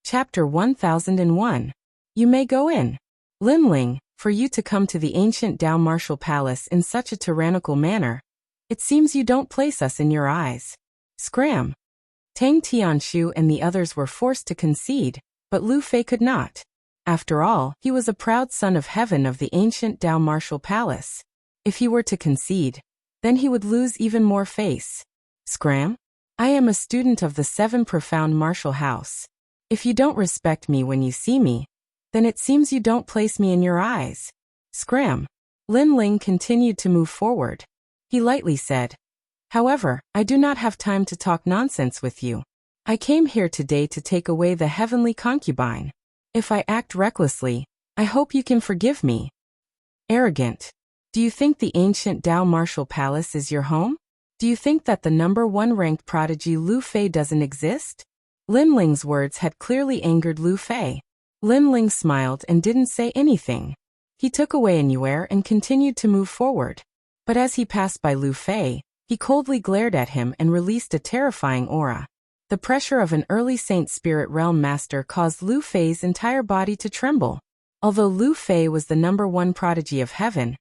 Chapter 1001. You may go in. Linling, for you to come to the ancient Dao martial palace in such a tyrannical manner, it seems you don't place us in your eyes. Scram. Tang Tianshu and the others were forced to concede, but Lu Fei could not. After all, he was a proud son of heaven of the ancient Dao martial palace. If he were to concede, then he would lose even more face. Scram? I am a student of the 7 profound martial house. If you don't respect me when you see me, then it seems you don't place me in your eyes. Scram. Linling continued to move forward. He lightly said, however, I do not have time to talk nonsense with you. I came here today to take away the heavenly concubine. If I act recklessly, I hope you can forgive me. Arrogant. Do you think the ancient Dao martial palace is your home? Do you think that the number 1 ranked prodigy Lu Fei doesn't exist? Linling's words had clearly angered Lu Fei. Linling smiled and didn't say anything. He took away Anywhere and continued to move forward. But as he passed by Lu Fei, he coldly glared at him and released a terrifying aura. The pressure of an early Saint Spirit Realm master caused Lu Fei's entire body to tremble. Although Lu Fei was the number 1 prodigy of heaven,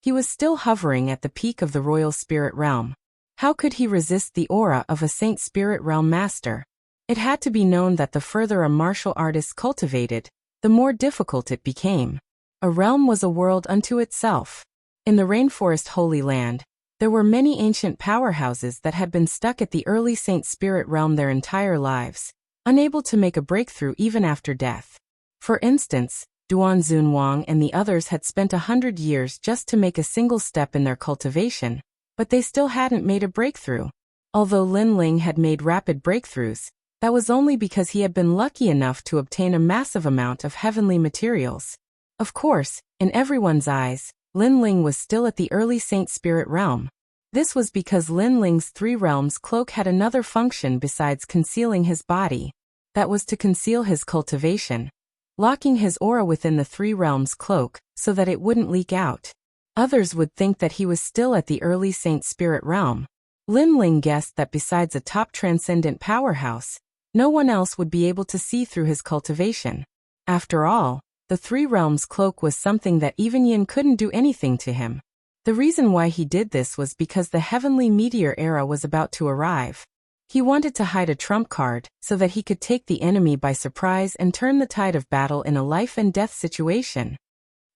he was still hovering at the peak of the Royal Spirit Realm. How could he resist the aura of a Saint Spirit Realm master? It had to be known that the further a martial artist cultivated, the more difficult it became. A realm was a world unto itself. In the Rainforest Holy Land, there were many ancient powerhouses that had been stuck at the early Saint Spirit Realm their entire lives, unable to make a breakthrough even after death. For instance, Duan Zunwang and the others had spent 100 years just to make a single step in their cultivation, but they still hadn't made a breakthrough. Although Linling had made rapid breakthroughs, that was only because he had been lucky enough to obtain a massive amount of heavenly materials. Of course, in everyone's eyes, Linling was still at the early Saint Spirit Realm. This was because Linling's 3 realms cloak had another function besides concealing his body. That was to conceal his cultivation, locking his aura within the 3 realms cloak so that it wouldn't leak out. Others would think that he was still at the early Saint Spirit Realm. Linling guessed that besides a top transcendent powerhouse, no one else would be able to see through his cultivation. After all, the 3 realms cloak was something that even Yin couldn't do anything to him. The reason why he did this was because the heavenly meteor era was about to arrive. He wanted to hide a trump card so that he could take the enemy by surprise and turn the tide of battle in a life and death situation.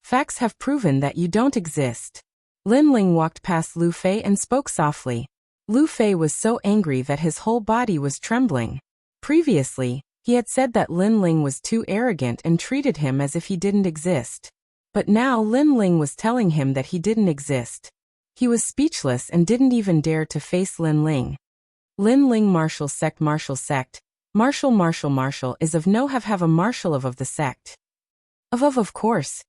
Facts have proven that you don't exist. Linling walked past Lu Fei and spoke softly. Lu Fei was so angry that his whole body was trembling. Previously, he had said that Linling was too arrogant and treated him as if he didn't exist. But now Linling was telling him that he didn't exist. He was speechless and didn't even dare to face Linling. Linling martial sect. Martial is of no have a martial of the sect. Of course.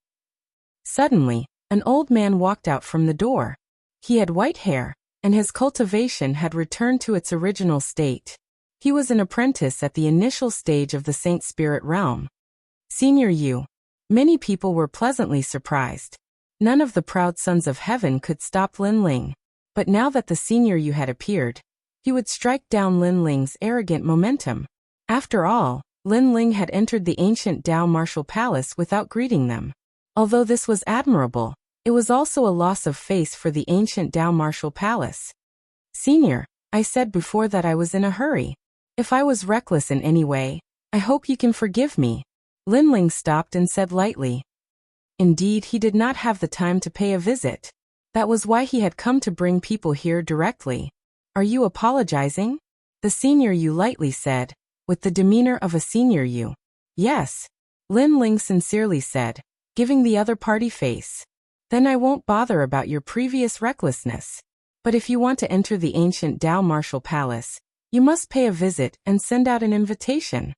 Suddenly, an old man walked out from the door. He had white hair, and his cultivation had returned to its original state. He was an apprentice at the initial stage of the Saint Spirit Realm. Senior Yu. Many people were pleasantly surprised. None of the proud sons of heaven could stop Linling. But now that the Senior Yu had appeared, he would strike down Linling's arrogant momentum. After all, Linling had entered the ancient Dao martial palace without greeting them. Although this was admirable, it was also a loss of face for the ancient Dao martial palace. Senior, I said before that I was in a hurry. If I was reckless in any way, I hope you can forgive me. Linling stopped and said lightly. Indeed, he did not have the time to pay a visit. That was why he had come to bring people here directly. Are you apologizing? The Senior Yu lightly said, with the demeanor of a Senior Yu. Yes. Linling sincerely said, giving the other party face. Then I won't bother about your previous recklessness. But if you want to enter the ancient Dao martial palace, you must pay a visit and send out an invitation.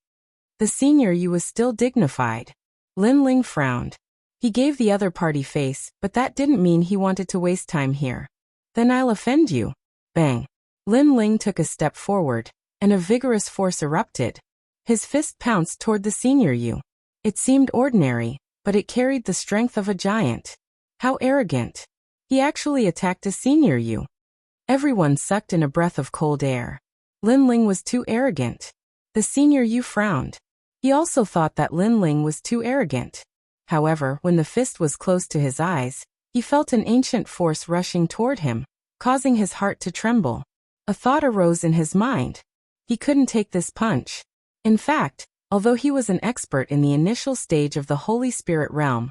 The Senior Yu was still dignified. Linling frowned. He gave the other party face, but that didn't mean he wanted to waste time here. Then I'll offend you. Bang. Linling took a step forward, and a vigorous force erupted. His fist pounced toward the Senior Yu. It seemed ordinary, but it carried the strength of a giant. How arrogant. He actually attacked a Senior Yu. Everyone sucked in a breath of cold air. Linling was too arrogant. The Senior Yu frowned. He also thought that Lin Ling was too arrogant. However, when the fist was close to his eyes, he felt an ancient force rushing toward him, causing his heart to tremble. A thought arose in his mind. He couldn't take this punch. In fact, although he was an expert in the initial stage of the Holy Spirit realm,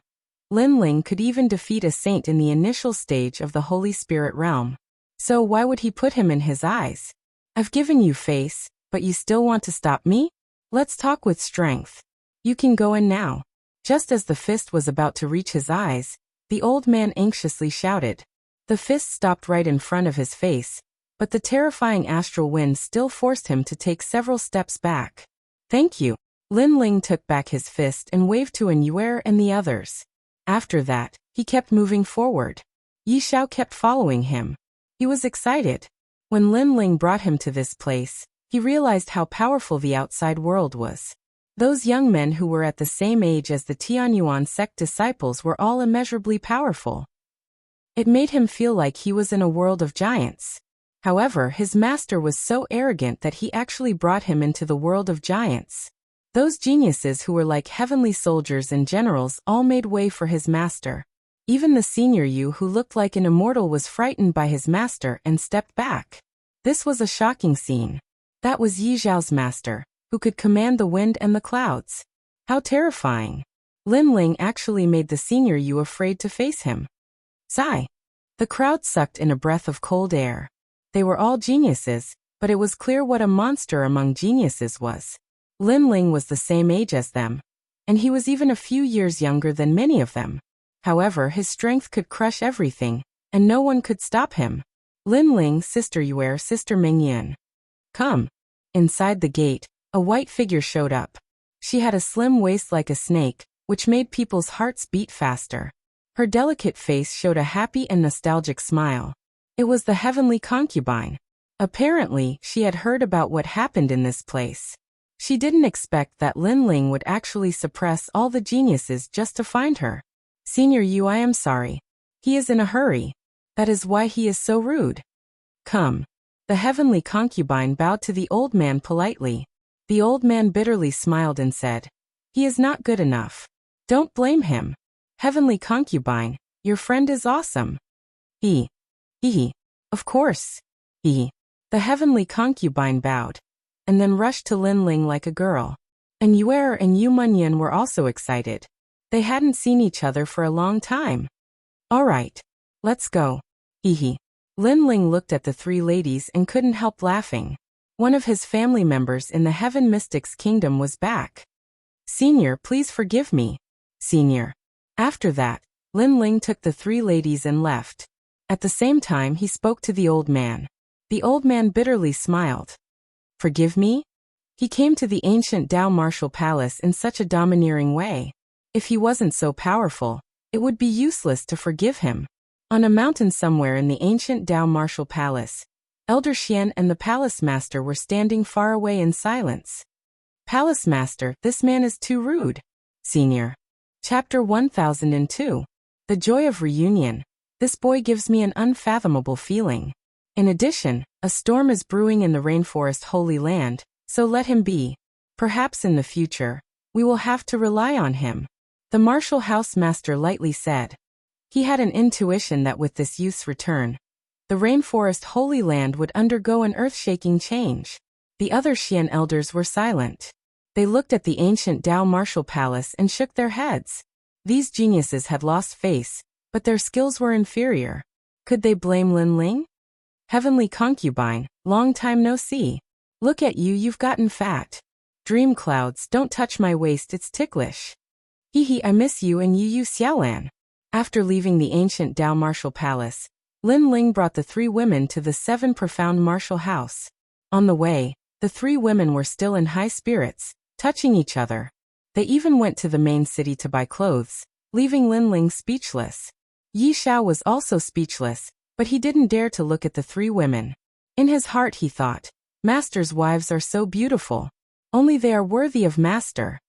Lin Ling could even defeat a saint in the initial stage of the Holy Spirit realm. So why would he put him in his eyes? I've given you face, but you still want to stop me? Let's talk with strength. You can go in now. Just as the fist was about to reach his eyes, the old man anxiously shouted. The fist stopped right in front of his face, but the terrifying astral wind still forced him to take several steps back. Thank you. Lin Ling took back his fist and waved to An Yuer and the others. After that, he kept moving forward. Yi Xiao kept following him. He was excited. When Lin Ling brought him to this place, he realized how powerful the outside world was. Those young men who were at the same age as the Tianyuan sect disciples were all immeasurably powerful. It made him feel like he was in a world of giants. However, his master was so arrogant that he actually brought him into the world of giants. Those geniuses who were like heavenly soldiers and generals all made way for his master. Even the senior Yu who looked like an immortal was frightened by his master and stepped back. This was a shocking scene. That was Yi Zhao's master, who could command the wind and the clouds. How terrifying. Lin Ling actually made the senior Yu afraid to face him. Sigh. The crowd sucked in a breath of cold air. They were all geniuses, but it was clear what a monster among geniuses was. Lin Ling was the same age as them, and he was even a few years younger than many of them. However, his strength could crush everything, and no one could stop him. Lin Ling, Sister Yuer, Sister Mingyan. Come. Inside the gate, a white figure showed up. She had a slim waist like a snake, which made people's hearts beat faster. Her delicate face showed a happy and nostalgic smile. It was the heavenly concubine. Apparently, she had heard about what happened in this place. She didn't expect that Lin Ling would actually suppress all the geniuses just to find her. Senior Yu, I am sorry. He is in a hurry. That is why he is so rude. Come. The heavenly concubine bowed to the old man politely. The old man bitterly smiled and said, He is not good enough. Don't blame him. Heavenly concubine, your friend is awesome. He. Of course. He. The heavenly concubine bowed, and then rushed to Lin Ling like a girl. And Yuer and Yu Munyan were also excited. They hadn't seen each other for a long time. All right. Let's go. Lin Ling looked at the three ladies and couldn't help laughing. One of his family members in the Heaven Mystics Kingdom was back. Senior, please forgive me. Senior. After that, Lin Ling took the three ladies and left. At the same time, he spoke to the old man. The old man bitterly smiled. Forgive me? He came to the ancient Dao Martial Palace in such a domineering way. If he wasn't so powerful, it would be useless to forgive him. On a mountain somewhere in the ancient Dao Martial Palace, Elder Xian and the Palace Master were standing far away in silence. Palace Master, this man is too rude. Senior. Chapter 1002. The Joy of Reunion. This boy gives me an unfathomable feeling. In addition, a storm is brewing in the rainforest Holy Land, so let him be. Perhaps in the future, we will have to rely on him. The Martial House Master lightly said. He had an intuition that with this youth's return, the rainforest Holy Land would undergo an earth-shaking change. The other Xian elders were silent. They looked at the ancient Dao Martial Palace and shook their heads. These geniuses had lost face, but their skills were inferior. Could they blame Lin Ling? Heavenly concubine, long time no see. Look at you, you've gotten fat. Dream clouds, don't touch my waist, it's ticklish. I miss you and Yu Xiaolan. After leaving the ancient Dao Martial Palace, Lin Ling brought the three women to the Seven Profound Martial House. On the way, the three women were still in high spirits, touching each other. They even went to the main city to buy clothes, leaving Lin Ling speechless. Yi Xiao was also speechless, but he didn't dare to look at the three women. In his heart he thought, Master's wives are so beautiful. Only they are worthy of Master.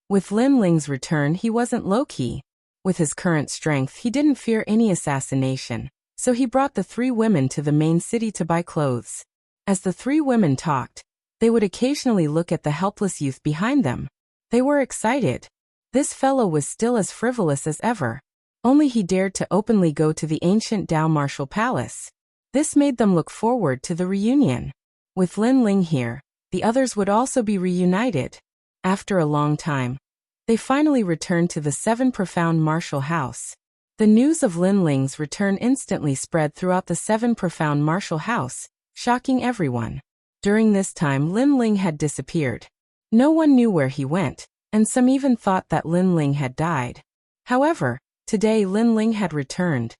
With Lin Ling's return he wasn't low-key. With his current strength he didn't fear any assassination, so he brought the three women to the main city to buy clothes. As the three women talked, they would occasionally look at the helpless youth behind them. They were excited. This fellow was still as frivolous as ever. Only he dared to openly go to the ancient Dao martial palace. This made them look forward to the reunion. With Lin Ling here, the others would also be reunited. After a long time, they finally returned to the Seven Profound Martial House. The news of Lin Ling's return instantly spread throughout the Seven Profound Martial House, shocking everyone. During this time Lin Ling had disappeared. No one knew where he went, and some even thought that Lin Ling had died. However, today Lin Ling had returned.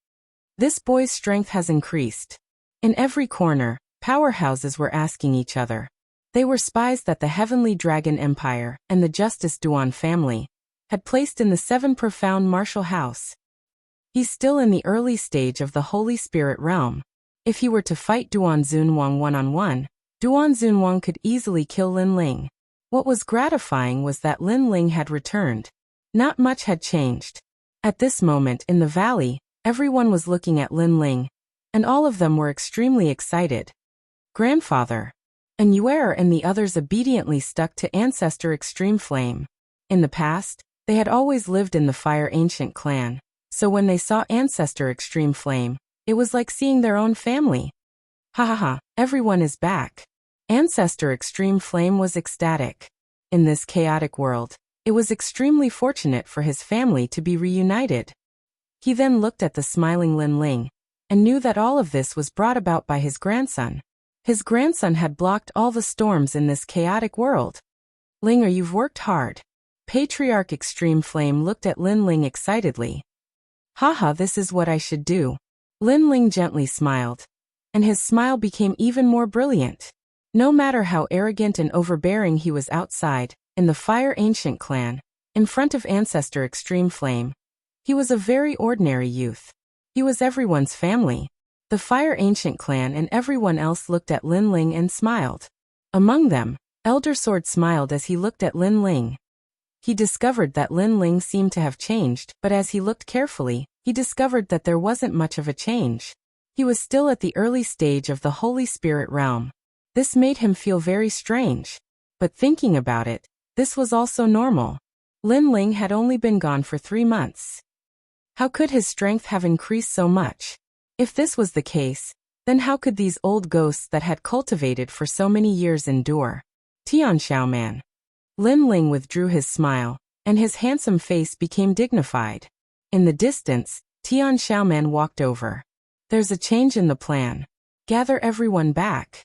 This boy's strength has increased. In every corner, powerhouses were asking each other. They were spies that the Heavenly Dragon Empire and the Justice Duan family had placed in the Seven Profound Martial House. He's still in the early stage of the Holy Spirit realm. If he were to fight Duan Zunwang one-on-one, Duan Zunwang could easily kill Lin Ling. What was gratifying was that Lin Ling had returned. Not much had changed. At this moment in the valley, everyone was looking at Lin Ling, and all of them were extremely excited. Grandfather. And Yuer and the others obediently stuck to Ancestor Extreme Flame. In the past, they had always lived in the Fire Ancient clan, so when they saw Ancestor Extreme Flame, it was like seeing their own family. Ha ha ha, everyone is back. Ancestor Extreme Flame was ecstatic. In this chaotic world, it was extremely fortunate for his family to be reunited. He then looked at the smiling Lin Ling, and knew that all of this was brought about by his grandson. His grandson had blocked all the storms in this chaotic world. Linger, you've worked hard. Patriarch Extreme Flame looked at Lin Ling excitedly. Haha, this is what I should do. Lin Ling gently smiled, and his smile became even more brilliant. No matter how arrogant and overbearing he was outside, in the Fire Ancient clan, in front of Ancestor Extreme Flame, he was a very ordinary youth. He was everyone's family. The Fire Ancient clan and everyone else looked at Lin Ling and smiled. Among them, Elder Sword smiled as he looked at Lin Ling. He discovered that Lin Ling seemed to have changed, but as he looked carefully, he discovered that there wasn't much of a change. He was still at the early stage of the Holy Spirit realm. This made him feel very strange. But thinking about it, this was also normal. Lin Ling had only been gone for 3 months. How could his strength have increased so much? If this was the case, then how could these old ghosts that had cultivated for so many years endure? Tian Xiaoman. Lin Ling withdrew his smile, and his handsome face became dignified. In the distance, Tian Xiaoman walked over. There's a change in the plan. Gather everyone back.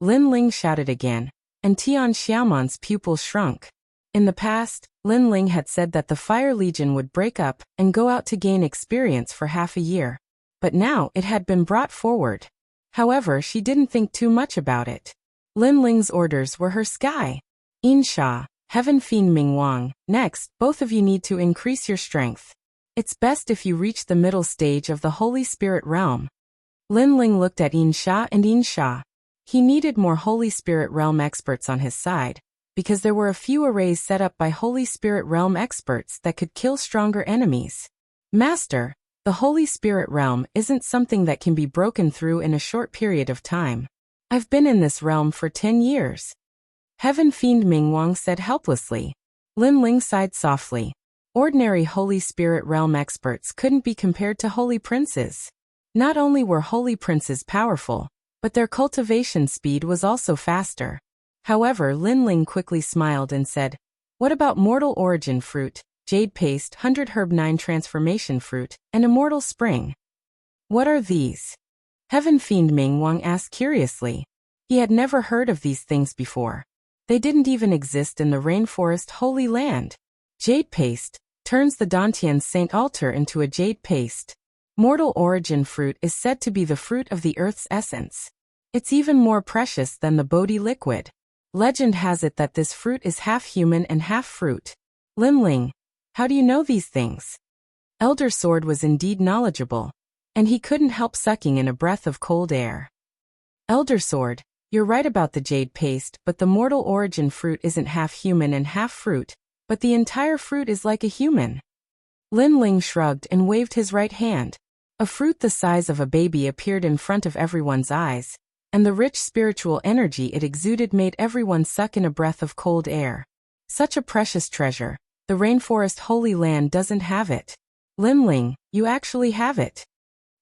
Lin Ling shouted again, and Tian Xiaoman's pupils shrunk. In the past, Lin Ling had said that the Fire Legion would break up and go out to gain experience for half a year. But now it had been brought forward. However, she didn't think too much about it. Lin Ling's orders were her sky. Insha, Heaven Fiend Ming Wang, next, both of you need to increase your strength. It's best if you reach the middle stage of the Holy Spirit realm. Lin Ling looked at Insha and Insha. He needed more Holy Spirit realm experts on his side, because there were a few arrays set up by Holy Spirit realm experts that could kill stronger enemies. Master, the Holy Spirit realm isn't something that can be broken through in a short period of time. I've been in this realm for 10 years. Heaven Fiend Ming Wang said helplessly. Lin Ling sighed softly. Ordinary Holy Spirit realm experts couldn't be compared to holy princes. Not only were holy princes powerful, but their cultivation speed was also faster. However, Lin Ling quickly smiled and said, what about Mortal Origin Fruit, Jade Paste, 100 Herb 9 Transformation Fruit, and Immortal Spring? What are these? Heaven Fiend Ming Wang asked curiously. He had never heard of these things before. They didn't even exist in the Rainforest Holy Land. Jade Paste turns the Dantian Saint Altar into a jade paste. Mortal Origin Fruit is said to be the fruit of the earth's essence. It's even more precious than the Bodhi liquid. Legend has it that this fruit is half human and half fruit. Lin Ling, how do you know these things? Elder Sword was indeed knowledgeable, and he couldn't help sucking in a breath of cold air. Elder Sword, you're right about the jade paste, but the Mortal Origin Fruit isn't half human and half fruit, but the entire fruit is like a human. Lin Ling shrugged and waved his right hand. A fruit the size of a baby appeared in front of everyone's eyes, and the rich spiritual energy it exuded made everyone suck in a breath of cold air. Such a precious treasure. The rainforest holy land doesn't have it. Linling, you actually have it.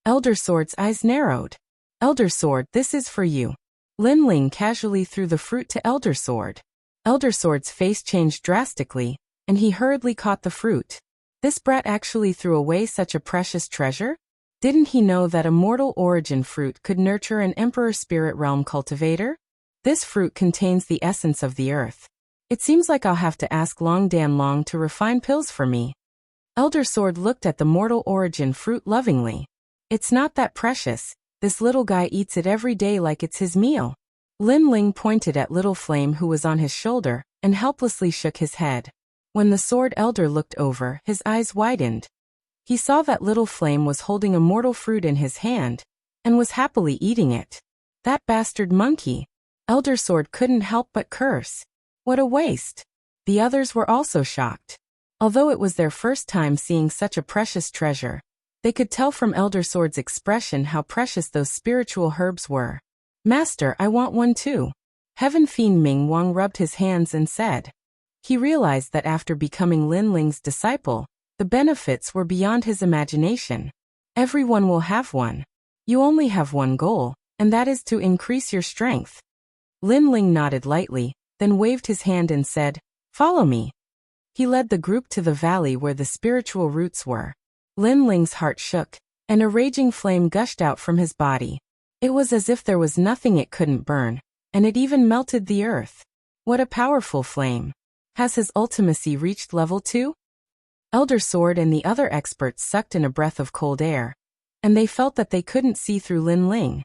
Elder Sword's eyes narrowed. Elder Sword, this is for you. Linling casually threw the fruit to Elder Sword. Elder Sword's face changed drastically, and he hurriedly caught the fruit. This brat actually threw away such a precious treasure? Didn't he know that a mortal origin fruit could nurture an Emperor Spirit Realm cultivator? This fruit contains the essence of the earth. It seems like I'll have to ask Long Dan Long to refine pills for me. Elder Sword looked at the mortal origin fruit lovingly. It's not that precious. This little guy eats it every day like it's his meal. Linling pointed at Little Flame who was on his shoulder, and helplessly shook his head. When the Sword Elder looked over, his eyes widened. He saw that Little Flame was holding a mortal fruit in his hand, and was happily eating it. That bastard monkey! Elder Sword couldn't help but curse. What a waste! The others were also shocked. Although it was their first time seeing such a precious treasure, they could tell from Elder Sword's expression how precious those spiritual herbs were. Master, I want one too. Heaven Fiend Ming Wang rubbed his hands and said. He realized that after becoming Linling's disciple, the benefits were beyond his imagination. Everyone will have one. You only have one goal, and that is to increase your strength. Linling nodded lightly, then waved his hand and said, Follow me. He led the group to the valley where the spiritual roots were. Linling's heart shook, and a raging flame gushed out from his body. It was as if there was nothing it couldn't burn, and it even melted the earth. What a powerful flame! Has his ultimacy reached level 2? Elder Sword and the other experts sucked in a breath of cold air, and they felt that they couldn't see through Linling.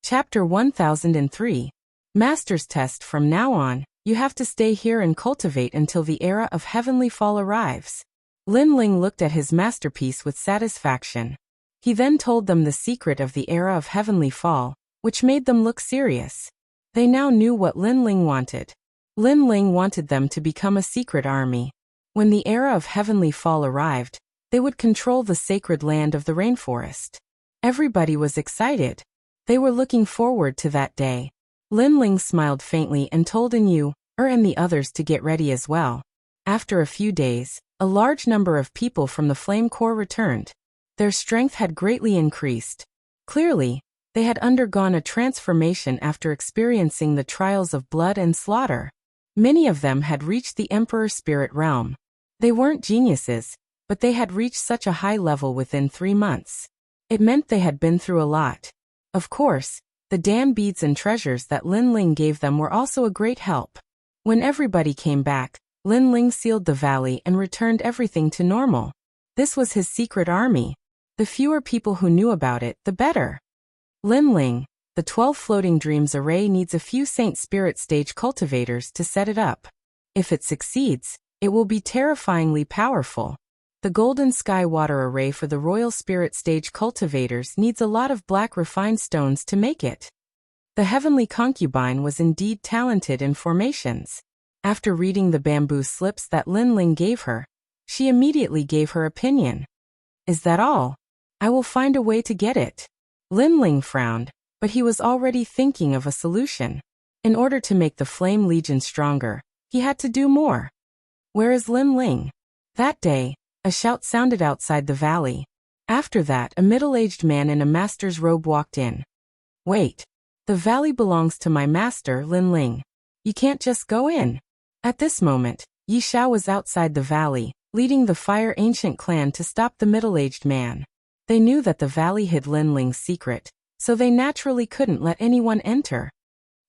Chapter 1003. Master's Test. From now on, you have to stay here and cultivate until the era of Heavenly Fall arrives. Linling looked at his masterpiece with satisfaction. He then told them the secret of the era of Heavenly Fall, which made them look serious. They now knew what Linling wanted. Linling wanted them to become a secret army. When the era of Heavenly Fall arrived, they would control the sacred land of the rainforest. Everybody was excited. They were looking forward to that day. Linling smiled faintly and told Inu, and the others to get ready as well. After a few days, a large number of people from the Flame Corps returned. Their strength had greatly increased. Clearly, they had undergone a transformation after experiencing the trials of blood and slaughter. Many of them had reached the Emperor Spirit Realm. They weren't geniuses, but they had reached such a high level within 3 months. It meant they had been through a lot. Of course, the Dan beads and treasures that Linling gave them were also a great help. When everybody came back, Linling sealed the valley and returned everything to normal. This was his secret army. The fewer people who knew about it, the better. Linling, the 12 Floating Dreams Array needs a few Saint Spirit Stage cultivators to set it up. If it succeeds, it will be terrifyingly powerful. The Golden Sky Water Array for the Royal Spirit Stage cultivators needs a lot of black refined stones to make it. The Heavenly Concubine was indeed talented in formations. After reading the bamboo slips that Linling gave her, she immediately gave her opinion. Is that all? I will find a way to get it. Linling frowned, but he was already thinking of a solution. In order to make the Flame Legion stronger, he had to do more. Where is Linling? That day, a shout sounded outside the valley. After that, a middle-aged man in a master's robe walked in. Wait. The valley belongs to my master, Linling. You can't just go in. At this moment, Yi Xiao was outside the valley, leading the Fire Ancient clan to stop the middle-aged man. They knew that the valley hid Linling's secret, so they naturally couldn't let anyone enter.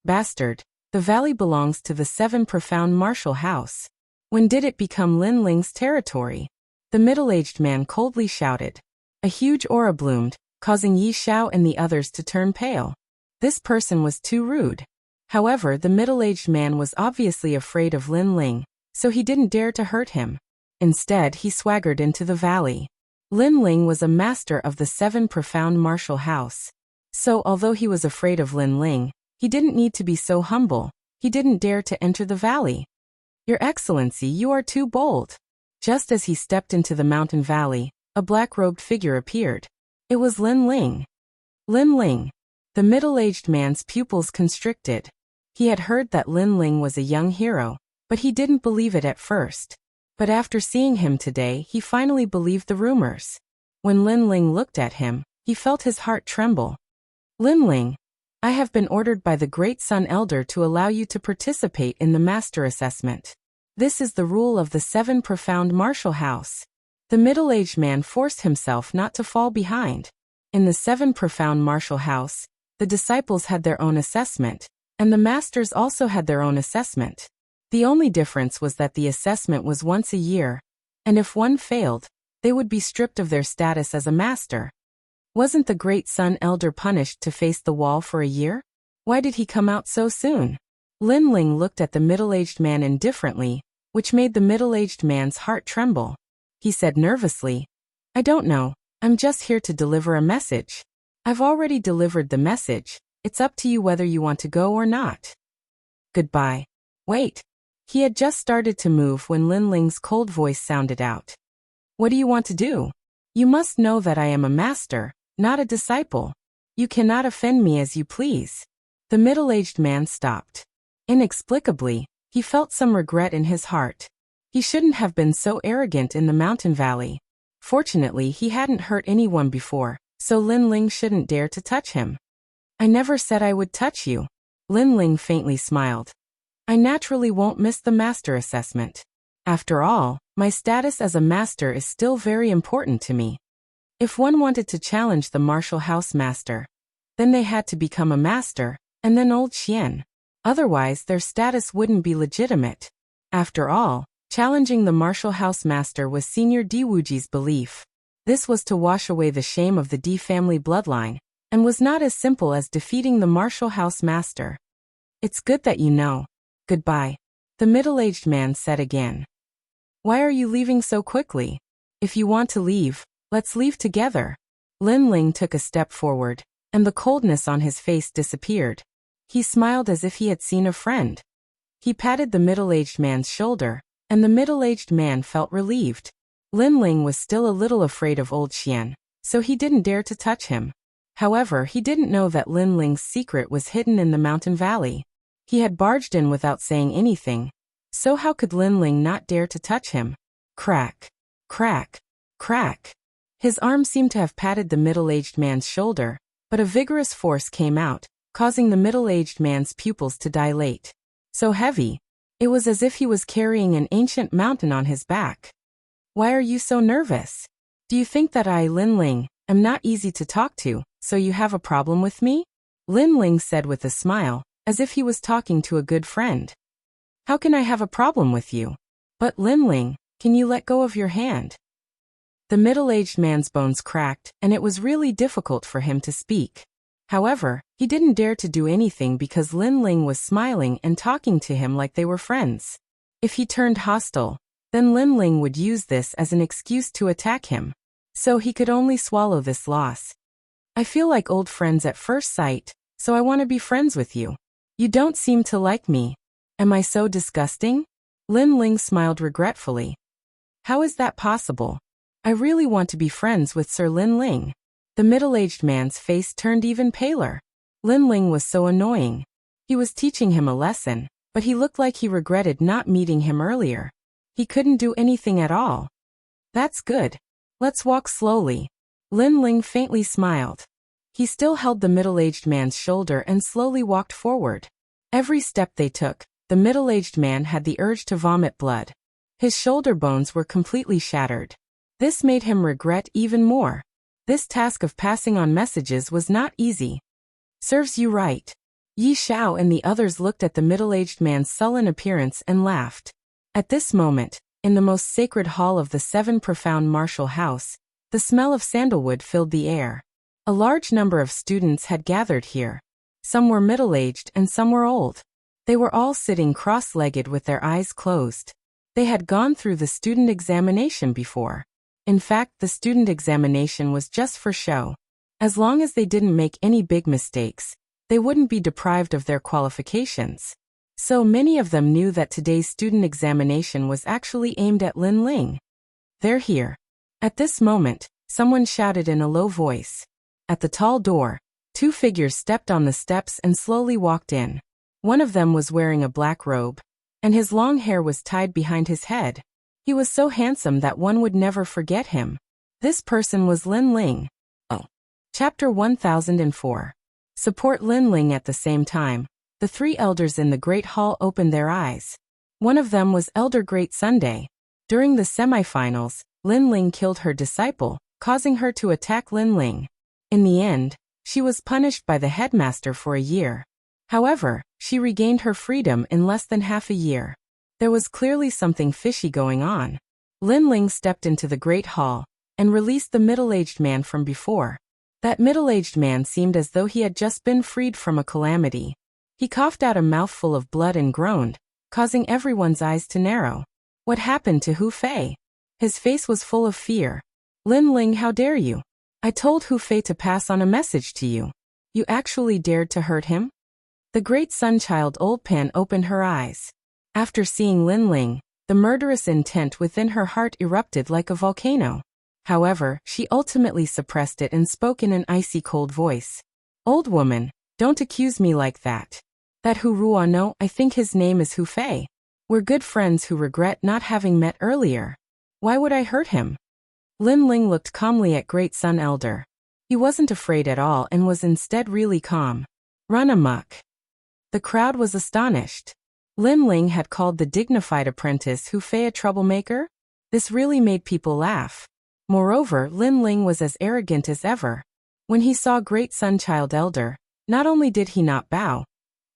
Bastard, the valley belongs to the 7 Profound Martial House. When did it become Linling's territory? The middle-aged man coldly shouted. A huge aura bloomed, causing Yi Xiao and the others to turn pale. This person was too rude. However, the middle-aged man was obviously afraid of Linling, so he didn't dare to hurt him. Instead, he swaggered into the valley. Linling was a master of the 7 Profound Martial House. So, although he was afraid of Linling, he didn't need to be so humble. He didn't dare to enter the valley. Your Excellency, you are too bold. Just as he stepped into the mountain valley, a black-robed figure appeared. It was Linling. Linling. The middle-aged man's pupils constricted. He had heard that Linling was a young hero, but he didn't believe it at first. But after seeing him today, he finally believed the rumors. When Lin Ling looked at him, he felt his heart tremble. Lin Ling, I have been ordered by the Great Sun Elder to allow you to participate in the master assessment. This is the rule of the 7 profound martial house. The middle-aged man forced himself not to fall behind. In the 7 profound martial house, the disciples had their own assessment, and the masters also had their own assessment. The only difference was that the assessment was once a year, and if one failed, they would be stripped of their status as a master. Wasn't the Great Sun Elder punished to face the wall for a year? Why did he come out so soon? Lin Ling looked at the middle-aged man indifferently, which made the middle-aged man's heart tremble. He said nervously, I don't know, I'm just here to deliver a message. I've already delivered the message, it's up to you whether you want to go or not. Goodbye. Wait. He had just started to move when Lin Ling's cold voice sounded out. What do you want to do? You must know that I am a master, not a disciple. You cannot offend me as you please. The middle-aged man stopped. Inexplicably, he felt some regret in his heart. He shouldn't have been so arrogant in the mountain valley. Fortunately, he hadn't hurt anyone before, so Lin Ling shouldn't dare to touch him. I never said I would touch you. Lin Ling faintly smiled. I naturally won't miss the master assessment. After all, my status as a master is still very important to me. If one wanted to challenge the martial house master, then they had to become a master, and then old Xian. Otherwise, their status wouldn't be legitimate. After all, challenging the martial house master was Senior Di Wuji's belief. This was to wash away the shame of the Di family bloodline, and was not as simple as defeating the martial house master. It's good that you know. Goodbye. The middle-aged man said again. Why are you leaving so quickly? If you want to leave, let's leave together. Lin Ling took a step forward, and the coldness on his face disappeared. He smiled as if he had seen a friend. He patted the middle-aged man's shoulder, and the middle-aged man felt relieved. Lin Ling was still a little afraid of old Xian, so he didn't dare to touch him. However, he didn't know that Lin Ling's secret was hidden in the mountain valley. He had barged in without saying anything, so how could Lin Ling not dare to touch him? Crack, crack, crack. His arm seemed to have patted the middle-aged man's shoulder, but a vigorous force came out, causing the middle-aged man's pupils to dilate. So heavy, it was as if he was carrying an ancient mountain on his back. Why are you so nervous? Do you think that I, Lin Ling, am not easy to talk to, so you have a problem with me? Lin Ling said with a smile, as if he was talking to a good friend. How can I have a problem with you? But Lin Ling, can you let go of your hand? The middle-aged man's bones cracked, and it was really difficult for him to speak. However, he didn't dare to do anything because Lin Ling was smiling and talking to him like they were friends. If he turned hostile, then Lin Ling would use this as an excuse to attack him. So he could only swallow this loss. I feel like old friends at first sight, so I want to be friends with you. You don't seem to like me. Am I so disgusting? Lin Ling smiled regretfully. How is that possible? I really want to be friends with Sir Lin Ling. The middle-aged man's face turned even paler. Lin Ling was so annoying. He was teaching him a lesson, but he looked like he regretted not meeting him earlier. He couldn't do anything at all. That's good. Let's walk slowly. Lin Ling faintly smiled. He still held the middle-aged man's shoulder and slowly walked forward. Every step they took, the middle-aged man had the urge to vomit blood. His shoulder bones were completely shattered. This made him regret even more. This task of passing on messages was not easy. Serves you right. Yi Xiao and the others looked at the middle-aged man's sullen appearance and laughed. At this moment, in the most sacred hall of the 7 profound martial house, the smell of sandalwood filled the air. A large number of students had gathered here. Some were middle-aged and some were old. They were all sitting cross-legged with their eyes closed. They had gone through the student examination before. In fact, the student examination was just for show. As long as they didn't make any big mistakes, they wouldn't be deprived of their qualifications. So many of them knew that today's student examination was actually aimed at Lin Ling. They're here. At this moment, someone shouted in a low voice. At the tall door, 2 figures stepped on the steps and slowly walked in. One of them was wearing a black robe. and his long hair was tied behind his head. He was so handsome that one would never forget him. This person was Lin Ling. Oh. Chapter 1004. Support Lin Ling. At the same time, the three elders in the Great Hall opened their eyes. One of them was Elder Great Sunday. During the semifinals, Lin Ling killed her disciple, causing her to attack Lin Ling. In the end, she was punished by the headmaster for a year. However, she regained her freedom in less than half a year. There was clearly something fishy going on. Lin Ling stepped into the Great Hall and released the middle-aged man from before. That middle-aged man seemed as though he had just been freed from a calamity. He coughed out a mouthful of blood and groaned, causing everyone's eyes to narrow. What happened to Hu Fei? His face was full of fear. Lin Ling, how dare you? I told Hu Fei to pass on a message to you. You actually dared to hurt him? The great sun-child Old Pan opened her eyes. After seeing Lin Ling, the murderous intent within her heart erupted like a volcano. However, she ultimately suppressed it and spoke in an icy cold voice. Old woman, don't accuse me like that. That Hu Ruo no, I think his name is Hu Fei. We're good friends who regret not having met earlier. Why would I hurt him? Lin Ling looked calmly at Great Sun Elder. He wasn't afraid at all and was instead really calm. Run amok. The crowd was astonished. Lin Ling had called the dignified apprentice Hu Fei a troublemaker? This really made people laugh. Moreover, Lin Ling was as arrogant as ever. When he saw Great Sun-child Elder, not only did he not bow,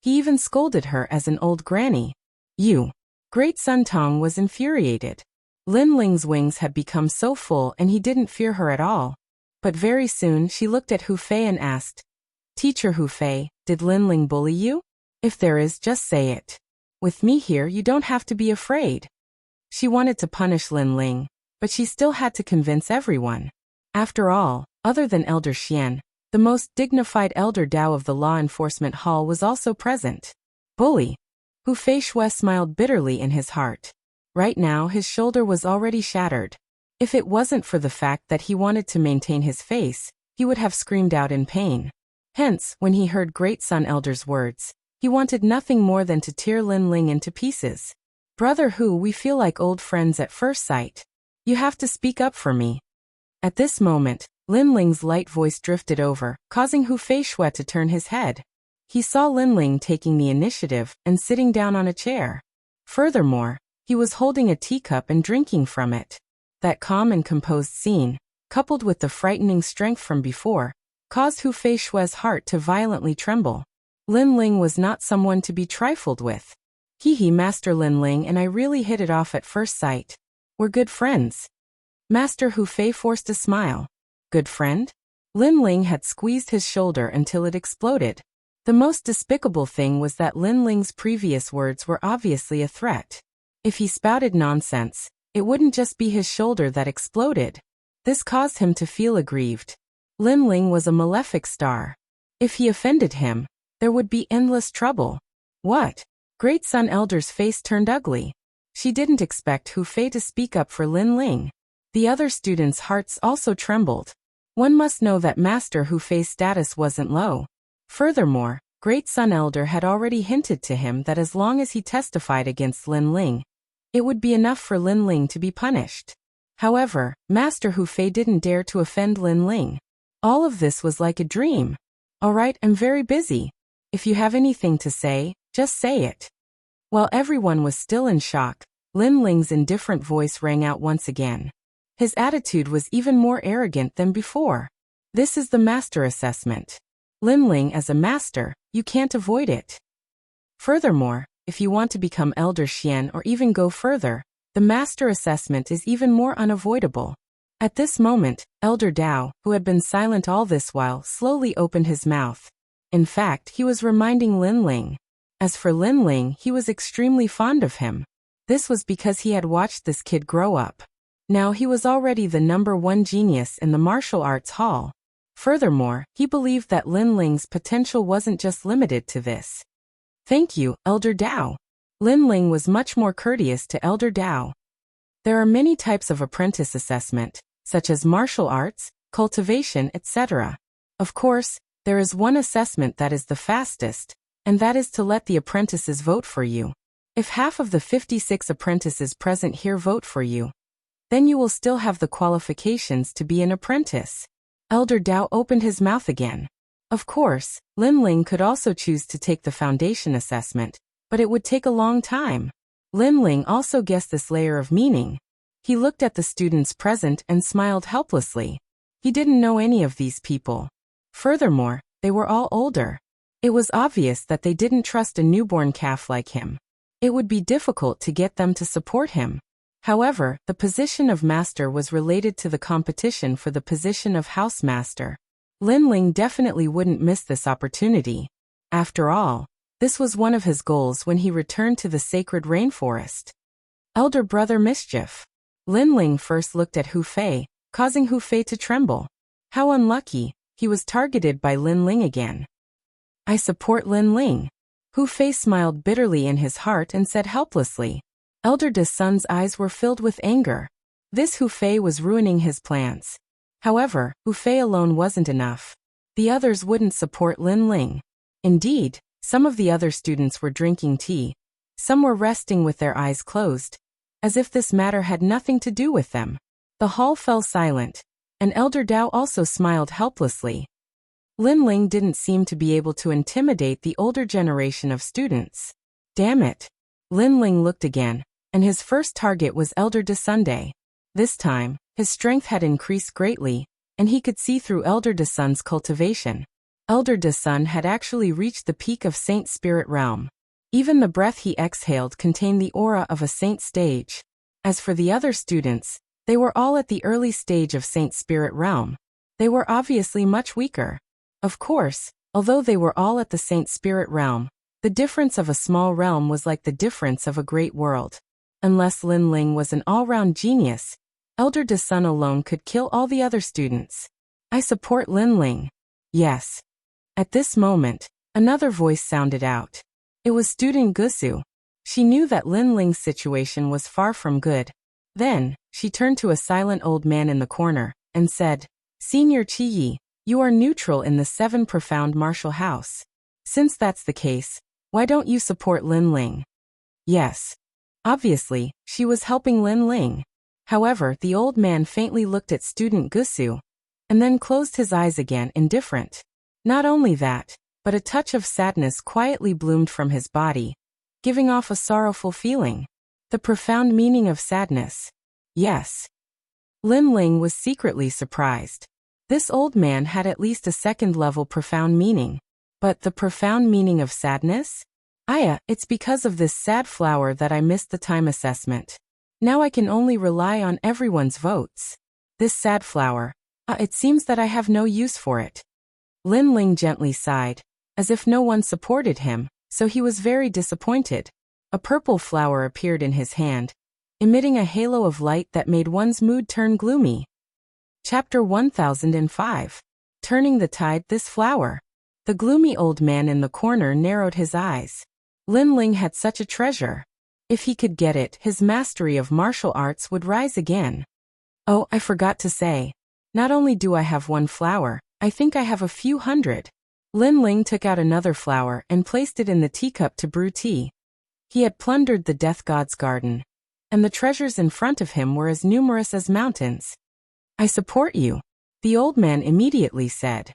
he even scolded her as an old granny. You. Great Sun Tong was infuriated. Lin Ling's wings had become so full and he didn't fear her at all. But very soon she looked at Hu Fei and asked, Teacher Hu Fei, did Lin Ling bully you? If there is, just say it. With me here you don't have to be afraid. She wanted to punish Lin Ling, but she still had to convince everyone. After all, other than Elder Xian, the most dignified Elder Dao of the Law Enforcement Hall was also present. Bully. Hu Fei Shui smiled bitterly in his heart. Right now his shoulder was already shattered. If it wasn't for the fact that he wanted to maintain his face, he would have screamed out in pain. Hence, when he heard Great Sun Elder's words, he wanted nothing more than to tear Lin Ling into pieces. Brother Hu, we feel like old friends at first sight. You have to speak up for me. At this moment, Lin Ling's light voice drifted over, causing Hu Fei Shui to turn his head. He saw Lin Ling taking the initiative and sitting down on a chair. Furthermore, he was holding a teacup and drinking from it. That calm and composed scene, coupled with the frightening strength from before, caused Hu Fei Shui's heart to violently tremble. Lin Ling was not someone to be trifled with. He Master Lin Ling and I really hit it off at first sight. We're good friends. Master Hu Fei forced a smile. Good friend? Lin Ling had squeezed his shoulder until it exploded. The most despicable thing was that Lin Ling's previous words were obviously a threat. If he spouted nonsense, it wouldn't just be his shoulder that exploded. This caused him to feel aggrieved. Lin Ling was a malefic star. If he offended him, there would be endless trouble. What? Great Sun Elder's face turned ugly. She didn't expect Hu Fei to speak up for Lin Ling. The other students' hearts also trembled. One must know that Master Hu Fei's status wasn't low. Furthermore, Great Sun Elder had already hinted to him that as long as he testified against Lin Ling, it would be enough for Lin Ling to be punished. However, Master Hu Fei didn't dare to offend Lin Ling. All of this was like a dream. Alright, I'm very busy. If you have anything to say, just say it. While everyone was still in shock, Lin Ling's indifferent voice rang out once again. His attitude was even more arrogant than before. This is the master assessment. Lin Ling, as a master, you can't avoid it. Furthermore, if you want to become Elder Xian or even go further, the master assessment is even more unavoidable. At this moment, Elder Dao, who had been silent all this while, slowly opened his mouth. In fact, he was reminding Lin Ling. As for Lin Ling, he was extremely fond of him. This was because he had watched this kid grow up. Now he was already the #1 genius in the martial arts hall. Furthermore, he believed that Lin Ling's potential wasn't just limited to this. Thank you, Elder Dao. Lin Ling was much more courteous to Elder Dao. There are many types of apprentice assessment, such as martial arts, cultivation, etc. Of course, there is one assessment that is the fastest, and that is to let the apprentices vote for you. If half of the 56 apprentices present here vote for you, then you will still have the qualifications to be an apprentice. Elder Dao opened his mouth again. Of course, Lin Ling could also choose to take the foundation assessment, but it would take a long time. Lin Ling also guessed this layer of meaning. He looked at the students present and smiled helplessly. He didn't know any of these people. Furthermore, they were all older. It was obvious that they didn't trust a newborn calf like him. It would be difficult to get them to support him. However, the position of master was related to the competition for the position of housemaster. Lin Ling definitely wouldn't miss this opportunity. After all, this was one of his goals when he returned to the sacred rainforest. Elder brother mischief. Lin Ling first looked at Hu Fei, causing Hu Fei to tremble. How unlucky, he was targeted by Lin Ling again. I support Lin Ling. Hu Fei smiled bitterly in his heart and said helplessly. Elder De Sun's eyes were filled with anger. This Hu Fei was ruining his plans. However, Hu Fei alone wasn't enough. The others wouldn't support Lin Ling. Indeed, some of the other students were drinking tea. Some were resting with their eyes closed, as if this matter had nothing to do with them. The hall fell silent, and Elder Dao also smiled helplessly. Lin Ling didn't seem to be able to intimidate the older generation of students. Damn it. Lin Ling looked again, and his first target was Elder De Sunday. This time, his strength had increased greatly, and he could see through Elder De Sun's cultivation. Elder De Sun had actually reached the peak of Saint Spirit realm. Even the breath he exhaled contained the aura of a saint stage. As for the other students, they were all at the early stage of Saint Spirit realm. They were obviously much weaker. Of course, although they were all at the Saint Spirit realm, the difference of a small realm was like the difference of a great world. Unless Lin Ling was an all-round genius, Elder De Sun alone could kill all the other students. I support Lin Ling. Yes. At this moment, another voice sounded out. It was student Gusu. She knew that Lin Ling's situation was far from good. Then, she turned to a silent old man in the corner, and said, Senior Qi Yi, you are neutral in the 7 profound martial house. Since that's the case, why don't you support Lin Ling? Yes. Obviously, she was helping Lin Ling. However, the old man faintly looked at student Gusu, and then closed his eyes again, indifferent. Not only that, but a touch of sadness quietly bloomed from his body, giving off a sorrowful feeling. The profound meaning of sadness. Yes. Lin Ling was secretly surprised. This old man had at least a second-level profound meaning. But the profound meaning of sadness? It's because of this sad flower that I missed the time assessment. Now I can only rely on everyone's votes. This sad flower. It seems that I have no use for it. Lin Ling gently sighed, as if no one supported him, so he was very disappointed. A purple flower appeared in his hand, emitting a halo of light that made one's mood turn gloomy. Chapter 1005. Turning the tide, this flower. The gloomy old man in the corner narrowed his eyes. Lin Ling had such a treasure. If he could get it, his mastery of martial arts would rise again. Oh, I forgot to say. Not only do I have one flower, I think I have a few hundred. Lin Ling took out another flower and placed it in the teacup to brew tea. He had plundered the death god's garden, and the treasures in front of him were as numerous as mountains. I support you, the old man immediately said.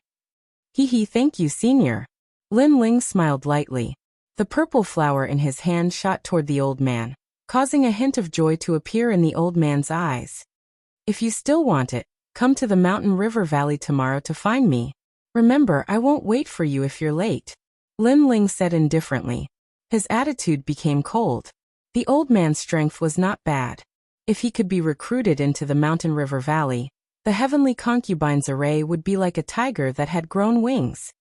Thank you, senior. Lin Ling smiled lightly. The purple flower in his hand shot toward the old man, causing a hint of joy to appear in the old man's eyes. If you still want it, come to the mountain river valley tomorrow to find me. Remember, I won't wait for you if you're late. Lin Ling said indifferently. His attitude became cold. The old man's strength was not bad. If he could be recruited into the mountain river valley, the heavenly concubine's array would be like a tiger that had grown wings.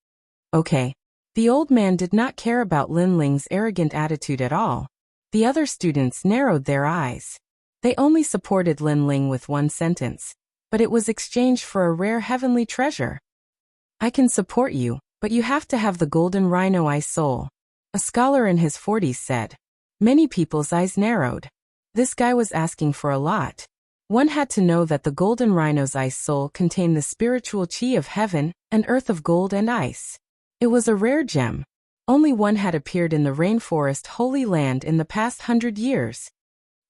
Okay. The old man did not care about Lin Ling's arrogant attitude at all. The other students narrowed their eyes. They only supported Lin Ling with one sentence, but it was exchanged for a rare heavenly treasure. I can support you, but you have to have the golden rhino eye soul. A scholar in his 40s said. Many people's eyes narrowed. This guy was asking for a lot. One had to know that the golden rhino's ice soul contained the spiritual chi of heaven and earth of gold and ice. It was a rare gem. Only one had appeared in the rainforest Holy Land in the past 100 years.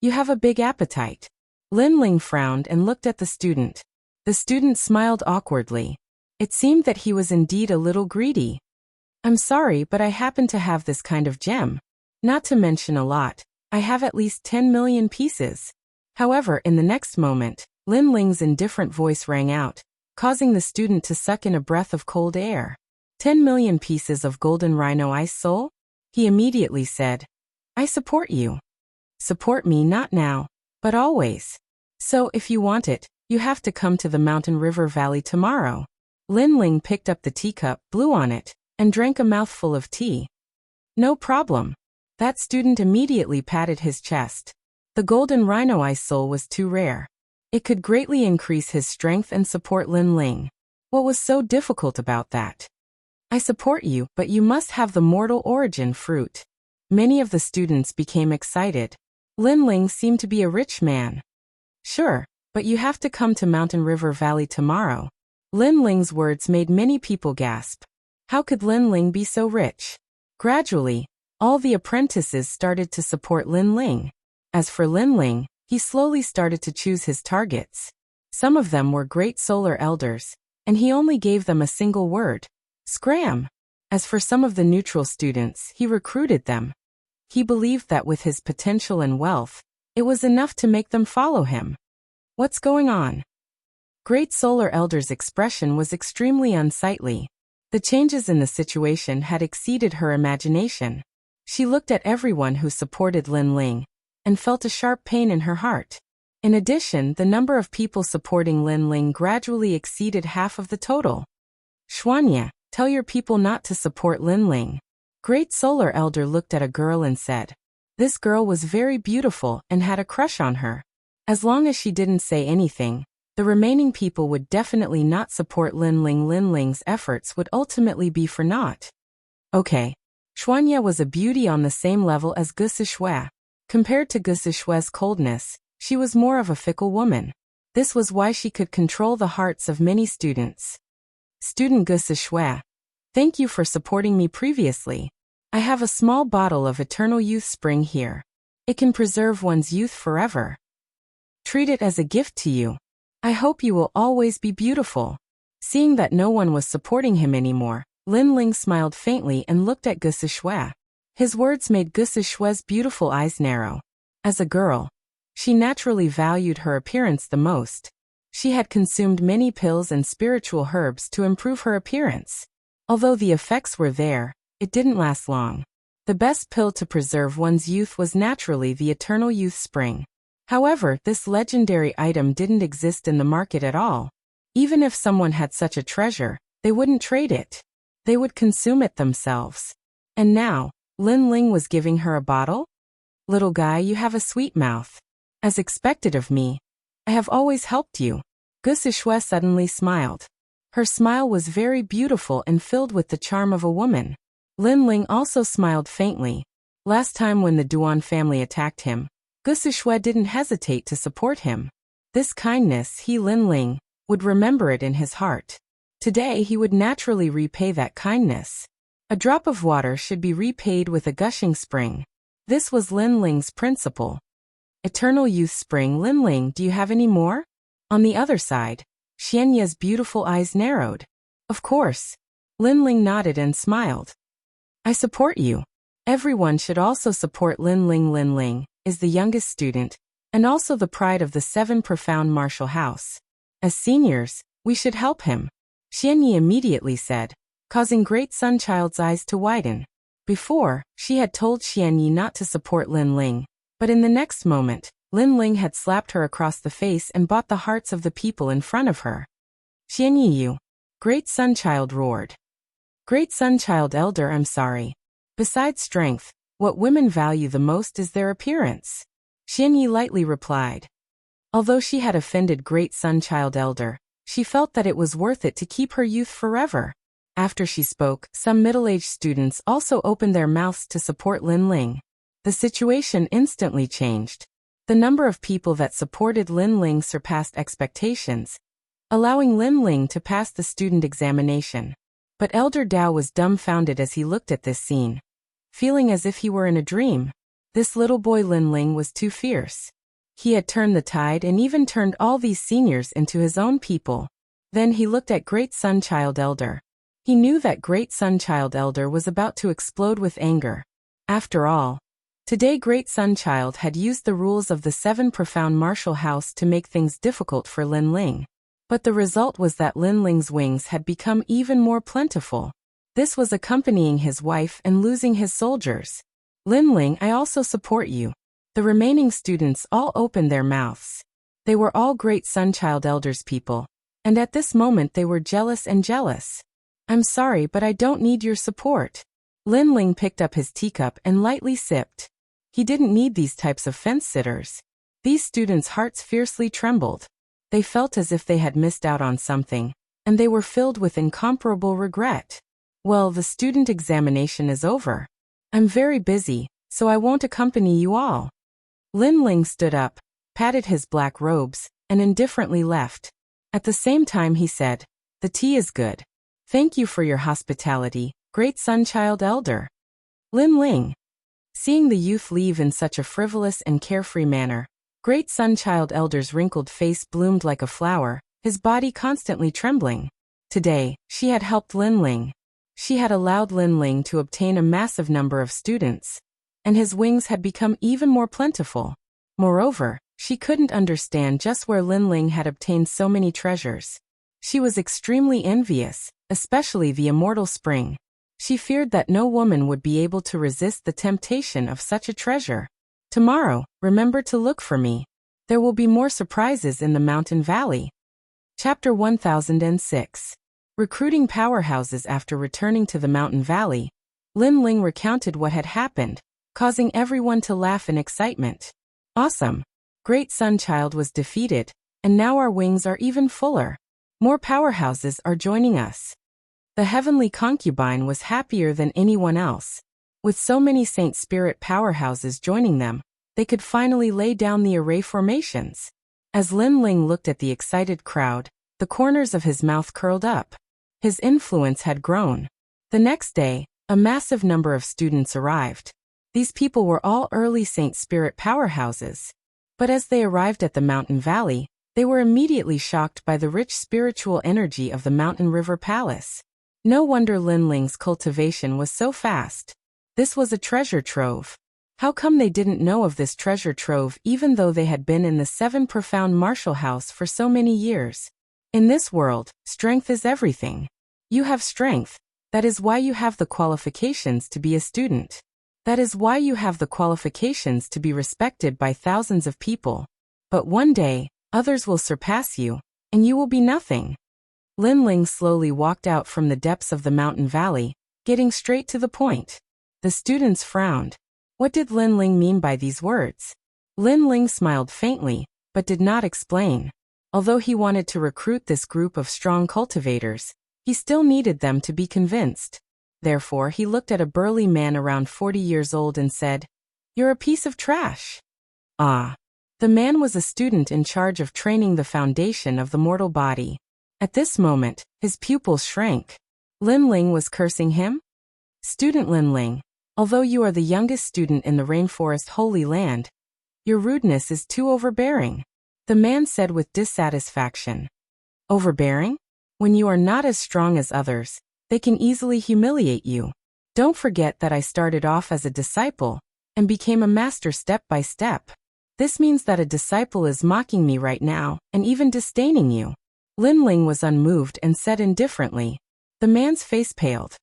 You have a big appetite. Lin Ling frowned and looked at the student. The student smiled awkwardly. It seemed that he was indeed a little greedy. I'm sorry, but I happen to have this kind of gem. Not to mention a lot. I have at least 10 million pieces. However, in the next moment, Lin Ling's indifferent voice rang out, causing the student to suck in a breath of cold air. 10 million pieces of golden rhino ice soul? He immediately said, I support you. Support me not now, but always. So if you want it, you have to come to the Mountain River Valley tomorrow. Lin Ling picked up the teacup, blew on it, and drank a mouthful of tea. No problem. That student immediately patted his chest. The golden rhino ice soul was too rare. It could greatly increase his strength and support Lin Ling. What was so difficult about that? I support you, but you must have the mortal origin fruit. Many of the students became excited. Lin Ling seemed to be a rich man. Sure, but you have to come to Mountain River Valley tomorrow. Lin Ling's words made many people gasp. How could Lin Ling be so rich? Gradually, all the apprentices started to support Lin Ling. As for Lin Ling, he slowly started to choose his targets. Some of them were great solar elders, and he only gave them a single word: scram. As for some of the neutral students, he recruited them. He believed that with his potential and wealth, it was enough to make them follow him. What's going on? Great Solar Elder's expression was extremely unsightly. The changes in the situation had exceeded her imagination. She looked at everyone who supported Lin Ling, and felt a sharp pain in her heart. In addition, the number of people supporting Lin Ling gradually exceeded half of the total. Xuanya, tell your people not to support Lin Ling. Great Solar Elder looked at a girl and said, this girl was very beautiful and had a crush on her. As long as she didn't say anything, the remaining people would definitely not support Lin Ling. Lin Ling's efforts would ultimately be for naught. Okay. Xuanya was a beauty on the same level as Gu Sishui. Compared to Gu Sishui's coldness, she was more of a fickle woman. This was why she could control the hearts of many students. Student Gu Sishui, thank you for supporting me previously. I have a small bottle of Eternal Youth Spring here. It can preserve one's youth forever. Treat it as a gift to you. I hope you will always be beautiful. Seeing that no one was supporting him anymore, Lin Ling smiled faintly and looked at Gu Sishui. His words made Gu Sishui's beautiful eyes narrow. As a girl, she naturally valued her appearance the most. She had consumed many pills and spiritual herbs to improve her appearance. Although the effects were there, it didn't last long. The best pill to preserve one's youth was naturally the Eternal Youth Spring. However, this legendary item didn't exist in the market at all. Even if someone had such a treasure, they wouldn't trade it. They would consume it themselves. And now, Lin Ling was giving her a bottle? Little guy, you have a sweet mouth. As expected of me, I have always helped you. Gu Sishui suddenly smiled. Her smile was very beautiful and filled with the charm of a woman. Lin Ling also smiled faintly. Last time when the Duan family attacked him, Gu Sishui didn't hesitate to support him. This kindness, he, Lin Ling, would remember it in his heart. Today he would naturally repay that kindness. A drop of water should be repaid with a gushing spring. This was Lin Ling's principle. Eternal Youth Spring. Lin Ling, do you have any more? On the other side, Xianya's beautiful eyes narrowed. Of course. Lin Ling nodded and smiled. I support you. Everyone should also support Lin Ling. Lin Ling is the youngest student, and also the pride of the 7 Profound Martial House. As seniors, we should help him. Xianyi immediately said, causing Great Sunchild's eyes to widen. Before, she had told Xianyi not to support Lin Ling, but in the next moment, Lin Ling had slapped her across the face and bought the hearts of the people in front of her. Xianyi, you! Great Sunchild roared. Great Sunchild Elder, I'm sorry. Besides strength, what women value the most is their appearance. Xianyi lightly replied. Although she had offended Great Sunchild Elder, she felt that it was worth it to keep her youth forever. After she spoke, some middle-aged students also opened their mouths to support Lin Ling. The situation instantly changed. The number of people that supported Lin Ling surpassed expectations, allowing Lin Ling to pass the student examination. But Elder Dao was dumbfounded as he looked at this scene, feeling as if he were in a dream. This little boy Linling was too fierce. He had turned the tide and even turned all these seniors into his own people. Then he looked at Great Sunchild Elder. He knew that Great Sunchild Elder was about to explode with anger. After all, today Great Sunchild had used the rules of the 7 profound martial house to make things difficult for Linling. But the result was that Linling's wings had become even more plentiful. This was accompanying his wife and losing his soldiers. Linling, I also support you. The remaining students all opened their mouths. They were all Great Sunchild Elder's people, and at this moment they were jealous and jealous. I'm sorry, but I don't need your support. Linling picked up his teacup and lightly sipped. He didn't need these types of fence-sitters. These students' hearts fiercely trembled. They felt as if they had missed out on something, and they were filled with incomparable regret. Well, the student examination is over. I'm very busy, so I won't accompany you all. Linling stood up, patted his black robes, and indifferently left. At the same time he said, "The tea is good. Thank you for your hospitality, Great Sunchild Elder." Linling. Seeing the youth leave in such a frivolous and carefree manner, Great Sunchild Elder's wrinkled face bloomed like a flower, his body constantly trembling. Today, she had helped Linling. She had allowed Linling to obtain a massive number of students, and his wings had become even more plentiful. Moreover, she couldn't understand just where Linling had obtained so many treasures. She was extremely envious, especially the immortal spring. She feared that no woman would be able to resist the temptation of such a treasure. Tomorrow, remember to look for me. There will be more surprises in the mountain valley. Chapter 1006. Recruiting powerhouses. After returning to the mountain valley, Linling recounted what had happened, causing everyone to laugh in excitement. Awesome! Great Sunchild was defeated, and now our wings are even fuller. More powerhouses are joining us. The heavenly concubine was happier than anyone else. With so many Saint Spirit powerhouses joining them, they could finally lay down the array formations. As Linling looked at the excited crowd, the corners of his mouth curled up. His influence had grown. The next day, a massive number of students arrived. These people were all early Saint Spirit powerhouses. But as they arrived at the mountain valley, they were immediately shocked by the rich spiritual energy of the Mountain River Palace. No wonder Linling's cultivation was so fast. This was a treasure trove. How come they didn't know of this treasure trove even though they had been in the 7 profound martial house for so many years? In this world, strength is everything. You have strength. That is why you have the qualifications to be a student. That is why you have the qualifications to be respected by thousands of people. But one day, others will surpass you, and you will be nothing. Linling slowly walked out from the depths of the mountain valley, getting straight to the point. The students frowned. What did Linling mean by these words? Linling smiled faintly, but did not explain. Although he wanted to recruit this group of strong cultivators, he still needed them to be convinced. Therefore, he looked at a burly man around 40 years old and said, "You're a piece of trash." Ah. The man was a student in charge of training the foundation of the mortal body. At this moment, his pupils shrank. Linling was cursing him? Student Linling, although you are the youngest student in the Rainforest Holy Land, your rudeness is too overbearing, the man said with dissatisfaction. Overbearing? When you are not as strong as others, they can easily humiliate you. Don't forget that I started off as a disciple and became a master step by step. This means that a disciple is mocking me right now and even disdaining you. Linling was unmoved and said indifferently. The man's face paled.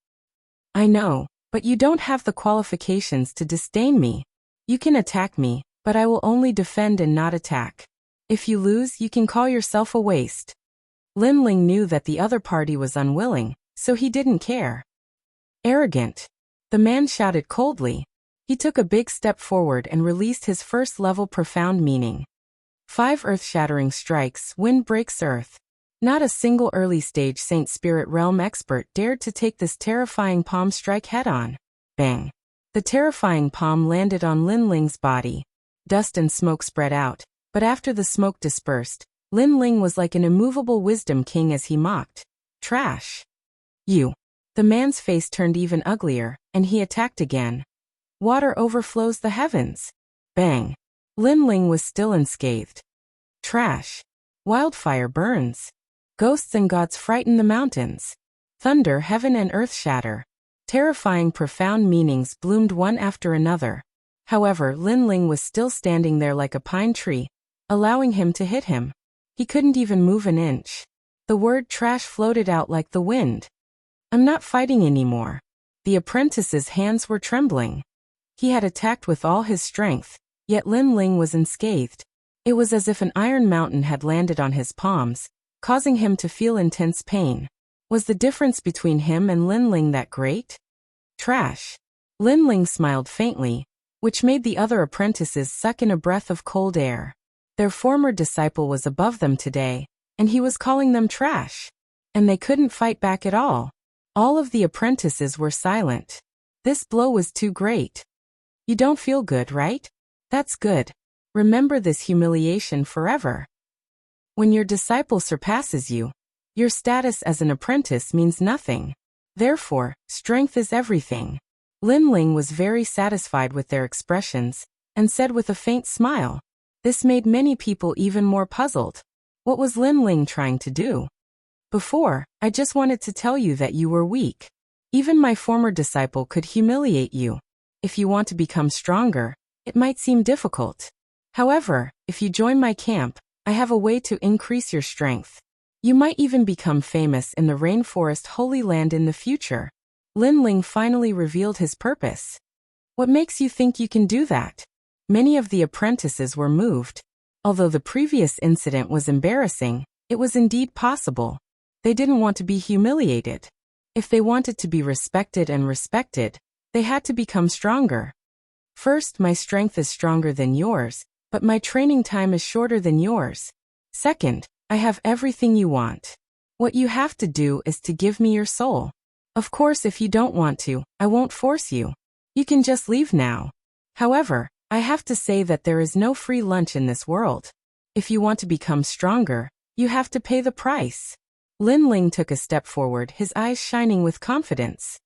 I know, but you don't have the qualifications to disdain me. You can attack me, but I will only defend and not attack. If you lose, you can call yourself a waste. Linling knew that the other party was unwilling, so he didn't care. Arrogant. The man shouted coldly. He took a big step forward and released his first-level profound meaning. 5 earth-shattering strikes, wind breaks earth. Not a single early-stage Saint Spirit Realm expert dared to take this terrifying palm strike head-on. Bang! The terrifying palm landed on Linling's body. Dust and smoke spread out, but after the smoke dispersed, Linling was like an immovable wisdom king as he mocked. Trash! You! The man's face turned even uglier, and he attacked again. Water overflows the heavens. Bang. Lin Ling was still unscathed. Trash. Wildfire burns. Ghosts and gods frighten the mountains. Thunder, heaven and earth shatter. Terrifying, profound meanings bloomed one after another. However, Lin Ling was still standing there like a pine tree, allowing him to hit him. He couldn't even move an inch. The word trash floated out like the wind. I'm not fighting anymore. The apprentice's hands were trembling. He had attacked with all his strength, yet Lin Ling was unscathed. It was as if an iron mountain had landed on his palms, causing him to feel intense pain. Was the difference between him and Lin Ling that great? Trash. Lin Ling smiled faintly, which made the other apprentices suck in a breath of cold air. Their former disciple was above them today, and he was calling them trash. And they couldn't fight back at all. All of the apprentices were silent. This blow was too great. You don't feel good, right? That's good. Remember this humiliation forever. When your disciple surpasses you, your status as an apprentice means nothing. Therefore, strength is everything. Lin Ling was very satisfied with their expressions, and said with a faint smile. This made many people even more puzzled. What was Lin Ling trying to do? Before, I just wanted to tell you that you were weak. Even my former disciple could humiliate you. If you want to become stronger, it might seem difficult. However, if you join my camp, I have a way to increase your strength. You might even become famous in the rainforest Holy Land in the future. Lin Ling finally revealed his purpose. What makes you think you can do that? Many of the apprentices were moved. Although the previous incident was embarrassing, it was indeed possible. They didn't want to be humiliated. If they wanted to be respected, they had to become stronger. First, my strength is stronger than yours, but my training time is shorter than yours. Second, I have everything you want. What you have to do is to give me your soul. Of course, if you don't want to, I won't force you. You can just leave now. However, I have to say that there is no free lunch in this world. If you want to become stronger, you have to pay the price. Lin Ling took a step forward, his eyes shining with confidence.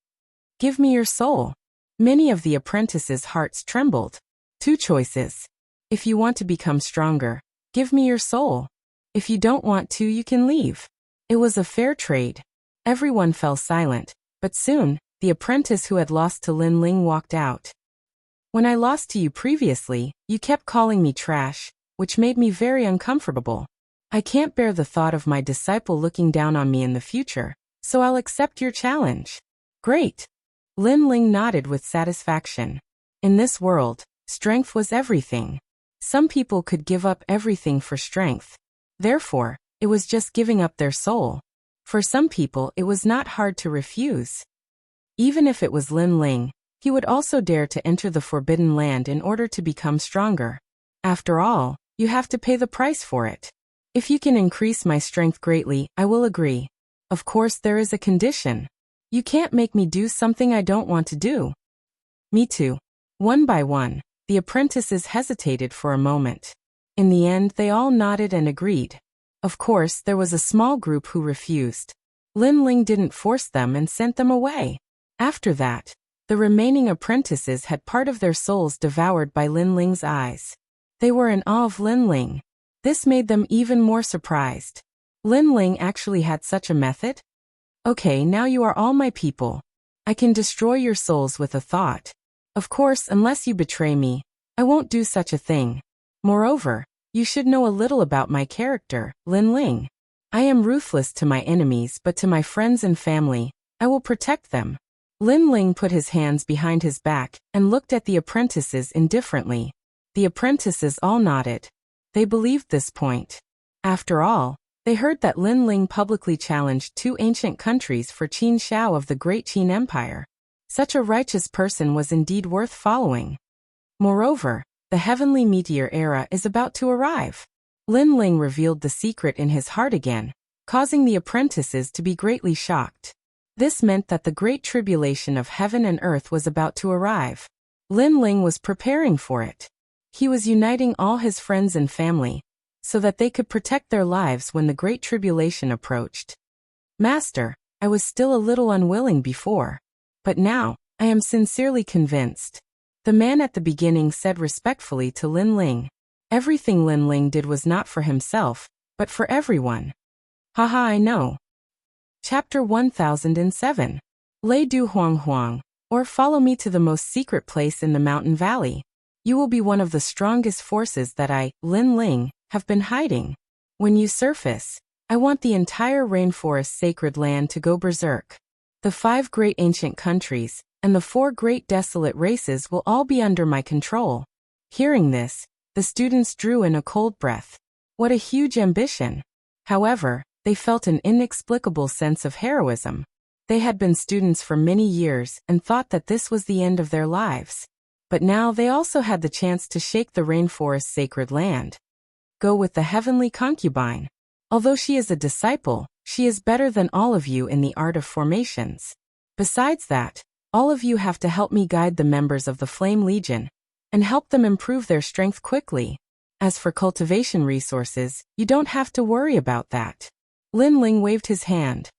Give me your soul. Many of the apprentices' hearts trembled. Two choices. If you want to become stronger, give me your soul. If you don't want to, you can leave. It was a fair trade. Everyone fell silent, but soon, the apprentice who had lost to Lin Ling walked out. When I lost to you previously, you kept calling me trash, which made me very uncomfortable. I can't bear the thought of my disciple looking down on me in the future, so I'll accept your challenge. Great. Lin Ling nodded with satisfaction. In this world, strength was everything. Some people could give up everything for strength. Therefore, it was just giving up their soul. For some people, it was not hard to refuse. Even if it was Lin Ling, he would also dare to enter the Forbidden Land in order to become stronger. After all, you have to pay the price for it. If you can increase my strength greatly, I will agree. Of course, there is a condition. You can't make me do something I don't want to do. Me too. One by one, the apprentices hesitated for a moment. In the end, they all nodded and agreed. Of course, there was a small group who refused. Lin Ling didn't force them and sent them away. After that, the remaining apprentices had part of their souls devoured by Lin Ling's eyes. They were in awe of Lin Ling. This made them even more surprised. Lin Ling actually had such a method? Okay, now you are all my people. I can destroy your souls with a thought. Of course, unless you betray me, I won't do such a thing. Moreover, you should know a little about my character, Lin Ling. I am ruthless to my enemies, but to my friends and family, I will protect them. Lin Ling put his hands behind his back and looked at the apprentices indifferently. The apprentices all nodded. They believed this point. After all, they heard that Lin Ling publicly challenged two ancient countries for Qin Shao of the Great Qin Empire. Such a righteous person was indeed worth following. Moreover, the heavenly meteor era is about to arrive. Lin Ling revealed the secret in his heart again, causing the apprentices to be greatly shocked. This meant that the great tribulation of heaven and earth was about to arrive. Lin Ling was preparing for it. He was uniting all his friends and family, so that they could protect their lives when the great tribulation approached. Master, I was still a little unwilling before. But now, I am sincerely convinced. The man at the beginning said respectfully to Lin Ling. Everything Lin Ling did was not for himself, but for everyone. Haha, I know. Chapter 1007. Lei Du Huang Huang, or follow me to the most secret place in the mountain valley. You will be one of the strongest forces that I, Lin Ling, have been hiding. When you surface, I want the entire rainforest sacred land to go berserk. The 5 great ancient countries, and the 4 great desolate races will all be under my control. Hearing this, the students drew in a cold breath. What a huge ambition! However, they felt an inexplicable sense of heroism. They had been students for many years and thought that this was the end of their lives. But now they also had the chance to shake the rainforest sacred land. Go with the heavenly concubine. Although she is a disciple, she is better than all of you in the art of formations. Besides that, all of you have to help me guide the members of the Flame Legion and help them improve their strength quickly. As for cultivation resources, you don't have to worry about that. Lin Ling waved his hand.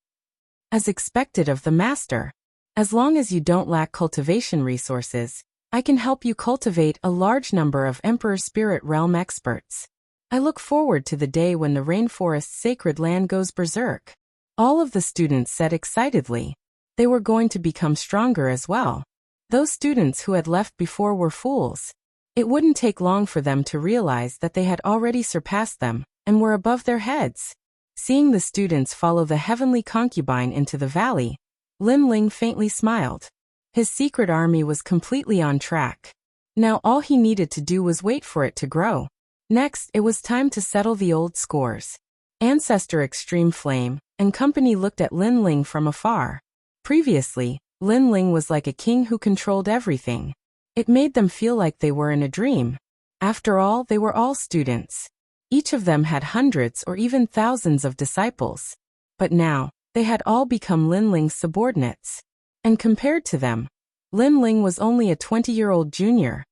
As expected of the master. As long as you don't lack cultivation resources, I can help you cultivate a large number of Emperor Spirit Realm experts. I look forward to the day when the rainforest's sacred land goes berserk. All of the students said excitedly. They were going to become stronger as well. Those students who had left before were fools. It wouldn't take long for them to realize that they had already surpassed them and were above their heads. Seeing the students follow the heavenly concubine into the valley, Lin Ling faintly smiled. His secret army was completely on track. Now all he needed to do was wait for it to grow. Next, it was time to settle the old scores. Ancestor Extreme Flame and company looked at Lin Ling from afar. Previously, Lin Ling was like a king who controlled everything. It made them feel like they were in a dream. After all, they were all students. Each of them had hundreds or even thousands of disciples. But now, they had all become Lin Ling's subordinates. And compared to them, Lin Ling was only a 20-year-old junior.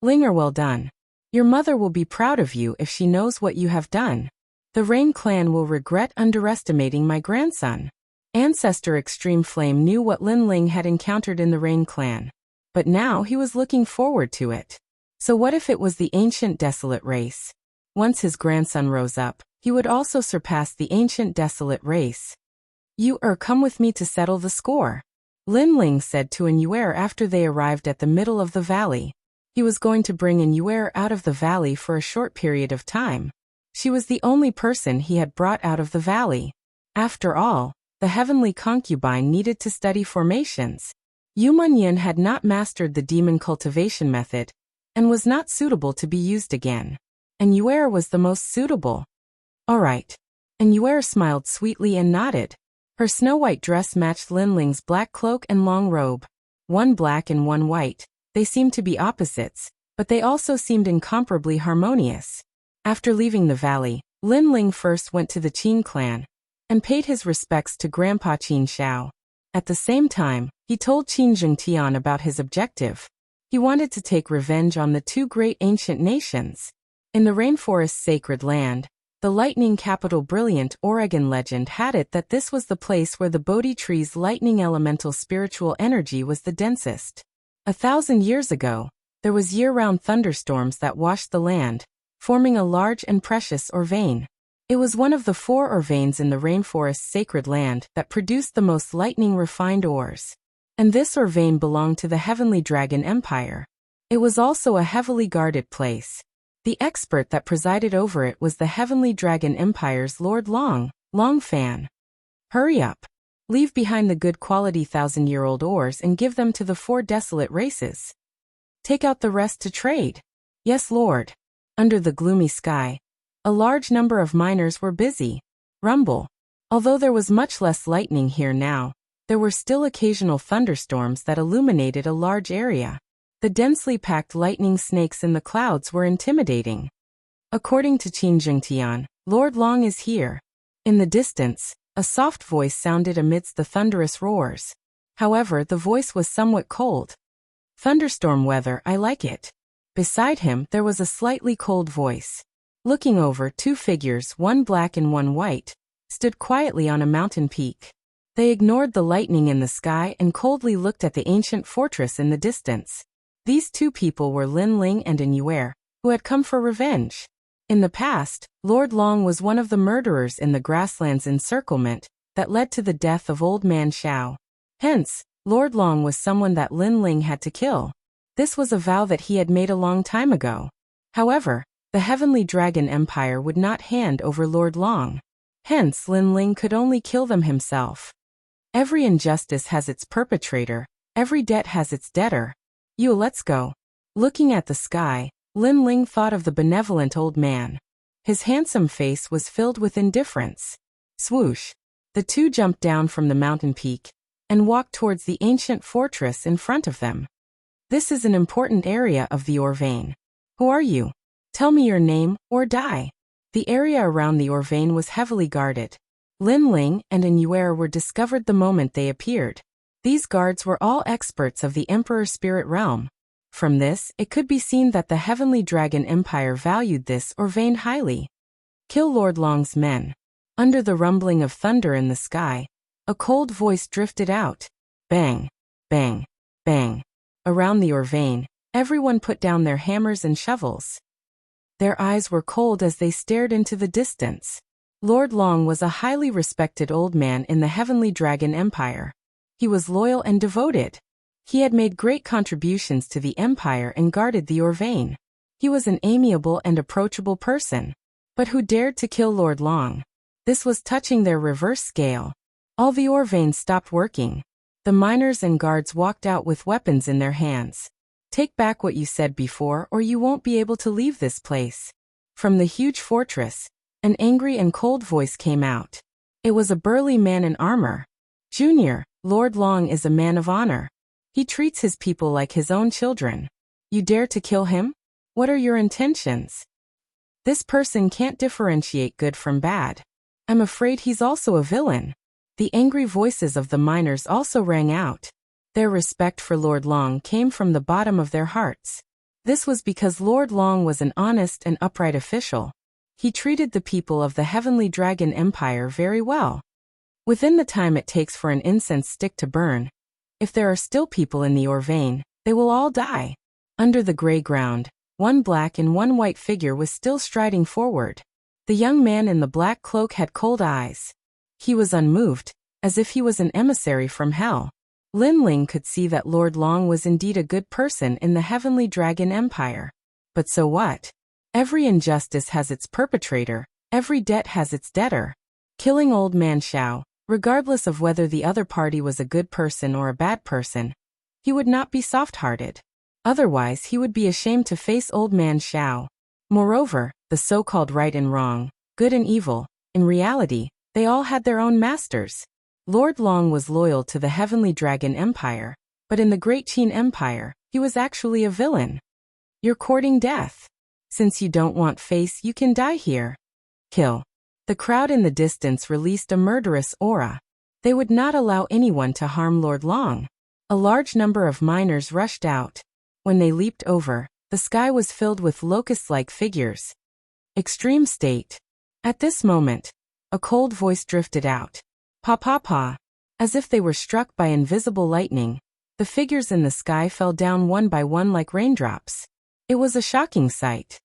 Linger, well done. Your mother will be proud of you if she knows what you have done. The Rain clan will regret underestimating my grandson. Ancestor Extreme Flame knew what Lin Ling had encountered in the Rain clan. But now he was looking forward to it. So what if it was the ancient desolate race? Once his grandson rose up, he would also surpass the ancient desolate race. You come with me to settle the score. Lin Ling said to Yuer after they arrived at the middle of the valley. He was going to bring Yuer out of the valley for a short period of time. She was the only person he had brought out of the valley. After all, the heavenly concubine needed to study formations. Yu Munyan had not mastered the demon cultivation method and was not suitable to be used again. And Yuer was the most suitable. All right. And Yuer smiled sweetly and nodded. Her snow-white dress matched Lin Ling's black cloak and long robe. One black and one white. They seemed to be opposites, but they also seemed incomparably harmonious. After leaving the valley, Lin Ling first went to the Qin clan and paid his respects to Grandpa Qin Shao. At the same time, he told Qin Zhengtian about his objective. He wanted to take revenge on the 2 great ancient nations. In the rainforest's sacred land, the lightning capital Brilliant Oregon legend had it that this was the place where the Bodhi tree's lightning elemental spiritual energy was the densest. 1,000 years ago, there was year-round thunderstorms that washed the land, forming a large and precious ore vein. It was one of the 4 ore veins in the rainforest's sacred land that produced the most lightning-refined ores. And this ore vein belonged to the Heavenly Dragon Empire. It was also a heavily guarded place. The expert that presided over it was the Heavenly Dragon Empire's Lord Long Fan. Hurry up. Leave behind the good quality 1,000-year-old ores and give them to the 4 desolate races. Take out the rest to trade. Yes, Lord. Under the gloomy sky, a large number of miners were busy. Rumble. Although there was much less lightning here now, there were still occasional thunderstorms that illuminated a large area. The densely packed lightning snakes in the clouds were intimidating. According to Qin Zhengtian, Lord Long is here. In the distance, a soft voice sounded amidst the thunderous roars. However, the voice was somewhat cold. Thunderstorm weather, I like it. Beside him, there was a slightly cold voice. Looking over, 2 figures, one black and one white, stood quietly on a mountain peak. They ignored the lightning in the sky and coldly looked at the ancient fortress in the distance. These two people were Lin Ling and An Yuer, who had come for revenge. In the past, Lord Long was one of the murderers in the grasslands encirclement that led to the death of Old Man Xiao. Hence, Lord Long was someone that Lin Ling had to kill. This was a vow that he had made a long time ago. However, the Heavenly Dragon Empire would not hand over Lord Long. Hence, Lin Ling could only kill them himself. Every injustice has its perpetrator, every debt has its debtor. Let's go. Looking at the sky, Lin Ling thought of the benevolent old man. His handsome face was filled with indifference. Swoosh! The two jumped down from the mountain peak and walked towards the ancient fortress in front of them. This is an important area of the Orvane. Who are you? Tell me your name, or die. The area around the Orvane was heavily guarded. Lin Ling and An Yuer were discovered the moment they appeared. These guards were all experts of the Emperor Spirit Realm. From this, it could be seen that the Heavenly Dragon Empire valued this Orvane highly. Kill Lord Long's men. Under the rumbling of thunder in the sky, a cold voice drifted out. Bang, bang, bang. Around the Orvane, everyone put down their hammers and shovels. Their eyes were cold as they stared into the distance. Lord Long was a highly respected old man in the Heavenly Dragon Empire. He was loyal and devoted. He had made great contributions to the Empire and guarded the Orvane. He was an amiable and approachable person. But who dared to kill Lord Long? This was touching their reverse scale. All the Orvane stopped working. The miners and guards walked out with weapons in their hands. Take back what you said before, or you won't be able to leave this place. From the huge fortress, an angry and cold voice came out. It was a burly man in armor. Junior, Lord Long is a man of honor. He treats his people like his own children. You dare to kill him? What are your intentions? This person can't differentiate good from bad. I'm afraid he's also a villain. The angry voices of the miners also rang out. Their respect for Lord Long came from the bottom of their hearts. This was because Lord Long was an honest and upright official. He treated the people of the Heavenly Dragon Empire very well. Within the time it takes for an incense stick to burn, if there are still people in the Orvane, they will all die. Under the gray ground, one black and one white figure was still striding forward. The young man in the black cloak had cold eyes. He was unmoved, as if he was an emissary from hell. Lin Ling could see that Lord Long was indeed a good person in the Heavenly Dragon Empire. But so what? Every injustice has its perpetrator, every debt has its debtor. Killing Old Man Xiao, regardless of whether the other party was a good person or a bad person, he would not be soft-hearted. Otherwise he would be ashamed to face Old Man Xiao. Moreover, the so-called right and wrong, good and evil, in reality, they all had their own masters. Lord Long was loyal to the Heavenly Dragon Empire, but in the Great Qin Empire, he was actually a villain. You're courting death. Since you don't want face, you can die here. Kill. The crowd in the distance released a murderous aura. They would not allow anyone to harm Lord Long. A large number of miners rushed out. When they leaped over, the sky was filled with locust-like figures. Extreme state. At this moment, a cold voice drifted out. Pa pa pa. As if they were struck by invisible lightning, the figures in the sky fell down one by one like raindrops. It was a shocking sight.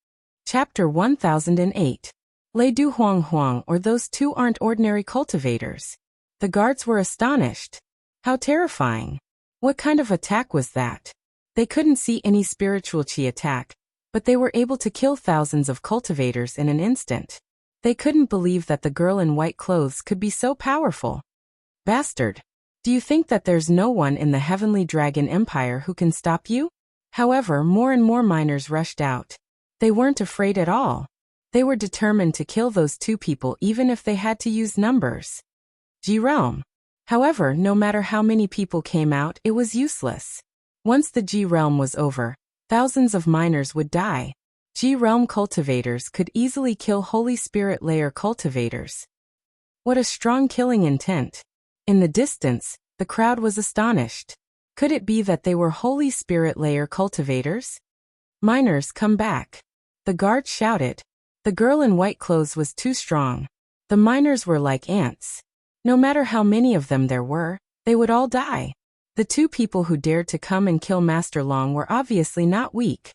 Chapter 1008. Lei Du Huang Huang, or those two aren't ordinary cultivators. The guards were astonished. How terrifying. What kind of attack was that? They couldn't see any spiritual qi attack, but they were able to kill thousands of cultivators in an instant. They couldn't believe that the girl in white clothes could be so powerful. Bastard! Do you think that there's no one in the Heavenly Dragon Empire who can stop you? However, more and more miners rushed out. They weren't afraid at all. They were determined to kill those two people even if they had to use numbers. G Realm. However, no matter how many people came out, it was useless. Once the G Realm was over, thousands of miners would die. G Realm cultivators could easily kill Holy Spirit layer cultivators. What a strong killing intent. In the distance, the crowd was astonished. Could it be that they were Holy Spirit layer cultivators? Miners, come back. The guard shouted. The girl in white clothes was too strong. The miners were like ants. No matter how many of them there were, they would all die. The two people who dared to come and kill Master Long were obviously not weak.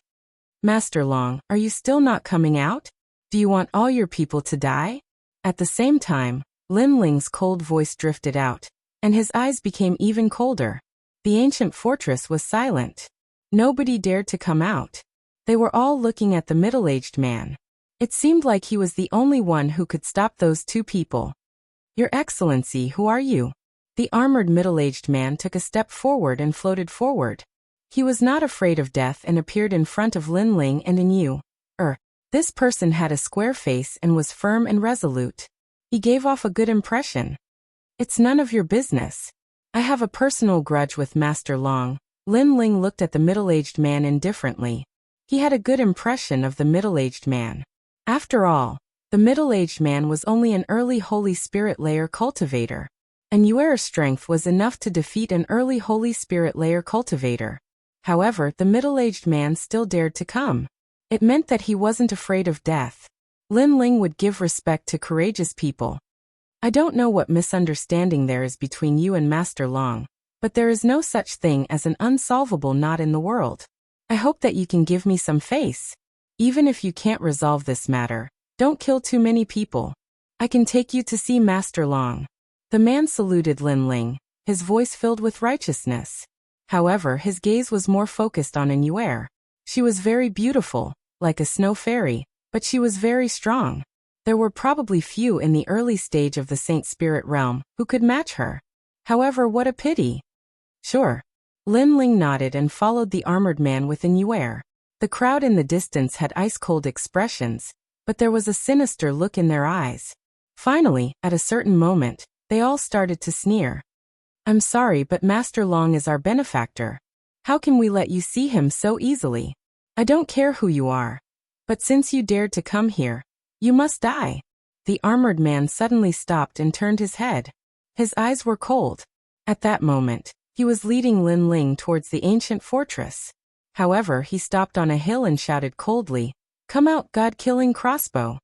Master Long, are you still not coming out? Do you want all your people to die? At the same time, Lin Ling's cold voice drifted out, and his eyes became even colder. The ancient fortress was silent. Nobody dared to come out. They were all looking at the middle-aged man. It seemed like he was the only one who could stop those two people. Your Excellency, who are you? The armored middle-aged man took a step forward and floated forward. He was not afraid of death and appeared in front of Lin Ling and Yu. This person had a square face and was firm and resolute. He gave off a good impression. It's none of your business. I have a personal grudge with Master Long. Lin Ling looked at the middle-aged man indifferently. He had a good impression of the middle-aged man. After all, the middle-aged man was only an early Holy Spirit layer cultivator. And Yuer's strength was enough to defeat an early Holy Spirit layer cultivator. However, the middle-aged man still dared to come. It meant that he wasn't afraid of death. Lin Ling would give respect to courageous people. I don't know what misunderstanding there is between you and Master Long, but there is no such thing as an unsolvable knot in the world. I hope that you can give me some face. Even if you can't resolve this matter, don't kill too many people. I can take you to see Master Long. The man saluted Lin Ling, his voice filled with righteousness. However, his gaze was more focused on Yuer. She was very beautiful, like a snow fairy, but she was very strong. There were probably few in the early stage of the Saint Spirit realm who could match her. However, what a pity. Sure. Lin Ling nodded and followed the armored man within Yuer. The crowd in the distance had ice-cold expressions, but there was a sinister look in their eyes. Finally, at a certain moment, they all started to sneer. I'm sorry, but Master Long is our benefactor. How can we let you see him so easily? I don't care who you are. But since you dared to come here, you must die. The armored man suddenly stopped and turned his head. His eyes were cold. At that moment, he was leading Lin Ling towards the ancient fortress. However, he stopped on a hill and shouted coldly, "Come out, God-killing crossbow!"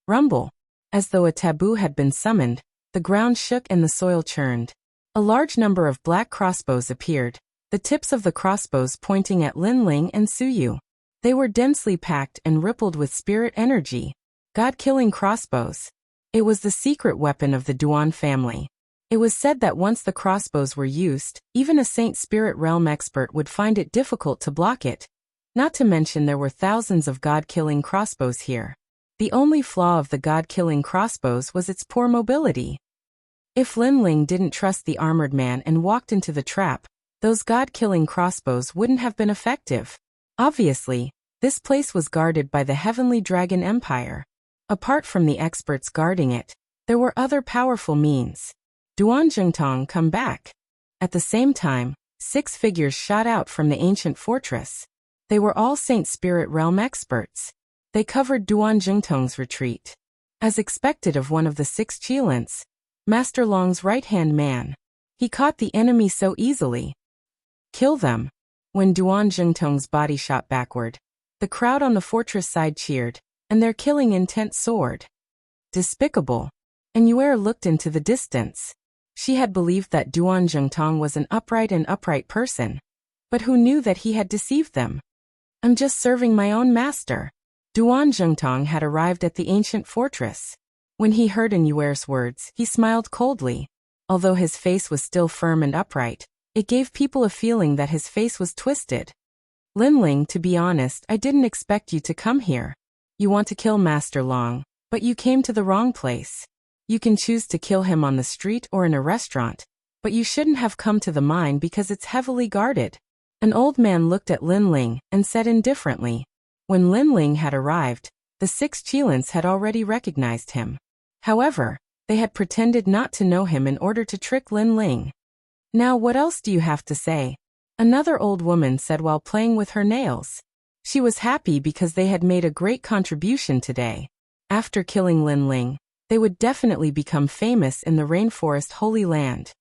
Rumble. As though a taboo had been summoned, the ground shook and the soil churned. A large number of black crossbows appeared, the tips of the crossbows pointing at Lin Ling and Suyu. They were densely packed and rippled with spirit energy. God-killing crossbows. It was the secret weapon of the Duan family. It was said that once the crossbows were used, even a Saint Spirit realm expert would find it difficult to block it. Not to mention there were thousands of God-killing crossbows here. The only flaw of the God-killing crossbows was its poor mobility. If Lin Ling didn't trust the armored man and walked into the trap, those God-killing crossbows wouldn't have been effective. Obviously, this place was guarded by the Heavenly Dragon Empire. Apart from the experts guarding it, there were other powerful means. Duan Jingtong, come back. At the same time, 6 figures shot out from the ancient fortress. They were all Saint Spirit realm experts. They covered Duan Jingtong's retreat. As expected of one of the 6 Qilins, Master Long's right-hand man. He caught the enemy so easily. Kill them. When Duan Jingtong's body shot backward, the crowd on the fortress side cheered, and their killing intent soared. Despicable. And Yuer looked into the distance. She had believed that Duan Jingtong was an upright person. But who knew that he had deceived them? I'm just serving my own master. Duan Jingtong had arrived at the ancient fortress. When he heard Yuer's words, he smiled coldly. Although his face was still firm and upright, it gave people a feeling that his face was twisted. Lin Ling, to be honest, I didn't expect you to come here. You want to kill Master Long, but you came to the wrong place. You can choose to kill him on the street or in a restaurant, but you shouldn't have come to the mine because it's heavily guarded. An old man looked at Lin Ling and said indifferently. When Lin Ling had arrived, the 6 Qilins had already recognized him. However, they had pretended not to know him in order to trick Lin Ling. Now what else do you have to say? Another old woman said while playing with her nails. She was happy because they had made a great contribution today. After killing Lin Ling, they would definitely become famous in the Rainforest Holy Land.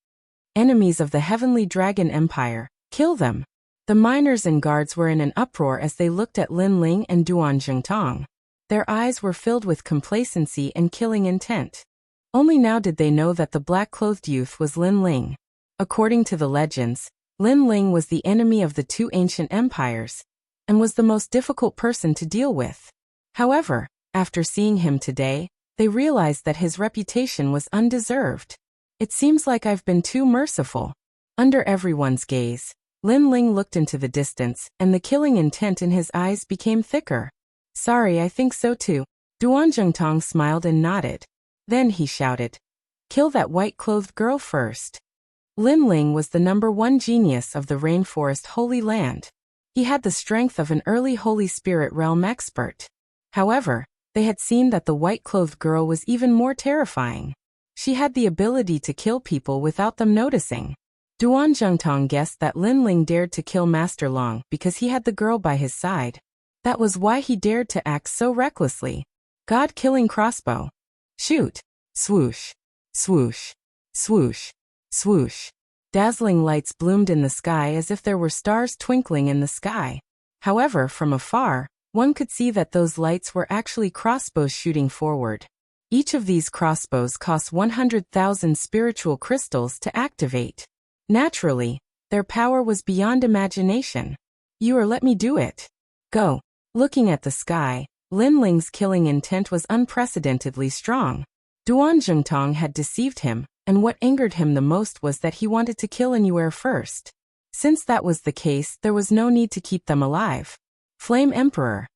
Enemies of the Heavenly Dragon Empire, kill them. The miners and guards were in an uproar as they looked at Lin Ling and Duan Jingtong. Their eyes were filled with complacency and killing intent. Only now did they know that the black-clothed youth was Lin Ling. According to the legends, Lin Ling was the enemy of the two ancient empires, and was the most difficult person to deal with. However, after seeing him today, they realized that his reputation was undeserved. It seems like I've been too merciful. Under everyone's gaze, Lin Ling looked into the distance, and the killing intent in his eyes became thicker. Sorry, I think so too. Duan Zhengtong smiled and nodded. Then he shouted, "Kill that white-clothed girl first." Lin Ling was the #1 genius of the Rainforest Holy Land. He had the strength of an early Holy Spirit realm expert. However, they had seen that the white-clothed girl was even more terrifying. She had the ability to kill people without them noticing. Duan Zhengtong guessed that Lin Ling dared to kill Master Long because he had the girl by his side. That was why he dared to act so recklessly. God-killing crossbow. Shoot! Swoosh! Swoosh! Swoosh! Swoosh! Dazzling lights bloomed in the sky as if there were stars twinkling in the sky. However, from afar, one could see that those lights were actually crossbows shooting forward. Each of these crossbows cost 100,000 spiritual crystals to activate. Naturally, their power was beyond imagination. You or let me do it. Go. Looking at the sky, Lin Ling's killing intent was unprecedentedly strong. Duan Zhengtong had deceived him, and what angered him the most was that he wanted to kill Anywhere first. Since that was the case, there was no need to keep them alive. Flame Emperor.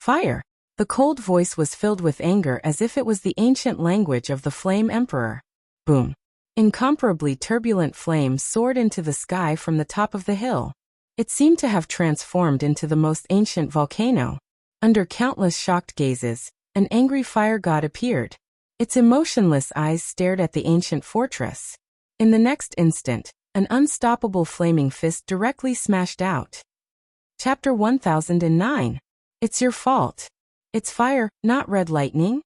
Fire. The cold voice was filled with anger as if it was the ancient language of the Flame Emperor. Boom. Incomparably turbulent flames soared into the sky from the top of the hill. It seemed to have transformed into the most ancient volcano. Under countless shocked gazes, an angry fire god appeared. Its emotionless eyes stared at the ancient fortress. In the next instant, an unstoppable flaming fist directly smashed out. Chapter 1009. It's your fault. It's fire, not red lightning.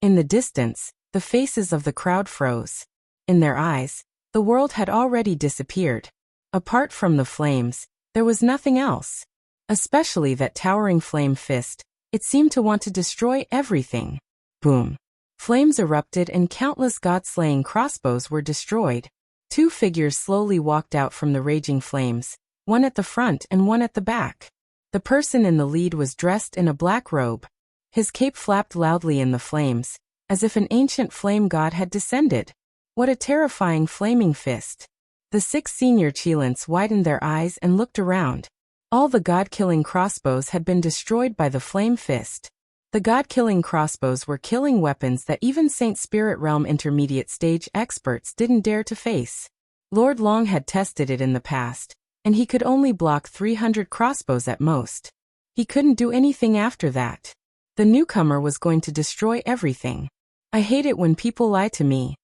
In the distance, the faces of the crowd froze. In their eyes, the world had already disappeared. Apart from the flames, there was nothing else. Especially that towering flame fist, it seemed to want to destroy everything. Boom. Flames erupted and countless god-slaying crossbows were destroyed. Two figures slowly walked out from the raging flames, one at the front and one at the back. The person in the lead was dressed in a black robe. His cape flapped loudly in the flames, as if an ancient flame god had descended. What a terrifying flaming fist. The 6 senior Qilins widened their eyes and looked around. All the god-killing crossbows had been destroyed by the flame fist. The god-killing crossbows were killing weapons that even Saint Spirit Realm intermediate stage experts didn't dare to face. Lord Long had tested it in the past, and he could only block 300 crossbows at most. He couldn't do anything after that. The newcomer was going to destroy everything. I hate it when people lie to me.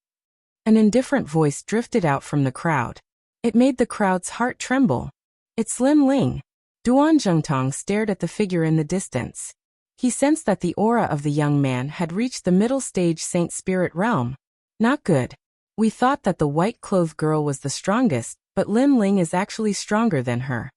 An indifferent voice drifted out from the crowd. It made the crowd's heart tremble. It's Lin Ling. Duan Zhengtong stared at the figure in the distance. He sensed that the aura of the young man had reached the middle stage Saint Spirit Realm. Not good. We thought that the white-clothed girl was the strongest, but Lin Ling is actually stronger than her.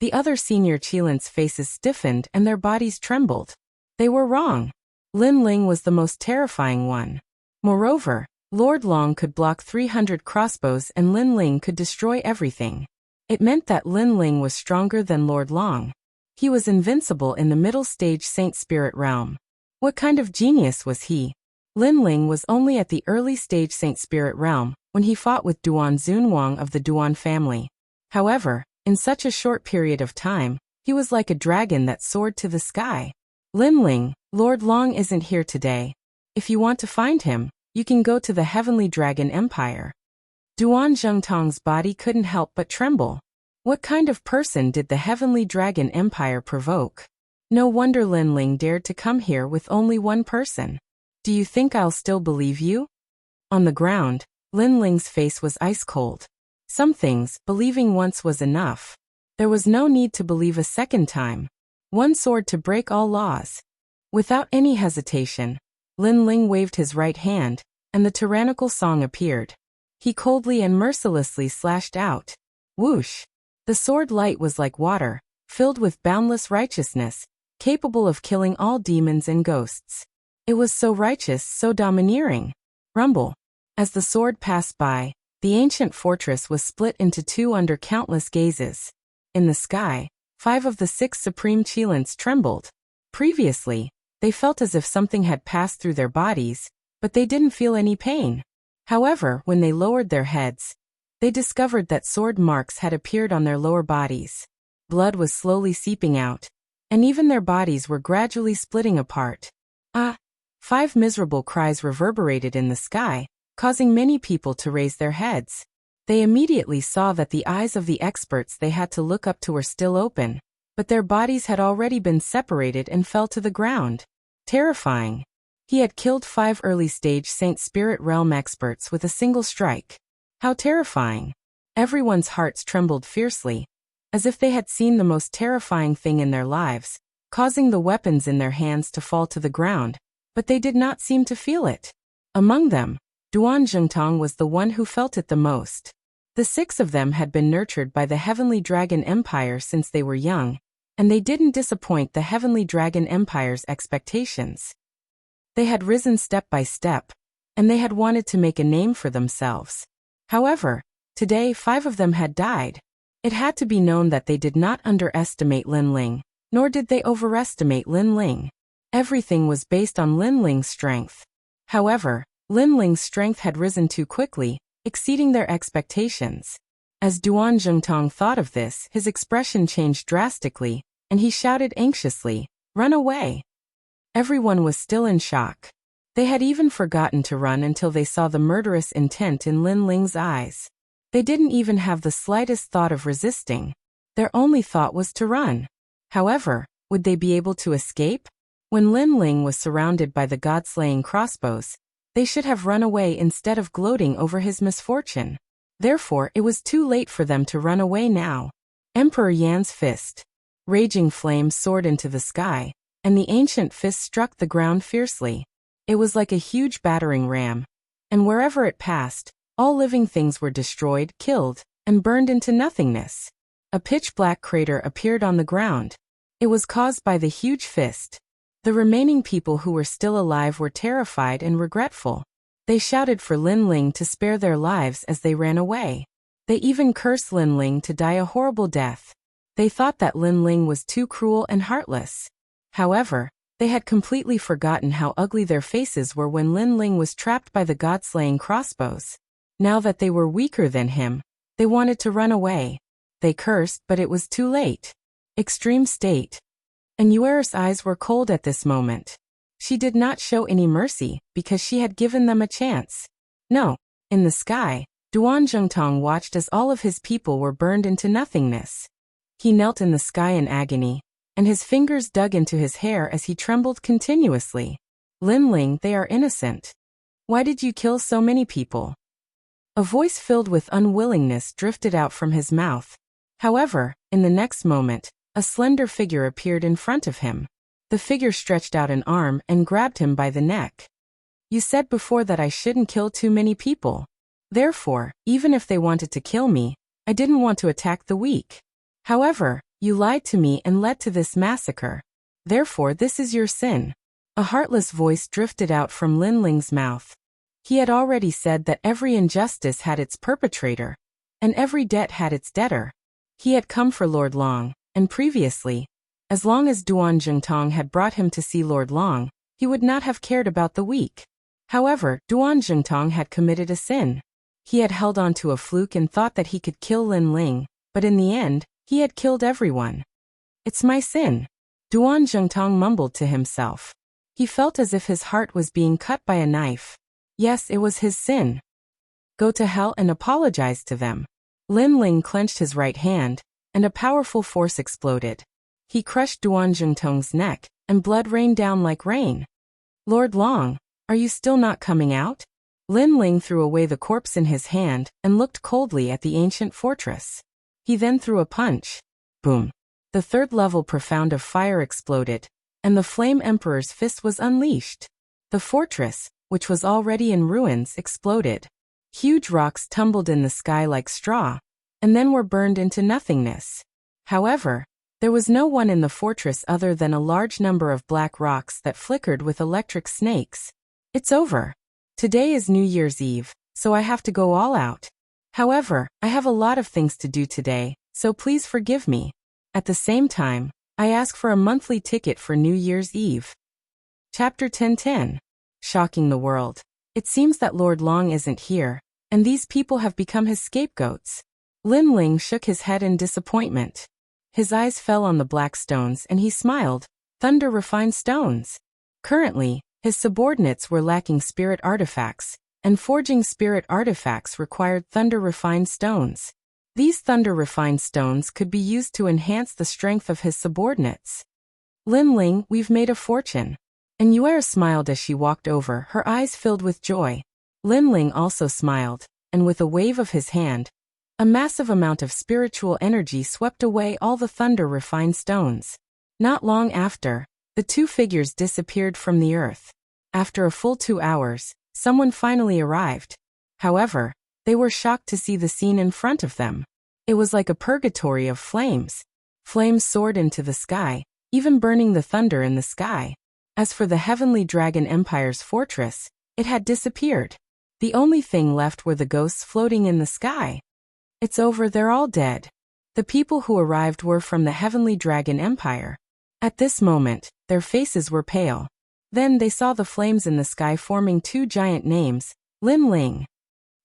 The other senior Qilins' faces stiffened and their bodies trembled. They were wrong. Lin Ling was the most terrifying one. Moreover, Lord Long could block 300 crossbows and Lin Ling could destroy everything. It meant that Lin Ling was stronger than Lord Long. He was invincible in the middle stage Saint Spirit Realm. What kind of genius was he? Lin Ling was only at the early stage Saint Spirit Realm when he fought with Duan Zunwang of the Duan family. However, in such a short period of time, he was like a dragon that soared to the sky. Lin Ling, Lord Long isn't here today. If you want to find him, you can go to the Heavenly Dragon Empire. Duan Zhengtong's body couldn't help but tremble. What kind of person did the Heavenly Dragon Empire provoke? No wonder Lin Ling dared to come here with only one person. Do you think I'll still believe you? On the ground, Lin Ling's face was ice cold. Some things, believing once was enough. There was no need to believe a second time. One sword to break all laws. Without any hesitation, Lin Ling waved his right hand, and the tyrannical song appeared. He coldly and mercilessly slashed out. Whoosh! The sword light was like water, filled with boundless righteousness, capable of killing all demons and ghosts. It was so righteous, so domineering. Rumble. As the sword passed by, the ancient fortress was split into two under countless gazes. In the sky, 5 of the 6 supreme Qilins trembled. Previously, they felt as if something had passed through their bodies, but they didn't feel any pain. However, when they lowered their heads, they discovered that sword marks had appeared on their lower bodies. Blood was slowly seeping out, and even their bodies were gradually splitting apart. Ah! 5 miserable cries reverberated in the sky, causing many people to raise their heads. They immediately saw that the eyes of the experts they had to look up to were still open, but their bodies had already been separated and fell to the ground. Terrifying. He had killed 5 early-stage Saint Spirit Realm experts with a single strike. How terrifying. Everyone's hearts trembled fiercely, as if they had seen the most terrifying thing in their lives, causing the weapons in their hands to fall to the ground, but they did not seem to feel it. Among them, Duan Zhengtong was the one who felt it the most. The 6 of them had been nurtured by the Heavenly Dragon Empire since they were young, and they didn't disappoint the Heavenly Dragon Empire's expectations. They had risen step by step, and they had wanted to make a name for themselves. However, today 5 of them had died. It had to be known that they did not underestimate Lin Ling, nor did they overestimate Lin Ling. Everything was based on Lin Ling's strength. However, Lin Ling's strength had risen too quickly, exceeding their expectations. As Duan Zhengtong thought of this, his expression changed drastically, and he shouted anxiously, "Run away!" Everyone was still in shock. They had even forgotten to run until they saw the murderous intent in Lin Ling's eyes. They didn't even have the slightest thought of resisting. Their only thought was to run. However, would they be able to escape? When Lin Ling was surrounded by the god-slaying crossbows, they should have run away instead of gloating over his misfortune. Therefore, it was too late for them to run away now. Emperor Yan's fist. Raging flames soared into the sky, and the ancient fist struck the ground fiercely. It was like a huge battering ram, and wherever it passed, all living things were destroyed, killed, and burned into nothingness. A pitch-black crater appeared on the ground. It was caused by the huge fist. The remaining people who were still alive were terrified and regretful. They shouted for Lin Ling to spare their lives as they ran away. They even cursed Lin Ling to die a horrible death. They thought that Lin Ling was too cruel and heartless. However, they had completely forgotten how ugly their faces were when Lin Ling was trapped by the god-slaying crossbows. Now that they were weaker than him, they wanted to run away. They cursed, but it was too late. Extreme state. And Yuer's eyes were cold at this moment. She did not show any mercy, because she had given them a chance. No. In the sky, Duan Zhengtong watched as all of his people were burned into nothingness. He knelt in the sky in agony, and his fingers dug into his hair as he trembled continuously. Lin Ling, they are innocent. Why did you kill so many people? A voice filled with unwillingness drifted out from his mouth. However, in the next moment, a slender figure appeared in front of him. The figure stretched out an arm and grabbed him by the neck. You said before that I shouldn't kill too many people. Therefore, even if they wanted to kill me, I didn't want to attack the weak. However, you lied to me and led to this massacre. Therefore, this is your sin. A heartless voice drifted out from Lin Ling's mouth. He had already said that every injustice had its perpetrator, and every debt had its debtor. He had come for Lord Long. And previously, as long as Duan Zhengtong had brought him to see Lord Long, he would not have cared about the weak. However, Duan Zhengtong had committed a sin. He had held on to a fluke and thought that he could kill Lin Ling, but in the end, he had killed everyone. It's my sin. Duan Zhengtong mumbled to himself. He felt as if his heart was being cut by a knife. Yes, it was his sin. Go to hell and apologize to them. Lin Ling clenched his right hand, and a powerful force exploded. He crushed Duan Zhengtong's neck, and blood rained down like rain. Lord Long, are you still not coming out? Lin Ling threw away the corpse in his hand and looked coldly at the ancient fortress. He then threw a punch. Boom. The 3rd level profound of fire exploded, and the Flame Emperor's fist was unleashed. The fortress, which was already in ruins, exploded. Huge rocks tumbled in the sky like straw, and then were burned into nothingness. However, there was no one in the fortress other than a large number of black rocks that flickered with electric snakes. It's over. Today is New Year's Eve, so I have to go all out. However, I have a lot of things to do today, so please forgive me. At the same time, I ask for a monthly ticket for New Year's Eve. Chapter 10:10. Shocking the world. It seems that Lord Long isn't here, and these people have become his scapegoats. Lin Ling shook his head in disappointment. His eyes fell on the black stones and he smiled. Thunder-refined stones. Currently, his subordinates were lacking spirit artifacts, and forging spirit artifacts required thunder-refined stones. These thunder-refined stones could be used to enhance the strength of his subordinates. Lin Ling, we've made a fortune. And Yuera smiled as she walked over, her eyes filled with joy. Lin Ling also smiled, and with a wave of his hand, a massive amount of spiritual energy swept away all the thunder-refined stones. Not long after, the two figures disappeared from the earth. After a full 2 hours, someone finally arrived. However, they were shocked to see the scene in front of them. It was like a purgatory of flames. Flames soared into the sky, even burning the thunder in the sky. As for the Heavenly Dragon Empire's fortress, it had disappeared. The only thing left were the ghosts floating in the sky. It's over, they're all dead. The people who arrived were from the Heavenly Dragon Empire. At this moment, their faces were pale. Then they saw the flames in the sky forming two giant names, Lin Ling.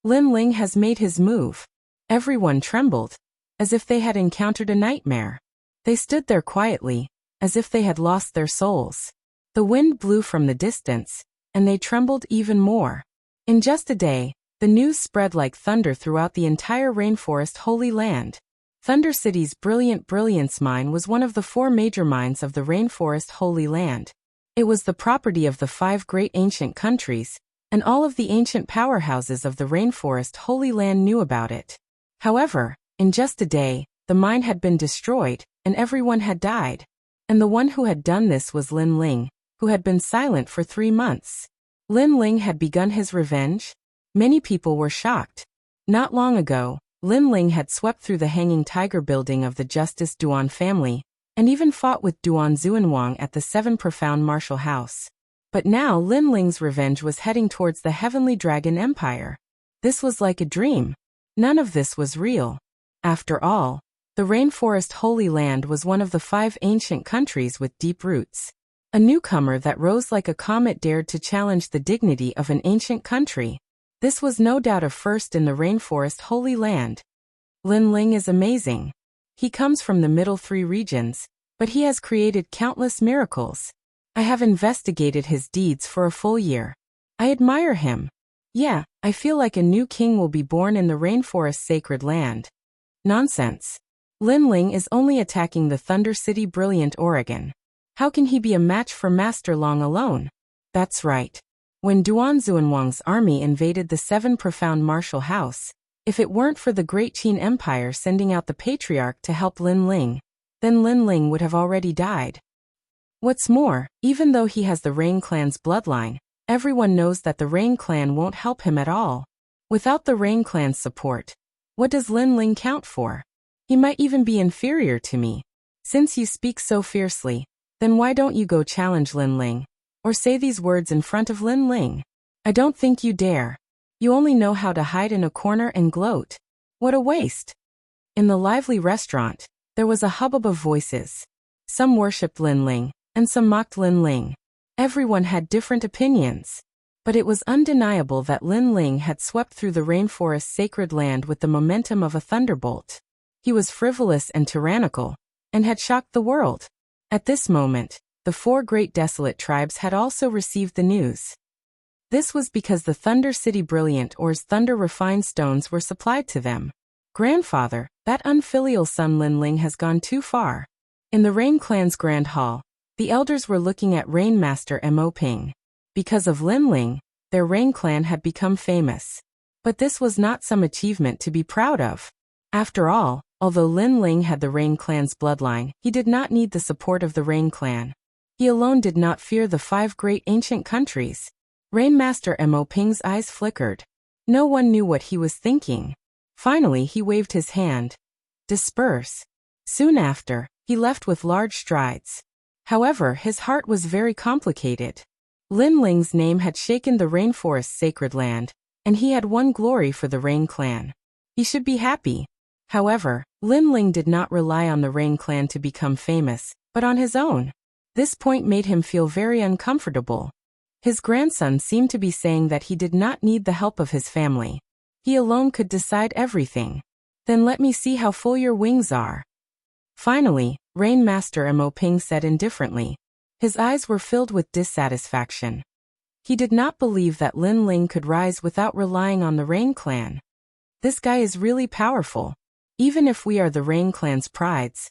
Lin Ling has made his move. Everyone trembled, as if they had encountered a nightmare. They stood there quietly, as if they had lost their souls. The wind blew from the distance, and they trembled even more. In just a day, the news spread like thunder throughout the entire rainforest Holy Land. Thunder City's Brilliant Brilliance Mine was one of the 4 major mines of the rainforest Holy Land. It was the property of the 5 great ancient countries, and all of the ancient powerhouses of the rainforest Holy Land knew about it. However, in just a day, the mine had been destroyed, and everyone had died. And the one who had done this was Lin Ling, who had been silent for 3 months. Lin Ling had begun his revenge? Many people were shocked. Not long ago, Lin Ling had swept through the Hanging Tiger building of the Justice Duan family, and even fought with Duan Xuanwang at the 7 Profound Martial House. But now Lin Ling's revenge was heading towards the Heavenly Dragon Empire. This was like a dream. None of this was real. After all, the Rainforest Holy Land was one of the 5 ancient countries with deep roots. A newcomer that rose like a comet dared to challenge the dignity of an ancient country. This was no doubt a first in the Rainforest Holy Land. Lin Ling is amazing. He comes from the middle 3 regions, but he has created countless miracles. I have investigated his deeds for a full year. I admire him. Yeah, I feel like a new king will be born in the Rainforest Sacred Land. Nonsense. Lin Ling is only attacking the Thunder City Brilliant Oregon. How can he be a match for Master Long alone? That's right. When Duan Xuanwang's army invaded the 7 Profound Martial House, if it weren't for the Great Qin Empire sending out the Patriarch to help Lin Ling, then Lin Ling would have already died. What's more, even though he has the Rain Clan's bloodline, everyone knows that the Rain Clan won't help him at all. Without the Rain Clan's support, what does Lin Ling count for? He might even be inferior to me. Since you speak so fiercely, then why don't you go challenge Lin Ling? Or say these words in front of Lin Ling? I don't think you dare. You only know how to hide in a corner and gloat. What a waste. In the lively restaurant, there was a hubbub of voices. Some worshipped Lin Ling, and some mocked Lin Ling. Everyone had different opinions. But it was undeniable that Lin Ling had swept through the Rainforest Sacred Land with the momentum of a thunderbolt. He was frivolous and tyrannical, and had shocked the world. At this moment, the 4 great desolate tribes had also received the news. This was because the Thunder City Brilliant Ore's thunder-refined stones were supplied to them. Grandfather, that unfilial son Lin Ling has gone too far. In the Rain Clan's Grand Hall, the elders were looking at Rain Master Mo Ping. Because of Lin Ling, their Rain Clan had become famous. But this was not some achievement to be proud of. After all, although Lin Ling had the Rain Clan's bloodline, he did not need the support of the Rain Clan. He alone did not fear the 5 great ancient countries. Rain Master Mo Ping's eyes flickered. No one knew what he was thinking. Finally he waved his hand. Disperse. Soon after, he left with large strides. However, his heart was very complicated. Lin Ling's name had shaken the rainforest's sacred land, and he had won glory for the Rain Clan. He should be happy. However, Lin Ling did not rely on the Rain Clan to become famous, but on his own. This point made him feel very uncomfortable. His grandson seemed to be saying that he did not need the help of his family. He alone could decide everything. Then let me see how full your wings are. Finally, Rain Master Mo Ping said indifferently. His eyes were filled with dissatisfaction. He did not believe that Lin Ling could rise without relying on the Rain Clan. This guy is really powerful. Even if we are the Rain Clan's prides,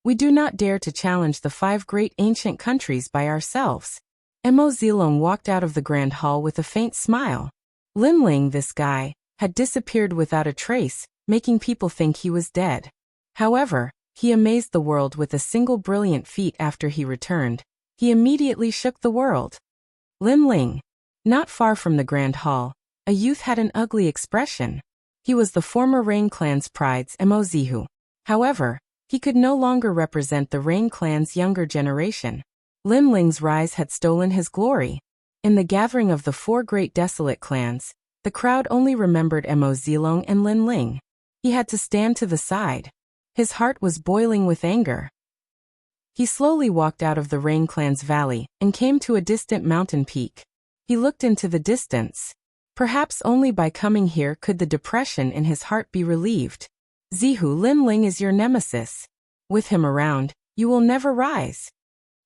we do not dare to challenge the 5 great ancient countries by ourselves. Mo Zilong walked out of the grand hall with a faint smile. Lin Ling, this guy, had disappeared without a trace, making people think he was dead. However, he amazed the world with a single brilliant feat after he returned. He immediately shook the world. Lin Ling. Not far from the grand hall, a youth had an ugly expression. He was the former Rain Clan's pride's Mo Zihu. However, he could no longer represent the Rain Clan's younger generation. Lin Ling's rise had stolen his glory. In the gathering of the 4 great desolate clans, the crowd only remembered Mo Zilong and Lin Ling. He had to stand to the side. His heart was boiling with anger. He slowly walked out of the Rain Clan's valley and came to a distant mountain peak. He looked into the distance. Perhaps only by coming here could the depression in his heart be relieved. Zihu, Lin Ling is your nemesis. With him around, you will never rise.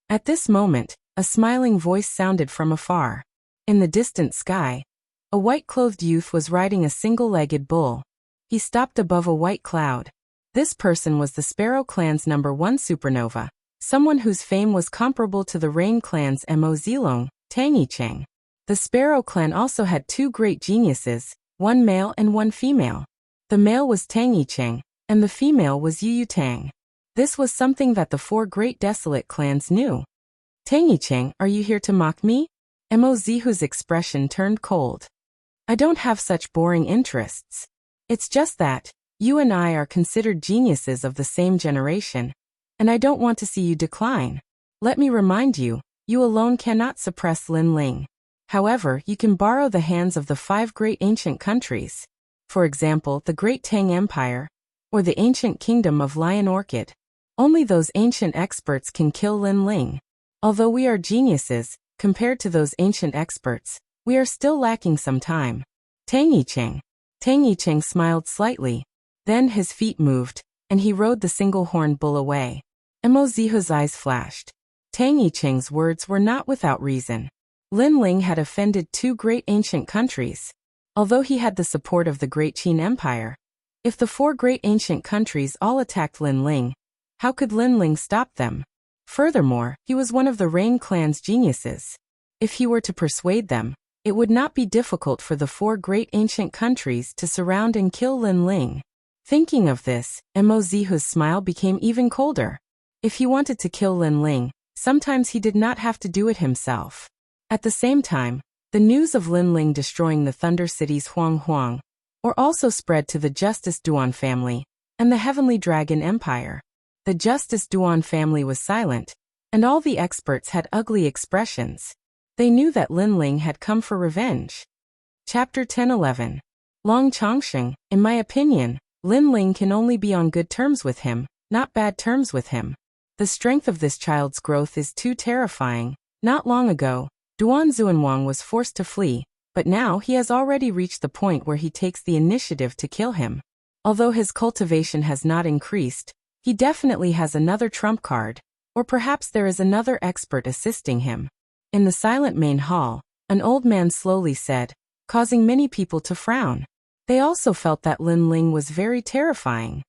At this moment, a smiling voice sounded from afar. In the distant sky, a white-clothed youth was riding a single-legged bull. He stopped above a white cloud. This person was the Sparrow Clan's #1 supernova, someone whose fame was comparable to the Rain Clan's Mo Zilong, Tang Yicheng. The Sparrow Clan also had 2 great geniuses, one male and one female. The male was Tang Yicheng, and the female was Yu Tang. This was something that the 4 great desolate clans knew. Tang Yicheng, are you here to mock me? Mo Zihu's expression turned cold. I don't have such boring interests. It's just that, you and I are considered geniuses of the same generation, and I don't want to see you decline. Let me remind you, you alone cannot suppress Lin Ling. However, you can borrow the hands of the 5 great ancient countries. For example, the Great Tang Empire, or the ancient kingdom of Lion Orchid. Only those ancient experts can kill Lin Ling. Although we are geniuses, compared to those ancient experts, we are still lacking some time. Tang Yicheng smiled slightly. Then his feet moved, and he rode the single-horned bull away. Mo Zihu's eyes flashed. Tang Yicheng's words were not without reason. Lin Ling had offended 2 great ancient countries. Although he had the support of the Great Qin Empire, if the 4 great ancient countries all attacked Lin Ling, how could Lin Ling stop them? Furthermore, he was one of the Rain Clan's geniuses. If he were to persuade them, it would not be difficult for the 4 great ancient countries to surround and kill Lin Ling. Thinking of this, Mo Zihu's smile became even colder. If he wanted to kill Lin Ling, sometimes he did not have to do it himself. At the same time, the news of Lin Ling destroying the Thunder City's Huang, or also spread to the Justice Duan family, and the Heavenly Dragon Empire. The Justice Duan family was silent, and all the experts had ugly expressions. They knew that Lin Ling had come for revenge. Chapter 1011. Long Chongsheng, in my opinion, Lin Ling can only be on good terms with him, not bad terms with him. The strength of this child's growth is too terrifying. Not long ago, Duan Zuanwang was forced to flee, but now he has already reached the point where he takes the initiative to kill him. Although his cultivation has not increased, he definitely has another trump card, or perhaps there is another expert assisting him. In the silent main hall, an old man slowly said, causing many people to frown. They also felt that Lin Ling was very terrifying.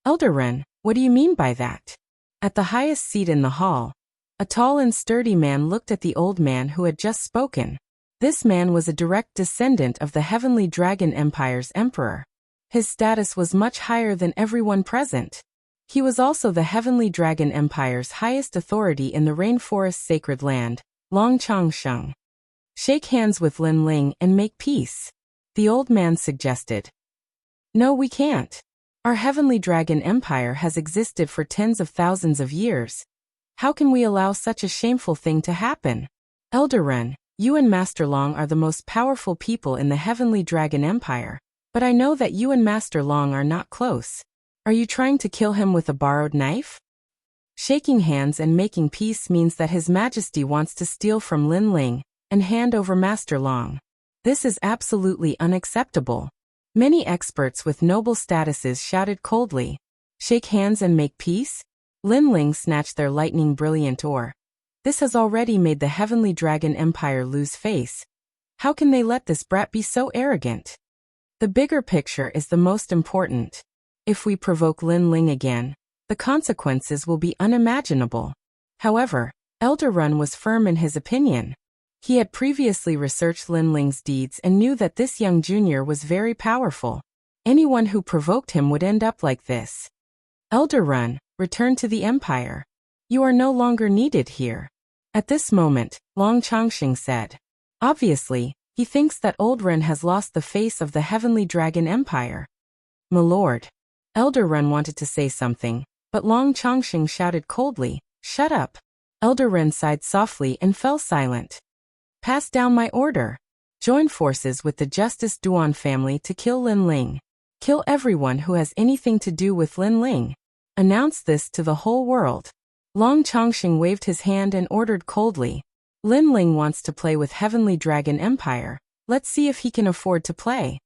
Elder Ren, what do you mean by that? At the highest seat in the hall, a tall and sturdy man looked at the old man who had just spoken. This man was a direct descendant of the Heavenly Dragon Empire's emperor. His status was much higher than everyone present. He was also the Heavenly Dragon Empire's highest authority in the Rainforest's sacred land, Long Chongsheng. Shake hands with Lin Ling and make peace, the old man suggested. No, we can't. Our Heavenly Dragon Empire has existed for tens of thousands of years. How can we allow such a shameful thing to happen? Elder Ren, You and Master Long are the most powerful people in the Heavenly Dragon Empire, but I know that you and Master Long are not close. Are you trying to kill him with a borrowed knife? Shaking hands and making peace means that His Majesty wants to steal from Lin Ling and hand over Master Long. This is absolutely unacceptable. Many experts with noble statuses shouted coldly, "Shake hands and make peace?" Lin Ling snatched their lightning brilliant ore. This has already made the Heavenly Dragon Empire lose face. How can they let this brat be so arrogant? The bigger picture is the most important. If we provoke Lin Ling again, the consequences will be unimaginable. However, Elder Run was firm in his opinion. He had previously researched Lin Ling's deeds and knew that this young junior was very powerful. Anyone who provoked him would end up like this. Elder Run, return to the Empire. You are no longer needed here. At this moment, Long Chongqing said. Obviously, he thinks that Old Ren has lost the face of the Heavenly Dragon Empire. My lord. Elder Ren wanted to say something, but Long Chongqing shouted coldly, "Shut up." Elder Ren sighed softly and fell silent. Pass down my order. Join forces with the Justice Duan family to kill Lin Ling. Kill everyone who has anything to do with Lin Ling. Announce this to the whole world. Long Chongqing waved his hand and ordered coldly. Lin Ling wants to play with Heavenly Dragon Empire. Let's see if he can afford to play.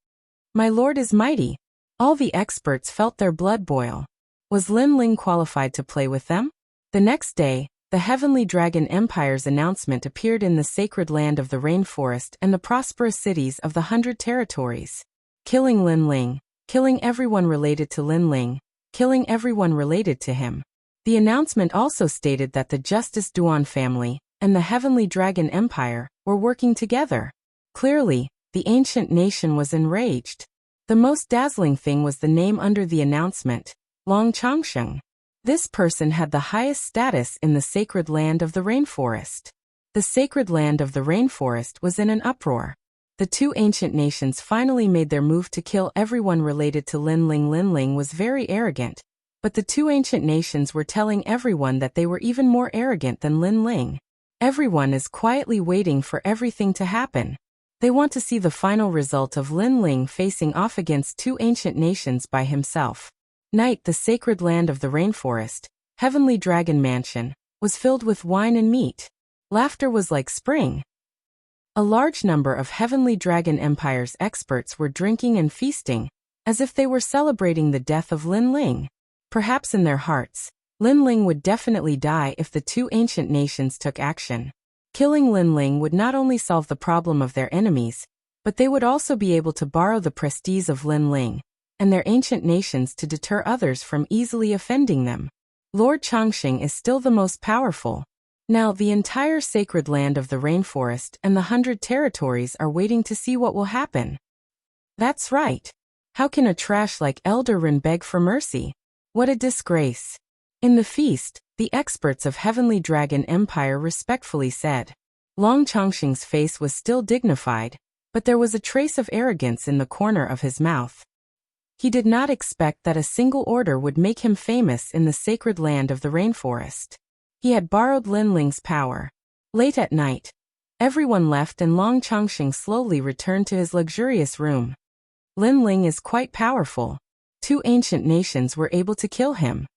My lord is mighty. All the experts felt their blood boil. Was Lin Ling qualified to play with them? The next day, the Heavenly Dragon Empire's announcement appeared in the sacred land of the rainforest and the prosperous cities of the 100 territories. Killing Lin Ling, killing everyone related to Lin Ling, killing everyone related to him. The announcement also stated that the Justice Duan family and the Heavenly Dragon Empire were working together. Clearly, the ancient nation was enraged. The most dazzling thing was the name under the announcement, Long Chongqing. This person had the highest status in the sacred land of the rainforest. The sacred land of the rainforest was in an uproar. The two ancient nations finally made their move to kill everyone related to Lin Ling. Lin Ling was very arrogant, but the two ancient nations were telling everyone that they were even more arrogant than Lin Ling. Everyone is quietly waiting for everything to happen. They want to see the final result of Lin Ling facing off against two ancient nations by himself. Night, the sacred land of the rainforest, Heavenly Dragon Mansion, was filled with wine and meat. Laughter was like spring. A large number of Heavenly Dragon Empire's experts were drinking and feasting, as if they were celebrating the death of Lin Ling. Perhaps in their hearts, Lin Ling would definitely die if the two ancient nations took action. Killing Lin Ling would not only solve the problem of their enemies, but they would also be able to borrow the prestige of Lin Ling and their ancient nations to deter others from easily offending them. Lord Chongqing is still the most powerful. Now the entire sacred land of the rainforest and the 100 territories are waiting to see what will happen. That's right. How can a trash like Elder Rin beg for mercy? What a disgrace. In the feast, the experts of Heavenly Dragon Empire respectfully said. Long Chongqing's face was still dignified, but there was a trace of arrogance in the corner of his mouth. He did not expect that a single order would make him famous in the sacred land of the rainforest. He had borrowed Lin Ling's power. Late at night, everyone left and Long Chongqing slowly returned to his luxurious room. Lin Ling is quite powerful. Two ancient nations were able to kill him.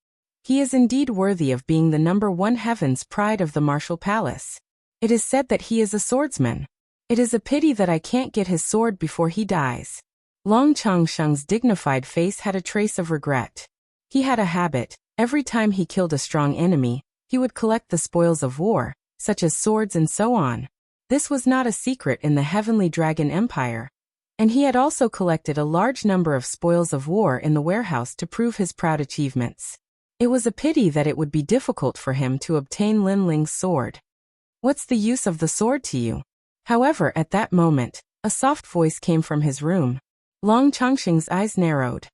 He is indeed worthy of being the #1 heaven's pride of the martial palace. It is said that he is a swordsman. It is a pity that I can't get his sword before he dies. Long Chongqing's dignified face had a trace of regret. He had a habit. Every time he killed a strong enemy, he would collect the spoils of war, such as swords and so on. This was not a secret in the Heavenly Dragon Empire. And he had also collected a large number of spoils of war in the warehouse to prove his proud achievements. It was a pity that it would be difficult for him to obtain Lin Ling's sword. What's the use of the sword to you? However, at that moment, a soft voice came from his room. Long Chongqing's eyes narrowed.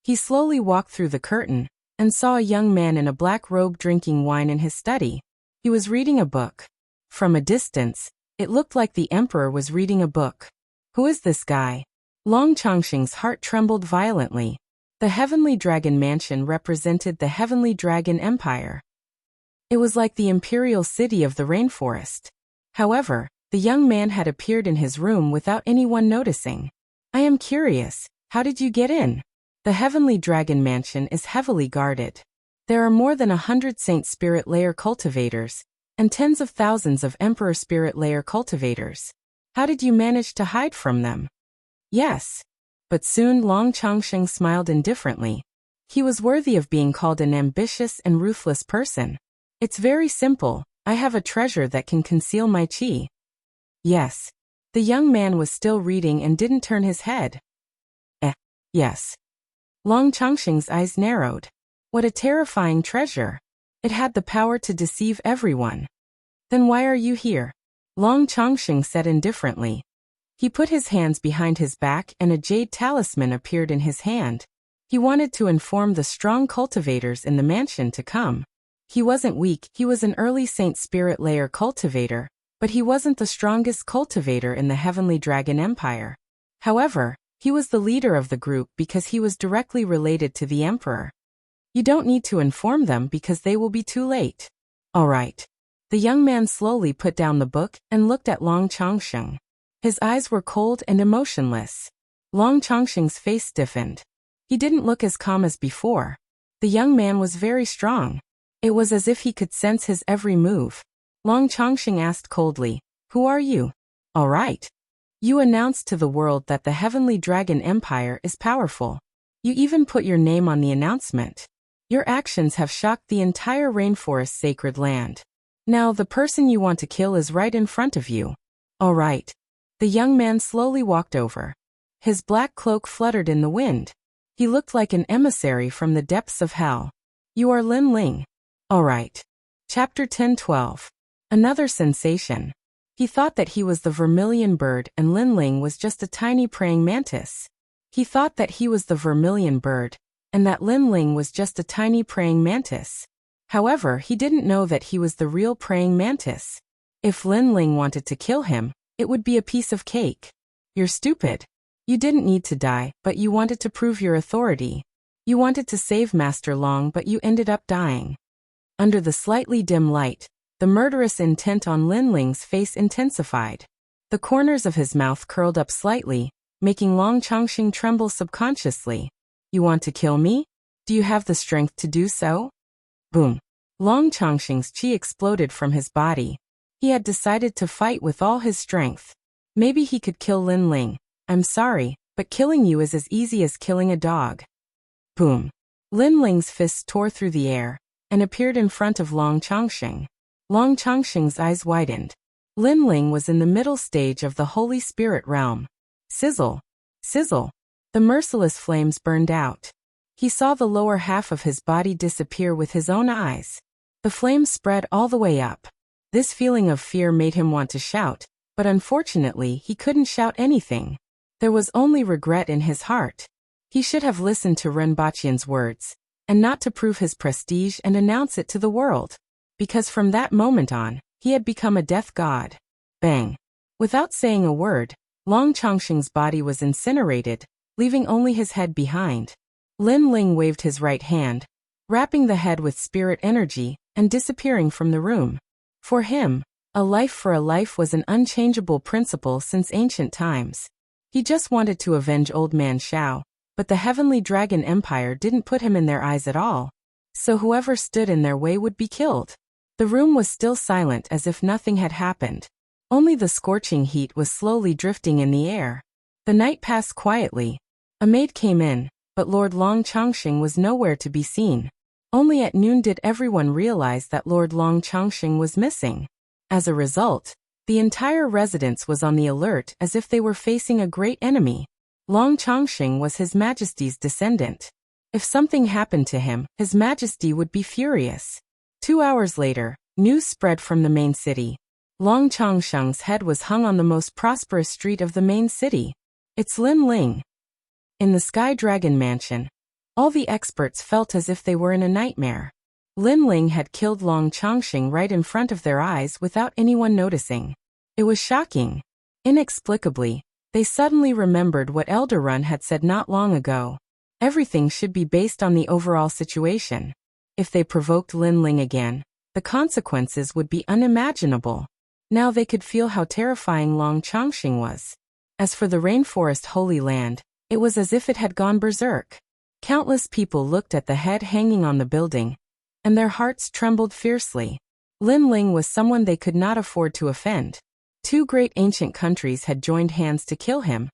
He slowly walked through the curtain and saw a young man in a black robe drinking wine in his study. He was reading a book. From a distance, it looked like the emperor was reading a book. Who is this guy? Long Chongqing's heart trembled violently. The Heavenly Dragon Mansion represented the Heavenly Dragon Empire. It was like the imperial city of the rainforest. However, The young man had appeared in his room without anyone noticing. I am curious, how did you get in? The Heavenly Dragon Mansion is heavily guarded. There are more than 100 Saint Spirit Layer cultivators, and tens of thousands of Emperor Spirit Layer cultivators. How did you manage to hide from them? Yes. But soon Long Chongsheng smiled indifferently. He was worthy of being called an ambitious and ruthless person. It's very simple, I have a treasure that can conceal my qi. Yes. The young man was still reading and didn't turn his head. Yes. Long Chongsheng's eyes narrowed. What a terrifying treasure. It had the power to deceive everyone. Then why are you here? Long Chongsheng said indifferently. He put his hands behind his back and a jade talisman appeared in his hand. He wanted to inform the strong cultivators in the mansion to come. He wasn't weak, he was an early Saint Spirit Layer cultivator, but he wasn't the strongest cultivator in the Heavenly Dragon Empire. However, he was the leader of the group because he was directly related to the Emperor. You don't need to inform them because they will be too late. All right. The young man slowly put down the book and looked at Long Chongsheng. His eyes were cold and emotionless. Long Chongsheng's face stiffened. He didn't look as calm as before. The young man was very strong. It was as if he could sense his every move. Long Chongsheng asked coldly, "Who are you?" "All right. You announced to the world that the Heavenly Dragon Empire is powerful. You even put your name on the announcement. Your actions have shocked the entire rainforest sacred land. Now the person you want to kill is right in front of you." "All right." The young man slowly walked over. His black cloak fluttered in the wind. He looked like an emissary from the depths of hell. "You are Lin Ling." "All right." Chapter 10-12. Another sensation. He thought that he was the vermilion bird and Lin Ling was just a tiny praying mantis. He thought that he was the vermilion bird, and that Lin Ling was just a tiny praying mantis. However, he didn't know that he was the real praying mantis. If Lin Ling wanted to kill him, it would be a piece of cake. You're stupid. You didn't need to die, but you wanted to prove your authority. You wanted to save Master Long, but you ended up dying. Under the slightly dim light, the murderous intent on Lin Ling's face intensified. The corners of his mouth curled up slightly, making Long Chongsheng tremble subconsciously. You want to kill me? Do you have the strength to do so? Boom. Long Chongsheng's qi exploded from his body. He had decided to fight with all his strength. Maybe he could kill Lin Ling. I'm sorry, but killing you is as easy as killing a dog. Boom. Lin Ling's fists tore through the air and appeared in front of Long Chongsheng. Long Chongsheng's eyes widened. Lin Ling was in the middle stage of the Holy Spirit realm. Sizzle. Sizzle. The merciless flames burned out. He saw the lower half of his body disappear with his own eyes. The flames spread all the way up. This feeling of fear made him want to shout, but unfortunately he couldn't shout anything. There was only regret in his heart. He should have listened to Renbachian's words, and not to prove his prestige and announce it to the world. Because from that moment on, he had become a death god. Bang. Without saying a word, Long Chongsheng's body was incinerated, leaving only his head behind. Lin Ling waved his right hand, wrapping the head with spirit energy, and disappearing from the room. For him, a life for a life was an unchangeable principle since ancient times. He just wanted to avenge Old Man Shao, but the Heavenly Dragon Empire didn't put him in their eyes at all. So whoever stood in their way would be killed. The room was still silent as if nothing had happened. Only the scorching heat was slowly drifting in the air. The night passed quietly. A maid came in, but Lord Long Chongsheng was nowhere to be seen. Only at noon did everyone realize that Lord Long Chongsheng was missing. As a result, the entire residence was on the alert as if they were facing a great enemy. Long Chongsheng was His Majesty's descendant. If something happened to him, His Majesty would be furious. 2 hours later, news spread from the main city. Long Chongsheng's head was hung on the most prosperous street of the main city. It's Lin Ling. In the Sky Dragon Mansion, all the experts felt as if they were in a nightmare. Lin Ling had killed Long Chongsheng right in front of their eyes without anyone noticing. It was shocking. Inexplicably, they suddenly remembered what Elder Run had said not long ago. Everything should be based on the overall situation. If they provoked Lin Ling again, the consequences would be unimaginable. Now they could feel how terrifying Long Chongqing was. As for the rainforest Holy Land, it was as if it had gone berserk. Countless people looked at the head hanging on the building, and their hearts trembled fiercely. Lin Ling was someone they could not afford to offend. Two great ancient countries had joined hands to kill him,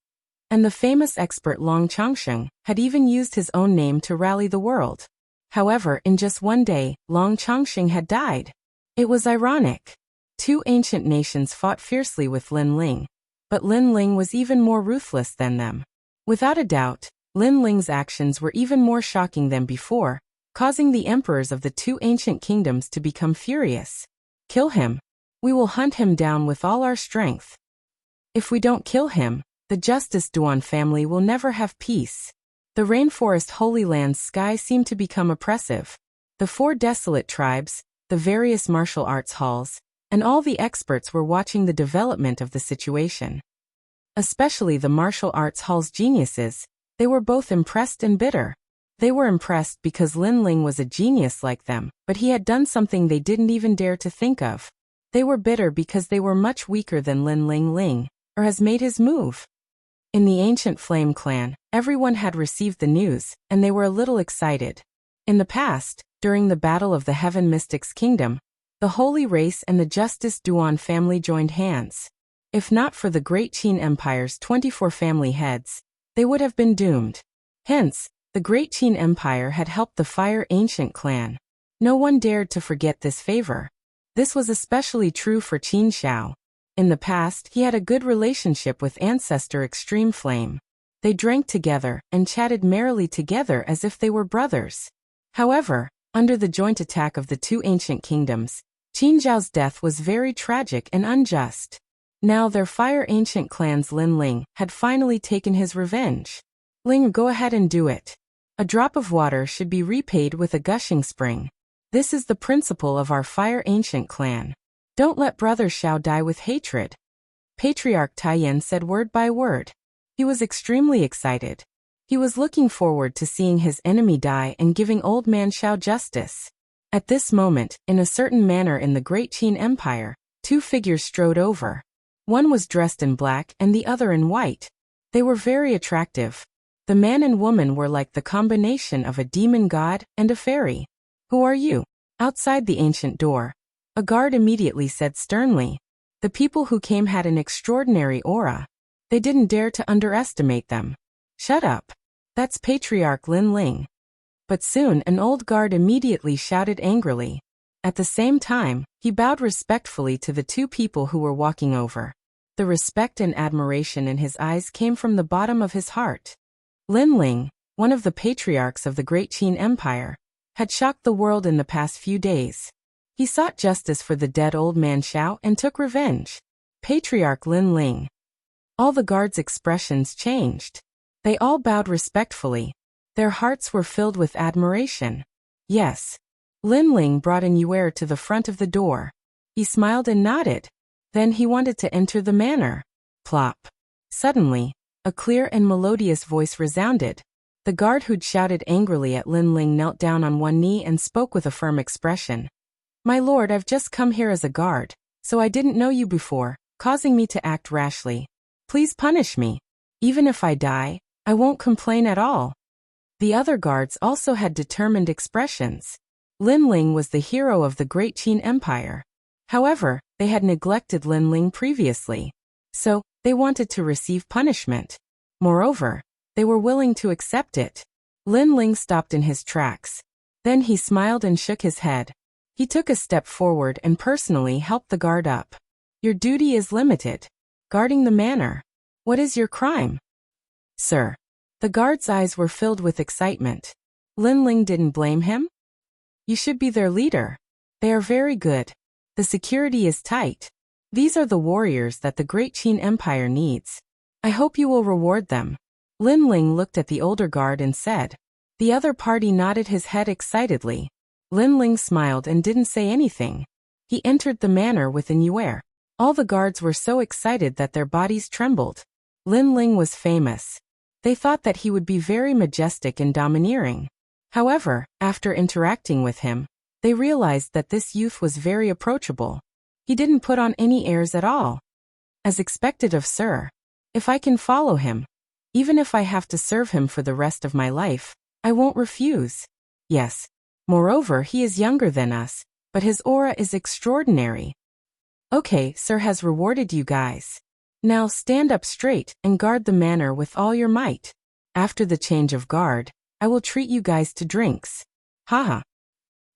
and the famous expert Long Chongqing had even used his own name to rally the world. However, in just one day, Long Chongqing had died. It was ironic. Two ancient nations fought fiercely with Lin Ling, but Lin Ling was even more ruthless than them. Without a doubt, Lin Ling's actions were even more shocking than before, causing the emperors of the two ancient kingdoms to become furious. Kill him. We will hunt him down with all our strength. If we don't kill him, the Justice Duan family will never have peace. The rainforest Holy Land's sky seemed to become oppressive. The four desolate tribes, the various martial arts halls, and all the experts were watching the development of the situation. Especially the martial arts hall's geniuses, they were both impressed and bitter. They were impressed because Lin Ling was a genius like them, but he had done something they didn't even dare to think of. They were bitter because they were much weaker than Lin Ling, or has made his move. In the ancient Flame clan, everyone had received the news, and they were a little excited. In the past, during the Battle of the Heaven Mystics Kingdom, the Holy Race and the Justice Duan family joined hands. If not for the Great Qin Empire's 24 family heads, they would have been doomed. Hence, the Great Qin Empire had helped the Fire Ancient clan. No one dared to forget this favor. This was especially true for Qin Xiao. In the past, he had a good relationship with ancestor Extreme Flame. They drank together and chatted merrily together as if they were brothers. However, under the joint attack of the two ancient kingdoms, Qin Zhao's death was very tragic and unjust. Now their Fire Ancient clan's Lin Ling had finally taken his revenge. Ling, go ahead and do it. A drop of water should be repaid with a gushing spring. This is the principle of our Fire Ancient clan. Don't let Brother Xiao die with hatred. Patriarch Taiyan said word by word. He was extremely excited. He was looking forward to seeing his enemy die and giving old man Xiao justice. At this moment, in a certain manner in the Great Qin Empire, two figures strode over. One was dressed in black and the other in white. They were very attractive. The man and woman were like the combination of a demon god and a fairy. Who are you? Outside the ancient door, a guard immediately said sternly. The people who came had an extraordinary aura. They didn't dare to underestimate them. Shut up. That's Patriarch Lin Ling. But soon an old guard immediately shouted angrily. At the same time, he bowed respectfully to the two people who were walking over. The respect and admiration in his eyes came from the bottom of his heart. Lin Ling, one of the patriarchs of the Great Qin Empire, had shocked the world in the past few days. He sought justice for the dead old man Xiao and took revenge. Patriarch Lin Ling. All the guards' expressions changed. They all bowed respectfully. Their hearts were filled with admiration. Yes. Lin Ling brought an Yuer to the front of the door. He smiled and nodded. Then he wanted to enter the manor. Plop. Suddenly, a clear and melodious voice resounded. The guard who'd shouted angrily at Lin Ling knelt down on one knee and spoke with a firm expression. My lord, I've just come here as a guard, so I didn't know you before, causing me to act rashly. Please punish me. Even if I die, I won't complain at all. The other guards also had determined expressions. Lin Ling was the hero of the Great Qin Empire. However, they had neglected Lin Ling previously. So, they wanted to receive punishment. Moreover, they were willing to accept it. Lin Ling stopped in his tracks. Then he smiled and shook his head. He took a step forward and personally helped the guard up. Your duty is limited. Guarding the manor. What is your crime? Sir. The guard's eyes were filled with excitement. Lin Ling didn't blame him? You should be their leader. They are very good. The security is tight. These are the warriors that the Great Qin Empire needs. I hope you will reward them. Lin Ling looked at the older guard and said. The other party nodded his head excitedly. Lin Ling smiled and didn't say anything. He entered the manor with an Yuer. All the guards were so excited that their bodies trembled. Lin Ling was famous. They thought that he would be very majestic and domineering. However, after interacting with him, they realized that this youth was very approachable. He didn't put on any airs at all. As expected of sir. If I can follow him, even if I have to serve him for the rest of my life, I won't refuse. Yes. Moreover, he is younger than us, but his aura is extraordinary. Okay, sir has rewarded you guys. Now stand up straight and guard the manor with all your might. After the change of guard, I will treat you guys to drinks. Haha.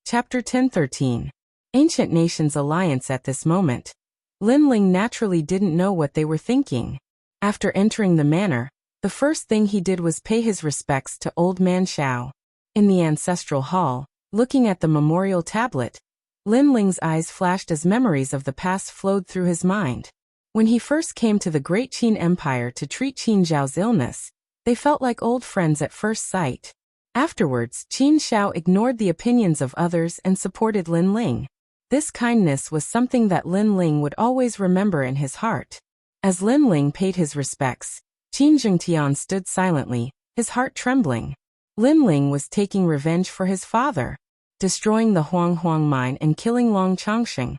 Chapter 10-13. Ancient Nations Alliance. At this moment, Linling naturally didn't know what they were thinking. After entering the manor, the first thing he did was pay his respects to Old Man Shao. In the ancestral hall, looking at the memorial tablet, Linling's eyes flashed as memories of the past flowed through his mind. When he first came to the Great Qin Empire to treat Qin Zhao's illness, they felt like old friends at first sight. Afterwards, Qin Zhao ignored the opinions of others and supported Linling. This kindness was something that Linling would always remember in his heart. As Linling paid his respects, Qin Zhengtian stood silently, his heart trembling. Linling was taking revenge for his father, destroying the Huang mine and killing Long Chongsheng.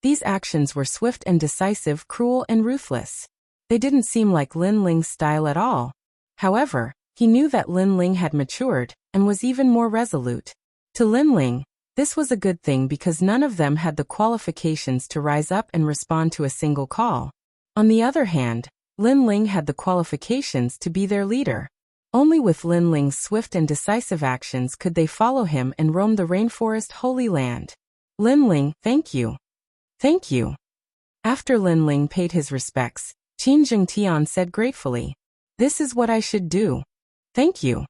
These actions were swift and decisive, cruel and ruthless. They didn't seem like Linling's style at all. However, he knew that Linling had matured and was even more resolute. To Linling, this was a good thing because none of them had the qualifications to rise up and respond to a single call. On the other hand, Linling had the qualifications to be their leader. Only with Linling's swift and decisive actions could they follow him and roam the rainforest Holy Land. Linling, thank you. Thank you. After Linling paid his respects, Qin Zhengtian said gratefully, "This is what I should do. Thank you."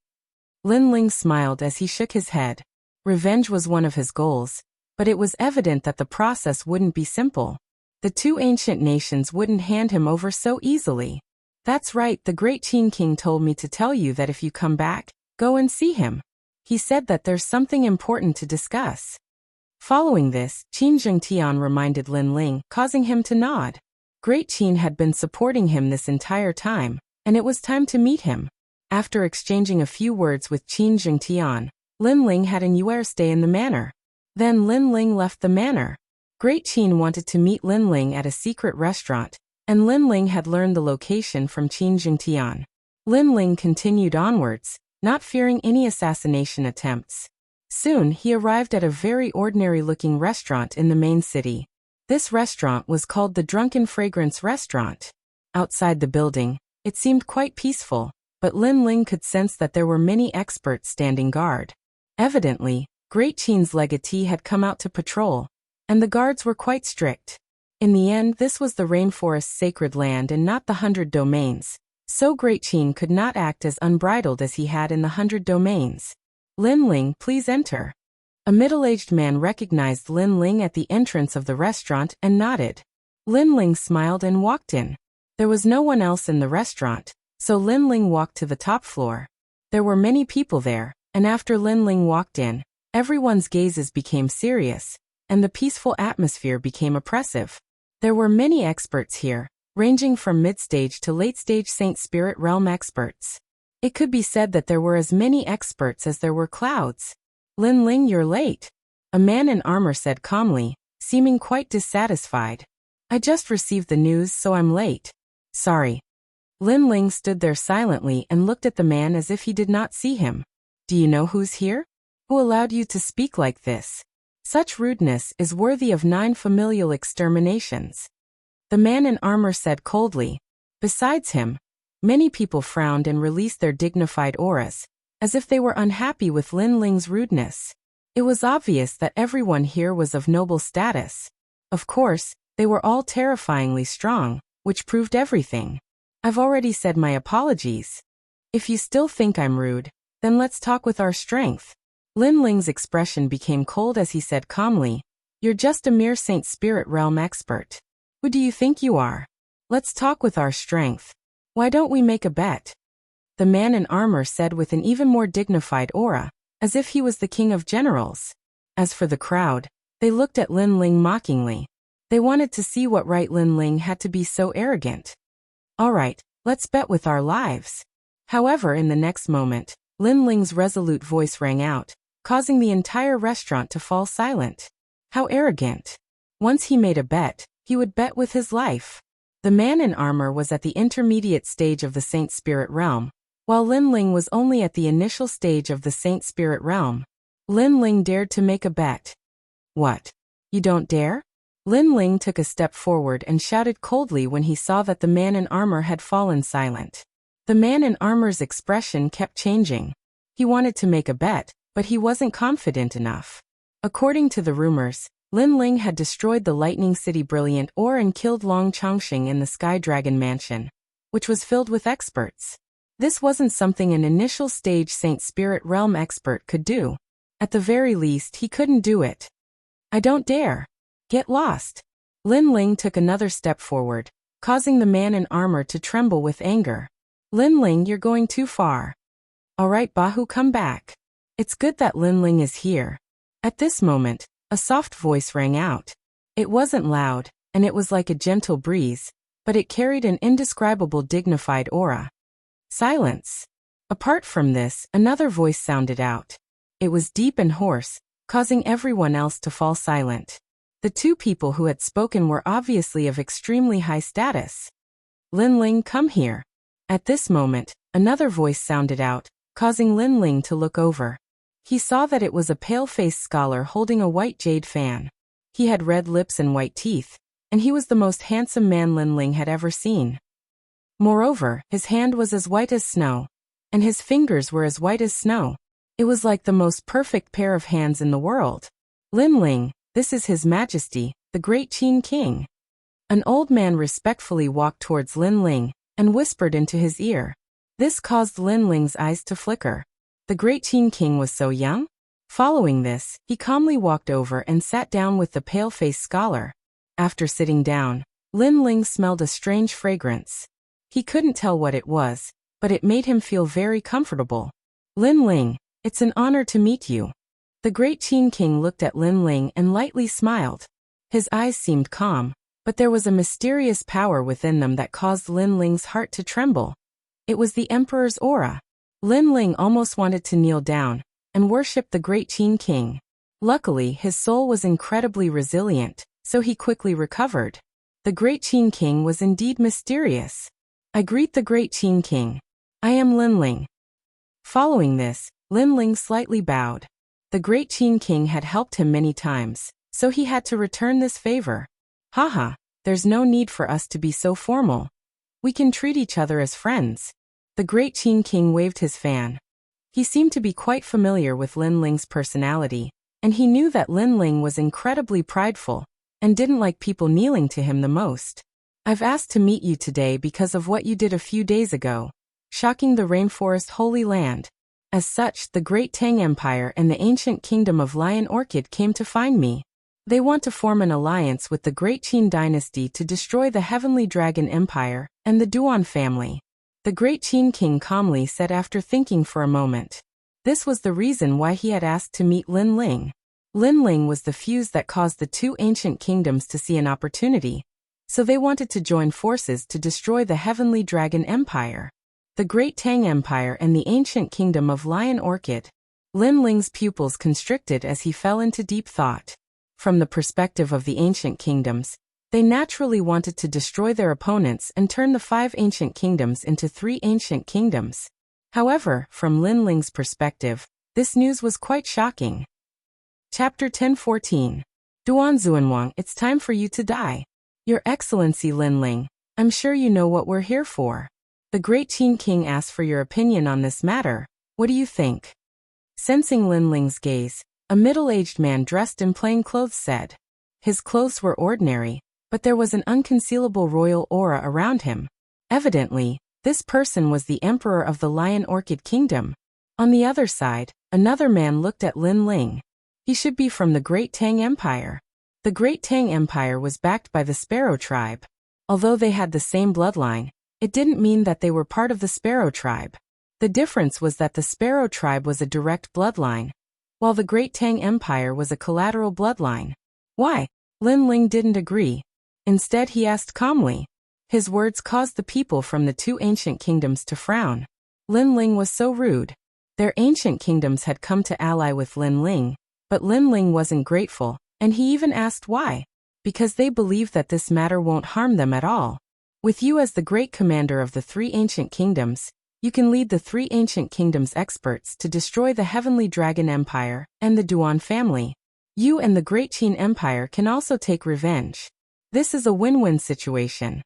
Linling smiled as he shook his head. Revenge was one of his goals, but it was evident that the process wouldn't be simple. The two ancient nations wouldn't hand him over so easily. That's right, the Great Qin King told me to tell you that if you come back, go and see him. He said that there's something important to discuss. Following this, Qin Zhengtian reminded Linling, causing him to nod. Great Qin had been supporting him this entire time, and it was time to meet him. After exchanging a few words with Qin Zhengtian, Linling had an Yuer stay in the manor. Then Linling left the manor. Great Qin wanted to meet Linling at a secret restaurant, and Linling had learned the location from Qin Zhengtian. Linling continued onwards, not fearing any assassination attempts. Soon he arrived at a very ordinary-looking restaurant in the main city. This restaurant was called the Drunken Fragrance Restaurant. Outside the building, it seemed quite peaceful, but Linling could sense that there were many experts standing guard. Evidently, Great Qin's legatee had come out to patrol, and the guards were quite strict. In the end, this was the rainforest's sacred land and not the 100 Domains, so Great Qin could not act as unbridled as he had in the 100 Domains. "Linling, please enter." A middle-aged man recognized Linling at the entrance of the restaurant and nodded. Linling smiled and walked in. There was no one else in the restaurant, so Linling walked to the top floor. There were many people there, and after Linling walked in, everyone's gazes became serious, and the peaceful atmosphere became oppressive. There were many experts here, ranging from mid-stage to late-stage Saint Spirit Realm experts. It could be said that there were as many experts as there were clouds. "Linling, you're late," a man in armor said calmly, seeming quite dissatisfied. "I just received the news, so I'm late. Sorry." Linling stood there silently and looked at the man as if he did not see him. "Do you know who's here? Who allowed you to speak like this? Such rudeness is worthy of 9 familial exterminations." The man in armor said coldly. Besides him, many people frowned and released their dignified auras, as if they were unhappy with Linling's rudeness. It was obvious that everyone here was of noble status. Of course, they were all terrifyingly strong, which proved everything. "I've already said my apologies. If you still think I'm rude, then let's talk with our strength." Linling's expression became cold as he said calmly, "You're just a mere Saint Spirit Realm expert. Who do you think you are? Let's talk with our strength. Why don't we make a bet?" The man in armor said with an even more dignified aura, as if he was the king of generals. As for the crowd, they looked at Linling mockingly. They wanted to see what right Linling had to be so arrogant. "All right, let's bet with our lives." However, in the next moment, Linling's resolute voice rang out, causing the entire restaurant to fall silent. How arrogant! Once he made a bet, he would bet with his life. The man in armor was at the intermediate stage of the Saint Spirit realm, while Lin Ling was only at the initial stage of the Saint Spirit realm. Lin Ling dared to make a bet. What? You don't dare? Lin Ling took a step forward and shouted coldly when he saw that the man in armor had fallen silent. The man in armor's expression kept changing. He wanted to make a bet, but he wasn't confident enough. According to the rumors, Lin Ling had destroyed the Lightning City Brilliant Ore and killed Long Chongqing in the Sky Dragon Mansion, which was filled with experts. This wasn't something an initial stage Saint Spirit Realm expert could do. At the very least, he couldn't do it. I don't dare. Get lost. Lin Ling took another step forward, causing the man in armor to tremble with anger. Lin Ling, you're going too far. All right, Bahu, come back. It's good that Lin Ling is here. At this moment, a soft voice rang out. It wasn't loud, and it was like a gentle breeze, but it carried an indescribable dignified aura. Silence. Apart from this, another voice sounded out. It was deep and hoarse, causing everyone else to fall silent. The two people who had spoken were obviously of extremely high status. Lin Ling, come here. At this moment, another voice sounded out, causing Lin Ling to look over. He saw that it was a pale-faced scholar holding a white jade fan. He had red lips and white teeth, and he was the most handsome man Lin Ling had ever seen. Moreover, his hand was as white as snow, and his fingers were as white as snow. It was like the most perfect pair of hands in the world. Lin Ling, this is His Majesty, the Great Qin King. An old man respectfully walked towards Lin Ling and whispered into his ear. This caused Lin Ling's eyes to flicker. The Great Qin King was so young? Following this, he calmly walked over and sat down with the pale-faced scholar. After sitting down, Lin Ling smelled a strange fragrance. He couldn't tell what it was, but it made him feel very comfortable. Lin Ling, it's an honor to meet you. The Great Qin King looked at Lin Ling and lightly smiled. His eyes seemed calm, but there was a mysterious power within them that caused Lin Ling's heart to tremble. It was the Emperor's aura. Lin Ling almost wanted to kneel down and worship the Great Qin King. Luckily, his soul was incredibly resilient, so he quickly recovered. The Great Qin King was indeed mysterious. I greet the Great Qin King. I am Lin Ling. Following this, Lin Ling slightly bowed. The Great Qin King had helped him many times, so he had to return this favor. Haha, there's no need for us to be so formal. We can treat each other as friends. The Great Qin King waved his fan. He seemed to be quite familiar with Lin Ling's personality, and he knew that Lin Ling was incredibly prideful and didn't like people kneeling to him the most. I've asked to meet you today because of what you did a few days ago, shocking the Rainforest Holy Land. As such, the Great Tang Empire and the ancient kingdom of Lion Orchid came to find me. They want to form an alliance with the Great Qin dynasty to destroy the Heavenly Dragon Empire and the Duan family. The Great Qin King calmly said after thinking for a moment. This was the reason why he had asked to meet Lin Ling. Lin Ling was the fuse that caused the two ancient kingdoms to see an opportunity, so they wanted to join forces to destroy the Heavenly Dragon Empire, the Great Tang Empire and the ancient kingdom of Lion Orchid. Lin Ling's pupils constricted as he fell into deep thought. From the perspective of the ancient kingdoms, they naturally wanted to destroy their opponents and turn the 5 ancient kingdoms into 3 ancient kingdoms. However, from Lin Ling's perspective, this news was quite shocking. Chapter 10:14. Duan Zuanwang, it's time for you to die. Your Excellency Lin Ling, I'm sure you know what we're here for. The Great Qin King asked for your opinion on this matter. What do you think? Sensing Lin Ling's gaze, a middle-aged man dressed in plain clothes said. His clothes were ordinary, but there was an unconcealable royal aura around him. Evidently, this person was the Emperor of the Lion Orchid Kingdom. On the other side, another man looked at Lin Ling. He should be from the Great Tang Empire. The Great Tang Empire was backed by the Sparrow tribe. Although they had the same bloodline, it didn't mean that they were part of the Sparrow tribe. The difference was that the Sparrow tribe was a direct bloodline, while the Great Tang Empire was a collateral bloodline. Why? Lin Ling didn't agree. Instead, he asked calmly. His words caused the people from the 2 ancient kingdoms to frown. Lin Ling was so rude. Their ancient kingdoms had come to ally with Lin Ling, but Lin Ling wasn't grateful, and he even asked why. because they believe that this matter won't harm them at all. With you as the great commander of the three ancient kingdoms, you can lead the three ancient kingdoms' experts to destroy the Heavenly Dragon Empire and the Duan family. You and the Great Qin Empire can also take revenge. This is a win-win situation.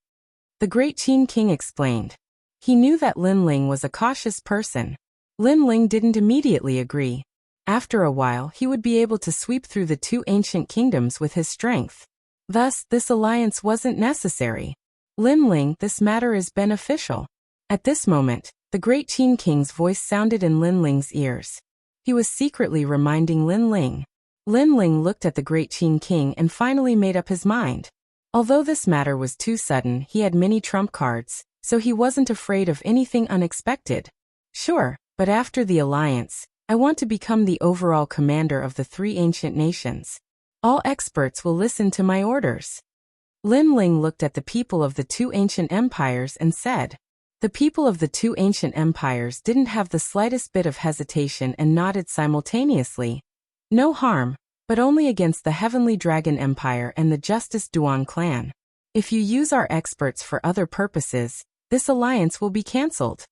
The Great Qin King explained. He knew that Lin Ling was a cautious person. Lin Ling didn't immediately agree. After a while, he would be able to sweep through the two ancient kingdoms with his strength. Thus, this alliance wasn't necessary. Lin Ling, this matter is beneficial. At this moment, the Great Qin King's voice sounded in Lin Ling's ears. He was secretly reminding Lin Ling. Lin Ling looked at the Great Qin King and finally made up his mind. Although this matter was too sudden, he had many trump cards, so he wasn't afraid of anything unexpected. Sure, but after the alliance, I want to become the overall commander of the three ancient nations. All experts will listen to my orders. Lin Ling looked at the people of the two ancient empires and said. The people of the two ancient empires didn't have the slightest bit of hesitation and nodded simultaneously. No harm, but only against the Heavenly Dragon Empire and the Justice Duan clan. If you use our experts for other purposes, this alliance will be cancelled.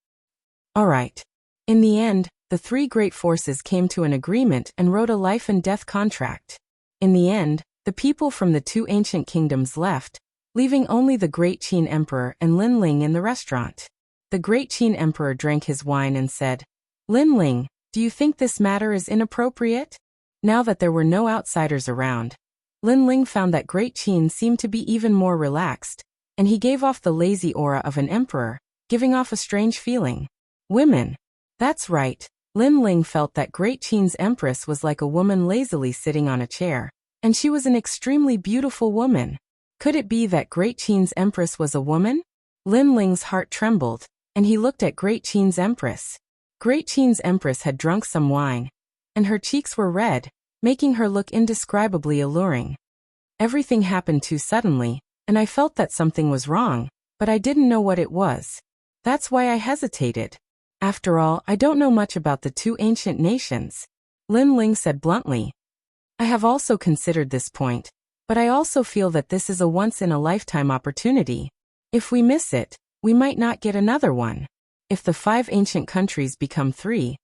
Alright. In the end, the three great forces came to an agreement and wrote a life and death contract. In the end, the people from the two ancient kingdoms left, leaving only the Great Qin Emperor and Lin Ling in the restaurant. The Great Qin Emperor drank his wine and said, Lin Ling, do you think this matter is inappropriate? Now that there were no outsiders around, Lin Ling found that Great Qin seemed to be even more relaxed, and he gave off the lazy aura of an emperor, giving off a strange feeling. Women. That's right, Lin Ling felt that Great Qin's empress was like a woman lazily sitting on a chair, and she was an extremely beautiful woman. Could it be that Great Qin's empress was a woman? Lin Ling's heart trembled, and he looked at Great Qin's empress. Great Qin's empress had drunk some wine, and her cheeks were red, making her look indescribably alluring. Everything happened too suddenly, and I felt that something was wrong, but I didn't know what it was. That's why I hesitated. After all, I don't know much about the two ancient nations, Lin Ling said bluntly. I have also considered this point, but I also feel that this is a once-in-a-lifetime opportunity. If we miss it, we might not get another one. If the 5 ancient countries become 3,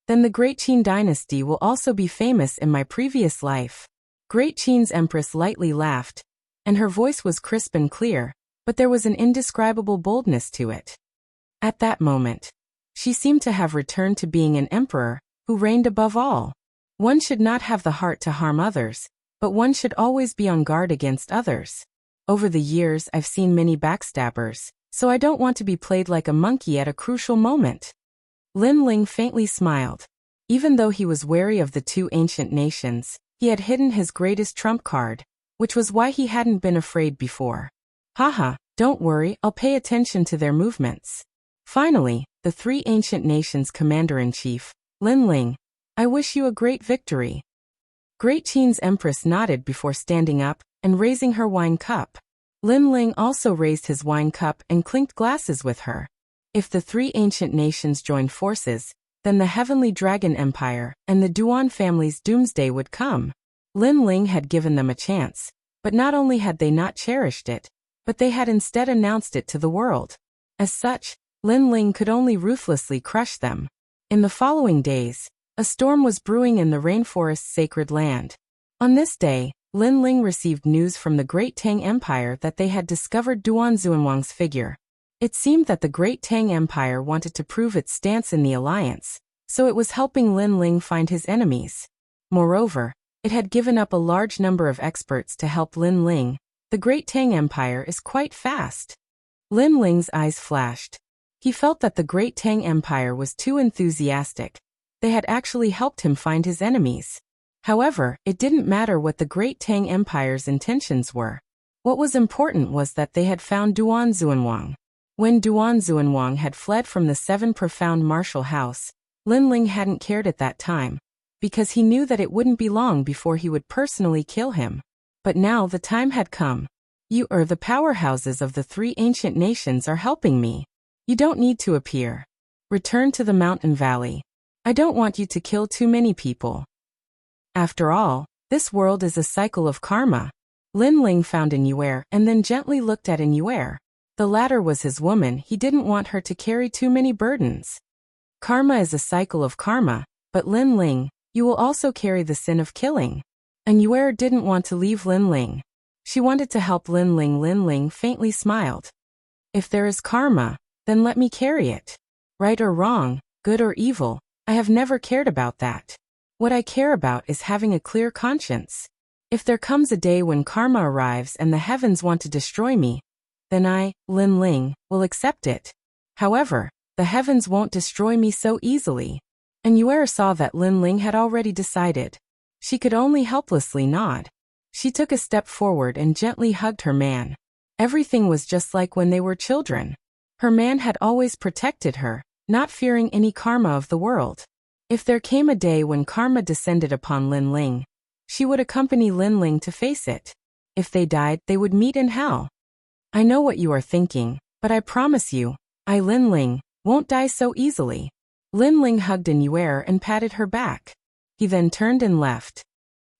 then the Great Qin dynasty will also be famous in my previous life. Great Qin's empress lightly laughed, and her voice was crisp and clear, but there was an indescribable boldness to it. At that moment, she seemed to have returned to being an emperor who reigned above all. One should not have the heart to harm others, but one should always be on guard against others. Over the years, I've seen many backstabbers, so I don't want to be played like a monkey at a crucial moment. Lin Ling faintly smiled. Even though he was wary of the two ancient nations, he had hidden his greatest trump card, which was why he hadn't been afraid before. Haha, don't worry, I'll pay attention to their movements. Finally, the 3 ancient nations' commander-in-chief, Lin Ling, I wish you a great victory. Great Qin's empress nodded before standing up and raising her wine cup. Lin Ling also raised his wine cup and clinked glasses with her. If the 3 ancient nations joined forces, then the Heavenly Dragon Empire and the Duan family's doomsday would come. Lin Ling had given them a chance, but not only had they not cherished it, but they had instead announced it to the world. As such, Lin Ling could only ruthlessly crush them. In the following days, a storm was brewing in the rainforest's sacred land. On this day, Lin Ling received news from the Great Tang Empire that they had discovered Duan Xuanwang's figure. It seemed that the Great Tang Empire wanted to prove its stance in the alliance, so it was helping Lin Ling find his enemies. Moreover, it had given up a large number of experts to help Lin Ling. The Great Tang Empire is quite fast. Lin Ling's eyes flashed. He felt that the Great Tang Empire was too enthusiastic. They had actually helped him find his enemies. However, it didn't matter what the Great Tang Empire's intentions were. What was important was that they had found Duan Xuanwang. When Duan Xuanwang had fled from the 7 profound martial house, Lin Ling hadn't cared at that time, because he knew that it wouldn't be long before he would personally kill him. But now the time had come. You the powerhouses of the 3 ancient nations are helping me. You don't need to appear. Return to the mountain valley. I don't want you to kill too many people. After all, this world is a cycle of karma. Lin Ling found Inuer and then gently looked at Inuer. The latter was his woman. He didn't want her to carry too many burdens. Karma is a cycle of karma, but Lin Ling, you will also carry the sin of killing. Inuer didn't want to leave Lin Ling. She wanted to help Lin Ling. Lin Ling faintly smiled. If there is karma, then let me carry it. Right or wrong, good or evil, I have never cared about that. What I care about is having a clear conscience. If there comes a day when karma arrives and the heavens want to destroy me, then I, Lin Ling, will accept it. However, the heavens won't destroy me so easily. And Yuer saw that Lin Ling had already decided. She could only helplessly nod. She took a step forward and gently hugged her man. Everything was just like when they were children. Her man had always protected her, not fearing any karma of the world. If there came a day when karma descended upon Lin Ling, she would accompany Lin Ling to face it. If they died, they would meet in hell. I know what you are thinking, but I promise you, I, Lin Ling, won't die so easily. Lin Ling hugged Inuer and patted her back. He then turned and left.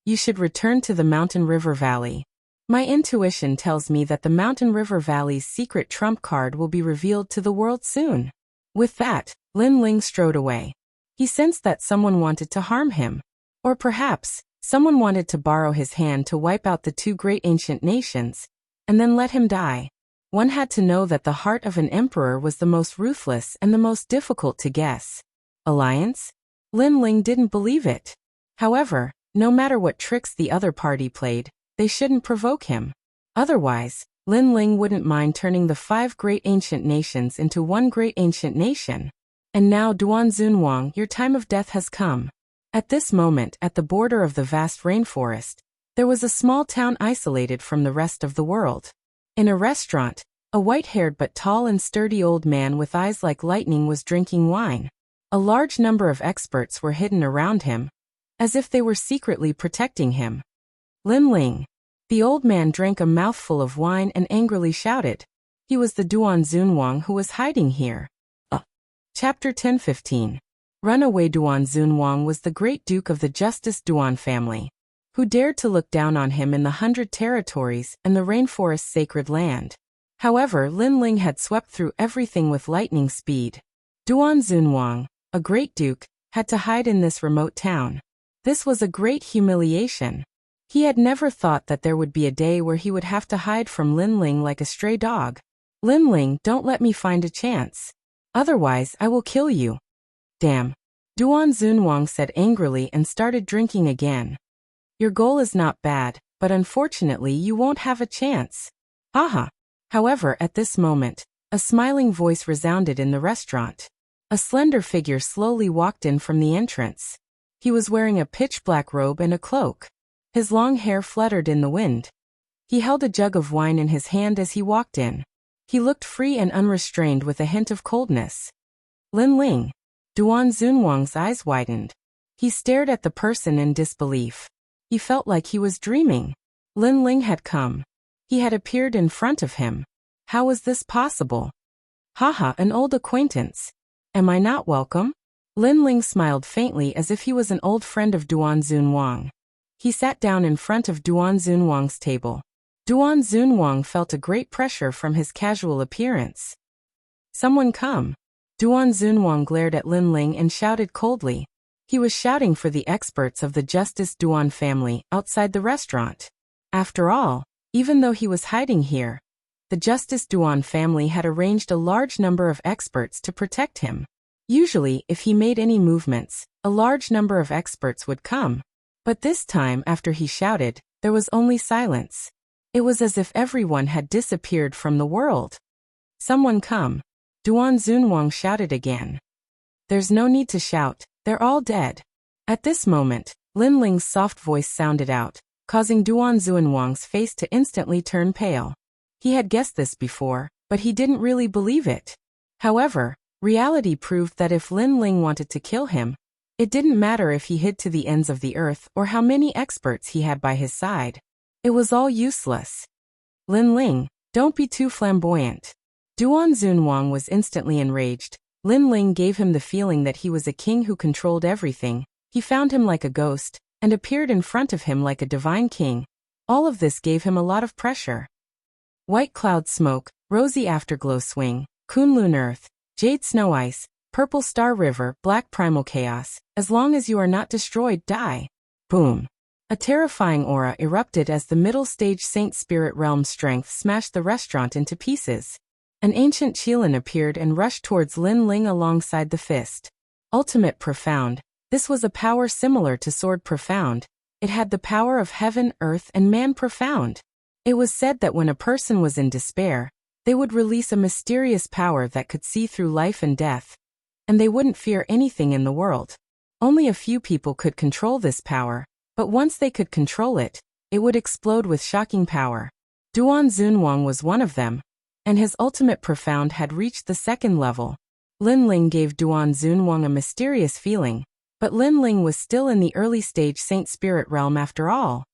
You should return to the Mountain River Valley. My intuition tells me that the Mountain River Valley's secret trump card will be revealed to the world soon. With that, Lin Ling strode away. He sensed that someone wanted to harm him. Or perhaps, someone wanted to borrow his hand to wipe out the two great ancient nations, and then let him die. One had to know that the heart of an emperor was the most ruthless and the most difficult to guess. Alliance? Lin Ling didn't believe it. However, no matter what tricks the other party played, they shouldn't provoke him. Otherwise, Lin Ling wouldn't mind turning the 5 great ancient nations into one great ancient nation. And now, Duan Zunwang, your time of death has come. At this moment, at the border of the vast rainforest, there was a small town isolated from the rest of the world. In a restaurant, a white-haired but tall and sturdy old man with eyes like lightning was drinking wine. A large number of experts were hidden around him, as if they were secretly protecting him. Lin Ling. The old man drank a mouthful of wine and angrily shouted. He was the Duan Zunwang who was hiding here. Chapter 10-15. Runaway Duan Zunwang was the great duke of the Justice Duan family. Who dared to look down on him in the 100 territories and the rainforest's sacred land. However, Lin Ling had swept through everything with lightning speed. Duan Zunwang, a great duke, had to hide in this remote town. This was a great humiliation. He had never thought that there would be a day where he would have to hide from Lin Ling like a stray dog. Lin Ling, don't let me find a chance. Otherwise, I will kill you. Damn. Duan Zunwang said angrily and started drinking again. Your goal is not bad, but unfortunately you won't have a chance. Haha. However, at this moment, a smiling voice resounded in the restaurant. A slender figure slowly walked in from the entrance. He was wearing a pitch-black robe and a cloak. His long hair fluttered in the wind. He held a jug of wine in his hand as he walked in. He looked free and unrestrained with a hint of coldness. Lin Ling. Duan Zunwang's eyes widened. He stared at the person in disbelief. He felt like he was dreaming. Lin Ling had come. He had appeared in front of him. How was this possible? Haha, an old acquaintance. Am I not welcome? Lin Ling smiled faintly as if he was an old friend of Duan Zunwang. He sat down in front of Duan Zunwang's table. Duan Zunwang felt a great pressure from his casual appearance. Someone come. Duan Zunwang glared at Lin Ling and shouted coldly. He was shouting for the experts of the Justice Duan family outside the restaurant. After all, even though he was hiding here, the Justice Duan family had arranged a large number of experts to protect him. Usually, if he made any movements, a large number of experts would come. But this time, after he shouted, there was only silence. It was as if everyone had disappeared from the world. Someone come. Duan Zunwang shouted again. There's no need to shout. They're all dead. At this moment, Lin Ling's soft voice sounded out, causing Duan Zunwang's face to instantly turn pale. He had guessed this before, but he didn't really believe it. However, reality proved that if Lin Ling wanted to kill him, it didn't matter if he hid to the ends of the earth or how many experts he had by his side. It was all useless. Lin Ling, don't be too flamboyant. Duan Zunwang was instantly enraged. Lin Ling gave him the feeling that he was a king who controlled everything. He found him like a ghost, and appeared in front of him like a divine king. All of this gave him a lot of pressure. White cloud smoke, rosy afterglow swing, Kunlun earth, jade snow ice, purple star river, black primal chaos. As long as you are not destroyed, die. Boom. A terrifying aura erupted as the middle stage Saint Spirit realm strength smashed the restaurant into pieces. An ancient Qilin appeared and rushed towards Lin Ling alongside the fist. Ultimate profound. This was a power similar to sword profound. It had the power of heaven, earth, and man profound. It was said that when a person was in despair, they would release a mysterious power that could see through life and death, and they wouldn't fear anything in the world. Only a few people could control this power, but once they could control it, it would explode with shocking power. Duan Zunwang was one of them, and his ultimate profound had reached the second level. Lin Ling gave Duan Zunwang a mysterious feeling, but Lin Ling was still in the early stage Saint Spirit realm after all.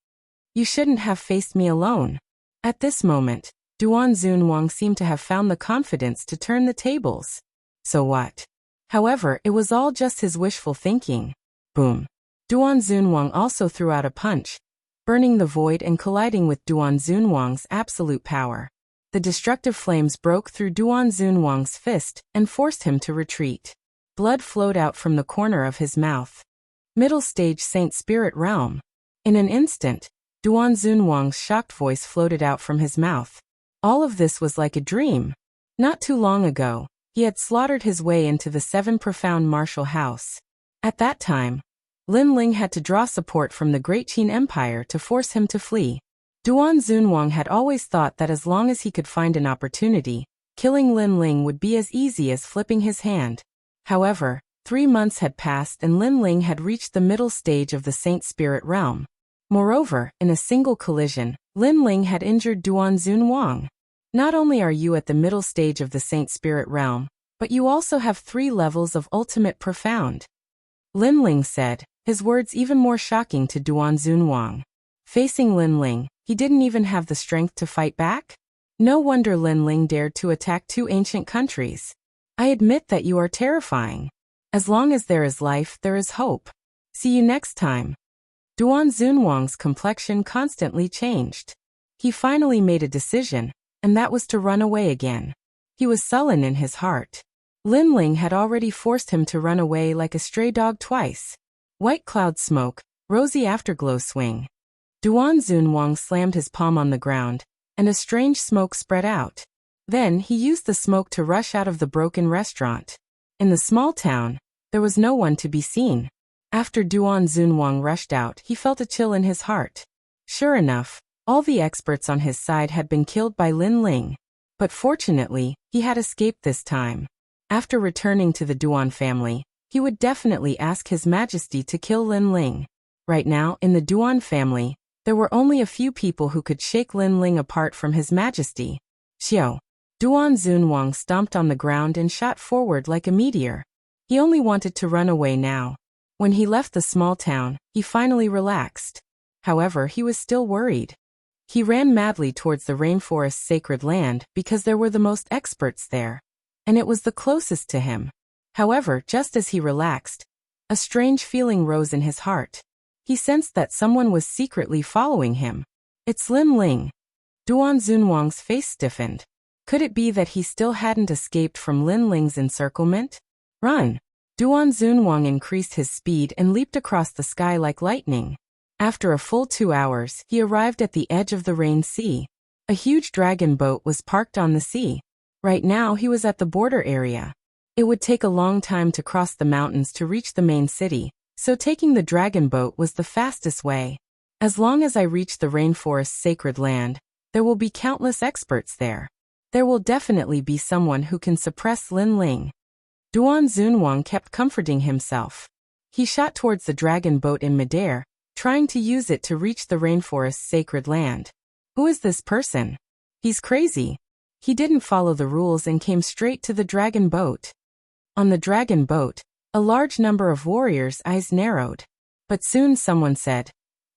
You shouldn't have faced me alone. At this moment, Duan Zunwang seemed to have found the confidence to turn the tables. So what? However, it was all just his wishful thinking. Boom. Duan Zunwang also threw out a punch, burning the void and colliding with Duan Zunwang's absolute power. The destructive flames broke through Duan Zunwang's fist and forced him to retreat. Blood flowed out from the corner of his mouth. Middle stage Saint Spirit realm. In an instant, Duan Zunwang's shocked voice floated out from his mouth. All of this was like a dream. Not too long ago, he had slaughtered his way into the 7 profound martial house. At that time, Lin Ling had to draw support from the Great Qin Empire to force him to flee. Duan Zunwang had always thought that as long as he could find an opportunity, killing Lin Ling would be as easy as flipping his hand. However, 3 months had passed and Lin Ling had reached the middle stage of the Saint Spirit realm. Moreover, in a single collision, Lin Ling had injured Duan Zunwang. Not only are you at the middle stage of the Saint Spirit realm, but you also have 3 levels of ultimate profound. Lin Ling said, his words even more shocking to Duan Zunwang. Facing Lin Ling, he didn't even have the strength to fight back? No wonder Lin Ling dared to attack 2 ancient countries. I admit that you are terrifying. As long as there is life, there is hope. See you next time. Duan Zunwang's complexion constantly changed. He finally made a decision, and that was to run away again. He was sullen in his heart. Lin Ling had already forced him to run away like a stray dog twice. White cloud smoke, rosy afterglow swing. Duan Zunwang slammed his palm on the ground, and a strange smoke spread out. Then he used the smoke to rush out of the broken restaurant. In the small town, there was no one to be seen. After Duan Zunwang rushed out, he felt a chill in his heart. Sure enough, all the experts on his side had been killed by Lin Ling. But fortunately, he had escaped this time. After returning to the Duan family, he would definitely ask His Majesty to kill Lin Ling. Right now, in the Duan family, there were only a few people who could shake Lin Ling apart from His Majesty. Xiao. Duan Zunwang stomped on the ground and shot forward like a meteor. He only wanted to run away now. When he left the small town, he finally relaxed. However, he was still worried. He ran madly towards the rainforest's sacred land because there were the most experts there, and it was the closest to him. However, just as he relaxed, a strange feeling rose in his heart. He sensed that someone was secretly following him. It's Lin Ling. Duan Zunwang's face stiffened. Could it be that he still hadn't escaped from Lin Ling's encirclement? Run! Duan Zunwang increased his speed and leaped across the sky like lightning. After a full 2 hours, he arrived at the edge of the Rain Sea. A huge dragon boat was parked on the sea. Right now he was at the border area. It would take a long time to cross the mountains to reach the main city, so taking the dragon boat was the fastest way. As long as I reach the rainforest's sacred land, there will be countless experts there. There will definitely be someone who can suppress Lin Ling. Duan Zunwang kept comforting himself. He shot towards the dragon boat in midair, trying to use it to reach the rainforest's sacred land. Who is this person? He's crazy. He didn't follow the rules and came straight to the dragon boat. On the dragon boat, a large number of warriors' eyes narrowed. But soon someone said,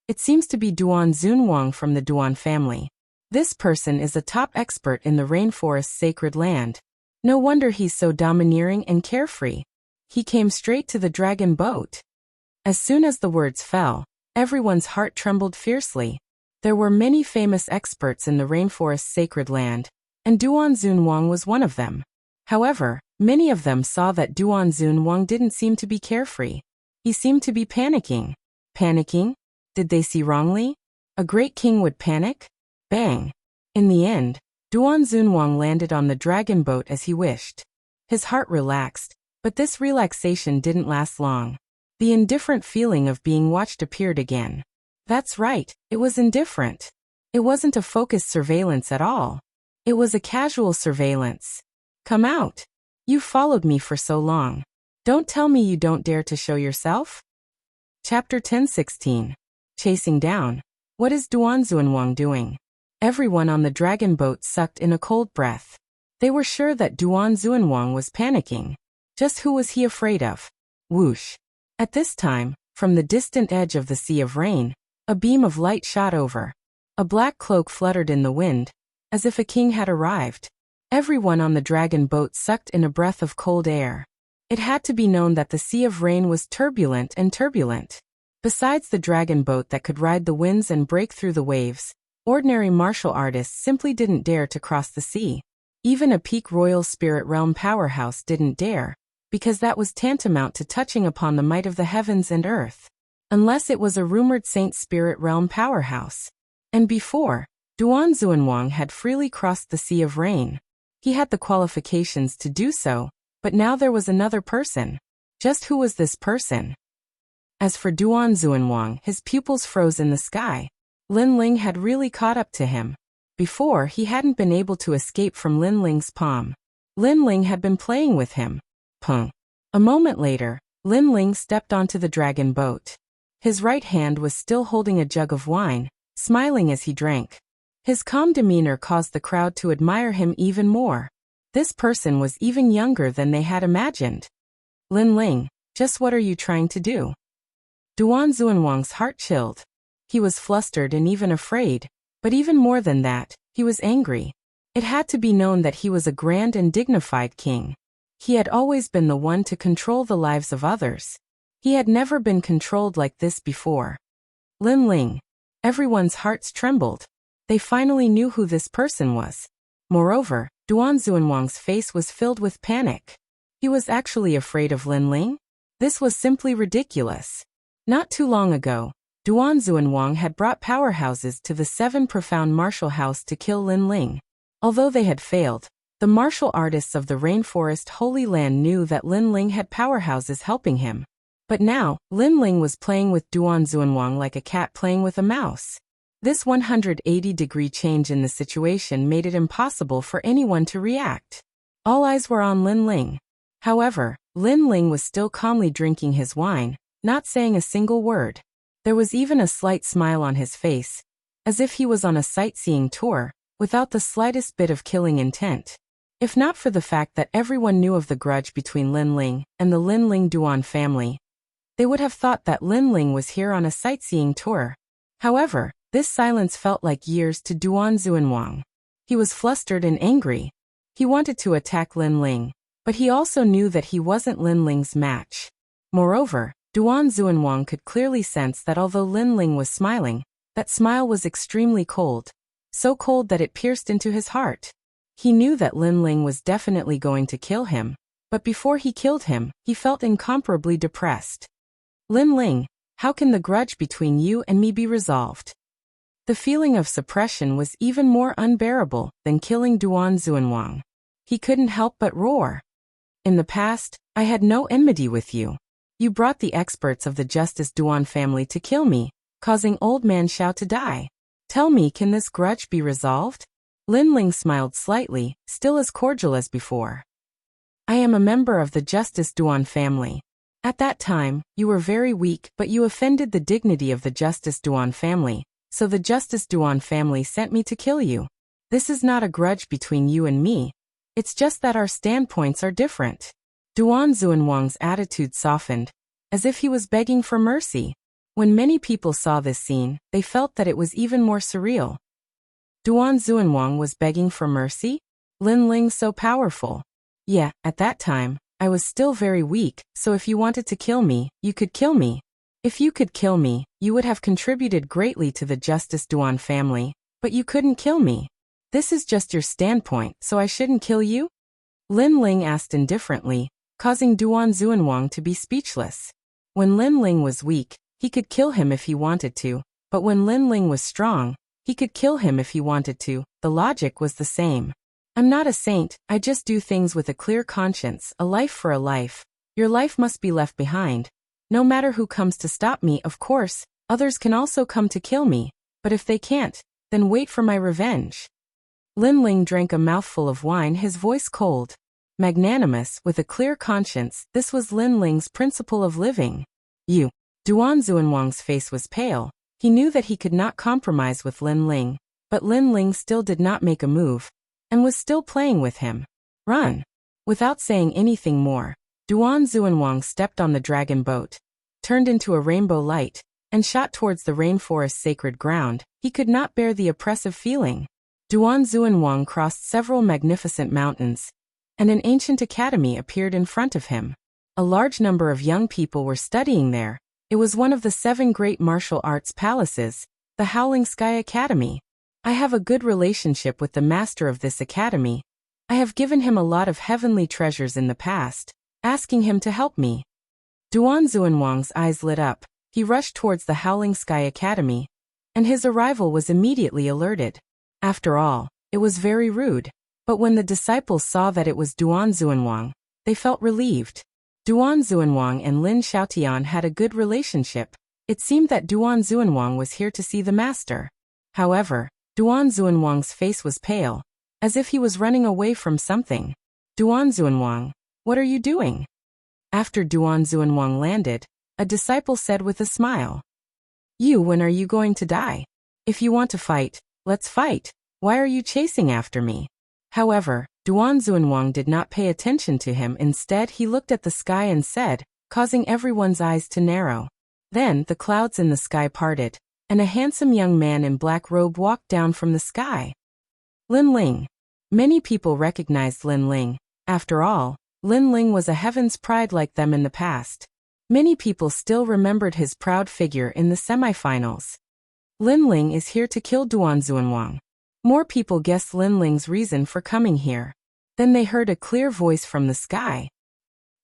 "It seems to be Duan Zunwang from the Duan family. This person is a top expert in the rainforest's sacred land. No wonder he's so domineering and carefree." He came straight to the dragon boat. As soon as the words fell, everyone's heart trembled fiercely. There were many famous experts in the rainforest's sacred land, and Duan Zunwang was one of them. However, many of them saw that Duan Zunwang didn't seem to be carefree. He seemed to be panicking. Panicking? Did they see wrongly? A great king would panic? Bang! In the end, Duan Zunwang landed on the dragon boat as he wished. His heart relaxed, but this relaxation didn't last long. The indifferent feeling of being watched appeared again. That's right, it was indifferent. It wasn't a focused surveillance at all. It was a casual surveillance. Come out. You followed me for so long. Don't tell me you don't dare to show yourself? Chapter 10:16. Chasing down. What is Duan Zunwang doing? Everyone on the dragon boat sucked in a cold breath. They were sure that Duan Zunwang was panicking. Just who was he afraid of? Whoosh. At this time, from the distant edge of the Sea of Rain, a beam of light shot over. A black cloak fluttered in the wind, as if a king had arrived. Everyone on the dragon boat sucked in a breath of cold air. It had to be known that the Sea of Rain was turbulent and turbulent. Besides the dragon boat that could ride the winds and break through the waves, ordinary martial artists simply didn't dare to cross the sea. Even a peak royal spirit realm powerhouse didn't dare, because that was tantamount to touching upon the might of the heavens and earth. Unless it was a rumored saint spirit realm powerhouse. And before, Duan Zunwang had freely crossed the Sea of Rain. He had the qualifications to do so, but now there was another person. Just who was this person? As for Duan Zunwang, his pupils froze in the sky. Lin Ling had really caught up to him. Before, he hadn't been able to escape from Lin Ling's palm. Lin Ling had been playing with him. Pung. A moment later, Lin Ling stepped onto the dragon boat. His right hand was still holding a jug of wine, smiling as he drank. His calm demeanor caused the crowd to admire him even more. This person was even younger than they had imagined. Lin Ling, just what are you trying to do? Duan Zunwang's heart chilled. He was flustered and even afraid, but even more than that, he was angry. It had to be known that he was a grand and dignified king. He had always been the one to control the lives of others. He had never been controlled like this before. Lin Ling. Everyone's hearts trembled. They finally knew who this person was. Moreover, Duan Zunwang's face was filled with panic. He was actually afraid of Lin Ling? This was simply ridiculous. Not too long ago, Duan Zunwang had brought powerhouses to the Seven Profound Martial House to kill Lin Ling. Although they had failed, the martial artists of the Rainforest Holy Land knew that Lin Ling had powerhouses helping him. But now, Lin Ling was playing with Duan Zunwang like a cat playing with a mouse. This 180-degree change in the situation made it impossible for anyone to react. All eyes were on Lin Ling. However, Lin Ling was still calmly drinking his wine, not saying a single word. There was even a slight smile on his face, as if he was on a sightseeing tour, without the slightest bit of killing intent. If not for the fact that everyone knew of the grudge between Lin Ling and the Lin Ling Duan family, they would have thought that Lin Ling was here on a sightseeing tour. However, this silence felt like years to Duan Zunwang. He was flustered and angry. He wanted to attack Lin Ling, but he also knew that he wasn't Lin Ling's match. Moreover, Duan Zunwang could clearly sense that although Lin Ling was smiling, that smile was extremely cold. So cold that it pierced into his heart. He knew that Lin Ling was definitely going to kill him, but before he killed him, he felt incomparably depressed. Lin Ling, how can the grudge between you and me be resolved? The feeling of suppression was even more unbearable than killing Duan Zunwang. He couldn't help but roar. In the past, I had no enmity with you. You brought the experts of the Justice Duan family to kill me, causing Old Man Xiao to die. Tell me, can this grudge be resolved? Lin Ling smiled slightly, still as cordial as before. I am a member of the Justice Duan family. At that time, you were very weak, but you offended the dignity of the Justice Duan family, so the Justice Duan family sent me to kill you. This is not a grudge between you and me. It's just that our standpoints are different. Duan Zunwang's attitude softened, as if he was begging for mercy. When many people saw this scene, they felt that it was even more surreal. Duan Zunwang was begging for mercy? Lin Ling so powerful. Yeah, at that time, I was still very weak, so if you wanted to kill me, you could kill me. If you could kill me, you would have contributed greatly to the Justice Duan family, but you couldn't kill me. This is just your standpoint, so I shouldn't kill you? Lin Ling asked indifferently, causing Duan Zuanwang to be speechless. When Lin Ling was weak, he could kill him if he wanted to, but when Lin Ling was strong, he could kill him if he wanted to. The logic was the same. I'm not a saint, I just do things with a clear conscience, a life for a life. Your life must be left behind. No matter who comes to stop me, of course, others can also come to kill me, but if they can't, then wait for my revenge. Lin Ling drank a mouthful of wine, his voice cold. Magnanimous, with a clear conscience, this was Lin Ling's principle of living. Duan Zuanwang's face was pale. He knew that he could not compromise with Lin Ling, but Lin Ling still did not make a move, and was still playing with him. Run! Without saying anything more, Duan Zuanwang stepped on the dragon boat, turned into a rainbow light, and shot towards the rainforest's sacred ground. He could not bear the oppressive feeling. Duan Zuanwang crossed several magnificent mountains, and an ancient academy appeared in front of him. A large number of young people were studying there. It was one of the 7 great martial arts palaces, the Howling Sky Academy. I have a good relationship with the master of this academy. I have given him a lot of heavenly treasures in the past, asking him to help me. Duan Zuanwang's eyes lit up. He rushed towards the Howling Sky Academy, and his arrival was immediately alerted. After all, it was very rude, but when the disciples saw that it was Duan Zuanwang, they felt relieved. Duan Zuanwang and Lin Xiaotian had a good relationship. It seemed that Duan Zuanwang was here to see the master. However, Duan Zuanwang's face was pale, as if he was running away from something. Duan Zuanwang, what are you doing? After Duan Zuanwang landed, a disciple said with a smile. When are you going to die? If you want to fight, let's fight. Why are you chasing after me? However, Duan Zuanwang did not pay attention to him. Instead, he looked at the sky and said, causing everyone's eyes to narrow. Then, the clouds in the sky parted, and a handsome young man in black robe walked down from the sky. Lin Ling. Many people recognized Lin Ling. After all, Lin Ling was a heaven's pride like them in the past. Many people still remembered his proud figure in the semifinals. Lin Ling is here to kill Duan Zuanwang. More people guessed Lin Ling's reason for coming here. Then they heard a clear voice from the sky.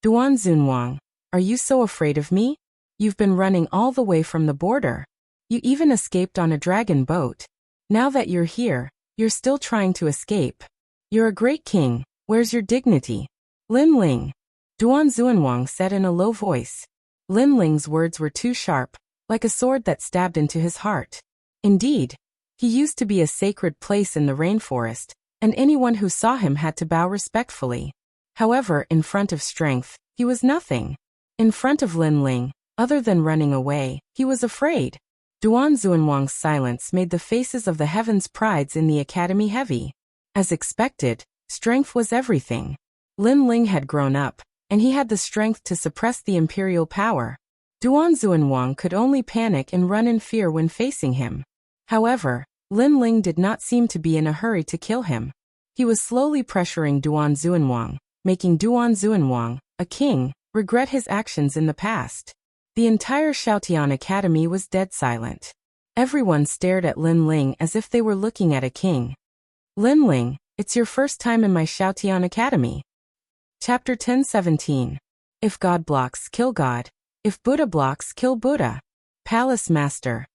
Duan Zuanwang, are you so afraid of me? You've been running all the way from the border. You even escaped on a dragon boat. Now that you're here, you're still trying to escape. You're a great king. Where's your dignity? Lin Ling. Duan Zuanwang said in a low voice. Lin Ling's words were too sharp, like a sword that stabbed into his heart. Indeed, he used to be a sacred place in the rainforest, and anyone who saw him had to bow respectfully. However, in front of strength, he was nothing. In front of Lin Ling, other than running away, he was afraid. Duan Zuanwang's silence made the faces of the heavens' prides in the academy heavy. As expected, strength was everything. Lin Ling had grown up, and he had the strength to suppress the imperial power. Duan Zuanwang could only panic and run in fear when facing him. However, Lin Ling did not seem to be in a hurry to kill him. He was slowly pressuring Duan Zuanwang, making Duan Zuanwang, a king, regret his actions in the past. The entire Xiaotian Academy was dead silent. Everyone stared at Lin Ling as if they were looking at a king. Lin Ling, it's your first time in my Xiaotian Academy. Chapter 10:17. If God blocks, kill God. If Buddha blocks, kill Buddha. Palace Master.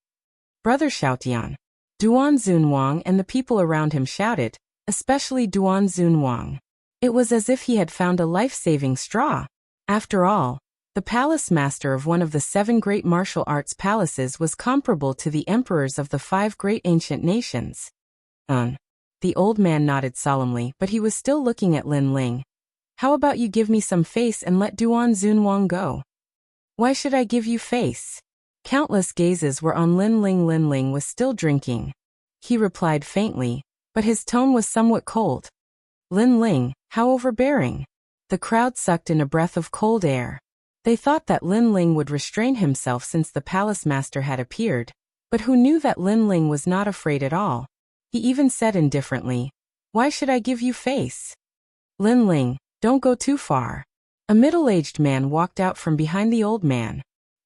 Brother Xiaotian. Duan Zuanwang and the people around him shouted, especially Duan Zuanwang. It was as if he had found a life-saving straw. After all, the palace master of one of the 7 great martial arts palaces was comparable to the emperors of the 5 great ancient nations. The old man nodded solemnly, but he was still looking at Lin Ling. How about you give me some face and let Duan Zuanwang go? Why should I give you face? Countless gazes were on Lin Ling. Lin Ling was still drinking. He replied faintly, but his tone was somewhat cold. Lin Ling, how overbearing. The crowd sucked in a breath of cold air. They thought that Lin Ling would restrain himself since the palace master had appeared, but who knew that Lin Ling was not afraid at all? He even said indifferently, why should I give you face? Lin Ling, don't go too far. A middle-aged man walked out from behind the old man.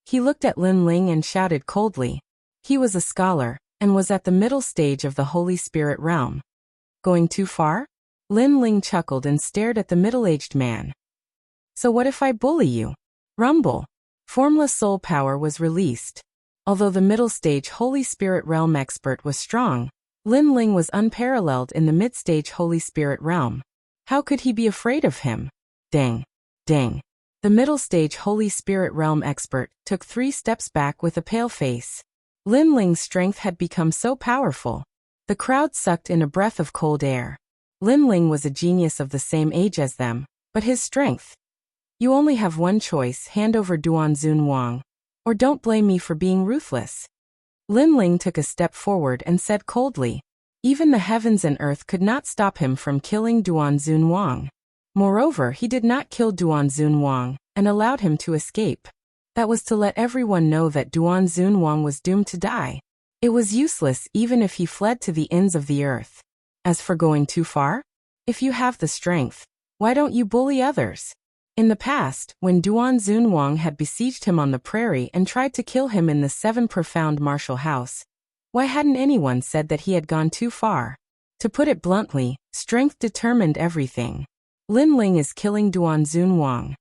He looked at Lin Ling and shouted coldly. He was a scholar, and was at the middle stage of the Holy Spirit realm. Going too far? Lin Ling chuckled and stared at the middle-aged man. So what if I bully you? Rumble. Formless soul power was released. Although the middle stage Holy Spirit realm expert was strong, Lin Ling was unparalleled in the mid-stage Holy Spirit realm. How could he be afraid of him? Dang. Dang. The middle stage Holy Spirit realm expert took 3 steps back with a pale face. Lin Ling's strength had become so powerful. The crowd sucked in a breath of cold air. Lin Ling was a genius of the same age as them, but his strength. You only have one choice: hand over Duanzun Wang, or don't blame me for being ruthless. Lin Ling took a step forward and said coldly. Even the heavens and earth could not stop him from killing Duanzun Wang. Moreover, he did not kill Duanzun Wang, and allowed him to escape. That was to let everyone know that Duanzun Wang was doomed to die. It was useless even if he fled to the ends of the earth. As for going too far? If you have the strength, why don't you bully others? In the past, when Duanzun Wang had besieged him on the prairie and tried to kill him in the 7 profound martial house, why hadn't anyone said that he had gone too far? To put it bluntly, strength determined everything. Lin Ling is killing Duanzun Wang.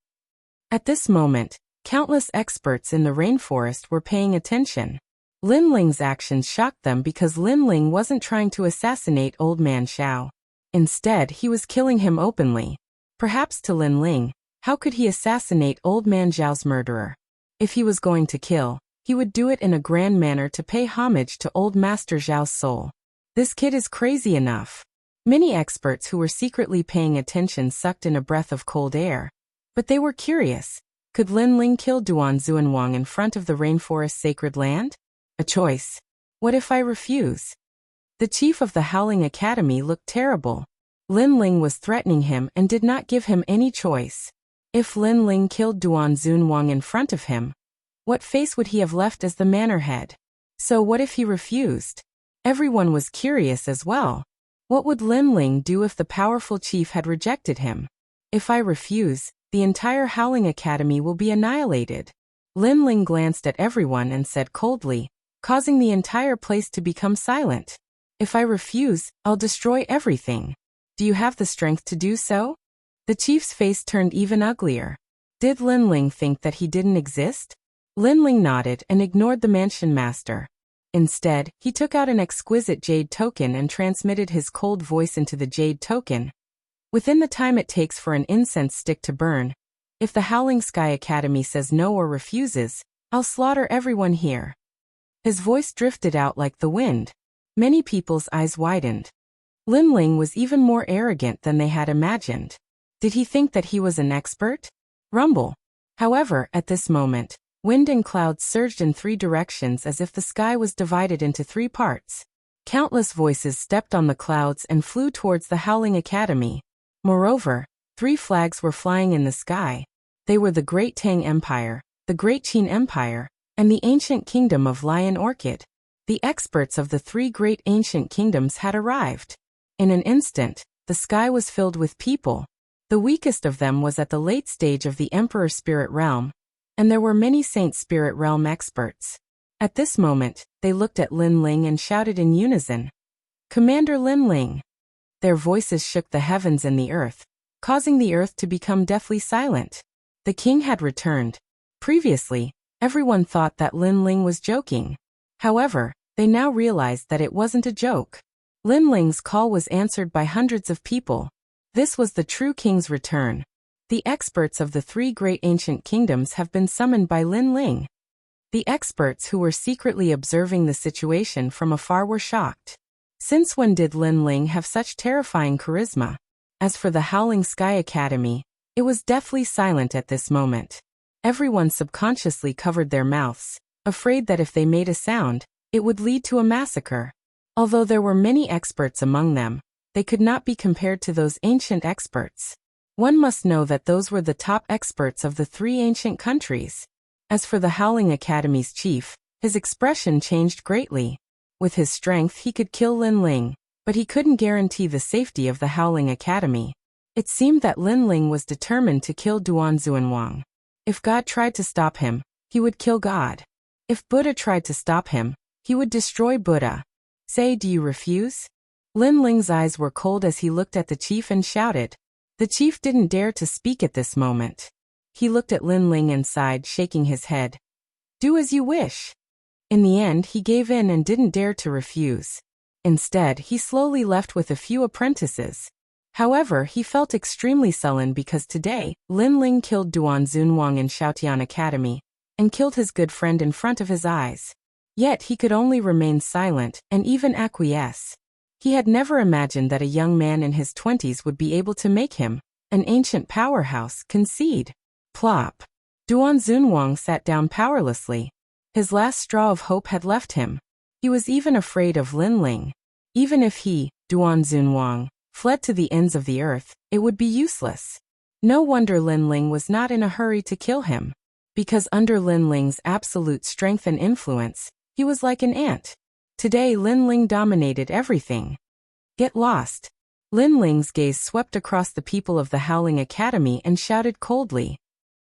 At this moment, countless experts in the rainforest were paying attention. Lin Ling's actions shocked them because Lin Ling wasn't trying to assassinate Old Man Xiao. Instead, he was killing him openly. Perhaps to Lin Ling, how could he assassinate Old Man Xiao's murderer? If he was going to kill, he would do it in a grand manner to pay homage to Old Master Xiao's soul. This kid is crazy enough. Many experts who were secretly paying attention sucked in a breath of cold air. But they were curious. Could Lin Ling kill Duanzun Wang in front of the rainforest's sacred land? A choice. What if I refuse? The chief of the Howling Academy looked terrible. Lin Ling was threatening him and did not give him any choice. If Lin Ling killed Duanzun Wang in front of him, what face would he have left as the manor head? So what if he refused? Everyone was curious as well. What would Lin Ling do if the powerful chief had rejected him? If I refuse, the entire Howling Academy will be annihilated. Lin Ling glanced at everyone and said coldly, causing the entire place to become silent. If I refuse, I'll destroy everything. Do you have the strength to do so? The chief's face turned even uglier. Did Lin Ling think that he didn't exist? Lin Ling nodded and ignored the mansion master. Instead, he took out an exquisite jade token and transmitted his cold voice into the jade token. Within the time it takes for an incense stick to burn, if the Howling Sky Academy says no or refuses, I'll slaughter everyone here. His voice drifted out like the wind. Many people's eyes widened. Lin Ling was even more arrogant than they had imagined. Did he think that he was an expert? Rumble. However, at this moment, wind and clouds surged in 3 directions as if the sky was divided into 3 parts. Countless voices stepped on the clouds and flew towards the Howling Academy. Moreover, 3 flags were flying in the sky. They were the Great Tang Empire, the Great Qin Empire, and the ancient kingdom of Lion Orchid. The experts of the 3 great ancient kingdoms had arrived. In an instant, the sky was filled with people. The weakest of them was at the late stage of the Emperor Spirit Realm, and there were many Saint Spirit Realm experts. At this moment, they looked at Lin Ling and shouted in unison, "Commander Lin Ling!" Their voices shook the heavens and the earth, causing the earth to become deathly silent. The king had returned. Previously, everyone thought that Lin Ling was joking. However, they now realized that it wasn't a joke. Lin Ling's call was answered by hundreds of people. This was the true king's return. The experts of the 3 great ancient kingdoms have been summoned by Lin Ling. The experts who were secretly observing the situation from afar were shocked. Since when did Lin Ling have such terrifying charisma? As for the Howling Sky Academy, it was deathly silent at this moment. Everyone subconsciously covered their mouths, afraid that if they made a sound, it would lead to a massacre. Although there were many experts among them, they could not be compared to those ancient experts. One must know that those were the top experts of the 3 ancient countries. As for the Howling Academy's chief, his expression changed greatly. With his strength he could kill Lin Ling, but he couldn't guarantee the safety of the Howling Academy. It seemed that Lin Ling was determined to kill Duanzun Wang. If God tried to stop him, he he would kill God. If Buddha tried to stop him, he would destroy Buddha. Say, do you refuse? Lin Ling's eyes were cold as he looked at the chief and shouted. The chief didn't dare to speak at this moment. He looked at Lin Ling and sighed, shaking his head. Do as you wish. In the end, he gave in and didn't dare to refuse. Instead, he slowly left with a few apprentices. However, he felt extremely sullen because today, Lin Ling killed Duan Zunwang in Shaotian Academy, and killed his good friend in front of his eyes. Yet he could only remain silent, and even acquiesce. He had never imagined that a young man in his 20s would be able to make him, an ancient powerhouse, concede. Plop. Duan Zunwang sat down powerlessly. His last straw of hope had left him. He was even afraid of Lin Ling. Even if he, Duan Zunwang, fled to the ends of the earth, it would be useless. No wonder Lin Ling was not in a hurry to kill him. Because under Lin Ling's absolute strength and influence, he was like an ant. Today Lin Ling dominated everything. Get lost. Lin Ling's gaze swept across the people of the Howling Academy and shouted coldly.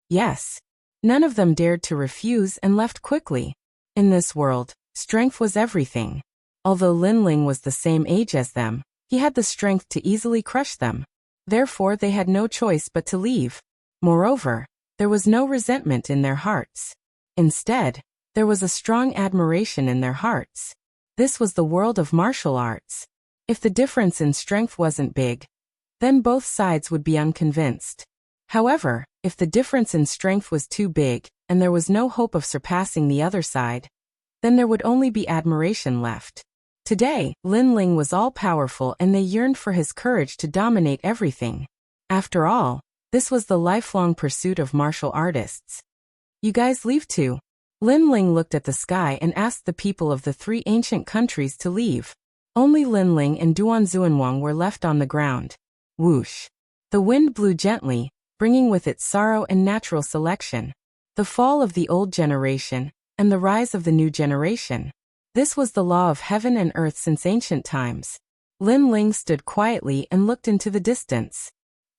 Yes. None of them dared to refuse and left quickly. In this world, strength was everything. Although Lin Ling was the same age as them, he had the strength to easily crush them. Therefore they had no choice but to leave. Moreover, there was no resentment in their hearts. Instead, there was a strong admiration in their hearts. This was the world of martial arts. If the difference in strength wasn't big, then both sides would be unconvinced. However, if the difference in strength was too big, and there was no hope of surpassing the other side, then there would only be admiration left. Today, Lin Ling was all-powerful and they yearned for his courage to dominate everything. After all, this was the lifelong pursuit of martial artists. You guys leave too. Lin Ling looked at the sky and asked the people of the 3 ancient countries to leave. Only Lin Ling and Duan Zunwang were left on the ground. Whoosh. The wind blew gently, bringing with it sorrow and natural selection. The fall of the old generation, and the rise of the new generation. This was the law of heaven and earth since ancient times. Lin Ling stood quietly and looked into the distance.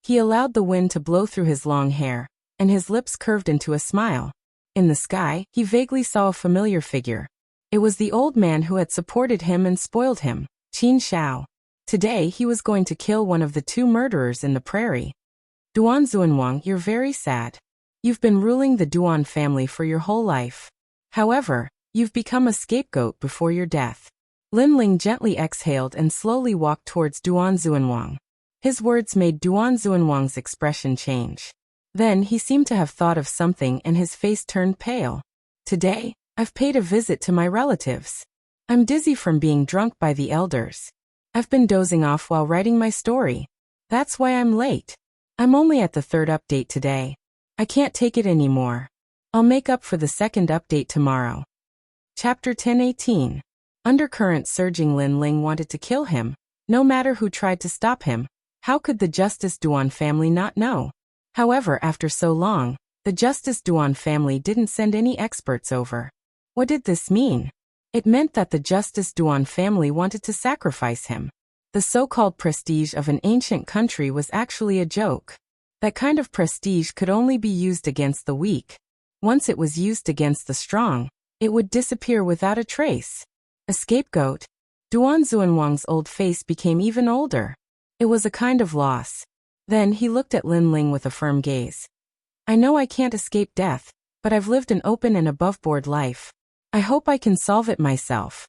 He allowed the wind to blow through his long hair, and his lips curved into a smile. In the sky, he vaguely saw a familiar figure. It was the old man who had supported him and spoiled him, Qin Shao. Today he was going to kill one of the 2 murderers in the prairie. Duan Zunwang, you're very sad. You've been ruling the Duan family for your whole life. However, you've become a scapegoat before your death. Lin Ling gently exhaled and slowly walked towards Duan Zunwang. His words made Duan Zunwang's expression change. Then he seemed to have thought of something and his face turned pale. Today, I've paid a visit to my relatives. I'm dizzy from being drunk by the elders. I've been dozing off while writing my story. That's why I'm late. I'm only at the 3rd update today. I can't take it anymore. I'll make up for the 2nd update tomorrow. Chapter 10:18. Undercurrent surging. Lin Ling wanted to kill him, no matter who tried to stop him. How could the Justice Duan family not know? However, after so long, the Justice Duan family didn't send any experts over. What did this mean? It meant that the Justice Duan family wanted to sacrifice him. The so-called prestige of an ancient country was actually a joke. That kind of prestige could only be used against the weak. Once it was used against the strong, it would disappear without a trace. A scapegoat? Duan Zunwang's old face became even older. It was a kind of loss. Then he looked at Lin Ling with a firm gaze. I know I can't escape death, but I've lived an open and above-board life. I hope I can solve it myself.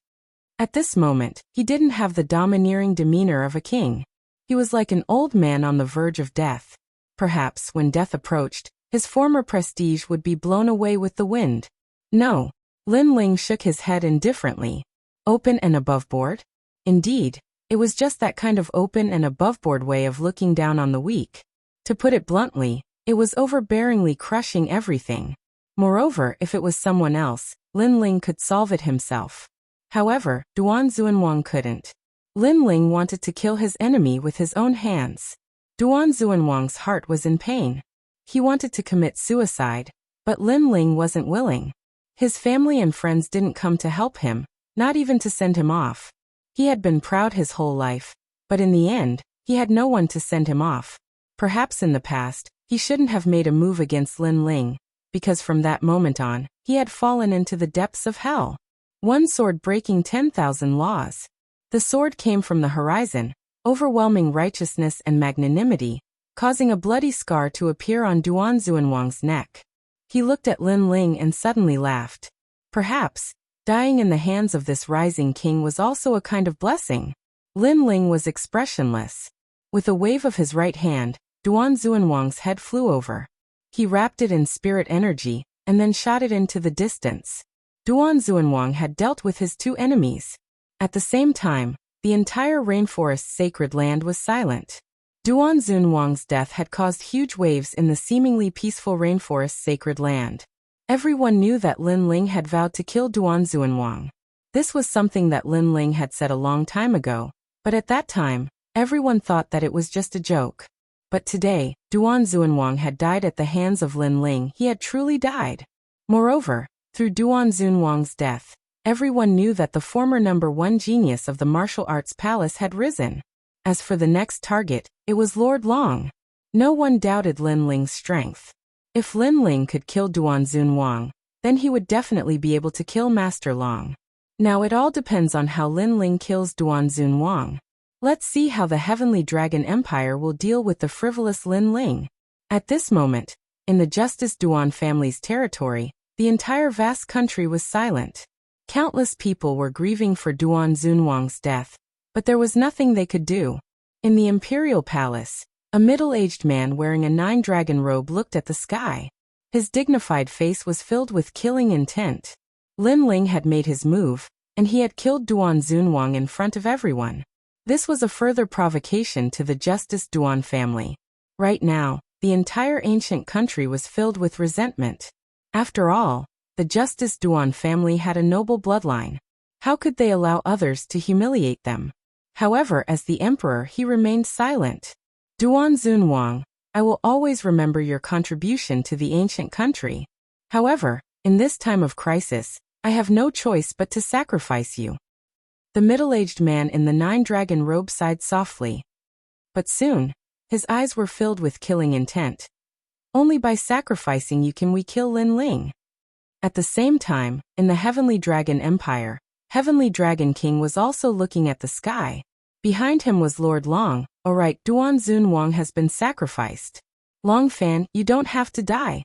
At this moment, he didn't have the domineering demeanor of a king. He was like an old man on the verge of death. Perhaps, when death approached, his former prestige would be blown away with the wind. No. Lin Ling shook his head indifferently. Open and above board? Indeed, it was just that kind of open and above board way of looking down on the weak. To put it bluntly, it was overbearingly crushing everything. Moreover, if it was someone else, Lin Ling could solve it himself. However, Duan Zunwang couldn't. Lin Ling wanted to kill his enemy with his own hands. Duan Zunwang's heart was in pain. He wanted to commit suicide, but Lin Ling wasn't willing. His family and friends didn't come to help him, not even to send him off. He had been proud his whole life, but in the end, he had no one to send him off. Perhaps in the past, he shouldn't have made a move against Lin Ling, because from that moment on, he had fallen into the depths of hell. One sword breaking 10,000 laws. The sword came from the horizon, overwhelming righteousness and magnanimity, causing a bloody scar to appear on Duan Xuanwang's neck. He looked at Lin Ling and suddenly laughed. Perhaps, dying in the hands of this rising king was also a kind of blessing. Lin Ling was expressionless. With a wave of his right hand, Duan Xuanwang's head flew over. He wrapped it in spirit energy, and then shot it into the distance. Duan Xuanwang had dealt with his two enemies. At the same time, the entire rainforest's sacred land was silent. Duan Xuanwang's death had caused huge waves in the seemingly peaceful rainforest's sacred land. Everyone knew that Lin Ling had vowed to kill Duan Xuanwang. This was something that Lin Ling had said a long time ago, but at that time, everyone thought that it was just a joke. But today, Duan Xuanwang had died at the hands of Lin Ling. He had truly died. Moreover, through Duan Xuanwang's death, everyone knew that the former #1 genius of the martial arts palace had risen. As for the next target, it was Lord Long. No one doubted Lin Ling's strength. If Lin Ling could kill Duan Xuanwang, then he would definitely be able to kill Master Long. Now it all depends on how Lin Ling kills Duan Xuanwang. Let's see how the Heavenly Dragon Empire will deal with the frivolous Lin Ling. At this moment, in the Justice Duan family's territory, the entire vast country was silent. Countless people were grieving for Duan Xuanwang's death, but there was nothing they could do. In the imperial palace, a middle-aged man wearing a 9-dragon robe looked at the sky. His dignified face was filled with killing intent. Lin Ling had made his move, and he had killed Duan Xuanwang in front of everyone. This was a further provocation to the Justice Duan family. Right now, the entire ancient country was filled with resentment. After all, the Justice Duan family had a noble bloodline. How could they allow others to humiliate them? However, as the emperor, he remained silent. Duan Xuanwang, I will always remember your contribution to the ancient country. However, in this time of crisis, I have no choice but to sacrifice you. The middle-aged man in the 9-dragon robe sighed softly. But soon, his eyes were filled with killing intent. Only by sacrificing you can we kill Lin Ling. At the same time, in the Heavenly Dragon Empire, Heavenly Dragon King was also looking at the sky. Behind him was Lord Long. Alright, Duan Xuanwang has been sacrificed. Long Fan, you don't have to die.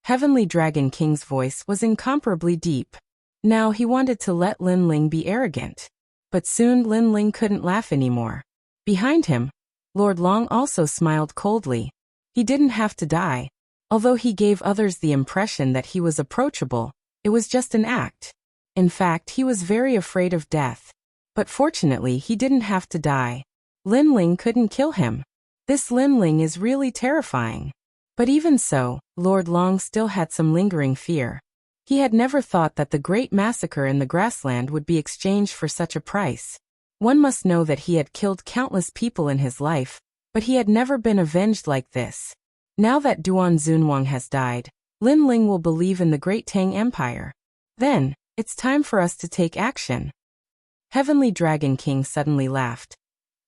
Heavenly Dragon King's voice was incomparably deep. Now he wanted to let Lin Ling be arrogant. But soon Lin Ling couldn't laugh anymore. Behind him, Lord Long also smiled coldly. He didn't have to die. Although he gave others the impression that he was approachable, it was just an act. In fact, he was very afraid of death. But fortunately, he didn't have to die. Lin Ling couldn't kill him. This Lin Ling is really terrifying. But even so, Lord Long still had some lingering fear. He had never thought that the great massacre in the grassland would be exchanged for such a price. One must know that he had killed countless people in his life, but he had never been avenged like this. Now that Duan Xuanwang has died, Lin Ling will believe in the Great Tang Empire. Then, it's time for us to take action. Heavenly Dragon King suddenly laughed.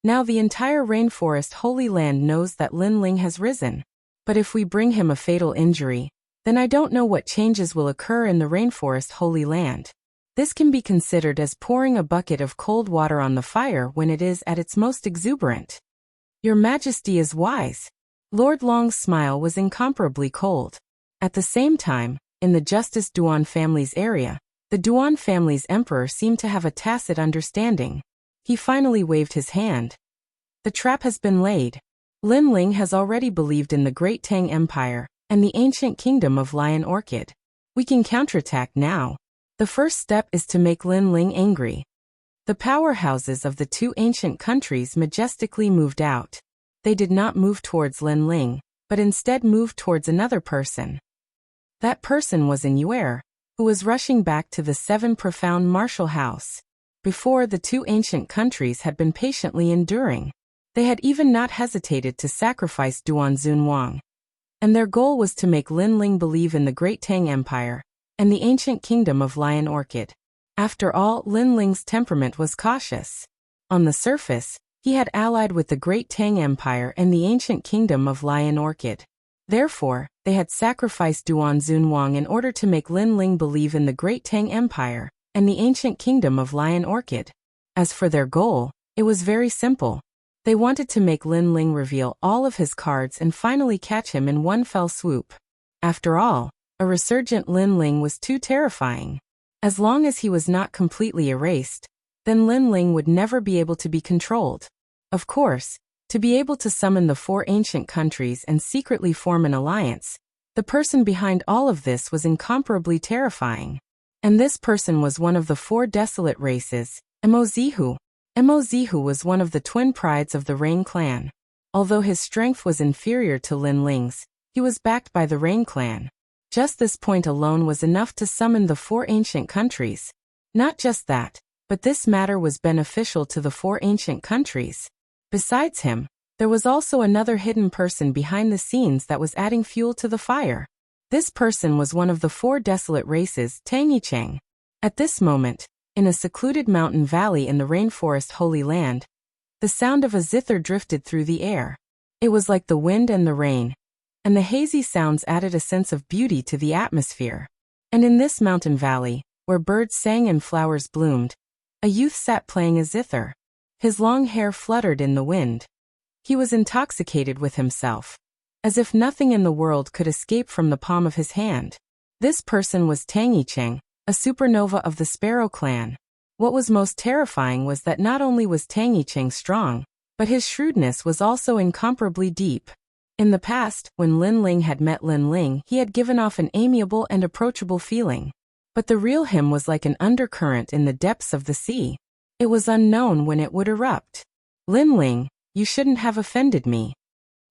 Now the entire rainforest Holy Land knows that Lin Ling has risen. But if we bring him a fatal injury, then I don't know what changes will occur in the rainforest Holy Land. This can be considered as pouring a bucket of cold water on the fire when it is at its most exuberant. Your Majesty is wise. Lord Long's smile was incomparably cold. At the same time, in the Justice Duan family's area, the Duan family's emperor seemed to have a tacit understanding. He finally waved his hand. The trap has been laid. Lin Ling has already believed in the Great Tang Empire and the ancient kingdom of Lion Orchid. We can counterattack now. The first step is to make Lin Ling angry. The powerhouses of the two ancient countries majestically moved out. They did not move towards Lin Ling, but instead moved towards another person. That person was in Yuer, who was rushing back to the 7 profound martial house. Before, the two ancient countries had been patiently enduring. They had even not hesitated to sacrifice Duan Xuanwang. And their goal was to make Lin Ling believe in the Great Tang Empire and the ancient kingdom of Lion Orchid. After all, Lin Ling's temperament was cautious. On the surface, he had allied with the Great Tang Empire and the ancient kingdom of Lion Orchid. Therefore, they had sacrificed Duan Zunwang in order to make Lin Ling believe in the Great Tang Empire and the ancient kingdom of Lion Orchid. As for their goal, it was very simple. They wanted to make Lin Ling reveal all of his cards and finally catch him in one fell swoop. After all, a resurgent Lin Ling was too terrifying. As long as he was not completely erased, then Lin Ling would never be able to be controlled. Of course, to be able to summon the 4 ancient countries and secretly form an alliance, the person behind all of this was incomparably terrifying. And this person was one of the 4 desolate races, Emozihu. Emozihu was one of the twin prides of the Rain clan. Although his strength was inferior to Lin Ling's, he was backed by the Rain clan. Just this point alone was enough to summon the 4 ancient countries. Not just that, but this matter was beneficial to the 4 ancient countries. Besides him, there was also another hidden person behind the scenes that was adding fuel to the fire. This person was one of the 4 desolate races, Tangicheng. At this moment, in a secluded mountain valley in the rainforest Holy Land, the sound of a zither drifted through the air. It was like the wind and the rain, and the hazy sounds added a sense of beauty to the atmosphere. And in this mountain valley, where birds sang and flowers bloomed, a youth sat playing a zither. His long hair fluttered in the wind. He was intoxicated with himself, as if nothing in the world could escape from the palm of his hand. This person was Tangicheng, a supernova of the Sparrow clan. What was most terrifying was that not only was Tangicheng strong, but his shrewdness was also incomparably deep. In the past, when Lin Ling had met Lin Ling, he had given off an amiable and approachable feeling. But the real him was like an undercurrent in the depths of the sea. It was unknown when it would erupt. Lin Ling, you shouldn't have offended me.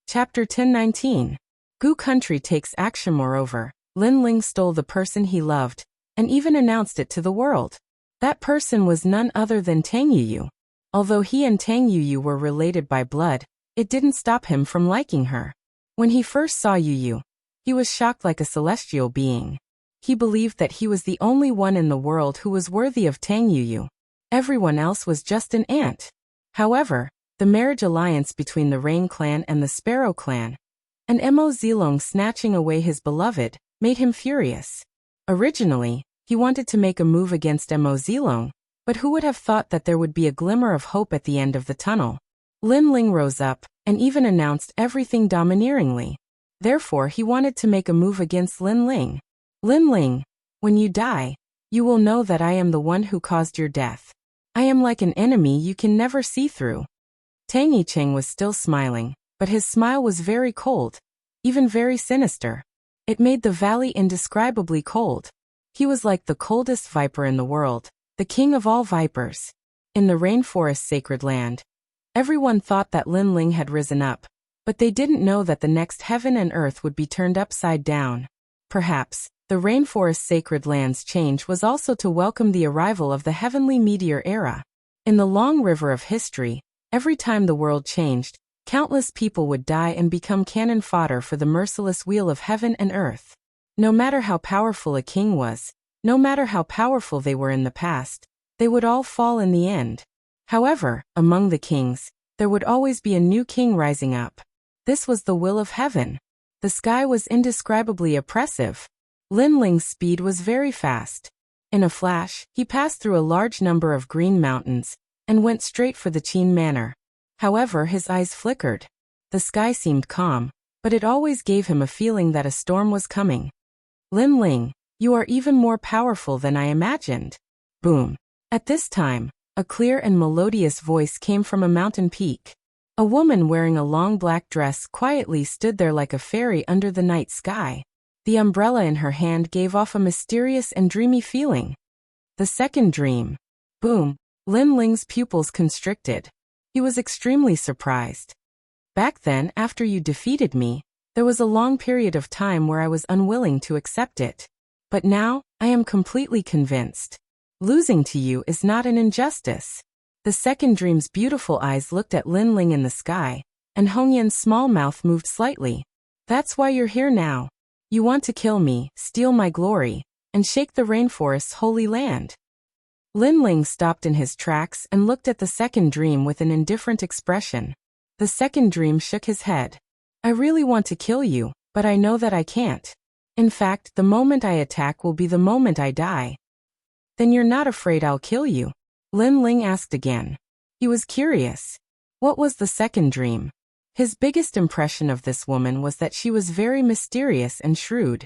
Chapter 1019. Gu country takes action. Moreover, Lin Ling stole the person he loved, and even announced it to the world. That person was none other than Tang Yuyu. Although he and Tang Yuyu were related by blood, it didn't stop him from liking her. When he first saw Yuyu, he was shocked like a celestial being. He believed that he was the only one in the world who was worthy of Tang Yuyu. Everyone else was just an ant. However, the marriage alliance between the Rain clan and the Sparrow clan, and Mo Zilong snatching away his beloved, made him furious. Originally, he wanted to make a move against Mo Zilong, but who would have thought that there would be a glimmer of hope at the end of the tunnel? Lin Ling rose up, and even announced everything domineeringly. Therefore he wanted to make a move against Lin Ling. Lin Ling, when you die, you will know that I am the one who caused your death. I am like an enemy you can never see through. Tangicheng was still smiling, but his smile was very cold, even very sinister. It made the valley indescribably cold. He was like the coldest viper in the world, the king of all vipers. In the rainforest sacred land, everyone thought that Lin Ling had risen up, but they didn't know that the next heaven and earth would be turned upside down. Perhaps, the rainforest sacred land's change was also to welcome the arrival of the heavenly meteor era. In the long river of history, every time the world changed, countless people would die and become cannon fodder for the merciless wheel of heaven and earth. No matter how powerful a king was, no matter how powerful they were in the past, they would all fall in the end. However, among the kings, there would always be a new king rising up. This was the will of heaven. The sky was indescribably oppressive. Lin Ling's speed was very fast. In a flash, he passed through a large number of green mountains, and went straight for the Qin Manor. However, his eyes flickered. The sky seemed calm, but it always gave him a feeling that a storm was coming. Lin Ling, you are even more powerful than I imagined. Boom. At this time, a clear and melodious voice came from a mountain peak. A woman wearing a long black dress quietly stood there like a fairy under the night sky. The umbrella in her hand gave off a mysterious and dreamy feeling. The second dream. Boom. Lin Ling's pupils constricted. He was extremely surprised. Back then, after you defeated me, there was a long period of time where I was unwilling to accept it. But now, I am completely convinced. Losing to you is not an injustice. The second dream's beautiful eyes looked at Lin Ling in the sky, and Hongyan's small mouth moved slightly. That's why you're here now. You want to kill me, steal my glory, and shake the rainforest's holy land. Lin Ling stopped in his tracks and looked at the second dream with an indifferent expression. The second dream shook his head. I really want to kill you, But I know that I can't. In fact, the moment I attack will be the moment I die. Then you're not afraid I'll kill you? Lin Ling asked again. He was curious. What was the second dream? His biggest impression of this woman was that she was very mysterious and shrewd.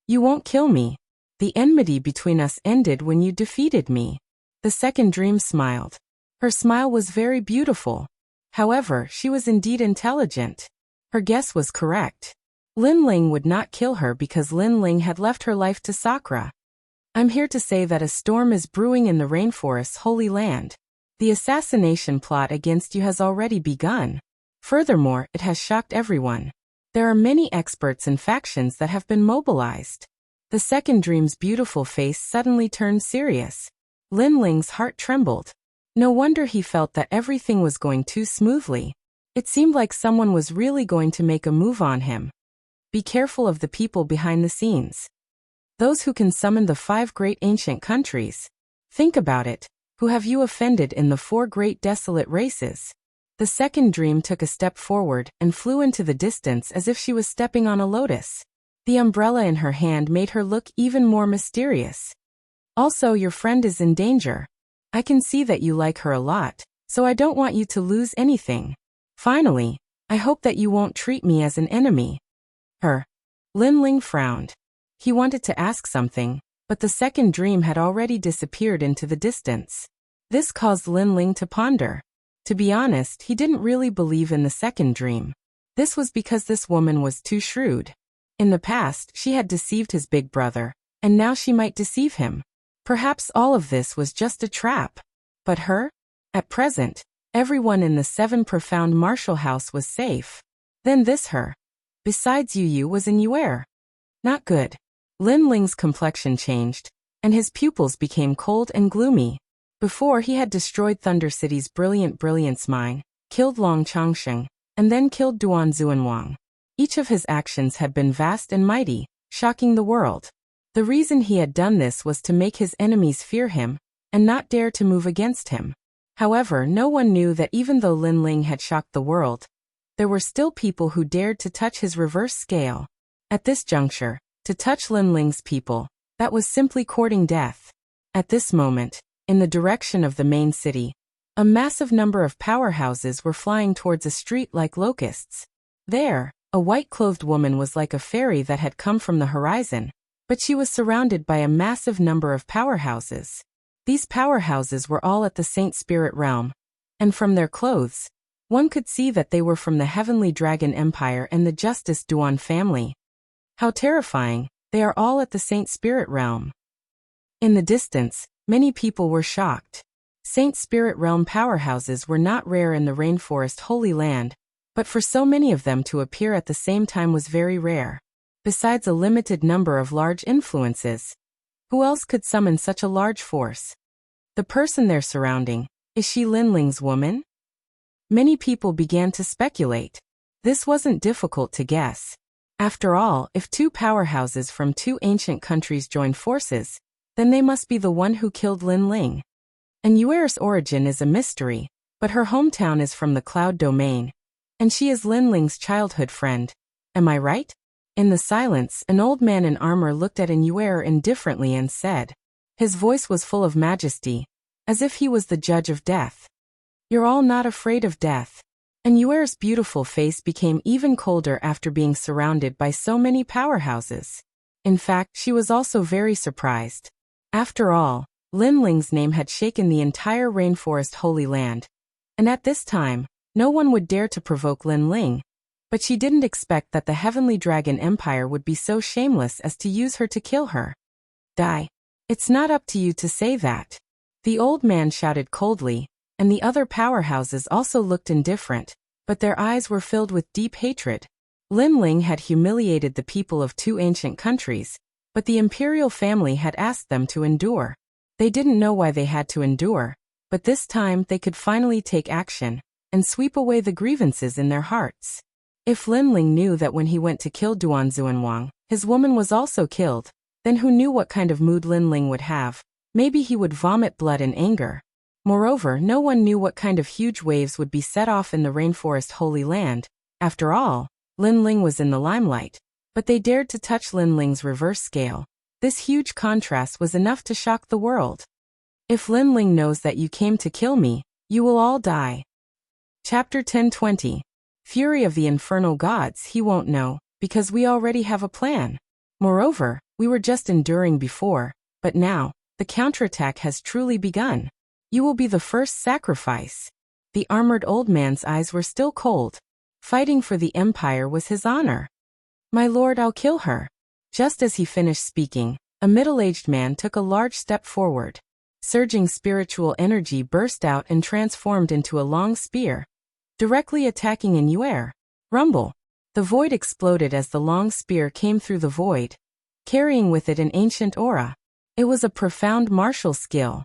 You won't kill me. The enmity between us ended when you defeated me. The second dream smiled. Her smile was very beautiful. However, she was indeed intelligent. Her guess was correct. Lin Ling would not kill her because Lin Ling had left her life to Sakura. I'm here to say that a storm is brewing in the rainforest's holy land. The assassination plot against you has already begun. Furthermore, it has shocked everyone. There are many experts and factions that have been mobilized. The second dream's beautiful face suddenly turned serious. Lin Ling's heart trembled. No wonder he felt that everything was going too smoothly. It seemed like someone was really going to make a move on him. Be careful of the people behind the scenes. Those who can summon the 5 great ancient countries. Think about it. Who have you offended in the 4 great desolate races? The second dream took a step forward and flew into the distance as if she was stepping on a lotus. The umbrella in her hand made her look even more mysterious. Also, your friend is in danger. I can see that you like her a lot, so I don't want you to lose anything. Finally, I hope that you won't treat me as an enemy. Her. Lin Ling frowned. He wanted to ask something, but the second dream had already disappeared into the distance. This caused Lin Ling to ponder. To be honest, he didn't really believe in the second dream. This was because this woman was too shrewd. In the past, she had deceived his big brother, and now she might deceive him. Perhaps all of this was just a trap. But her? At present, everyone in the 7 profound martial house was safe. Then this her. Besides Yu was in Yuer. Not good. Lin Ling's complexion changed, and his pupils became cold and gloomy. Before he had destroyed Thunder City's brilliance mine, killed Long Changsheng, and then killed Duan Zuanwang. Each of his actions had been vast and mighty, shocking the world. The reason he had done this was to make his enemies fear him, and not dare to move against him. However, no one knew that even though Lin Ling had shocked the world, there were still people who dared to touch his reverse scale. At this juncture, to touch Lin Ling's people, that was simply courting death. At this moment, in the direction of the main city, a massive number of powerhouses were flying towards a street like locusts. There, a white-clothed woman was like a fairy that had come from the horizon, but she was surrounded by a massive number of powerhouses. These powerhouses were all at the Saint Spirit realm, and from their clothes, one could see that they were from the Heavenly Dragon Empire and the Justice Duan family. How terrifying, they are all at the Saint Spirit realm. In the distance, many people were shocked. Saint Spirit realm powerhouses were not rare in the rainforest Holy Land, but for so many of them to appear at the same time was very rare. Besides a limited number of large influences, who else could summon such a large force? The person they're surrounding, is she Lin Ling's woman? Many people began to speculate. This wasn't difficult to guess. After all, if 2 powerhouses from 2 ancient countries join forces, then they must be the one who killed Lin Ling. And Yuer's origin is a mystery, but her hometown is from the Cloud Domain, and she is Lin Ling's childhood friend. Am I right? In the silence, an old man in armor looked at Yuer indifferently and said. His voice was full of majesty, as if he was the judge of death. You're all not afraid of death. And Yuer's beautiful face became even colder after being surrounded by so many powerhouses. In fact, she was also very surprised. After all, Lin Ling's name had shaken the entire rainforest Holy Land. And at this time, no one would dare to provoke Lin Ling. But she didn't expect that the Heavenly Dragon Empire would be so shameless as to use her to kill her. Die. It's not up to you to say that. The old man shouted coldly, and the other powerhouses also looked indifferent, but their eyes were filled with deep hatred. Lin Ling had humiliated the people of 2 ancient countries, but the imperial family had asked them to endure. They didn't know why they had to endure, but this time they could finally take action and sweep away the grievances in their hearts. If Lin Ling knew that when he went to kill Duan Zuanwang, his woman was also killed, then who knew what kind of mood Lin Ling would have? Maybe he would vomit blood in anger. Moreover, no one knew what kind of huge waves would be set off in the rainforest Holy Land. After all, Lin Ling was in the limelight. but they dared to touch Linling's reverse scale. This huge contrast was enough to shock the world. If Linling knows that you came to kill me, you will all die. Chapter 10:20. Fury of the Infernal Gods. He won't know, because we already have a plan. Moreover, we were just enduring before, but now, the counterattack has truly begun. You will be the first sacrifice. The armored old man's eyes were still cold. Fighting for the Empire was his honor. My lord, I'll kill her. Just as he finished speaking, a middle-aged man took a large step forward. Surging spiritual energy burst out and transformed into a long spear, directly attacking Inuer. Rumble. The void exploded as the long spear came through the void, carrying with it an ancient aura. It was a profound martial skill.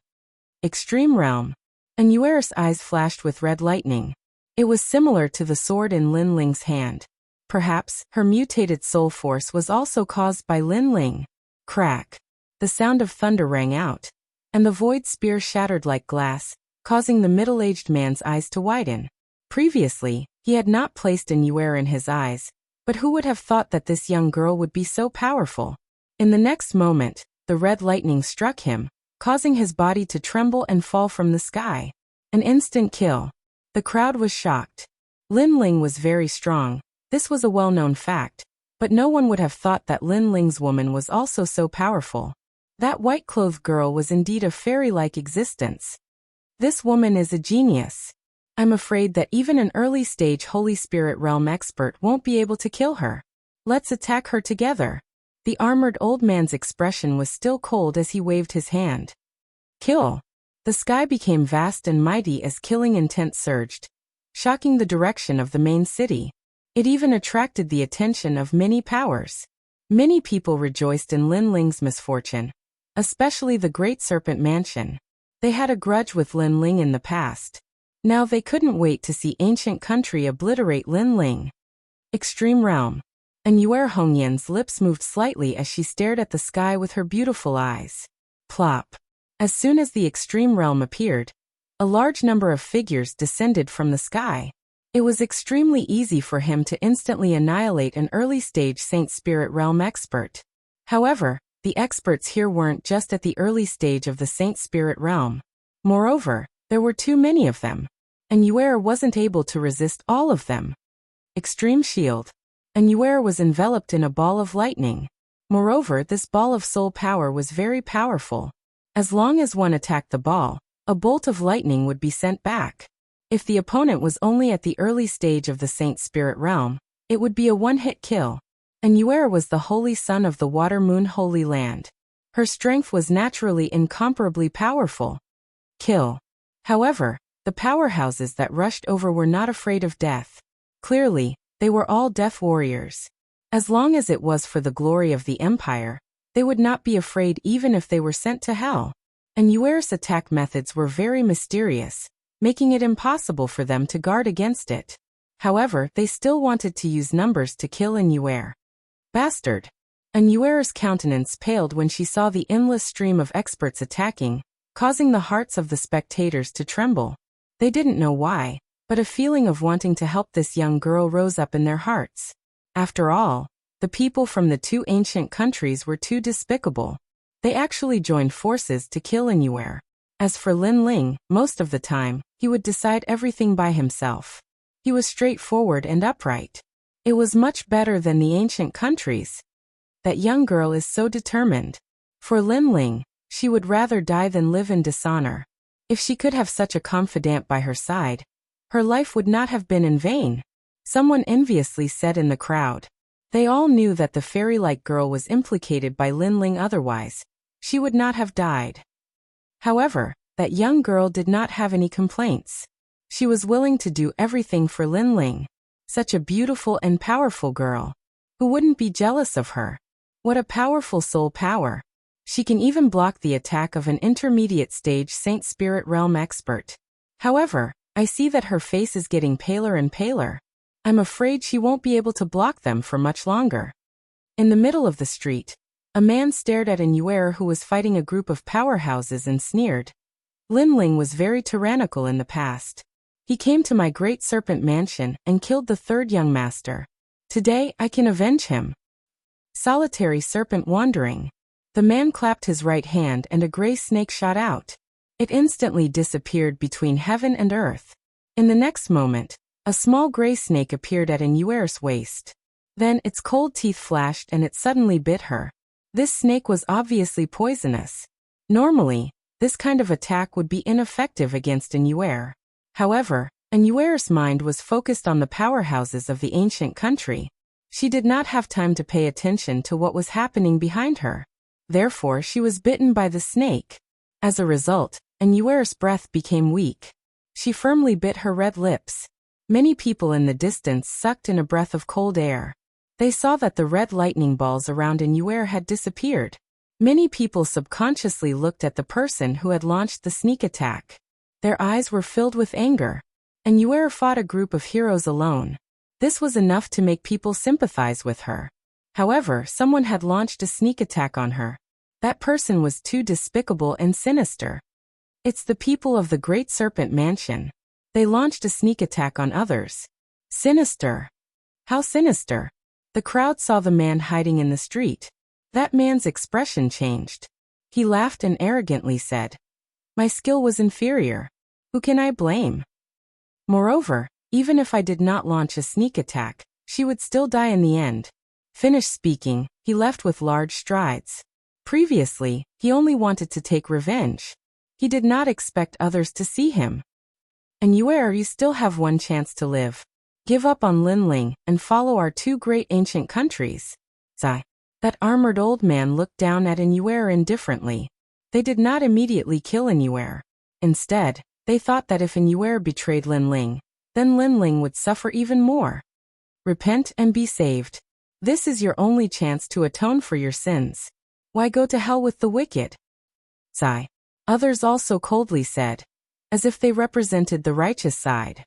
Extreme Realm. Inuer's eyes flashed with red lightning. It was similar to the sword in Linling's hand. Perhaps her mutated soul force was also caused by Linling. Crack. The sound of thunder rang out, and the void spear shattered like glass, causing the middle-aged man's eyes to widen. Previously, he had not placed Inuer in his eyes, but who would have thought that this young girl would be so powerful? In the next moment, the red lightning struck him, causing his body to tremble and fall from the sky. An instant kill. The crowd was shocked. Linling was very strong. This was a well-known fact, but no one would have thought that Linling's woman was also so powerful. That white-clothed girl was indeed a fairy-like existence. This woman is a genius. I'm afraid that even an early-stage Holy Spirit Realm expert won't be able to kill her. Let's attack her together. The armored old man's expression was still cold as he waved his hand. Kill. The sky became vast and mighty as killing intent surged, shocking the direction of the main city. It even attracted the attention of many powers. Many people rejoiced in Linling's misfortune, especially the Great Serpent Mansion. They had a grudge with Linling in the past. Now they couldn't wait to see ancient country obliterate Linling. Extreme Realm. Inuer Hongyan's lips moved slightly as she stared at the sky with her beautiful eyes. Plop. As soon as the Extreme Realm appeared, a large number of figures descended from the sky. It was extremely easy for him to instantly annihilate an early-stage Saint Spirit Realm expert. However, the experts here weren't just at the early stage of the Saint Spirit Realm. Moreover, there were too many of them. Inuer wasn't able to resist all of them. Extreme Shield. Inuer was enveloped in a ball of lightning. Moreover, this ball of soul power was very powerful. As long as one attacked the ball, a bolt of lightning would be sent back. If the opponent was only at the early stage of the Saint Spirit Realm, it would be a one-hit kill. Inuer was the holy son of the Water Moon Holy Land. Her strength was naturally incomparably powerful. Kill. However, the powerhouses that rushed over were not afraid of death. Clearly, they were all death warriors. As long as it was for the glory of the Empire, they would not be afraid even if they were sent to hell. Inuer's attack methods were very mysterious, making it impossible for them to guard against it. However, they still wanted to use numbers to kill Inuer. Bastard. Inuer's countenance paled when she saw the endless stream of experts attacking, causing the hearts of the spectators to tremble. They didn't know why, but a feeling of wanting to help this young girl rose up in their hearts. After all, the people from the two ancient countries were too despicable. They actually joined forces to kill Inuer. As for Linling, most of the time, he would decide everything by himself. He was straightforward and upright. It was much better than the ancient countries. That young girl is so determined. For Linling, she would rather die than live in dishonor. If she could have such a confidant by her side, her life would not have been in vain. Someone enviously said in the crowd. They all knew that the fairy-like girl was implicated by Linling, otherwise she would not have died. However, that young girl did not have any complaints. She was willing to do everything for Linling. Such a beautiful and powerful girl. Who wouldn't be jealous of her? What a powerful soul power. She can even block the attack of an intermediate stage Saint Spirit Realm expert. However, I see that her face is getting paler and paler. I'm afraid she won't be able to block them for much longer. In the middle of the street, a man stared at Inuer who was fighting a group of powerhouses and sneered. Linling was very tyrannical in the past. He came to my Great Serpent Mansion and killed the third young master. Today I can avenge him. Solitary serpent wandering. The man clapped his right hand and a gray snake shot out. It instantly disappeared between heaven and earth. In the next moment, a small gray snake appeared at Inuer's waist. Then its cold teeth flashed and it suddenly bit her. This snake was obviously poisonous. Normally, this kind of attack would be ineffective against Inuer. However, Inuer's mind was focused on the powerhouses of the ancient country. She did not have time to pay attention to what was happening behind her. Therefore, she was bitten by the snake. As a result, Inuer's breath became weak. She firmly bit her red lips. Many people in the distance sucked in a breath of cold air. They saw that the red lightning balls around Inuer had disappeared. Many people subconsciously looked at the person who had launched the sneak attack. Their eyes were filled with anger. Inuer fought a group of heroes alone. This was enough to make people sympathize with her. However, someone had launched a sneak attack on her. That person was too despicable and sinister. It's the people of the Great Serpent Mansion. They launched a sneak attack on others. Sinister. How sinister? The crowd saw the man hiding in the street. That man's expression changed. He laughed and arrogantly said, "My skill was inferior. Who can I blame?" Moreover, even if I did not launch a sneak attack, she would still die in the end. Finished speaking, he left with large strides. Previously, he only wanted to take revenge. He did not expect others to see him. Inuer, you still have one chance to live. Give up on Linling and follow our two great ancient countries. Zai. That armored old man looked down at Inuer indifferently. They did not immediately kill Inuer. Instead, they thought that if Inuer betrayed Linling, then Linling would suffer even more. Repent and be saved. This is your only chance to atone for your sins. Why go to hell with the wicked? Zai. Others also coldly said, as if they represented the righteous side.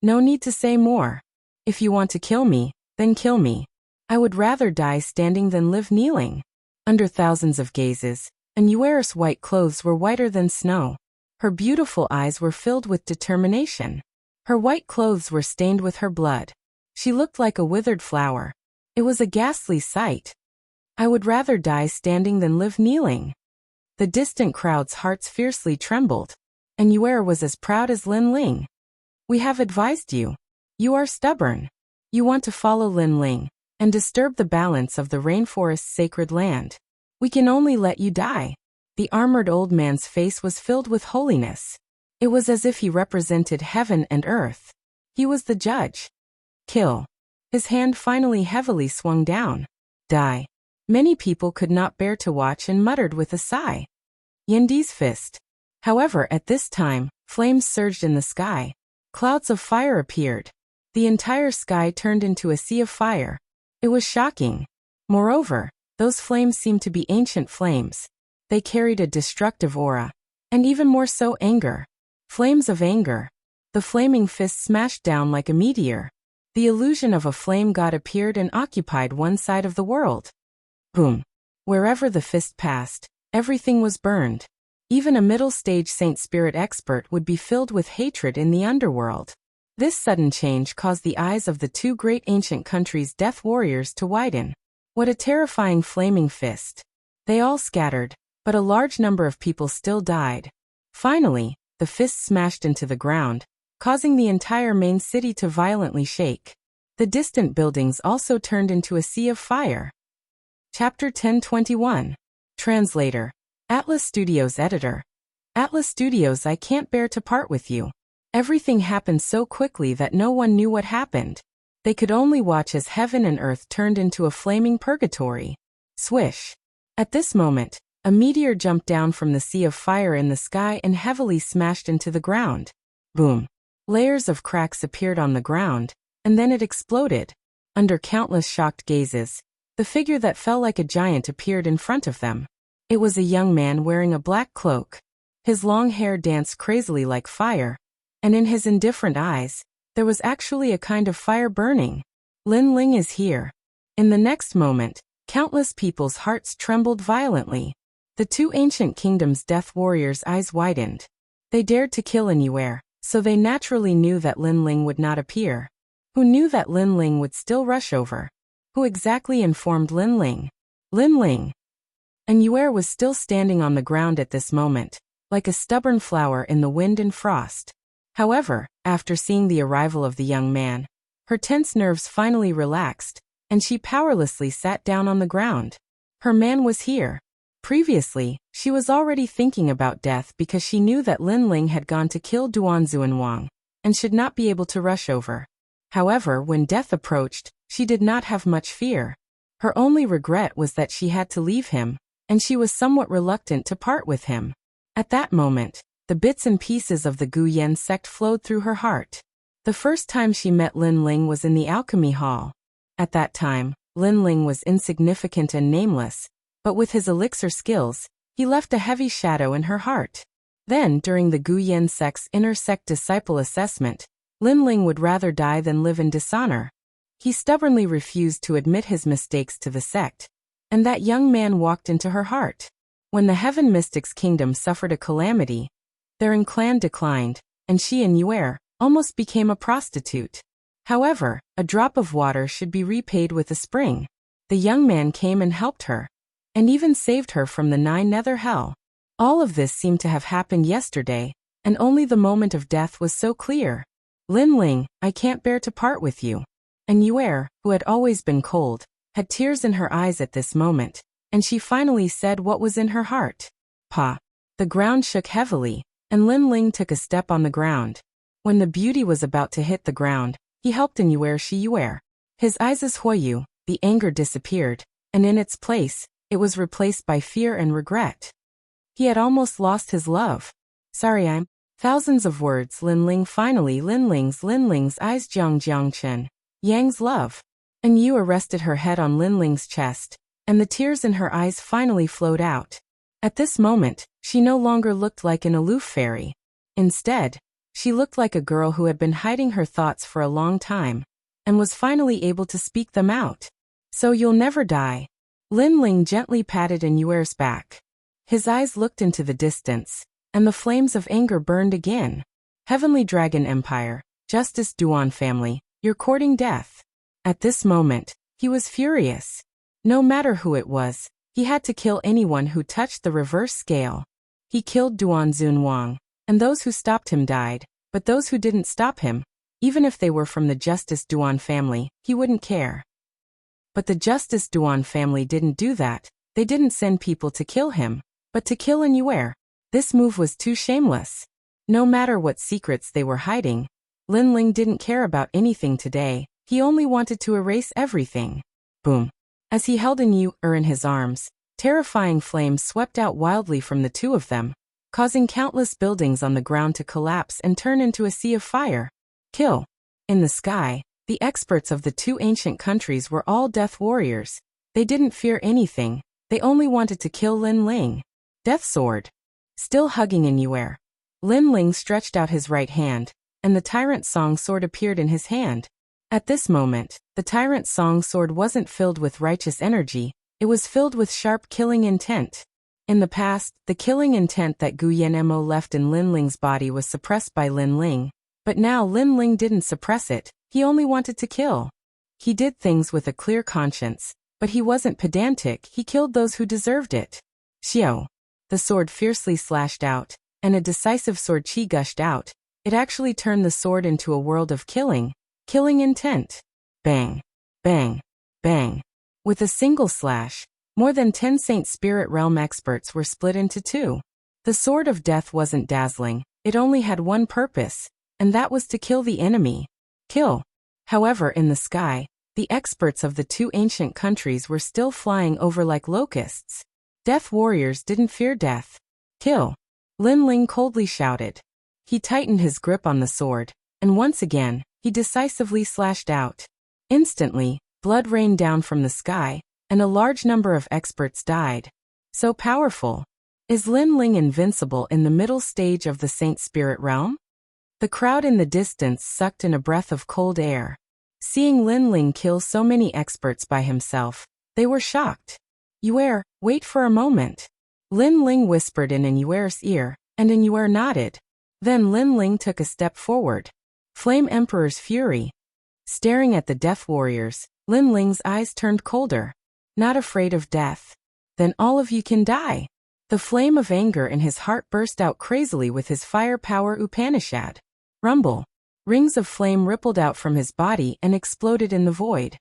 No need to say more. If you want to kill me, then kill me. I would rather die standing than live kneeling. Under thousands of gazes, Inuer's white clothes were whiter than snow. Her beautiful eyes were filled with determination. Her white clothes were stained with her blood. She looked like a withered flower. It was a ghastly sight. I would rather die standing than live kneeling. The distant crowd's hearts fiercely trembled. Inuer was as proud as Linling. We have advised you. You are stubborn. You want to follow Linling and disturb the balance of the rainforest's sacred land. We can only let you die. The armored old man's face was filled with holiness. It was as if he represented heaven and earth. He was the judge. Kill. His hand finally heavily swung down. Die. Many people could not bear to watch and muttered with a sigh. Yendi's fist. However, at this time, flames surged in the sky. Clouds of fire appeared. The entire sky turned into a sea of fire. It was shocking. Moreover, those flames seemed to be ancient flames. They carried a destructive aura, and even more so anger. Flames of anger. The flaming fist smashed down like a meteor. The illusion of a flame god appeared and occupied one side of the world. Boom. Wherever the fist passed, everything was burned. Even a middle-stage Saint Spirit expert would be filled with hatred in the underworld. This sudden change caused the eyes of the two great ancient countries' death warriors to widen. What a terrifying flaming fist. They all scattered, but a large number of people still died. Finally, the fist smashed into the ground, causing the entire main city to violently shake. The distant buildings also turned into a sea of fire. Chapter 1021. Translator. Atlas Studios Editor. Atlas Studios, I can't bear to part with you. Everything happened so quickly that no one knew what happened. They could only watch as heaven and earth turned into a flaming purgatory. Swish. At this moment, a meteor jumped down from the sea of fire in the sky and heavily smashed into the ground. Boom. Layers of cracks appeared on the ground, and then it exploded. Under countless shocked gazes, the figure that fell like a giant appeared in front of them. It was a young man wearing a black cloak. His long hair danced crazily like fire, and in his indifferent eyes, there was actually a kind of fire burning. Linling is here. In the next moment, countless people's hearts trembled violently. The two ancient kingdoms' death warriors' eyes widened. They dared to kill Inuer, so they naturally knew that Linling would not appear. Who knew that Linling would still rush over? Who exactly informed Lin Ling? Lin Ling. And Yue was still standing on the ground at this moment, like a stubborn flower in the wind and frost. However, after seeing the arrival of the young man, her tense nerves finally relaxed, and she powerlessly sat down on the ground. Her man was here. Previously, she was already thinking about death because she knew that Lin Ling had gone to kill Duanzun Wang, and should not be able to rush over. However, when death approached, she did not have much fear. Her only regret was that she had to leave him, and she was somewhat reluctant to part with him. At that moment, the bits and pieces of the Gu Yan sect flowed through her heart. The first time she met Lin Ling was in the alchemy hall. At that time, Lin Ling was insignificant and nameless, but with his elixir skills, he left a heavy shadow in her heart. Then, during the Gu Yan sect's inner sect disciple assessment, Lin Ling would rather die than live in dishonor. He stubbornly refused to admit his mistakes to the sect, and that young man walked into her heart. When the Heaven Mystics Kingdom suffered a calamity, their clan declined, and she and Yue almost became a prostitute. However, a drop of water should be repaid with a spring. The young man came and helped her, and even saved her from the 9 nether hell. All of this seemed to have happened yesterday, and only the moment of death was so clear. Lin Ling, I can't bear to part with you. And Yue, who had always been cold, had tears in her eyes at this moment, and she finally said what was in her heart. Pa. The ground shook heavily, and Lin Ling took a step on the ground. When the beauty was about to hit the ground, he helped in Yue. His eyes' Huoyu, the anger disappeared, and in its place, it was replaced by fear and regret. He had almost lost his love. Sorry, I'm... Thousands of words. Lin Ling's eyes. Jiang Yang's love. And Yu rested her head on Lin Ling's chest, and the tears in her eyes finally flowed out. At this moment, she no longer looked like an aloof fairy. Instead, she looked like a girl who had been hiding her thoughts for a long time, and was finally able to speak them out. So you'll never die. Lin Ling gently patted Yue's back. His eyes looked into the distance, and the flames of anger burned again. Heavenly Dragon Empire, Justice Duan family, you're courting death. At this moment, he was furious. No matter who it was, he had to kill anyone who touched the reverse scale. He killed Duanzun Wang, and those who stopped him died, but those who didn't stop him, even if they were from the Justice Duan family, he wouldn't care. But the Justice Duan family didn't do that. They didn't send people to kill him, but to kill Yue. This move was too shameless. No matter what secrets they were hiding, Lin Ling didn't care about anything today. He only wanted to erase everything. Boom. As he held Yue in his arms, terrifying flames swept out wildly from the two of them, causing countless buildings on the ground to collapse and turn into a sea of fire. Kill. In the sky, the experts of the 2 ancient countries were all death warriors. They didn't fear anything. They only wanted to kill Lin Ling. Death sword. Still hugging Yue, Lin Ling stretched out his right hand, and the Tyrant Song sword appeared in his hand. At this moment, the Tyrant Song sword wasn't filled with righteous energy, it was filled with sharp killing intent. In the past, the killing intent that Gu Yanmo left in Lin Ling's body was suppressed by Lin Ling, but now Lin Ling didn't suppress it, he only wanted to kill. He did things with a clear conscience, but he wasn't pedantic, he killed those who deserved it. Xiao. The sword fiercely slashed out, and a decisive sword chi gushed out. It actually turned the sword into a world of killing intent. Bang, bang, bang. With a single slash, more than 10 Saint Spirit Realm experts were split into 2. The sword of death wasn't dazzling, it only had one purpose, and that was to kill the enemy. Kill. However, in the sky, the experts of the 2 ancient countries were still flying over like locusts. Death warriors didn't fear death. Kill. Lin Ling coldly shouted. He tightened his grip on the sword, and once again, he decisively slashed out. Instantly, blood rained down from the sky, and a large number of experts died. So powerful. Is Lin Ling invincible in the middle stage of the Saint Spirit Realm? The crowd in the distance sucked in a breath of cold air. Seeing Lin Ling kill so many experts by himself, they were shocked. Yue, wait for a moment. Lin Ling whispered in Yue's ear, and Yue nodded. Then Lin Ling took a step forward. Flame Emperor's fury. Staring at the death warriors, Lin Ling's eyes turned colder. Not afraid of death? Then all of you can die. The flame of anger in his heart burst out crazily with his fire power Upanishad. Rumble. Rings of flame rippled out from his body and exploded in the void.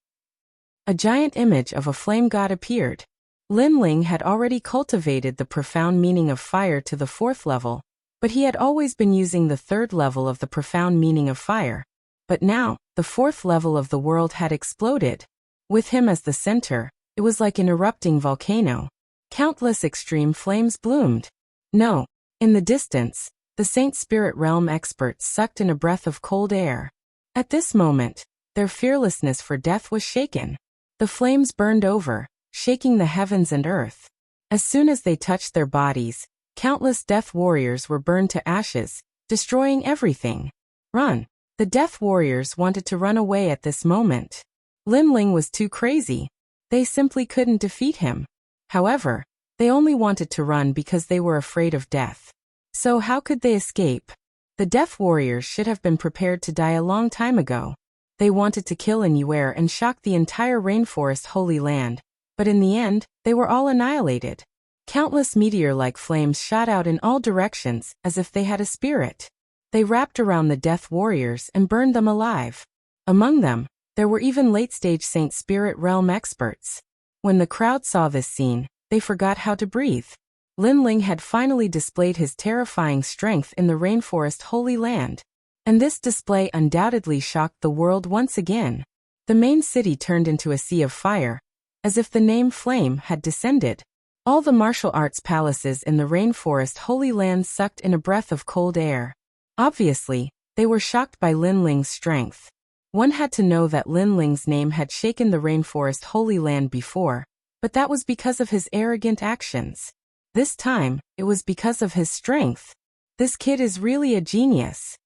A giant image of a flame god appeared. Lin Ling had already cultivated the profound meaning of fire to the 4th level, but he had always been using the 3rd level of the profound meaning of fire. But now, the 4th level of the world had exploded. With him as the center, it was like an erupting volcano. Countless extreme flames bloomed. No. In the distance, the Saint Spirit Realm experts sucked in a breath of cold air. At this moment, their fearlessness for death was shaken. The flames burned over, shaking the heavens and earth. As soon as they touched their bodies, countless death warriors were burned to ashes, destroying everything. Run! The death warriors wanted to run away at this moment. Lin Ling was too crazy. They simply couldn't defeat him. However, they only wanted to run because they were afraid of death. So how could they escape? The death warriors should have been prepared to die a long time ago. They wanted to kill Inuer and shock the entire rainforest Holy Land, but in the end, they were all annihilated. Countless meteor-like flames shot out in all directions as if they had a spirit. They wrapped around the death warriors and burned them alive. Among them, there were even late-stage Saint Spirit Realm experts. When the crowd saw this scene, they forgot how to breathe. Lin Ling had finally displayed his terrifying strength in the rainforest Holy Land. And this display undoubtedly shocked the world once again. The main city turned into a sea of fire, as if the name Flame had descended. All the martial arts palaces in the rainforest Holy Land sucked in a breath of cold air. Obviously, they were shocked by Lin Ling's strength. One had to know that Lin Ling's name had shaken the rainforest Holy Land before, but that was because of his arrogant actions. This time, it was because of his strength. This kid is really a genius.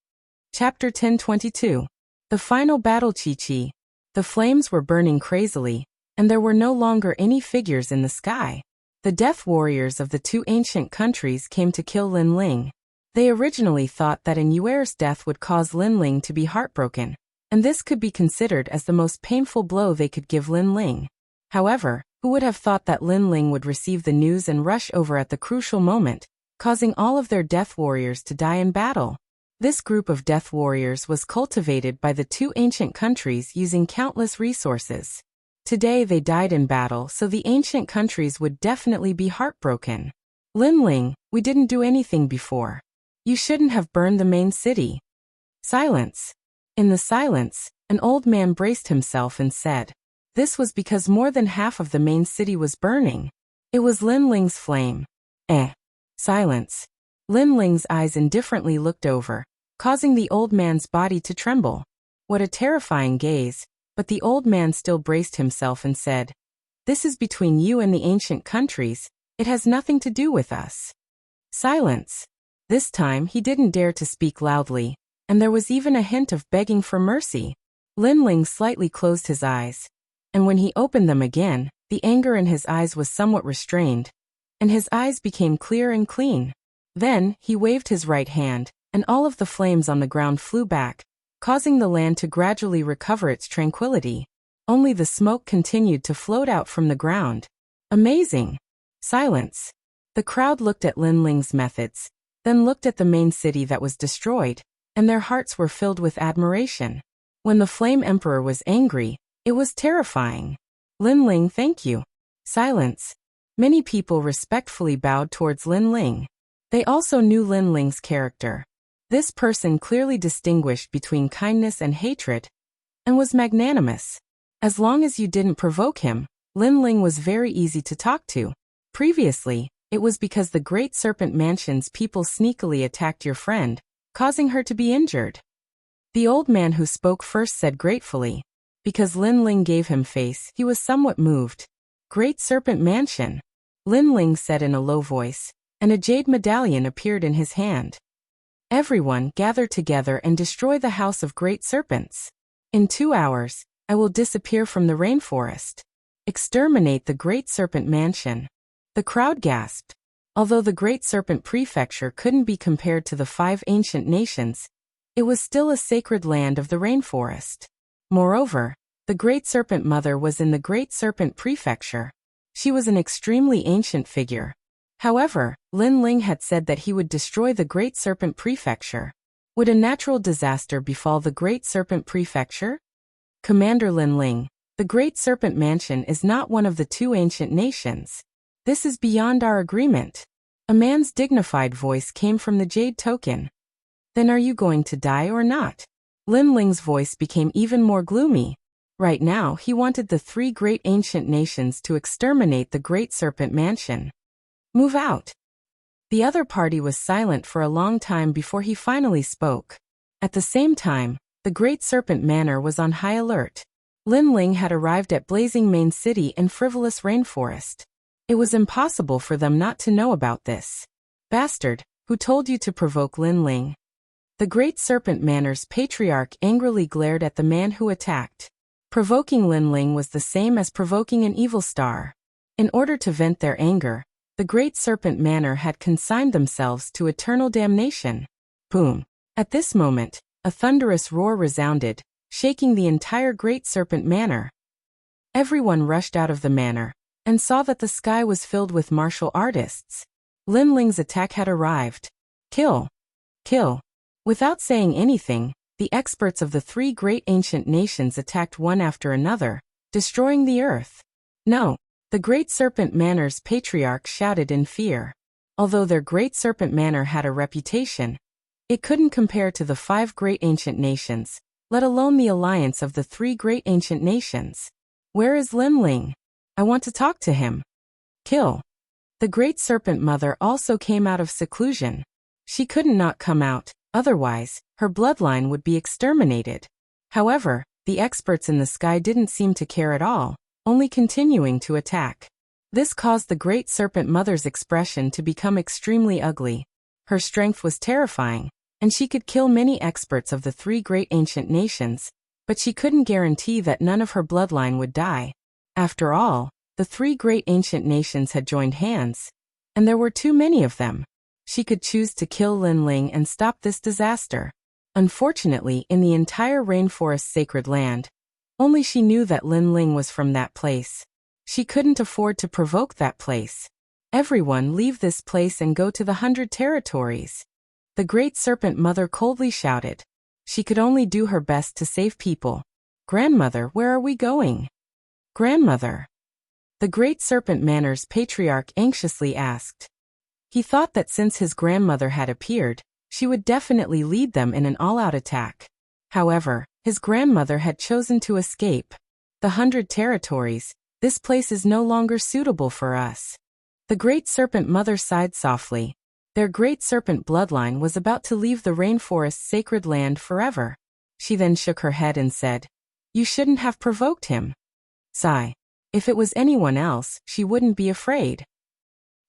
Chapter 1022. The final battle. Chi-Chi. The flames were burning crazily, and there were no longer any figures in the sky. The death warriors of the 2 ancient countries came to kill Lin Ling. They originally thought that Inuer's death would cause Lin Ling to be heartbroken, and this could be considered as the most painful blow they could give Lin Ling. However, who would have thought that Lin Ling would receive the news and rush over at the crucial moment, causing all of their death warriors to die in battle? This group of death warriors was cultivated by the 2 ancient countries using countless resources. Today they died in battle, so the ancient countries would definitely be heartbroken. Lin Ling, we didn't do anything before. You shouldn't have burned the main city. Silence. In the silence, an old man braced himself and said, this was because more than half of the main city was burning. It was Lin Ling's flame. Silence. Lin Ling's eyes indifferently looked over, causing the old man's body to tremble. What a terrifying gaze, but the old man still braced himself and said, this is between you and the ancient countries, it has nothing to do with us. Silence. This time he didn't dare to speak loudly, and there was even a hint of begging for mercy. Lin Ling slightly closed his eyes, and when he opened them again, the anger in his eyes was somewhat restrained, and his eyes became clear and clean. Then, he waved his right hand, and all of the flames on the ground flew back, causing the land to gradually recover its tranquility. Only the smoke continued to float out from the ground. Amazing! Silence. The crowd looked at Lin Ling's methods, then looked at the main city that was destroyed, and their hearts were filled with admiration. When the Flame Emperor was angry, it was terrifying. Lin Ling, thank you. Silence. Many people respectfully bowed towards Lin Ling. They also knew Lin Ling's character. This person clearly distinguished between kindness and hatred, and was magnanimous. As long as you didn't provoke him, Lin Ling was very easy to talk to. Previously, it was because the Great Serpent Mansion's people sneakily attacked your friend, causing her to be injured. The old man who spoke first said gratefully. Because Lin Ling gave him face, he was somewhat moved. Great Serpent Mansion. Lin Ling said in a low voice, and a jade medallion appeared in his hand. Everyone gather together and destroy the House of Great Serpents. In 2 hours, I will disappear from the rainforest. Exterminate the Great Serpent Mansion. The crowd gasped. Although the Great Serpent Prefecture couldn't be compared to the 5 ancient nations, it was still a sacred land of the rainforest. Moreover, The Great Serpent Mother was in the Great Serpent Prefecture. She was an extremely ancient figure. However, Lin Ling had said that he would destroy the Great Serpent Prefecture. Would a natural disaster befall the Great Serpent Prefecture? Commander Lin Ling, the Great Serpent Mansion is not one of the two ancient nations. This is beyond our agreement. A man's dignified voice came from the Jade Token. Then are you going to die or not? Lin Ling's voice became even more gloomy. Right now he wanted the three great ancient nations to exterminate the Great Serpent Mansion. Move out. The other party was silent for a long time before he finally spoke. At the same time, the Great Serpent Manor was on high alert. Lin Ling had arrived at Blazing Main City in Frivolous Rainforest. It was impossible for them not to know about this. Bastard, who told you to provoke Lin Ling? The Great Serpent Manor's patriarch angrily glared at the man who attacked. Provoking Lin Ling was the same as provoking an evil star. In order to vent their anger, the Great Serpent Manor had consigned themselves to eternal damnation. Boom! At this moment, a thunderous roar resounded, shaking the entire Great Serpent Manor. Everyone rushed out of the manor, and saw that the sky was filled with martial artists. Lin Ling's attack had arrived. Kill! Kill! Without saying anything, the experts of the three great ancient nations attacked one after another, destroying the earth. No! The Great Serpent Manor's patriarch shouted in fear. Although their Great Serpent Manor had a reputation, it couldn't compare to the five great ancient nations, let alone the alliance of the three great ancient nations. Where is Lin Ling? I want to talk to him. Kill. The Great Serpent Mother also came out of seclusion. She couldn't not come out, otherwise, her bloodline would be exterminated. However, the experts in the sky didn't seem to care at all, only continuing to attack. This caused the Great Serpent Mother's expression to become extremely ugly. Her strength was terrifying, and she could kill many experts of the three great ancient nations, but she couldn't guarantee that none of her bloodline would die. After all, the three great ancient nations had joined hands, and there were too many of them. She could choose to kill Lin Ling and stop this disaster. Unfortunately, in the entire rainforest sacred land, only she knew that Lin Ling was from that place. She couldn't afford to provoke that place. Everyone leave this place and go to the 100 territories. The Great Serpent Mother coldly shouted. She could only do her best to save people. Grandmother, where are we going? Grandmother. The Great Serpent Manor's patriarch anxiously asked. He thought that since his grandmother had appeared, she would definitely lead them in an all-out attack. However, his grandmother had chosen to escape. The 100 territories, this place is no longer suitable for us. The Great Serpent Mother sighed softly. Their Great Serpent bloodline was about to leave the rainforest's sacred land forever. She then shook her head and said, "You shouldn't have provoked him." Sigh. If it was anyone else, she wouldn't be afraid.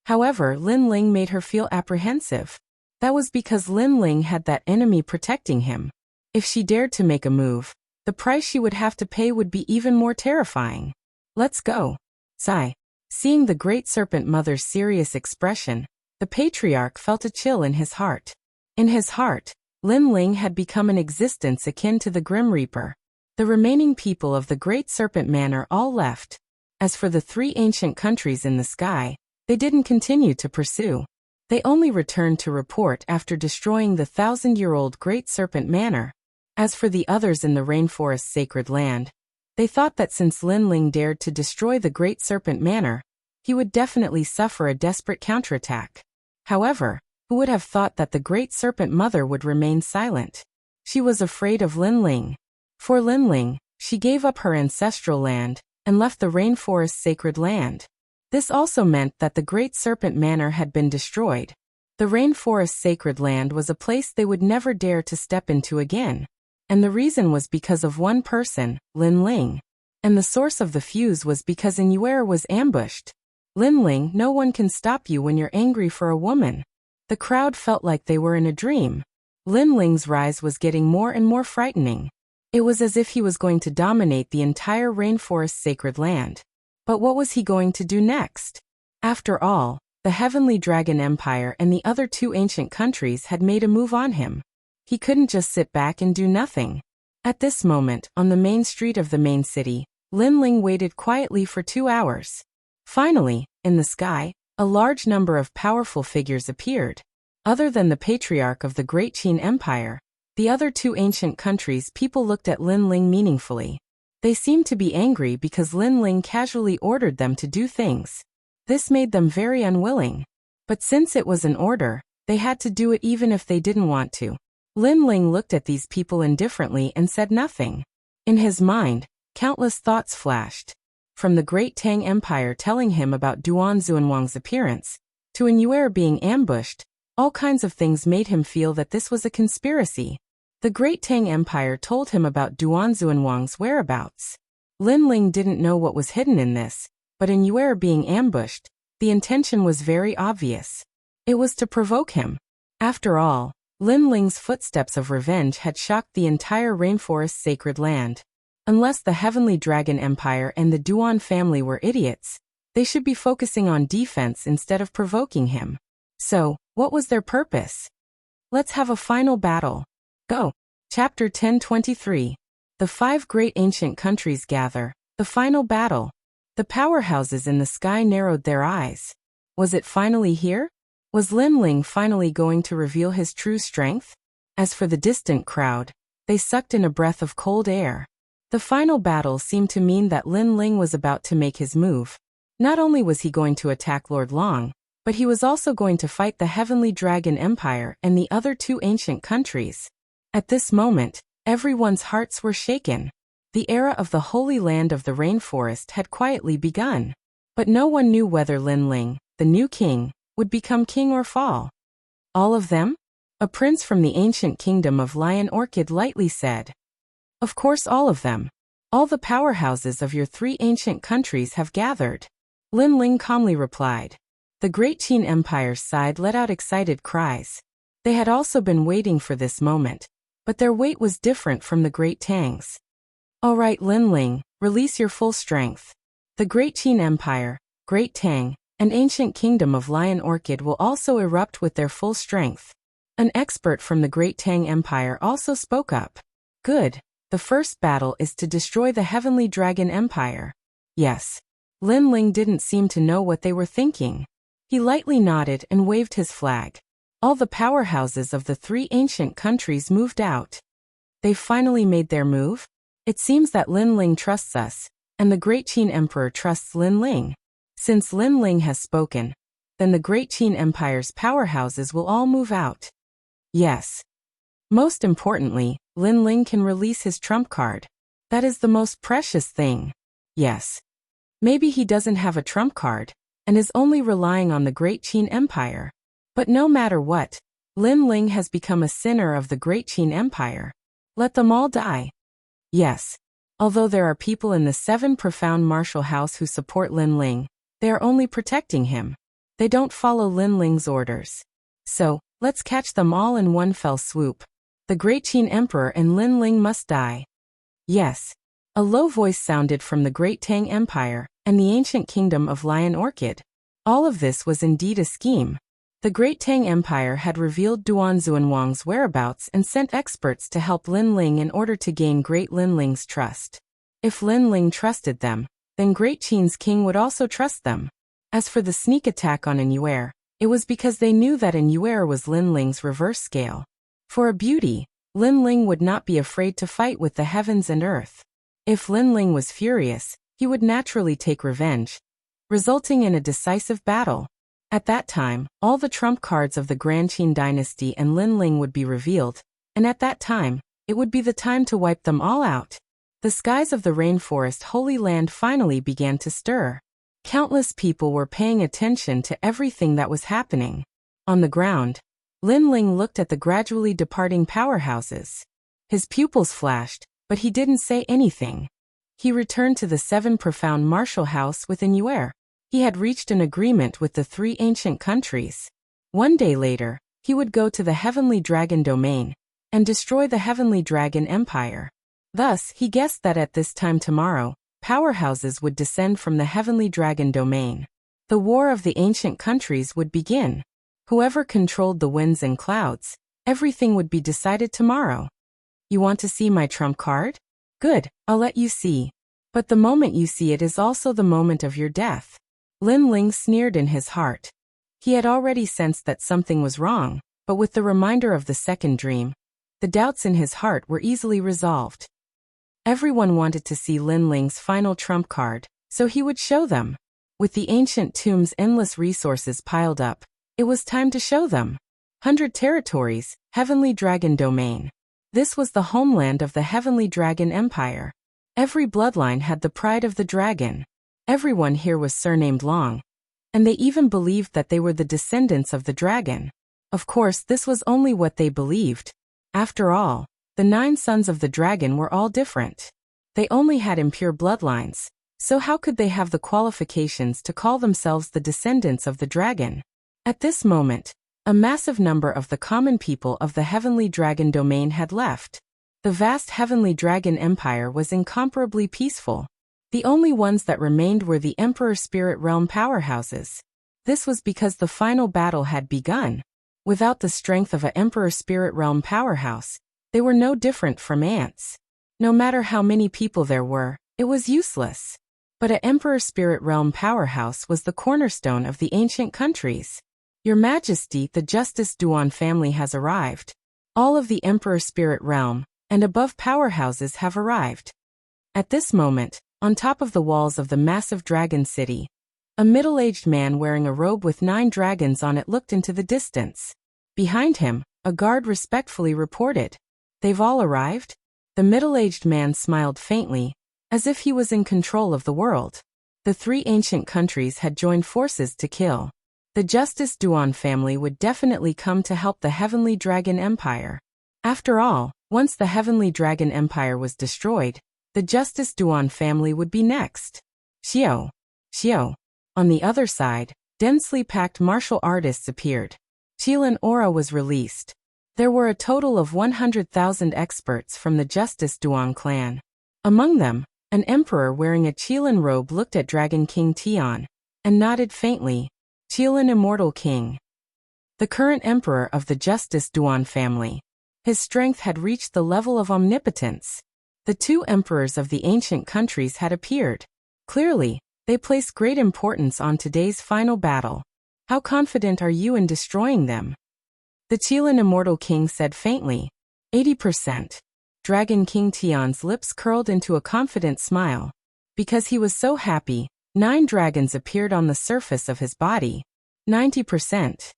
However, Lin Ling made her feel apprehensive. That was because Lin Ling had that enemy protecting him. If she dared to make a move, the price she would have to pay would be even more terrifying. Let's go. Sigh. Seeing the Great Serpent Mother's serious expression, the patriarch felt a chill in his heart. In his heart, Lin Ling had become an existence akin to the Grim Reaper. The remaining people of the Great Serpent Manor all left. As for the three ancient countries in the sky, they didn't continue to pursue. They only returned to report after destroying the 1,000-year-old Great Serpent Manor. As for the others in the rainforest's sacred land, they thought that since Lin Ling dared to destroy the Great Serpent Manor, he would definitely suffer a desperate counterattack. However, who would have thought that the Great Serpent Mother would remain silent? She was afraid of Lin Ling. For Lin Ling, she gave up her ancestral land and left the rainforest's sacred land. This also meant that the Great Serpent Manor had been destroyed. The rainforest's sacred land was a place they would never dare to step into again. And the reason was because of one person, Lin Ling. And the source of the fuse was because Inuera was ambushed. Lin Ling, no one can stop you when you're angry for a woman. The crowd felt like they were in a dream. Lin Ling's rise was getting more and more frightening. It was as if he was going to dominate the entire rainforest's sacred land. But what was he going to do next? After all, the Heavenly Dragon Empire and the other two ancient countries had made a move on him. He couldn't just sit back and do nothing. At this moment, on the main street of the main city, Linling waited quietly for 2 hours. Finally, in the sky, a large number of powerful figures appeared. Other than the patriarch of the Great Qin Empire, the other 2 ancient countries, people looked at Linling meaningfully. They seemed to be angry because Linling casually ordered them to do things. This made them very unwilling. But since it was an order, they had to do it even if they didn't want to. Linling looked at these people indifferently and said nothing. In his mind, countless thoughts flashed. From the Great Tang Empire telling him about Duan Xuanwang's appearance, to Yuer being ambushed, all kinds of things made him feel that this was a conspiracy. The Great Tang Empire told him about Duan Xuanwang's whereabouts. Linling didn't know what was hidden in this, but in Yuer being ambushed, the intention was very obvious. It was to provoke him. After all, Linling's footsteps of revenge had shocked the entire rainforest's sacred land. Unless the Heavenly Dragon Empire and the Duan family were idiots, they should be focusing on defense instead of provoking him. So, what was their purpose? Let's have a final battle. Go. Chapter 1023. The 5 great ancient countries gather. The final battle. The powerhouses in the sky narrowed their eyes. Was it finally here? Was Linling finally going to reveal his true strength? As for the distant crowd, they sucked in a breath of cold air. The final battle seemed to mean that Linling was about to make his move. Not only was he going to attack Lord Long, but he was also going to fight the Heavenly Dragon Empire and the other 2 ancient countries. At this moment, everyone's hearts were shaken. The era of the Holy Land of the Rainforest had quietly begun. But no one knew whether Linling, the new king, would become king or fall. All of them? A prince from the ancient kingdom of Lion Orchid lightly said. Of course, all of them. All the powerhouses of your 3 ancient countries have gathered. Linling calmly replied. The Great Qin Empire's side let out excited cries. They had also been waiting for this moment, but their wait was different from the Great Tang's. All right, Linling, release your full strength. The Great Qin Empire, Great Tang, and ancient kingdom of Lion Orchid will also erupt with their full strength. An expert from the Great Tang Empire also spoke up. Good. The first battle is to destroy the Heavenly Dragon Empire. Yes. Linling didn't seem to know what they were thinking. He lightly nodded and waved his flag. All the powerhouses of the 3 ancient countries moved out. They've finally made their move? It seems that Linling trusts us, and the Great Qin Emperor trusts Linling. Since Linling has spoken, then the Great Qin Empire's powerhouses will all move out. Yes. Most importantly, Linling can release his trump card. That is the most precious thing. Yes. Maybe he doesn't have a trump card, and is only relying on the Great Qin Empire. But no matter what, Linling has become a sinner of the Great Qin Empire. Let them all die. Yes. Although there are people in the 7 profound martial house who support Linling, they are only protecting him. They don't follow Linling's orders. So, let's catch them all in one fell swoop. The Great Qin Emperor and Linling must die. Yes. A low voice sounded from the Great Tang Empire and the ancient kingdom of Lion Orchid. All of this was indeed a scheme. The Great Tang Empire had revealed Duan Xuanwang's whereabouts and sent experts to help Linling in order to gain Great Linling's trust. If Linling trusted them, then Great Qin's king would also trust them. As for the sneak attack on Yuer, it was because they knew that Yuer was Linling's reverse scale. For a beauty, Linling would not be afraid to fight with the heavens and earth. If Linling was furious, he would naturally take revenge, resulting in a decisive battle. At that time, all the trump cards of the Grand Qin dynasty and Linling would be revealed, and at that time, it would be the time to wipe them all out. The skies of the rainforest Holy Land finally began to stir. Countless people were paying attention to everything that was happening. On the ground, Linling looked at the gradually departing powerhouses. His pupils flashed, but he didn't say anything. He returned to the 7 profound martial house within Yuer. He had reached an agreement with the 3 ancient countries. One day later, he would go to the Heavenly Dragon domain and destroy the Heavenly Dragon Empire. Thus, he guessed that at this time tomorrow, powerhouses would descend from the Heavenly Dragon domain. The war of the ancient countries would begin. Whoever controlled the winds and clouds, everything would be decided tomorrow. You want to see my trump card? Good, I'll let you see. But the moment you see it is also the moment of your death. Lin Ling sneered in his heart. He had already sensed that something was wrong, but with the reminder of the second dream, the doubts in his heart were easily resolved. Everyone wanted to see Lin Ling's final trump card, so he would show them. With the ancient tomb's endless resources piled up, it was time to show them. 100 territories, Heavenly Dragon Domain. This was the homeland of the Heavenly Dragon Empire. Every bloodline had the pride of the dragon. Everyone here was surnamed Long. And they even believed that they were the descendants of the dragon. Of course, this was only what they believed. After all, the 9 sons of the dragon were all different. They only had impure bloodlines, so how could they have the qualifications to call themselves the descendants of the dragon? At this moment, a massive number of the common people of the Heavenly Dragon Domain had left. The vast Heavenly Dragon Empire was incomparably peaceful. The only ones that remained were the Emperor Spirit Realm powerhouses. This was because the final battle had begun. Without the strength of a Emperor Spirit Realm powerhouse, they were no different from ants. No matter how many people there were, it was useless. But a Emperor Spirit Realm powerhouse was the cornerstone of the ancient countries. Your Majesty, the Justice Duan family has arrived. All of the Emperor Spirit Realm and above powerhouses have arrived. At this moment, on top of the walls of the massive dragon city, a middle-aged man wearing a robe with 9 dragons on it looked into the distance. Behind him, a guard respectfully reported, "They've all arrived?" The middle-aged man smiled faintly, as if he was in control of the world. The 3 ancient countries had joined forces to kill. The Justice Duan family would definitely come to help the Heavenly Dragon Empire. After all, once the Heavenly Dragon Empire was destroyed, the Justice Duan family would be next. Xiao. On the other side, densely packed martial artists appeared. Qilin aura was released. There were a total of 100,000 experts from the Justice Duan clan. Among them, an emperor wearing a Qilin robe looked at Dragon King Tian and nodded faintly. Qilin Immortal King. The current emperor of the Justice Duan family. His strength had reached the level of omnipotence. The 2 emperors of the ancient countries had appeared. Clearly, they placed great importance on today's final battle. How confident are you in destroying them? The Qilin Immortal King said faintly. 80%. Dragon King Tian's lips curled into a confident smile. Because he was so happy, 9 dragons appeared on the surface of his body. 90%.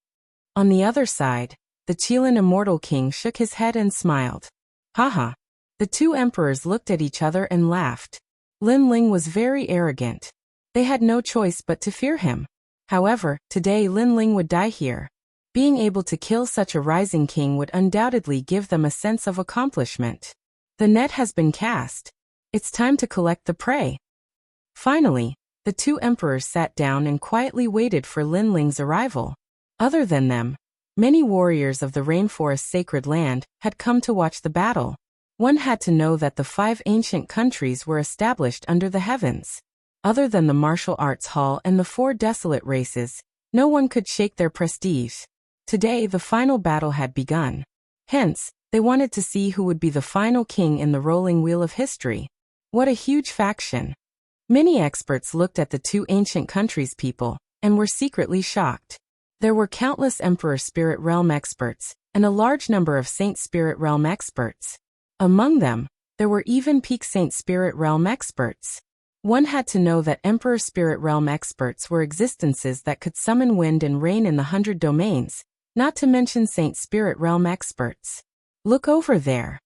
On the other side, the Qilin Immortal King shook his head and smiled. Haha. The 2 emperors looked at each other and laughed. Lin Ling was very arrogant. They had no choice but to fear him. However, today Lin Ling would die here. Being able to kill such a rising king would undoubtedly give them a sense of accomplishment. The net has been cast. It's time to collect the prey. Finally, the 2 emperors sat down and quietly waited for Lin Ling's arrival. Other than them, many warriors of the rainforest's sacred land had come to watch the battle. One had to know that the 5 ancient countries were established under the heavens. Other than the martial arts hall and the 4 desolate races, no one could shake their prestige. Today the final battle had begun. Hence, they wanted to see who would be the final king in the rolling wheel of history. What a huge faction. Many experts looked at the 2 ancient countries' people and were secretly shocked. There were countless Emperor Spirit Realm experts and a large number of Saint Spirit Realm experts. Among them, there were even peak Saint Spirit Realm experts. One had to know that Emperor Spirit Realm experts were existences that could summon wind and rain in the 100 domains, not to mention Saint Spirit Realm experts. Look over there.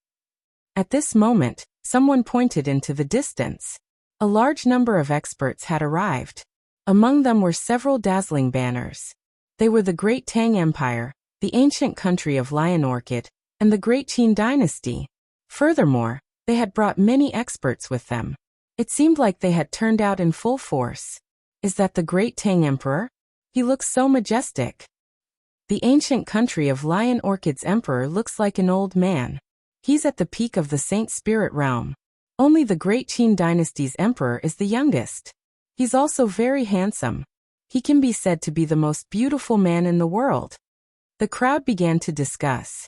At this moment, someone pointed into the distance. A large number of experts had arrived. Among them were several dazzling banners. They were the Great Tang Empire, the ancient country of Lion Orchid, and the Great Qin Dynasty. Furthermore, they had brought many experts with them. It seemed like they had turned out in full force. Is that the Great Tang Emperor? He looks so majestic. The ancient country of Lion Orchid's emperor looks like an old man. He's at the peak of the Saint Spirit Realm. Only the Great Qin Dynasty's emperor is the youngest. He's also very handsome. He can be said to be the most beautiful man in the world. The crowd began to discuss.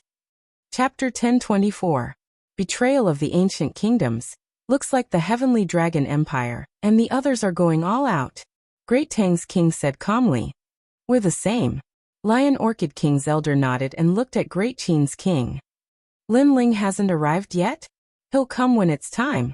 Chapter 1024. Betrayal of the ancient kingdoms. Looks like the Heavenly Dragon Empire, and the others are going all out. Great Tang's king said calmly. We're the same. Lion Orchid King's elder nodded and looked at Great Qin's king. Lin Ling hasn't arrived yet? He'll come when it's time.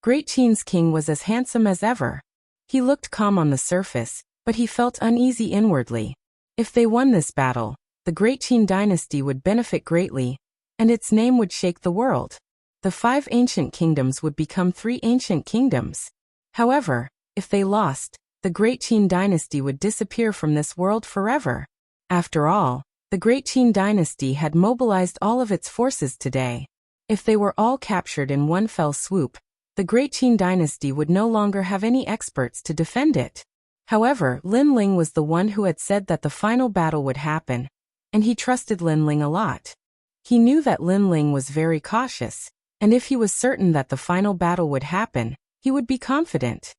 Great Qin's king was as handsome as ever. He looked calm on the surface, but he felt uneasy inwardly. If they won this battle, the Great Qin dynasty would benefit greatly, and its name would shake the world. The 5 ancient kingdoms would become 3 ancient kingdoms. However, if they lost, the Great Qin dynasty would disappear from this world forever. After all, the Great Qin dynasty had mobilized all of its forces today. If they were all captured in one fell swoop, the Great Qin dynasty would no longer have any experts to defend it. However, Lin Ling was the one who had said that the final battle would happen, and he trusted Lin Ling a lot. He knew that Lin Ling was very cautious, and if he was certain that the final battle would happen, he would be confident.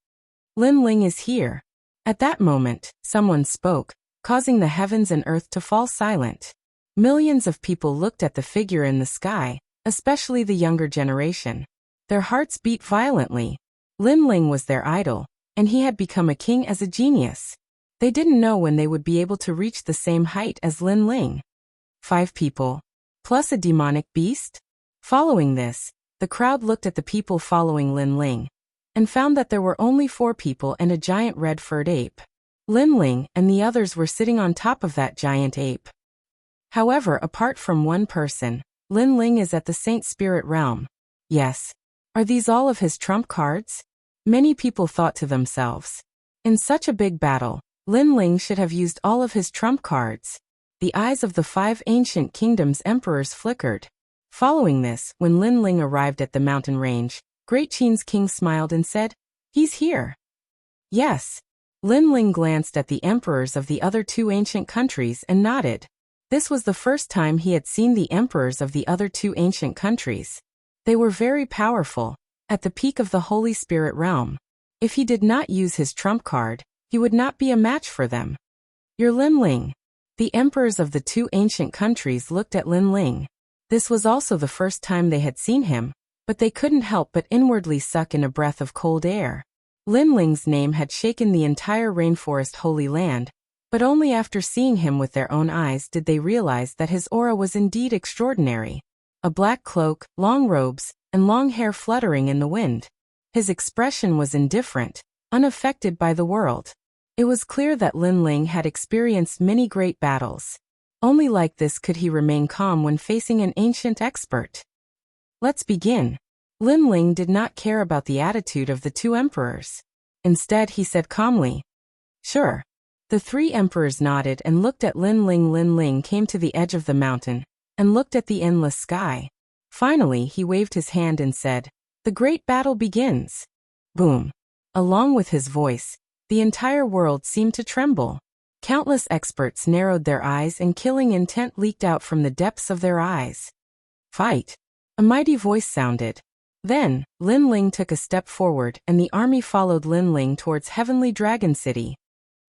Lin Ling is here. At that moment, someone spoke, causing the heavens and earth to fall silent. Millions of people looked at the figure in the sky, especially the younger generation. Their hearts beat violently. Lin Ling was their idol, and he had become a king as a genius. They didn't know when they would be able to reach the same height as Lin Ling. 5 people. Plus a demonic beast? Following this, the crowd looked at the people following Lin Ling, and found that there were only 4 people and a giant red-furred ape. Lin Ling and the others were sitting on top of that giant ape. However, apart from one person, Lin Ling is at the Saint Spirit realm. Yes. Are these all of his trump cards? Many people thought to themselves. In such a big battle, Lin Ling should have used all of his trump cards. The eyes of the 5 ancient kingdoms' emperors flickered. Following this, when Lin Ling arrived at the mountain range, Great Qin's king smiled and said, "He's here." Yes. Lin Ling glanced at the emperors of the other 2 ancient countries and nodded. This was the first time he had seen the emperors of the other 2 ancient countries. They were very powerful, at the peak of the Holy Spirit realm. If he did not use his trump card, he would not be a match for them. You're Lin Ling. The emperors of the 2 ancient countries looked at Lin Ling. This was also the first time they had seen him, but they couldn't help but inwardly suck in a breath of cold air. Lin Ling's name had shaken the entire rainforest Holy Land, but only after seeing him with their own eyes did they realize that his aura was indeed extraordinary. A black cloak, long robes, and long hair fluttering in the wind. His expression was indifferent, unaffected by the world. It was clear that Lin Ling had experienced many great battles. Only like this could he remain calm when facing an ancient expert. Let's begin. Lin Ling did not care about the attitude of the 2 emperors. Instead, he said calmly, "Sure." The 3 emperors nodded and looked at Lin Ling. Lin Ling came to the edge of the mountain and looked at the endless sky. Finally, he waved his hand and said, "The great battle begins." Boom. Along with his voice, the entire world seemed to tremble. Countless experts narrowed their eyes and killing intent leaked out from the depths of their eyes. "Fight!" A mighty voice sounded. Then, Lin Ling took a step forward and the army followed Lin Ling towards Heavenly Dragon City.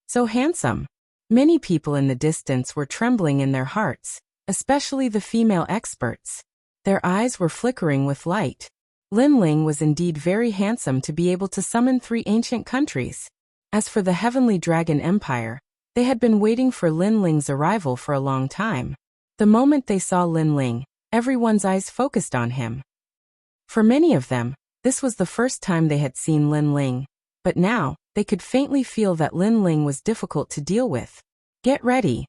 So handsome. Many people in the distance were trembling in their hearts, especially the female experts. Their eyes were flickering with light. Lin Ling was indeed very handsome to be able to summon 3 ancient countries. As for the Heavenly Dragon Empire, they had been waiting for Lin Ling's arrival for a long time. The moment they saw Lin Ling, everyone's eyes focused on him. For many of them, this was the first time they had seen Lin Ling, but now, they could faintly feel that Lin Ling was difficult to deal with. Get ready.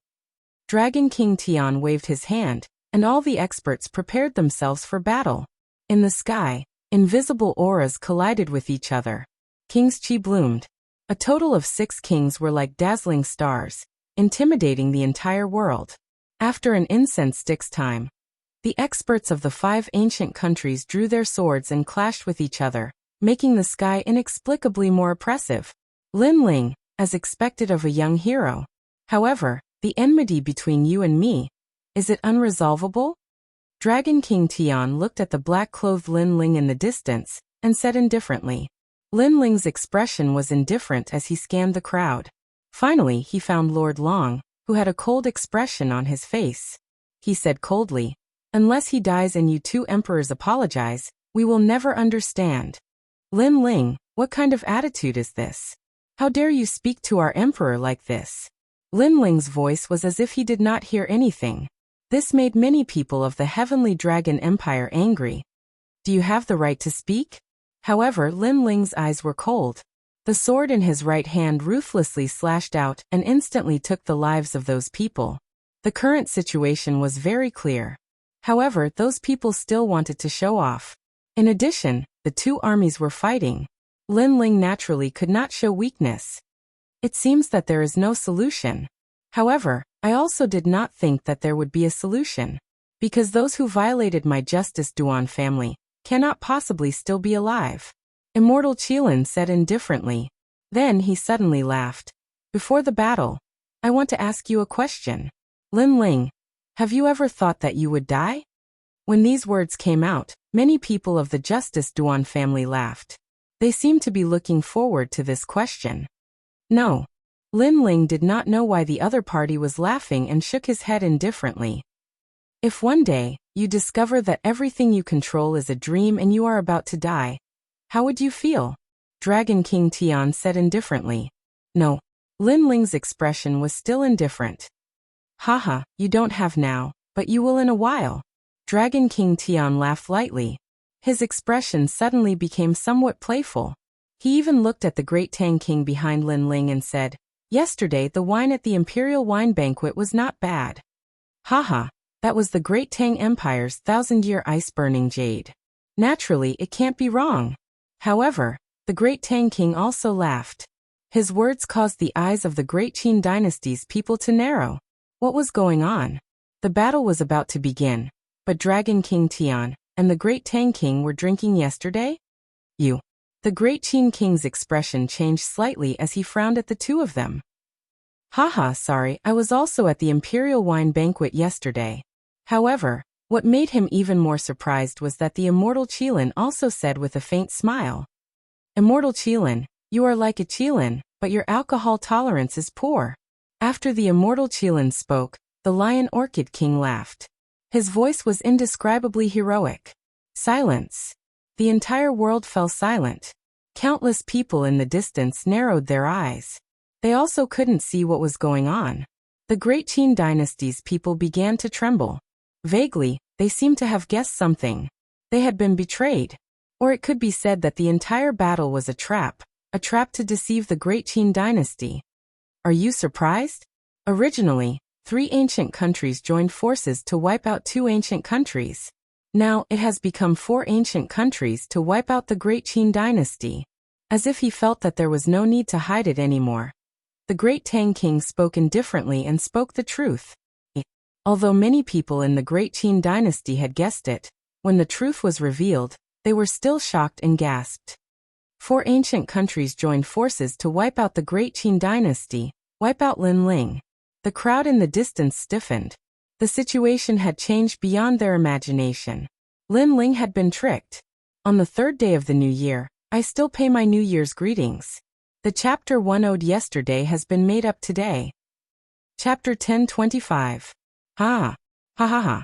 Dragon King Tian waved his hand, and all the experts prepared themselves for battle. In the sky, invisible auras collided with each other. King's chi bloomed. A total of 6 kings were like dazzling stars, intimidating the entire world. After an incense stick's time, the experts of the 5 ancient countries drew their swords and clashed with each other, making the sky inexplicably more oppressive. Lin Ling, as expected of a young hero. However, the enmity between you and me, is it unresolvable? Dragon King Tian looked at the black-clothed Lin Ling in the distance, and said indifferently. Lin Ling's expression was indifferent as he scanned the crowd. Finally, he found Lord Long, who had a cold expression on his face. He said coldly, Unless he dies and you two emperors apologize, we will never understand. Lin Ling, what kind of attitude is this? How dare you speak to our emperor like this? Lin Ling's voice was as if he did not hear anything. This made many people of the Heavenly Dragon Empire angry. Do you have the right to speak? However, Lin Ling's eyes were cold. The sword in his right hand ruthlessly slashed out and instantly took the lives of those people. The current situation was very clear. However, those people still wanted to show off. In addition, the two armies were fighting. Lin Ling naturally could not show weakness. It seems that there is no solution. However, I also did not think that there would be a solution. Because those who violated my Justice Duan family cannot possibly still be alive. Immortal Qilin said indifferently. Then he suddenly laughed. Before the battle, I want to ask you a question. Lin Ling, have you ever thought that you would die? When these words came out, many people of the Justice Duan family laughed. They seemed to be looking forward to this question. No. Lin Ling did not know why the other party was laughing and shook his head indifferently. If one day, you discover that everything you control is a dream and you are about to die, how would you feel? Dragon King Tian said indifferently. No. Lin Ling's expression was still indifferent. Haha, you don't have now, but you will in a while. Dragon King Tian laughed lightly. His expression suddenly became somewhat playful. He even looked at the great Tang King behind Lin Ling and said, yesterday the wine at the Imperial Wine Banquet was not bad. Haha, that was the Great Tang Empire's 1,000-year ice-burning jade. Naturally, it can't be wrong. However, the Great Tang King also laughed. His words caused the eyes of the Great Qin Dynasty's people to narrow. What was going on? The battle was about to begin, but Dragon King Tian and the Great Tang King were drinking yesterday? You. The Great Qin King's expression changed slightly as he frowned at the two of them. Haha, sorry, I was also at the Imperial Wine Banquet yesterday. However, what made him even more surprised was that the Immortal Qilin also said with a faint smile. Immortal Qilin, you are like a Qilin, but your alcohol tolerance is poor. After the Immortal Qilin spoke, the Lion Orchid King laughed. His voice was indescribably heroic. Silence. The entire world fell silent. Countless people in the distance narrowed their eyes. They also couldn't see what was going on. The Great Qin Dynasty's people began to tremble. Vaguely, they seemed to have guessed something. They had been betrayed. Or it could be said that the entire battle was a trap to deceive the Great Qin Dynasty. Are you surprised? Originally, 3 ancient countries joined forces to wipe out 2 ancient countries. Now, it has become 4 ancient countries to wipe out the Great Qin Dynasty. As if he felt that there was no need to hide it anymore. The Great Tang King spoke indifferently and spoke the truth. Although many people in the Great Qin Dynasty had guessed it, when the truth was revealed, they were still shocked and gasped. 4 ancient countries joined forces to wipe out the Great Qin Dynasty, wipe out Lin Ling. The crowd in the distance stiffened. The situation had changed beyond their imagination. Lin Ling had been tricked. On the 3rd day of the new year, I still pay my New Year's greetings. The chapter 1 owed yesterday has been made up today. Chapter 10:25. Ha! Ha ha ha.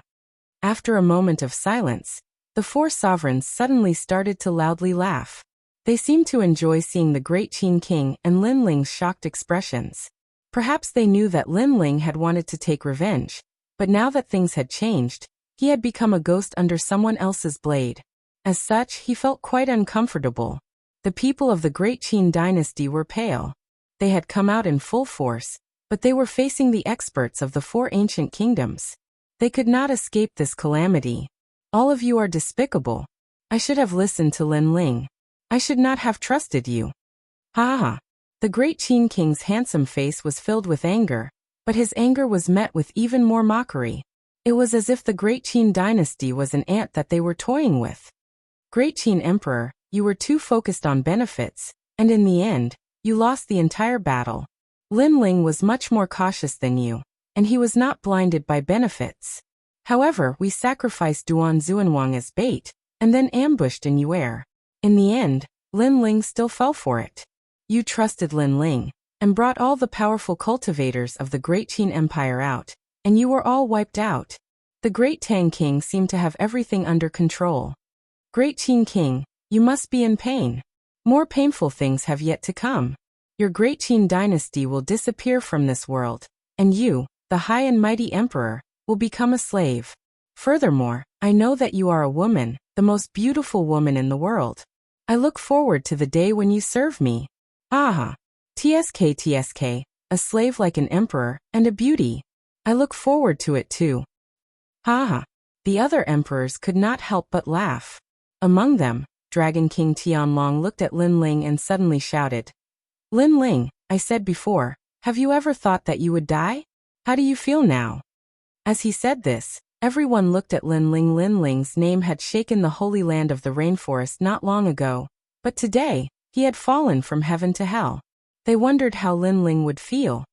After a moment of silence, the 4 sovereigns suddenly started to loudly laugh. They seemed to enjoy seeing the Great Qin King and Lin Ling's shocked expressions. Perhaps they knew that Lin Ling had wanted to take revenge, but now that things had changed, he had become a ghost under someone else's blade. As such, he felt quite uncomfortable. The people of the Great Qin Dynasty were pale. They had come out in full force, but they were facing the experts of the 4 ancient kingdoms. They could not escape this calamity. All of you are despicable. I should have listened to Lin Ling. I should not have trusted you. Ha ha. The Great Qin King's handsome face was filled with anger, but his anger was met with even more mockery. It was as if the Great Qin Dynasty was an ant that they were toying with. Great Qin Emperor, you were too focused on benefits, and in the end, you lost the entire battle. Lin Ling was much more cautious than you, and he was not blinded by benefits. However, we sacrificed Duan Xuanwang as bait, and then ambushed in Yuer. In the end, Lin Ling still fell for it. You trusted Lin Ling, and brought all the powerful cultivators of the Great Qin Empire out, and you were all wiped out. The Great Tang King seemed to have everything under control. Great Qin King, you must be in pain. More painful things have yet to come. Your Great Qin dynasty will disappear from this world, and you, the high and mighty emperor, will become a slave. Furthermore, I know that you are a woman, the most beautiful woman in the world. I look forward to the day when you serve me. Aha! TSK, a slave like an emperor, and a beauty. I look forward to it too. Haha! The other emperors could not help but laugh. Among them, Dragon King Tianlong looked at Lin Ling and suddenly shouted. Lin Ling, I said before, have you ever thought that you would die? How do you feel now? As he said this, everyone looked at Lin Ling. Lin Ling's name had shaken the holy land of the rainforest not long ago, but today, he had fallen from heaven to hell. They wondered how Lin Ling would feel.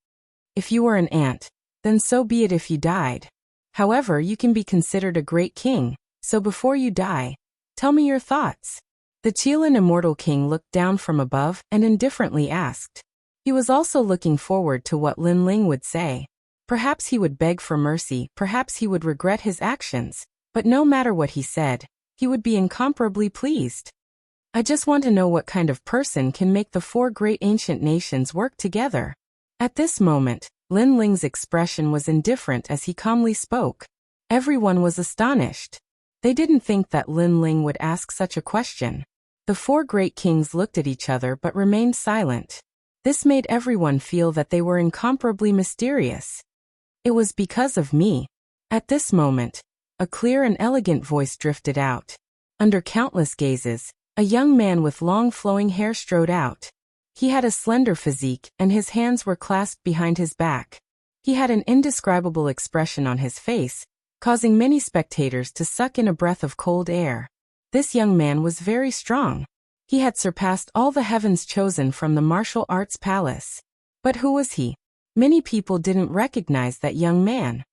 If you were an ant, then so be it if you died. However, you can be considered a great king, so before you die, tell me your thoughts. The Qilin Immortal King looked down from above and indifferently asked. He was also looking forward to what Lin Ling would say. Perhaps he would beg for mercy, perhaps he would regret his actions, but no matter what he said, he would be incomparably pleased. I just want to know what kind of person can make the four great ancient nations work together. At this moment, Lin Ling's expression was indifferent as he calmly spoke. Everyone was astonished. They didn't think that Lin Ling would ask such a question. The four great kings looked at each other but remained silent. This made everyone feel that they were incomparably mysterious. It was because of me. At this moment, a clear and elegant voice drifted out. Under countless gazes, a young man with long flowing hair strode out. He had a slender physique and his hands were clasped behind his back. He had an indescribable expression on his face, causing many spectators to suck in a breath of cold air. This young man was very strong. He had surpassed all the heavens chosen from the martial arts palace. But who was he? Many people didn't recognize that young man.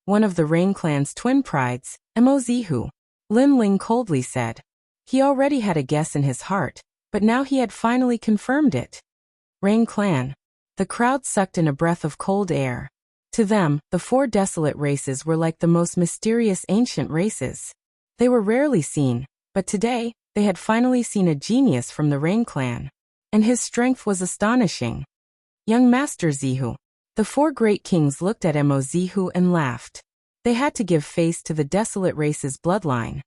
One of the Rain Clan's twin prides, Mozihu. Lin Ling coldly said. He already had a guess in his heart, but now he had finally confirmed it. Rain Clan. The crowd sucked in a breath of cold air. To them, the four desolate races were like the most mysterious ancient races. They were rarely seen, but today, they had finally seen a genius from the Rain Clan. And his strength was astonishing. Young Master Zihu. The four great kings looked at Mozihu and laughed. They had to give face to the desolate race's bloodline.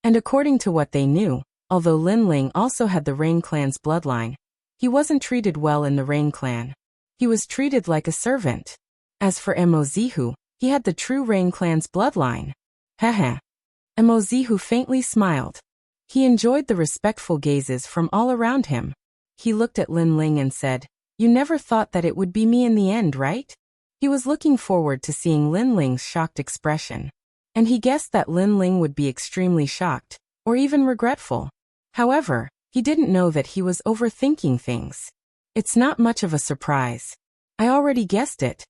And according to what they knew, although Lin Ling also had the Rain Clan's bloodline, he wasn't treated well in the Rain Clan. He was treated like a servant. As for Mozihu, he had the true Rain Clan's bloodline. Heh. Mozihu faintly smiled. He enjoyed the respectful gazes from all around him. He looked at Lin Ling and said, You never thought that it would be me in the end, right? He was looking forward to seeing Lin Ling's shocked expression. And he guessed that Lin Ling would be extremely shocked, or even regretful. However, he didn't know that he was overthinking things. It's not much of a surprise. I already guessed it.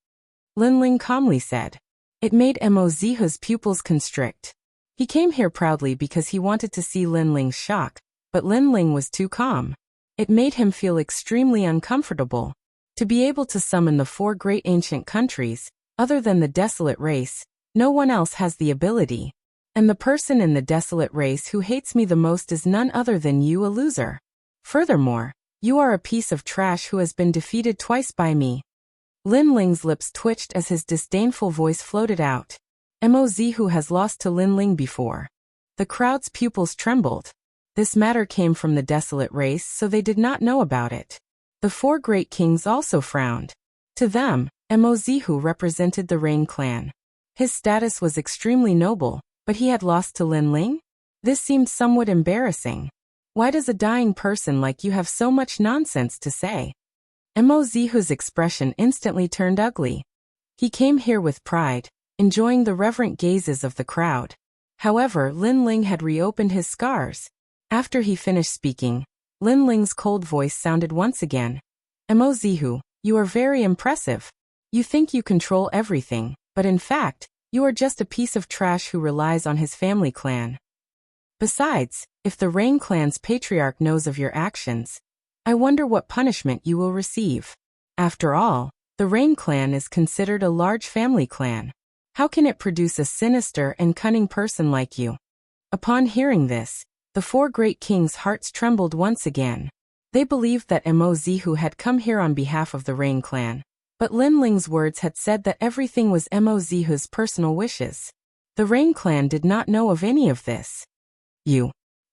Lin Ling calmly said. It made Mozihu's pupils constrict. He came here proudly because he wanted to see Lin Ling's shock, but Lin Ling was too calm. It made him feel extremely uncomfortable. To be able to summon the four great ancient countries, other than the desolate race, no one else has the ability. And the person in the desolate race who hates me the most is none other than you, a loser. Furthermore, you are a piece of trash who has been defeated twice by me. Lin Ling's lips twitched as his disdainful voice floated out. Mozihu has lost to Lin Ling before. The crowd's pupils trembled. This matter came from the desolate race, so they did not know about it. The four great kings also frowned. To them, Mozihu represented the Rain Clan. His status was extremely noble, but he had lost to Lin Ling? This seemed somewhat embarrassing. Why does a dying person like you have so much nonsense to say? Mozihu's expression instantly turned ugly. He came here with pride, enjoying the reverent gazes of the crowd. However, Lin Ling had reopened his scars. After he finished speaking, Lin Ling's cold voice sounded once again. Mozihu, you are very impressive. You think you control everything, but in fact, you are just a piece of trash who relies on his family clan. Besides, if the Rain Clan's patriarch knows of your actions, I wonder what punishment you will receive. After all, the Rain Clan is considered a large family clan. How can it produce a sinister and cunning person like you? Upon hearing this, the four great kings' hearts trembled once again. They believed that Mozihu had come here on behalf of the Rain clan. But Lin Ling's words had said that everything was Mozihu's personal wishes. The Rain clan did not know of any of this.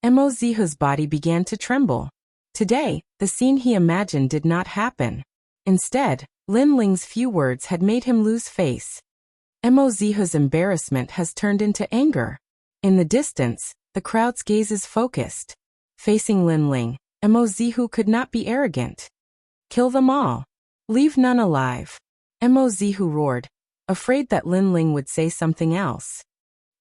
Mozihu's body began to tremble. Today, the scene he imagined did not happen. Instead, Lin Ling's few words had made him lose face. Mozihu's embarrassment has turned into anger. In the distance, the crowd's gaze is focused. Facing Lin Ling, Mozihu could not be arrogant. Kill them all. Leave none alive. Mozihu roared, afraid that Lin Ling would say something else.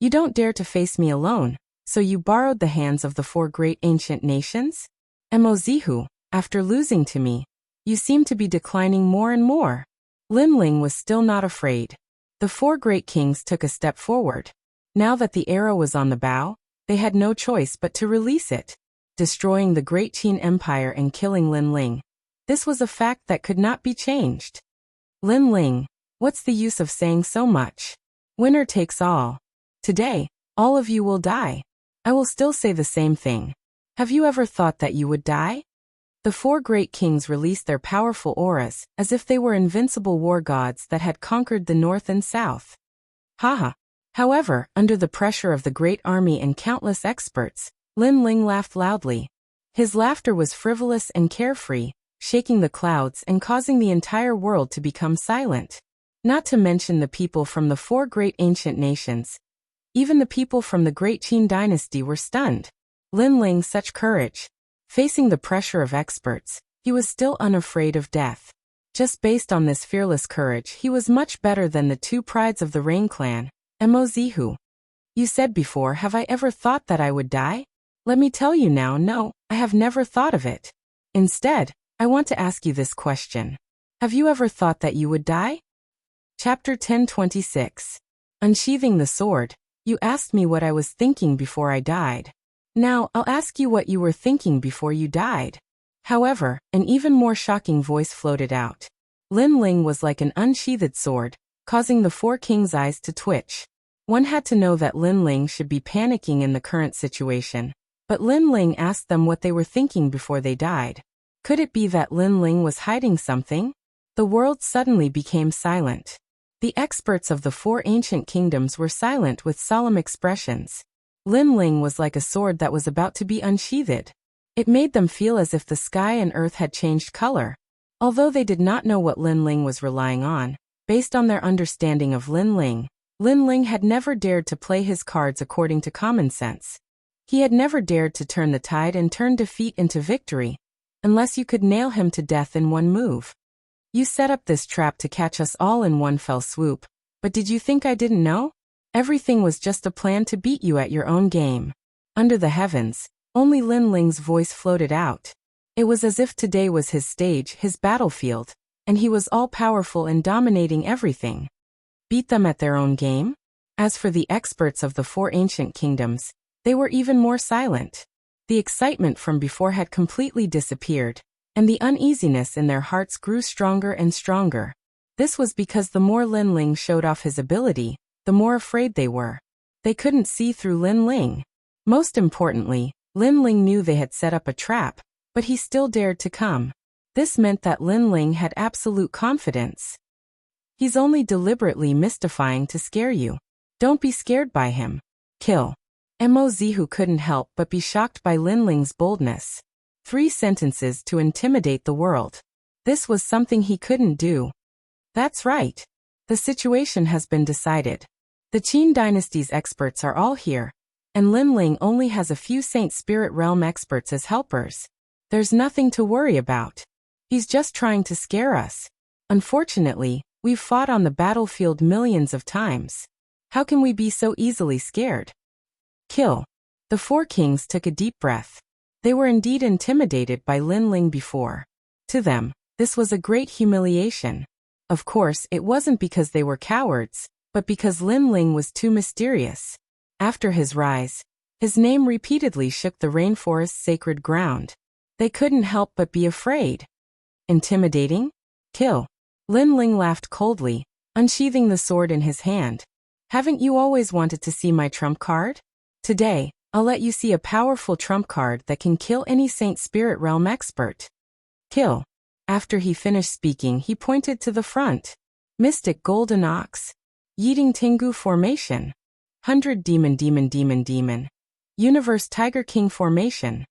You don't dare to face me alone, so you borrowed the hands of the four great ancient nations? Mozihu, after losing to me, you seem to be declining more and more. Lin Ling was still not afraid. The four great kings took a step forward. Now that the arrow was on the bow, they had no choice but to release it, destroying the great Qin Empire and killing Lin Ling. This was a fact that could not be changed. Lin Ling, what's the use of saying so much? Winner takes all. Today, all of you will die. I will still say the same thing. Have you ever thought that you would die? The four great kings released their powerful auras, as if they were invincible war gods that had conquered the north and south. Haha. However, under the pressure of the great army and countless experts, Lin Ling laughed loudly. His laughter was frivolous and carefree, shaking the clouds and causing the entire world to become silent. Not to mention the people from the four great ancient nations. Even the people from the great Qin dynasty were stunned. Lin Ling, such courage. Facing the pressure of experts, he was still unafraid of death. Just based on this fearless courage, he was much better than the two prides of the Rain clan, Mozihu. You said before, have I ever thought that I would die? Let me tell you now, no, I have never thought of it. Instead, I want to ask you this question. Have you ever thought that you would die? Chapter 10:26. Unsheathing the sword, you asked me what I was thinking before I died. Now, I'll ask you what you were thinking before you died. However, an even more shocking voice floated out. Lin Ling was like an unsheathed sword, causing the four kings' eyes to twitch. One had to know that Lin Ling should be panicking in the current situation. But Lin Ling asked them what they were thinking before they died. Could it be that Lin Ling was hiding something? The world suddenly became silent. The experts of the four ancient kingdoms were silent with solemn expressions. Lin Ling was like a sword that was about to be unsheathed. It made them feel as if the sky and earth had changed color. Although they did not know what Lin Ling was relying on, based on their understanding of Lin Ling had never dared to play his cards according to common sense. He had never dared to turn the tide and turn defeat into victory, unless you could nail him to death in one move. You set up this trap to catch us all in one fell swoop, but did you think I didn't know? Everything was just a plan to beat you at your own game. Under the heavens, only Lin Ling's voice floated out. It was as if today was his stage, his battlefield, and he was all-powerful and dominating everything. Beat them at their own game? As for the experts of the four ancient kingdoms, they were even more silent. The excitement from before had completely disappeared, and the uneasiness in their hearts grew stronger and stronger. This was because the more Lin Ling showed off his ability, the more afraid they were. They couldn't see through Lin Ling. Most importantly, Lin Ling knew they had set up a trap, but he still dared to come. This meant that Lin Ling had absolute confidence. He's only deliberately mystifying to scare you. Don't be scared by him. Kill. Mozihu couldn't help but be shocked by Lin Ling's boldness. 3 sentences to intimidate the world. This was something he couldn't do. That's right. The situation has been decided. The Qin dynasty's experts are all here, and Lin Ling only has a few Saint Spirit Realm experts as helpers. There's nothing to worry about. He's just trying to scare us. Unfortunately, we've fought on the battlefield millions of times. How can we be so easily scared? Kill. The four kings took a deep breath. They were indeed intimidated by Lin Ling before. To them, this was a great humiliation. Of course, it wasn't because they were cowards, but because Lin Ling was too mysterious. After his rise, his name repeatedly shook the rainforest's sacred ground. They couldn't help but be afraid. Intimidating? Kill. Lin Ling laughed coldly, unsheathing the sword in his hand. Haven't you always wanted to see my trump card? Today, I'll let you see a powerful trump card that can kill any Saint Spirit Realm expert. Kill. After he finished speaking, he pointed to the front. Mystic Golden Ox. Yeeting Tengu Formation. 100 Demon Demon Demon Demon. Universe Tiger King Formation.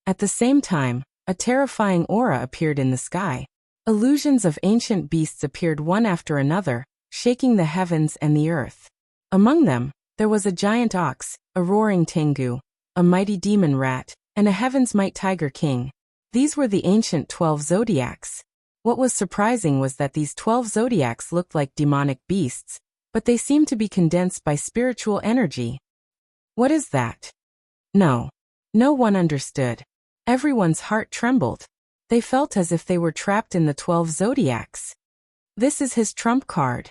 At the same time, a terrifying aura appeared in the sky. Illusions of ancient beasts appeared one after another, shaking the heavens and the earth. Among them, there was a giant ox, a roaring tengu, a mighty demon rat, and a heaven's might tiger king. These were the ancient 12 zodiacs. What was surprising was that these 12 zodiacs looked like demonic beasts, but they seemed to be condensed by spiritual energy. What is that? No one understood. Everyone's heart trembled. They felt as if they were trapped in the 12 zodiacs. This is his trump card.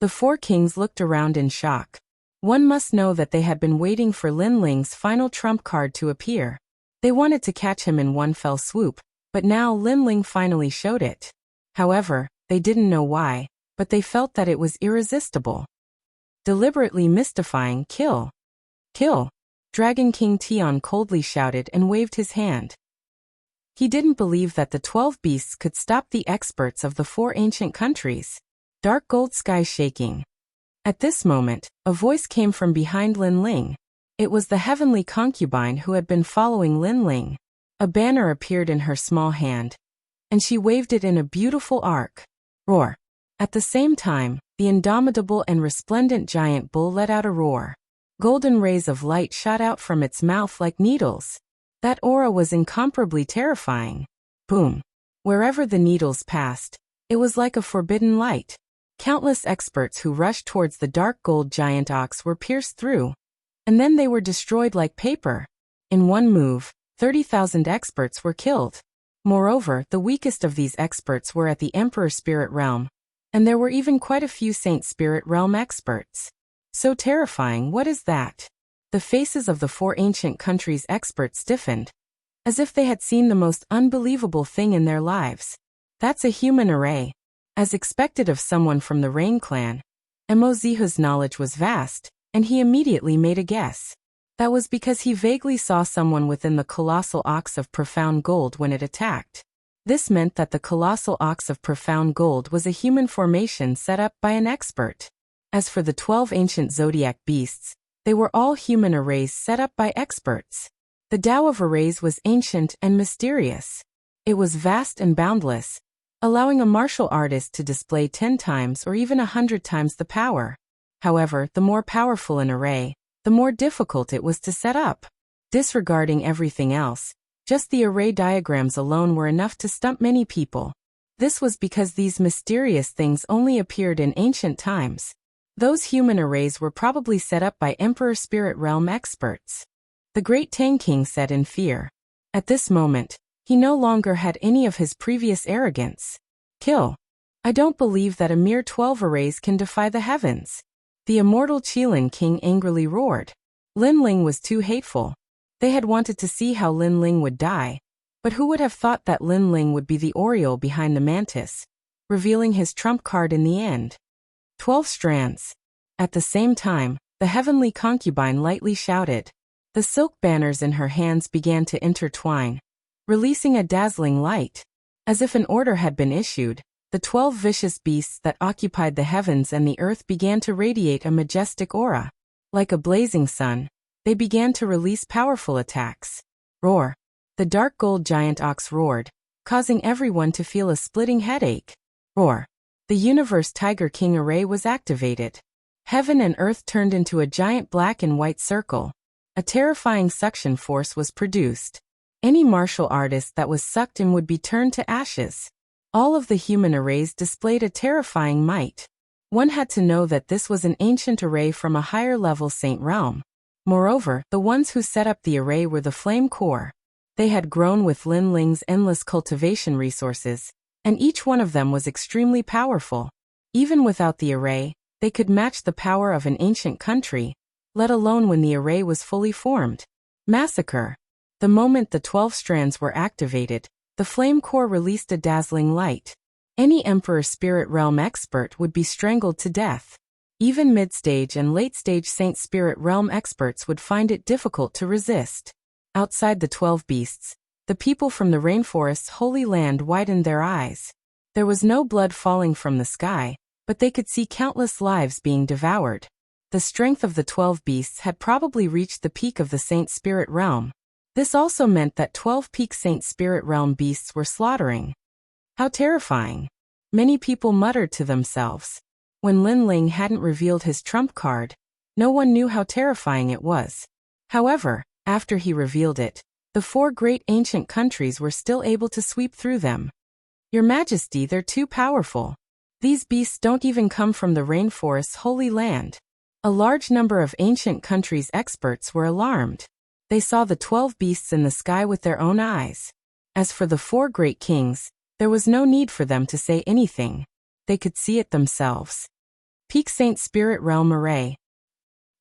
The four kings looked around in shock. One must know that they had been waiting for Lin Ling's final trump card to appear. They wanted to catch him in one fell swoop, but now Lin Ling finally showed it. However, they didn't know why, but they felt that it was irresistible. Deliberately mystifying kill. Kill. Dragon King Tian coldly shouted and waved his hand. He didn't believe that the 12 beasts could stop the experts of the 4 ancient countries. Dark gold sky shaking. At this moment, a voice came from behind Lin Ling. It was the heavenly concubine who had been following Lin Ling. A banner appeared in her small hand, and she waved it in a beautiful arc. Roar. At the same time, the indomitable and resplendent giant bull let out a roar. Golden rays of light shot out from its mouth like needles. That aura was incomparably terrifying. Boom. Wherever the needles passed, it was like a forbidden light. Countless experts who rushed towards the dark gold giant ox were pierced through, and then they were destroyed like paper. In one move, 30,000 experts were killed. Moreover, the weakest of these experts were at the Emperor Spirit Realm, and there were even quite a few Saint Spirit Realm experts. So terrifying, what is that? The faces of the 4 ancient countries' experts stiffened, as if they had seen the most unbelievable thing in their lives. That's a human array. As expected of someone from the Rain clan, Mozihu's knowledge was vast, and he immediately made a guess. That was because he vaguely saw someone within the colossal ox of profound gold when it attacked. This meant that the colossal ox of profound gold was a human formation set up by an expert. As for the 12 ancient zodiac beasts, they were all human arrays set up by experts. The Tao of arrays was ancient and mysterious. It was vast and boundless, allowing a martial artist to display 10 times or even 100 times the power. However, the more powerful an array, the more difficult it was to set up. Disregarding everything else, just the array diagrams alone were enough to stump many people. This was because these mysterious things only appeared in ancient times. Those human arrays were probably set up by Emperor Spirit Realm experts. The Great Tang King said in fear. At this moment, he no longer had any of his previous arrogance. Kill. I don't believe that a mere 12 arrays can defy the heavens. The immortal Qilin King angrily roared. Lin Ling was too hateful. They had wanted to see how Lin Ling would die, but who would have thought that Lin Ling would be the Oriole behind the mantis, revealing his trump card in the end. 12 strands. At the same time, the heavenly concubine lightly shouted. The silk banners in her hands began to intertwine, releasing a dazzling light. As if an order had been issued, the 12 vicious beasts that occupied the heavens and the earth began to radiate a majestic aura. Like a blazing sun, they began to release powerful attacks. Roar. The dark gold giant ox roared, causing everyone to feel a splitting headache. Roar. The Universe Tiger King array was activated. Heaven and earth turned into a giant black and white circle. A terrifying suction force was produced. Any martial artist that was sucked in would be turned to ashes. All of the human arrays displayed a terrifying might. One had to know that this was an ancient array from a higher level Saint Realm. Moreover, the ones who set up the array were the Flame Core. They had grown with Lin Ling's endless cultivation resources, and each one of them was extremely powerful. Even without the array, they could match the power of an ancient country, let alone when the array was fully formed. Massacre. The moment the 12 strands were activated, the Flame Core released a dazzling light. Any Emperor Spirit Realm expert would be strangled to death. Even mid-stage and late-stage Saint Spirit Realm experts would find it difficult to resist. Outside the 12 beasts, the people from the rainforest's holy land widened their eyes. There was no blood falling from the sky, but they could see countless lives being devoured. The strength of the 12 beasts had probably reached the peak of the Saint Spirit Realm. This also meant that 12 peak Saint Spirit Realm beasts were slaughtering. How terrifying! Many people muttered to themselves. When Lin Ling hadn't revealed his trump card, no one knew how terrifying it was. However, after he revealed it, the 4 great ancient countries were still able to sweep through them. Your Majesty, they're too powerful. These beasts don't even come from the rainforest's holy land. A large number of ancient countries' experts were alarmed. They saw the 12 beasts in the sky with their own eyes. As for the 4 great kings, there was no need for them to say anything. They could see it themselves. Peak Saint Spirit Realm Array.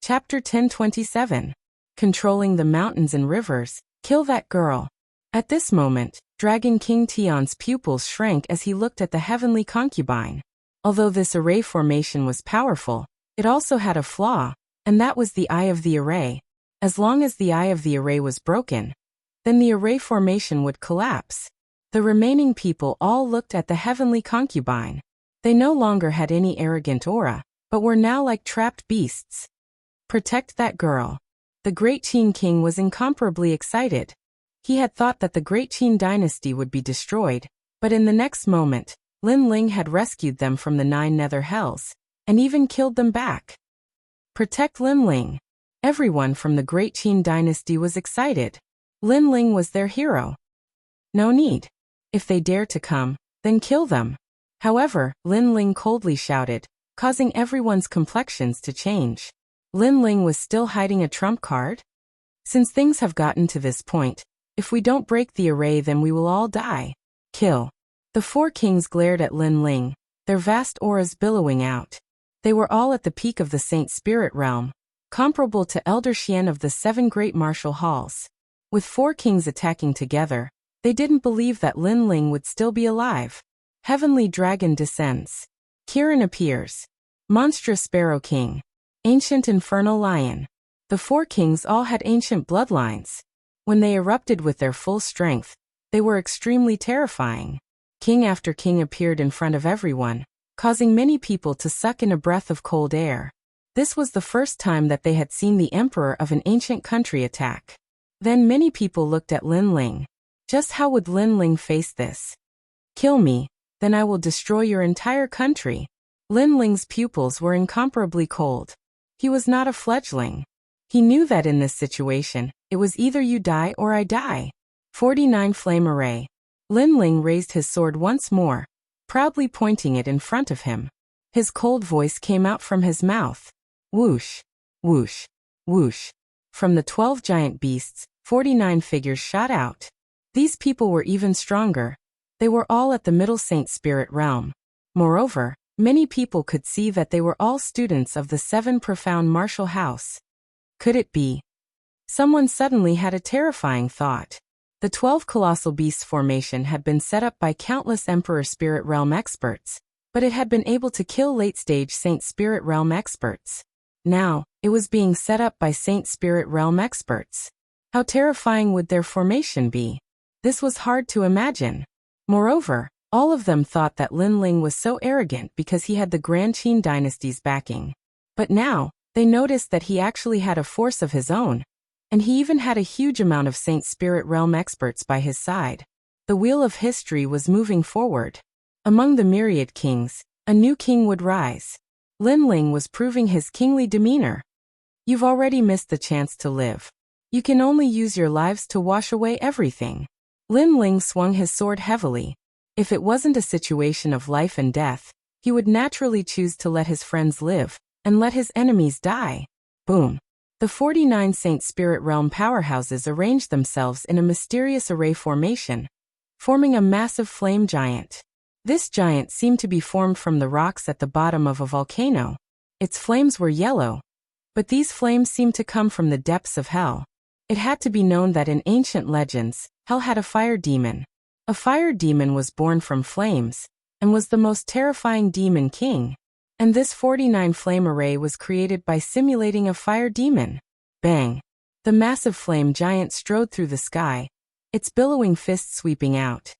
Chapter 1027. Controlling the mountains and rivers. Kill that girl. At this moment, Dragon King Tion's pupils shrank as he looked at the heavenly concubine. Although this array formation was powerful, it also had a flaw, and that was the eye of the array. As long as the eye of the array was broken, then the array formation would collapse. The remaining people all looked at the heavenly concubine. They no longer had any arrogant aura, but were now like trapped beasts. Protect that girl. The Great Qin King was incomparably excited. He had thought that the Great Qin dynasty would be destroyed, but in the next moment, Lin Ling had rescued them from the 9 nether hells, and even killed them back. Protect Lin Ling. Everyone from the Great Qin dynasty was excited. Lin Ling was their hero. No need. If they dare to come, then kill them. However, Lin Ling coldly shouted, causing everyone's complexions to change. Lin Ling was still hiding a trump card? Since things have gotten to this point, if we don't break the array then we will all die. Kill. The 4 kings glared at Lin Ling, their vast auras billowing out. They were all at the peak of the Saint Spirit Realm, comparable to Elder Xian of the 7 great martial halls. With 4 kings attacking together, they didn't believe that Lin Ling would still be alive. Heavenly Dragon descends. Kirin appears. Monstrous Sparrow King. Ancient Infernal Lion. The 4 kings all had ancient bloodlines. When they erupted with their full strength, they were extremely terrifying. King after king appeared in front of everyone, causing many people to suck in a breath of cold air. This was the first time that they had seen the emperor of an ancient country attack. Then many people looked at Lin Ling. Just how would Lin Ling face this? Kill me, then I will destroy your entire country. Lin Ling's pupils were incomparably cold. He was not a fledgling. He knew that in this situation, it was either you die or I die. 49 Flame Array. Lin Ling raised his sword once more, proudly pointing it in front of him. His cold voice came out from his mouth. Whoosh, whoosh, whoosh. From the 12 giant beasts, 49 figures shot out. These people were even stronger. They were all at the Middle Saint Spirit Realm. Moreover, many people could see that they were all students of the 7 profound martial house. Could it be? Someone suddenly had a terrifying thought. The 12 colossal beasts formation had been set up by countless Emperor Spirit Realm experts, but it had been able to kill late-stage Saint Spirit Realm experts. Now, it was being set up by Saint Spirit Realm experts. How terrifying would their formation be? This was hard to imagine. Moreover, all of them thought that Lin Ling was so arrogant because he had the Grand Qin dynasty's backing. But now, they noticed that he actually had a force of his own, and he even had a huge amount of Saint Spirit Realm experts by his side. The wheel of history was moving forward. Among the myriad kings, a new king would rise. Lin Ling was proving his kingly demeanor. You've already missed the chance to live. You can only use your lives to wash away everything. Lin Ling swung his sword heavily. If it wasn't a situation of life and death, he would naturally choose to let his friends live, and let his enemies die. Boom. The 49 Saint Spirit Realm powerhouses arranged themselves in a mysterious array formation, forming a massive flame giant. This giant seemed to be formed from the rocks at the bottom of a volcano. Its flames were yellow, but these flames seemed to come from the depths of hell. It had to be known that in ancient legends, hell had a fire demon. A fire demon was born from flames, and was the most terrifying demon king. And this 49 flame array was created by simulating a fire demon. Bang! The massive flame giant strode through the sky, its billowing fist sweeping out.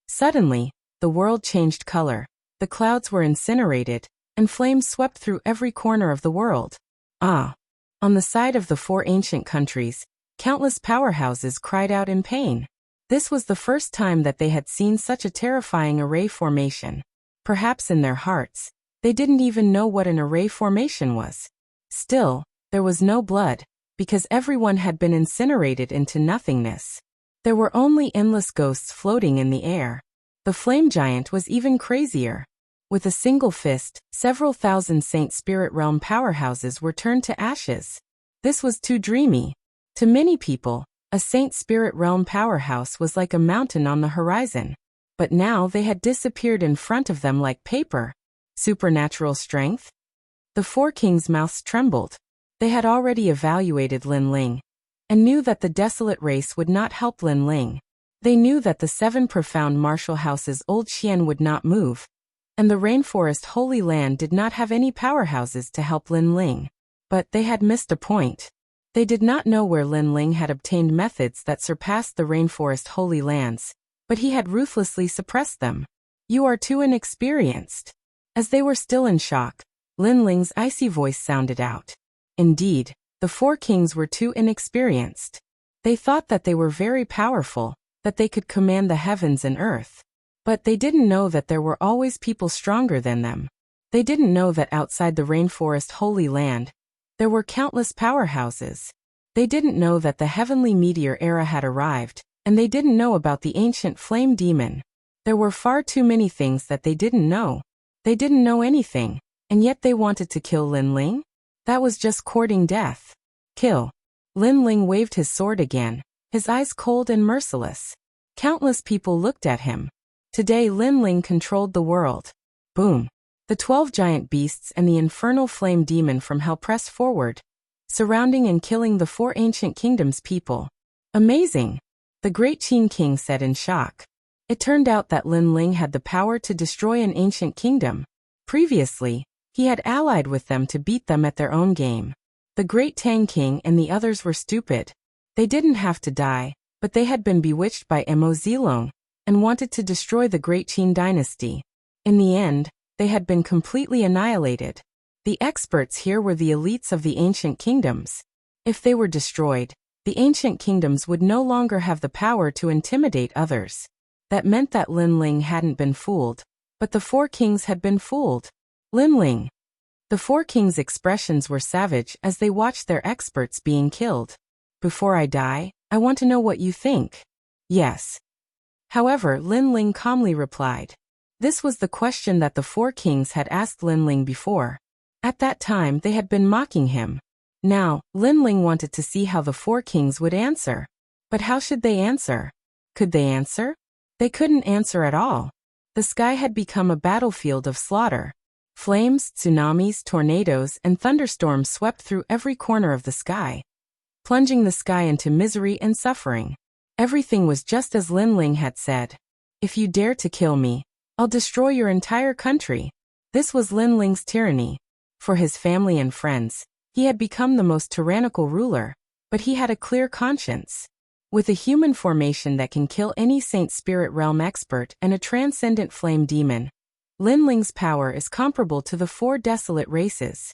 Suddenly, the world changed color. The clouds were incinerated, and flames swept through every corner of the world. Ah! On the side of the 4 ancient countries, countless powerhouses cried out in pain. This was the first time that they had seen such a terrifying array formation. Perhaps in their hearts, they didn't even know what an array formation was. Still, there was no blood, because everyone had been incinerated into nothingness. There were only endless ghosts floating in the air. The flame giant was even crazier. With a single fist, several thousand Saint Spirit Realm powerhouses were turned to ashes. This was too dreamy. To many people, a Saint Spirit Realm powerhouse was like a mountain on the horizon. But now they had disappeared in front of them like paper. Supernatural strength? The 4 kings' mouths trembled. They had already evaluated Lin Ling, and knew that the desolate race would not help Lin Ling. They knew that the 7 profound martial houses Old Xian would not move, and the Rainforest Holy Land did not have any powerhouses to help Lin Ling. But they had missed a point. They did not know where Lin Ling had obtained methods that surpassed the Rainforest Holy Lands, but he had ruthlessly suppressed them. You are too inexperienced. As they were still in shock, Lin Ling's icy voice sounded out. Indeed, the 4 kings were too inexperienced. They thought that they were very powerful, that they could command the heavens and earth. But they didn't know that there were always people stronger than them. They didn't know that outside the Rainforest Holy Land, there were countless powerhouses. They didn't know that the heavenly meteor era had arrived, and they didn't know about the ancient flame demon. There were far too many things that they didn't know. They didn't know anything, and yet they wanted to kill Lin Ling? That was just courting death. Kill. Lin Ling waved his sword again, his eyes cold and merciless. Countless people looked at him. Today Lin Ling controlled the world. Boom. The 12 giant beasts and the infernal flame demon from hell pressed forward, surrounding and killing the 4 ancient kingdoms' people. Amazing! The great Qin king said in shock. It turned out that Lin Ling had the power to destroy an ancient kingdom. Previously, he had allied with them to beat them at their own game. The great Tang king and the others were stupid. They didn't have to die, but they had been bewitched by Mo Zilong, and wanted to destroy the great Qin dynasty. In the end, they had been completely annihilated. The experts here were the elites of the ancient kingdoms. If they were destroyed, the ancient kingdoms would no longer have the power to intimidate others. That meant that Lin Ling hadn't been fooled, but the 4 kings had been fooled. Lin Ling. The 4 kings' expressions were savage as they watched their experts being killed. Before I die, I want to know what you think. Yes. However, Lin Ling calmly replied. This was the question that the 4 kings had asked Lin Ling before. At that time they had been mocking him. Now, Lin Ling wanted to see how the 4 kings would answer. But how should they answer? Could they answer? They couldn't answer at all. The sky had become a battlefield of slaughter. Flames, tsunamis, tornadoes, and thunderstorms swept through every corner of the sky, plunging the sky into misery and suffering. Everything was just as Lin Ling had said. If you dare to kill me, I'll destroy your entire country. This was Lin Ling's tyranny. For his family and friends, he had become the most tyrannical ruler, but he had a clear conscience. With a human formation that can kill any Saint Spirit Realm expert and a transcendent flame demon, Lin Ling's power is comparable to the 4 desolate races.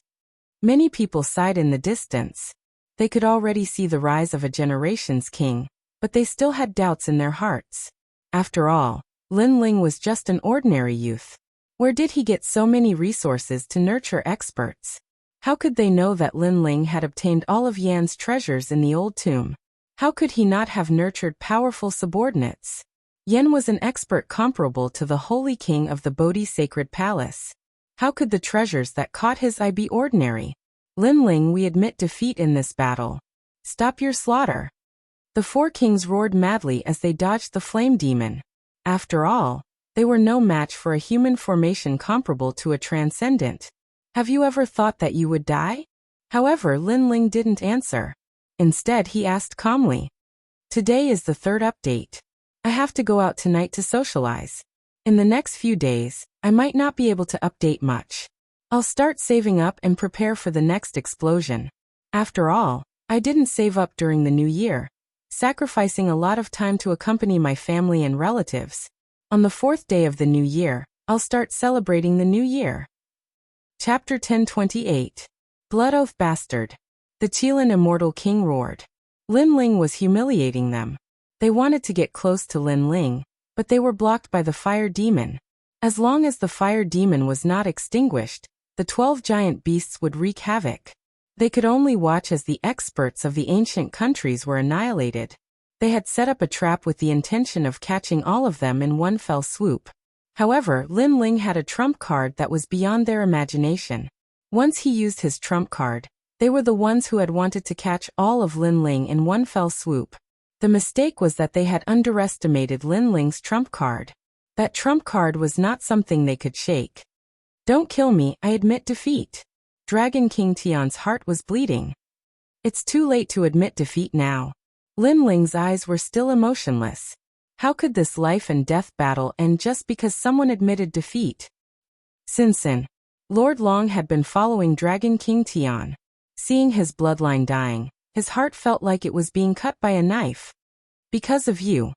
Many people sighed in the distance. They could already see the rise of a generation's king, but they still had doubts in their hearts. After all, Lin Ling was just an ordinary youth. Where did he get so many resources to nurture experts? How could they know that Lin Ling had obtained all of Yan's treasures in the old tomb? How could he not have nurtured powerful subordinates? Yan was an expert comparable to the Holy King of the Bodhi Sacred Palace. How could the treasures that caught his eye be ordinary? Lin Ling, we admit defeat in this battle. Stop your slaughter. The 4 kings roared madly as they dodged the flame demon. After all, they were no match for a human formation comparable to a transcendent. Have you ever thought that you would die? However, Lin Ling didn't answer. Instead, he asked calmly. Today is the 3rd update. I have to go out tonight to socialize. In the next few days, I might not be able to update much. I'll start saving up and prepare for the next explosion. After all, I didn't save up during the new year, sacrificing a lot of time to accompany my family and relatives. On the 4th day of the new year, I'll start celebrating the new year. Chapter 1028. Blood Oath Bastard. The Qilin immortal king roared. Lin Ling was humiliating them. They wanted to get close to Lin Ling, but they were blocked by the fire demon. As long as the fire demon was not extinguished, the 12 giant beasts would wreak havoc. They could only watch as the experts of the ancient countries were annihilated. They had set up a trap with the intention of catching all of them in one fell swoop. However, Lin Ling had a trump card that was beyond their imagination. Once he used his trump card, they were the ones who had wanted to catch all of Lin Ling in one fell swoop. The mistake was that they had underestimated Lin Ling's trump card. That trump card was not something they could shake. Don't kill me, I admit defeat. Dragon King Tian's heart was bleeding. It's too late to admit defeat now. Lin Ling's eyes were still emotionless. How could this life and death battle end just because someone admitted defeat? Sinsin. Lord Long had been following Dragon King Tian. Seeing his bloodline dying, his heart felt like it was being cut by a knife. Because of you.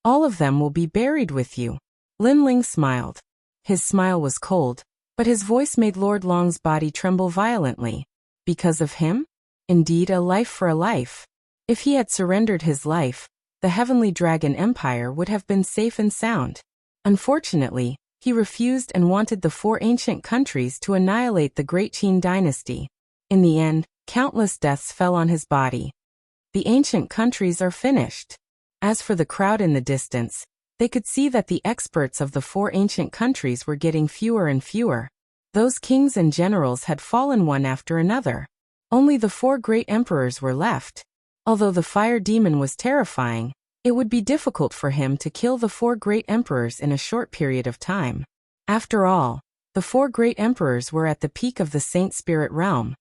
All of them will be buried with you. Lin Ling smiled. His smile was cold, but his voice made Lord Long's body tremble violently. Because of him? Indeed, a life for a life. If he had surrendered his life, the Heavenly Dragon Empire would have been safe and sound. Unfortunately, he refused and wanted the 4 ancient countries to annihilate the Great Qin dynasty. In the end, countless deaths fell on his body. The ancient countries are finished. As for the crowd in the distance, they could see that the experts of the 4 ancient countries were getting fewer and fewer. Those kings and generals had fallen one after another. Only the 4 great emperors were left. Although the fire demon was terrifying, it would be difficult for him to kill the 4 great emperors in a short period of time. After all, the 4 great emperors were at the peak of the Saint Spirit realm.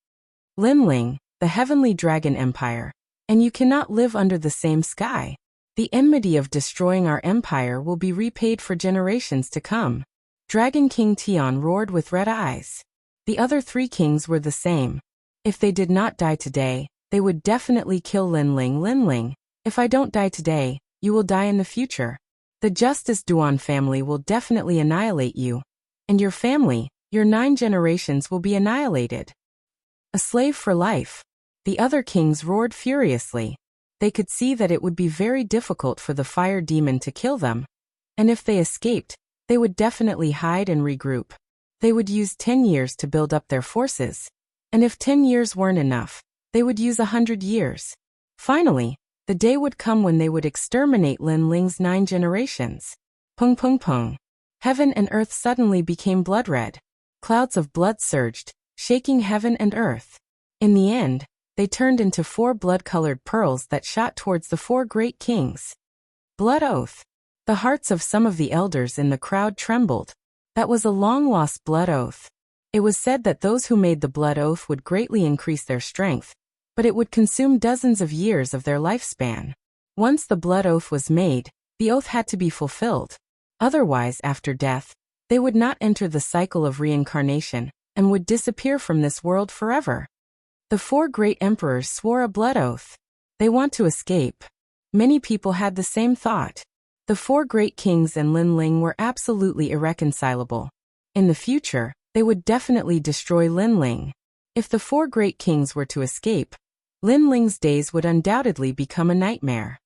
Lin Ling, the Heavenly Dragon Empire, and you cannot live under the same sky. The enmity of destroying our empire will be repaid for generations to come. Dragon King Tian roared with red eyes. The other 3 kings were the same. If they did not die today, they would definitely kill Lin Ling. Lin Ling, if I don't die today, you will die in the future. The Justice Duan family will definitely annihilate you. And your family, your 9 generations will be annihilated. A slave for life. The other kings roared furiously. They could see that it would be very difficult for the fire demon to kill them. And if they escaped, they would definitely hide and regroup. They would use 10 years to build up their forces. And if 10 years weren't enough, they would use 100 years. Finally, the day would come when they would exterminate Lin Ling's 9 generations. Pung pung pung. Heaven and earth suddenly became blood red. Clouds of blood surged, shaking heaven and earth. In the end, they turned into 4 blood-colored pearls that shot towards the 4 great kings. Blood oath. The hearts of some of the elders in the crowd trembled. That was a long-lost blood oath. It was said that those who made the blood oath would greatly increase their strength, but it would consume dozens of years of their lifespan. Once the blood oath was made, the oath had to be fulfilled. Otherwise, after death, they would not enter the cycle of reincarnation and would disappear from this world forever. The 4 great emperors swore a blood oath. They want to escape. Many people had the same thought. The 4 great kings and Lin Ling were absolutely irreconcilable. In the future, they would definitely destroy Lin Ling. If the 4 great kings were to escape, Lin Ling's days would undoubtedly become a nightmare.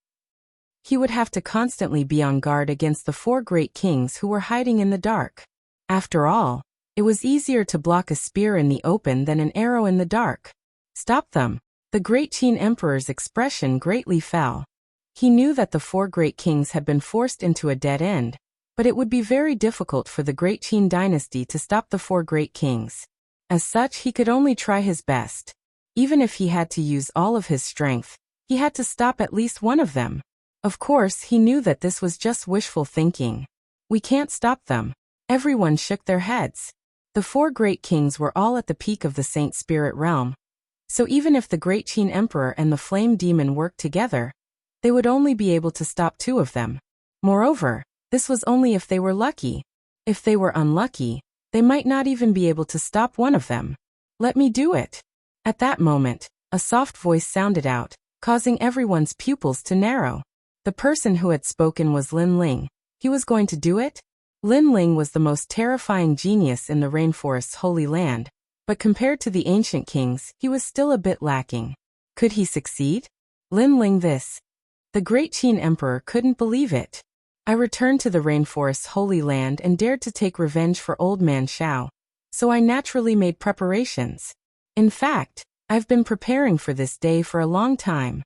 He would have to constantly be on guard against the 4 great kings who were hiding in the dark. After all, it was easier to block a spear in the open than an arrow in the dark. Stop them. The great Qin emperor's expression greatly fell. He knew that the 4 great kings had been forced into a dead end, but it would be very difficult for the Great Qin dynasty to stop the 4 great kings. As such, he could only try his best. Even if he had to use all of his strength, he had to stop at least one of them. Of course, he knew that this was just wishful thinking. We can't stop them. Everyone shook their heads. The 4 great kings were all at the peak of the Saint Spirit realm. So even if the Great Qin Emperor and the Flame Demon worked together, they would only be able to stop 2 of them. Moreover, this was only if they were lucky. If they were unlucky, They might not even be able to stop one of them. Let me do it. At that moment, a soft voice sounded out, causing everyone's pupils to narrow. The person who had spoken was Lin Ling. He was going to do it? Lin Ling was the most terrifying genius in the rainforest's holy land, but compared to the ancient kings, he was still a bit lacking. Could he succeed? Lin Ling this. The great Qin emperor couldn't believe it. I returned to the rainforest's holy land and dared to take revenge for old man Shao, so I naturally made preparations. In fact, I've been preparing for this day for a long time.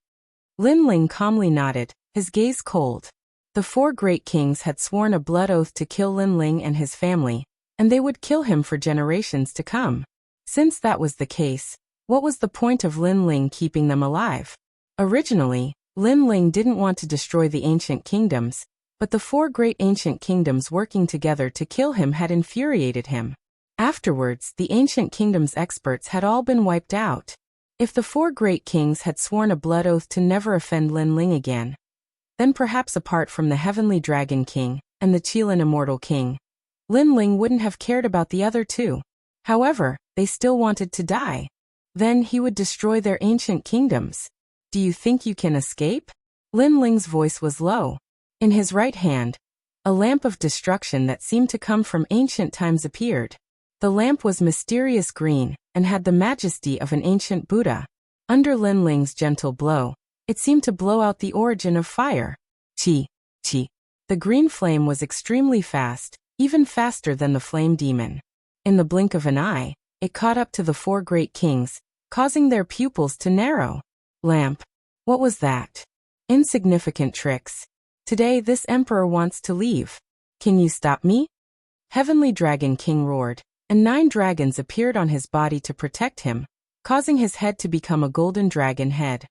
Lin Ling calmly nodded, his gaze cold. The four great kings had sworn a blood oath to kill Lin Ling and his family, and they would kill him for generations to come. Since that was the case, what was the point of Lin Ling keeping them alive? Originally, Lin Ling didn't want to destroy the ancient kingdoms, but the four great ancient kingdoms working together to kill him had infuriated him. Afterwards, the ancient kingdom's experts had all been wiped out. If the four great kings had sworn a blood oath to never offend Lin Ling again, then perhaps apart from the Heavenly Dragon King and the Qilin Immortal King, Lin Ling wouldn't have cared about the other two. However, they still wanted to die. Then he would destroy their ancient kingdoms. Do you think you can escape? Lin Ling's voice was low. In his right hand, a lamp of destruction that seemed to come from ancient times appeared. The lamp was mysterious green and had the majesty of an ancient Buddha. Under Lin Ling's gentle blow, it seemed to blow out the origin of fire. Chi, chi. The green flame was extremely fast, even faster than the flame demon. In the blink of an eye, it caught up to the four great kings, causing their pupils to narrow. Lamp. What was that? Insignificant tricks. Today this emperor wants to leave. Can you stop me? Heavenly Dragon King roared, and 9 dragons appeared on his body to protect him, causing his head to become a golden dragon head.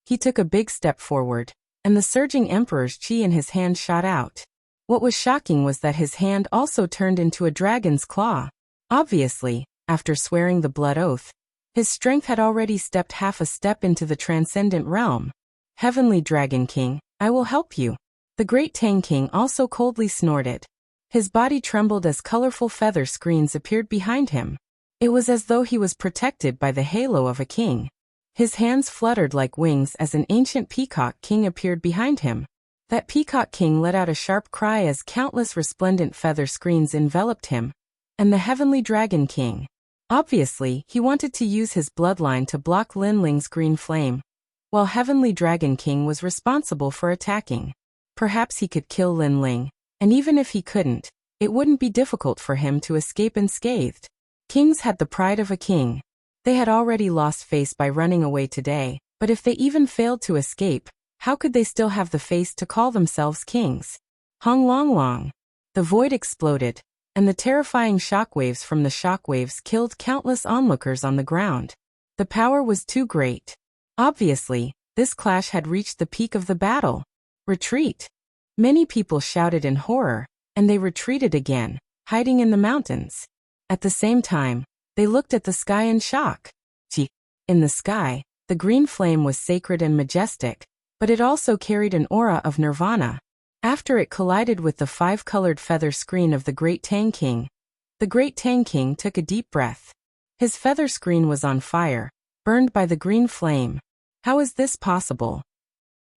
He took a big step forward, and the surging emperor's chi in his hand shot out. What was shocking was that his hand also turned into a dragon's claw. Obviously, after swearing the blood oath, his strength had already stepped half a step into the transcendent realm. Heavenly Dragon King, I will help you. The great Tang King also coldly snorted. His body trembled as colorful feather screens appeared behind him. It was as though he was protected by the halo of a king. His hands fluttered like wings as an ancient peacock king appeared behind him. That peacock king let out a sharp cry as countless resplendent feather screens enveloped him. And the Heavenly Dragon King. Obviously, he wanted to use his bloodline to block Lin Ling's green flame, while Heavenly Dragon King was responsible for attacking. Perhaps he could kill Lin Ling, and even if he couldn't, it wouldn't be difficult for him to escape unscathed. Kings had the pride of a king. They had already lost face by running away today, but if they even failed to escape, how could they still have the face to call themselves kings? Hong Long Long. The void exploded, and the terrifying shockwaves from the shockwaves killed countless onlookers on the ground. The power was too great. Obviously, this clash had reached the peak of the battle. Retreat. Many people shouted in horror, and they retreated again, hiding in the mountains. At the same time, they looked at the sky in shock. In the sky, the green flame was sacred and majestic, but it also carried an aura of nirvana. After it collided with the 5-colored feather screen of the Great Tang King, the Great Tang King took a deep breath. His feather screen was on fire, burned by the green flame. How is this possible?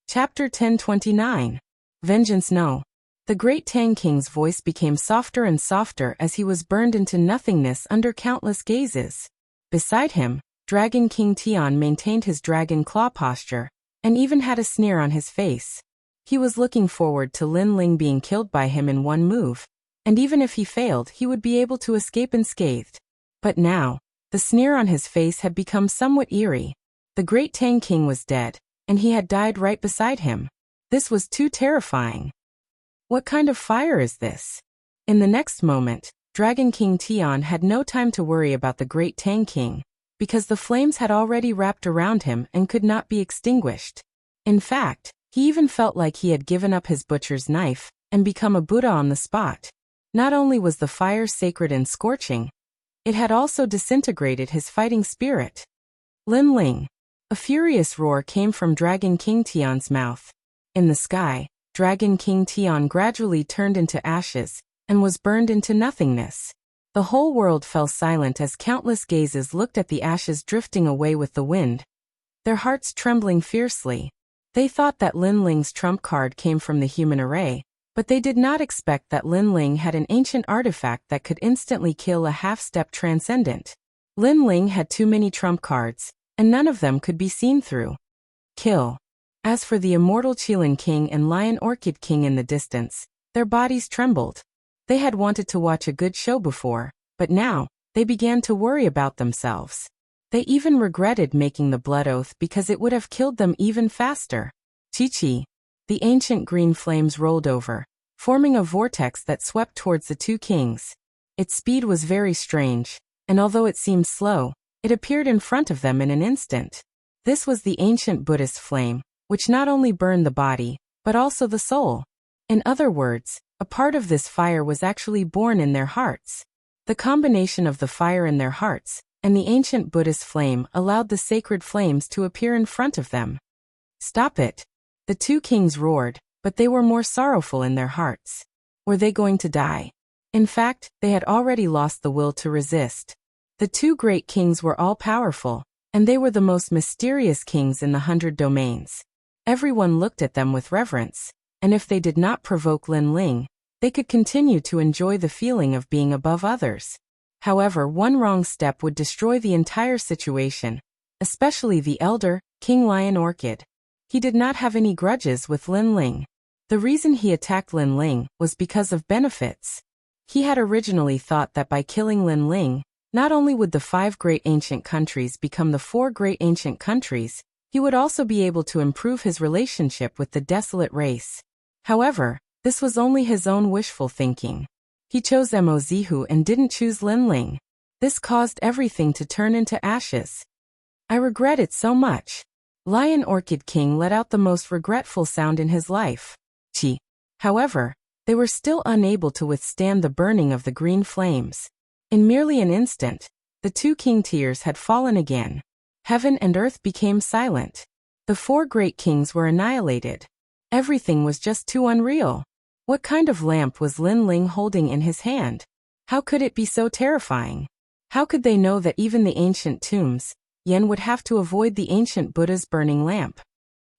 Chapter 1029. Vengeance No. The Great Tang King's voice became softer and softer as he was burned into nothingness under countless gazes. Beside him, Dragon King Tian maintained his dragon claw posture, and even had a sneer on his face. He was looking forward to Lin Ling being killed by him in one move, and even if he failed he would be able to escape unscathed. But now, the sneer on his face had become somewhat eerie. The Great Tang King was dead, and he had died right beside him. This was too terrifying. What kind of fire is this? In the next moment, Dragon King Tian had no time to worry about the Great Tang King, because the flames had already wrapped around him and could not be extinguished. In fact, he even felt like he had given up his butcher's knife and become a Buddha on the spot. Not only was the fire sacred and scorching, it had also disintegrated his fighting spirit. Lin Ling. A furious roar came from Dragon King Tian's mouth. In the sky, Dragon King Tian gradually turned into ashes and was burned into nothingness. The whole world fell silent as countless gazes looked at the ashes drifting away with the wind, their hearts trembling fiercely. They thought that Lin Ling's trump card came from the human array, but they did not expect that Lin Ling had an ancient artifact that could instantly kill a half-step transcendent. Lin Ling had too many trump cards, and none of them could be seen through. Kill. As for the immortal Qilin King and Lion Orchid King in the distance, their bodies trembled. They had wanted to watch a good show before, but now, they began to worry about themselves. They even regretted making the blood oath because it would have killed them even faster. Chi-chi. The ancient green flames rolled over, forming a vortex that swept towards the two kings. Its speed was very strange, and although it seemed slow, it appeared in front of them in an instant. This was the ancient Buddhist flame, which not only burned the body, but also the soul. In other words, a part of this fire was actually born in their hearts. The combination of the fire in their hearts and the ancient Buddhist flame allowed the sacred flames to appear in front of them. Stop it! The two kings roared, but they were more sorrowful in their hearts. Were they going to die? In fact, they had already lost the will to resist. The two great kings were all-powerful, and they were the most mysterious kings in the 100 domains. Everyone looked at them with reverence, and if they did not provoke Lin Ling, they could continue to enjoy the feeling of being above others. However, one wrong step would destroy the entire situation, especially the elder, King Lion Orchid. He did not have any grudges with Lin Ling. The reason he attacked Lin Ling was because of benefits. He had originally thought that by killing Lin Ling, not only would the 5 great ancient countries become the 4 great ancient countries, he would also be able to improve his relationship with the desolate race. However, this was only his own wishful thinking. He chose Mozihu and didn't choose Lin Ling. This caused everything to turn into ashes. I regret it so much. Lion Orchid King let out the most regretful sound in his life. Chi. However, they were still unable to withstand the burning of the green flames. In merely an instant, the two king tears had fallen again. Heaven and earth became silent. The 4 great kings were annihilated. Everything was just too unreal. What kind of lamp was Lin Ling holding in his hand? How could it be so terrifying? How could they know that even the ancient tombs, Yen would have to avoid the ancient Buddha's burning lamp?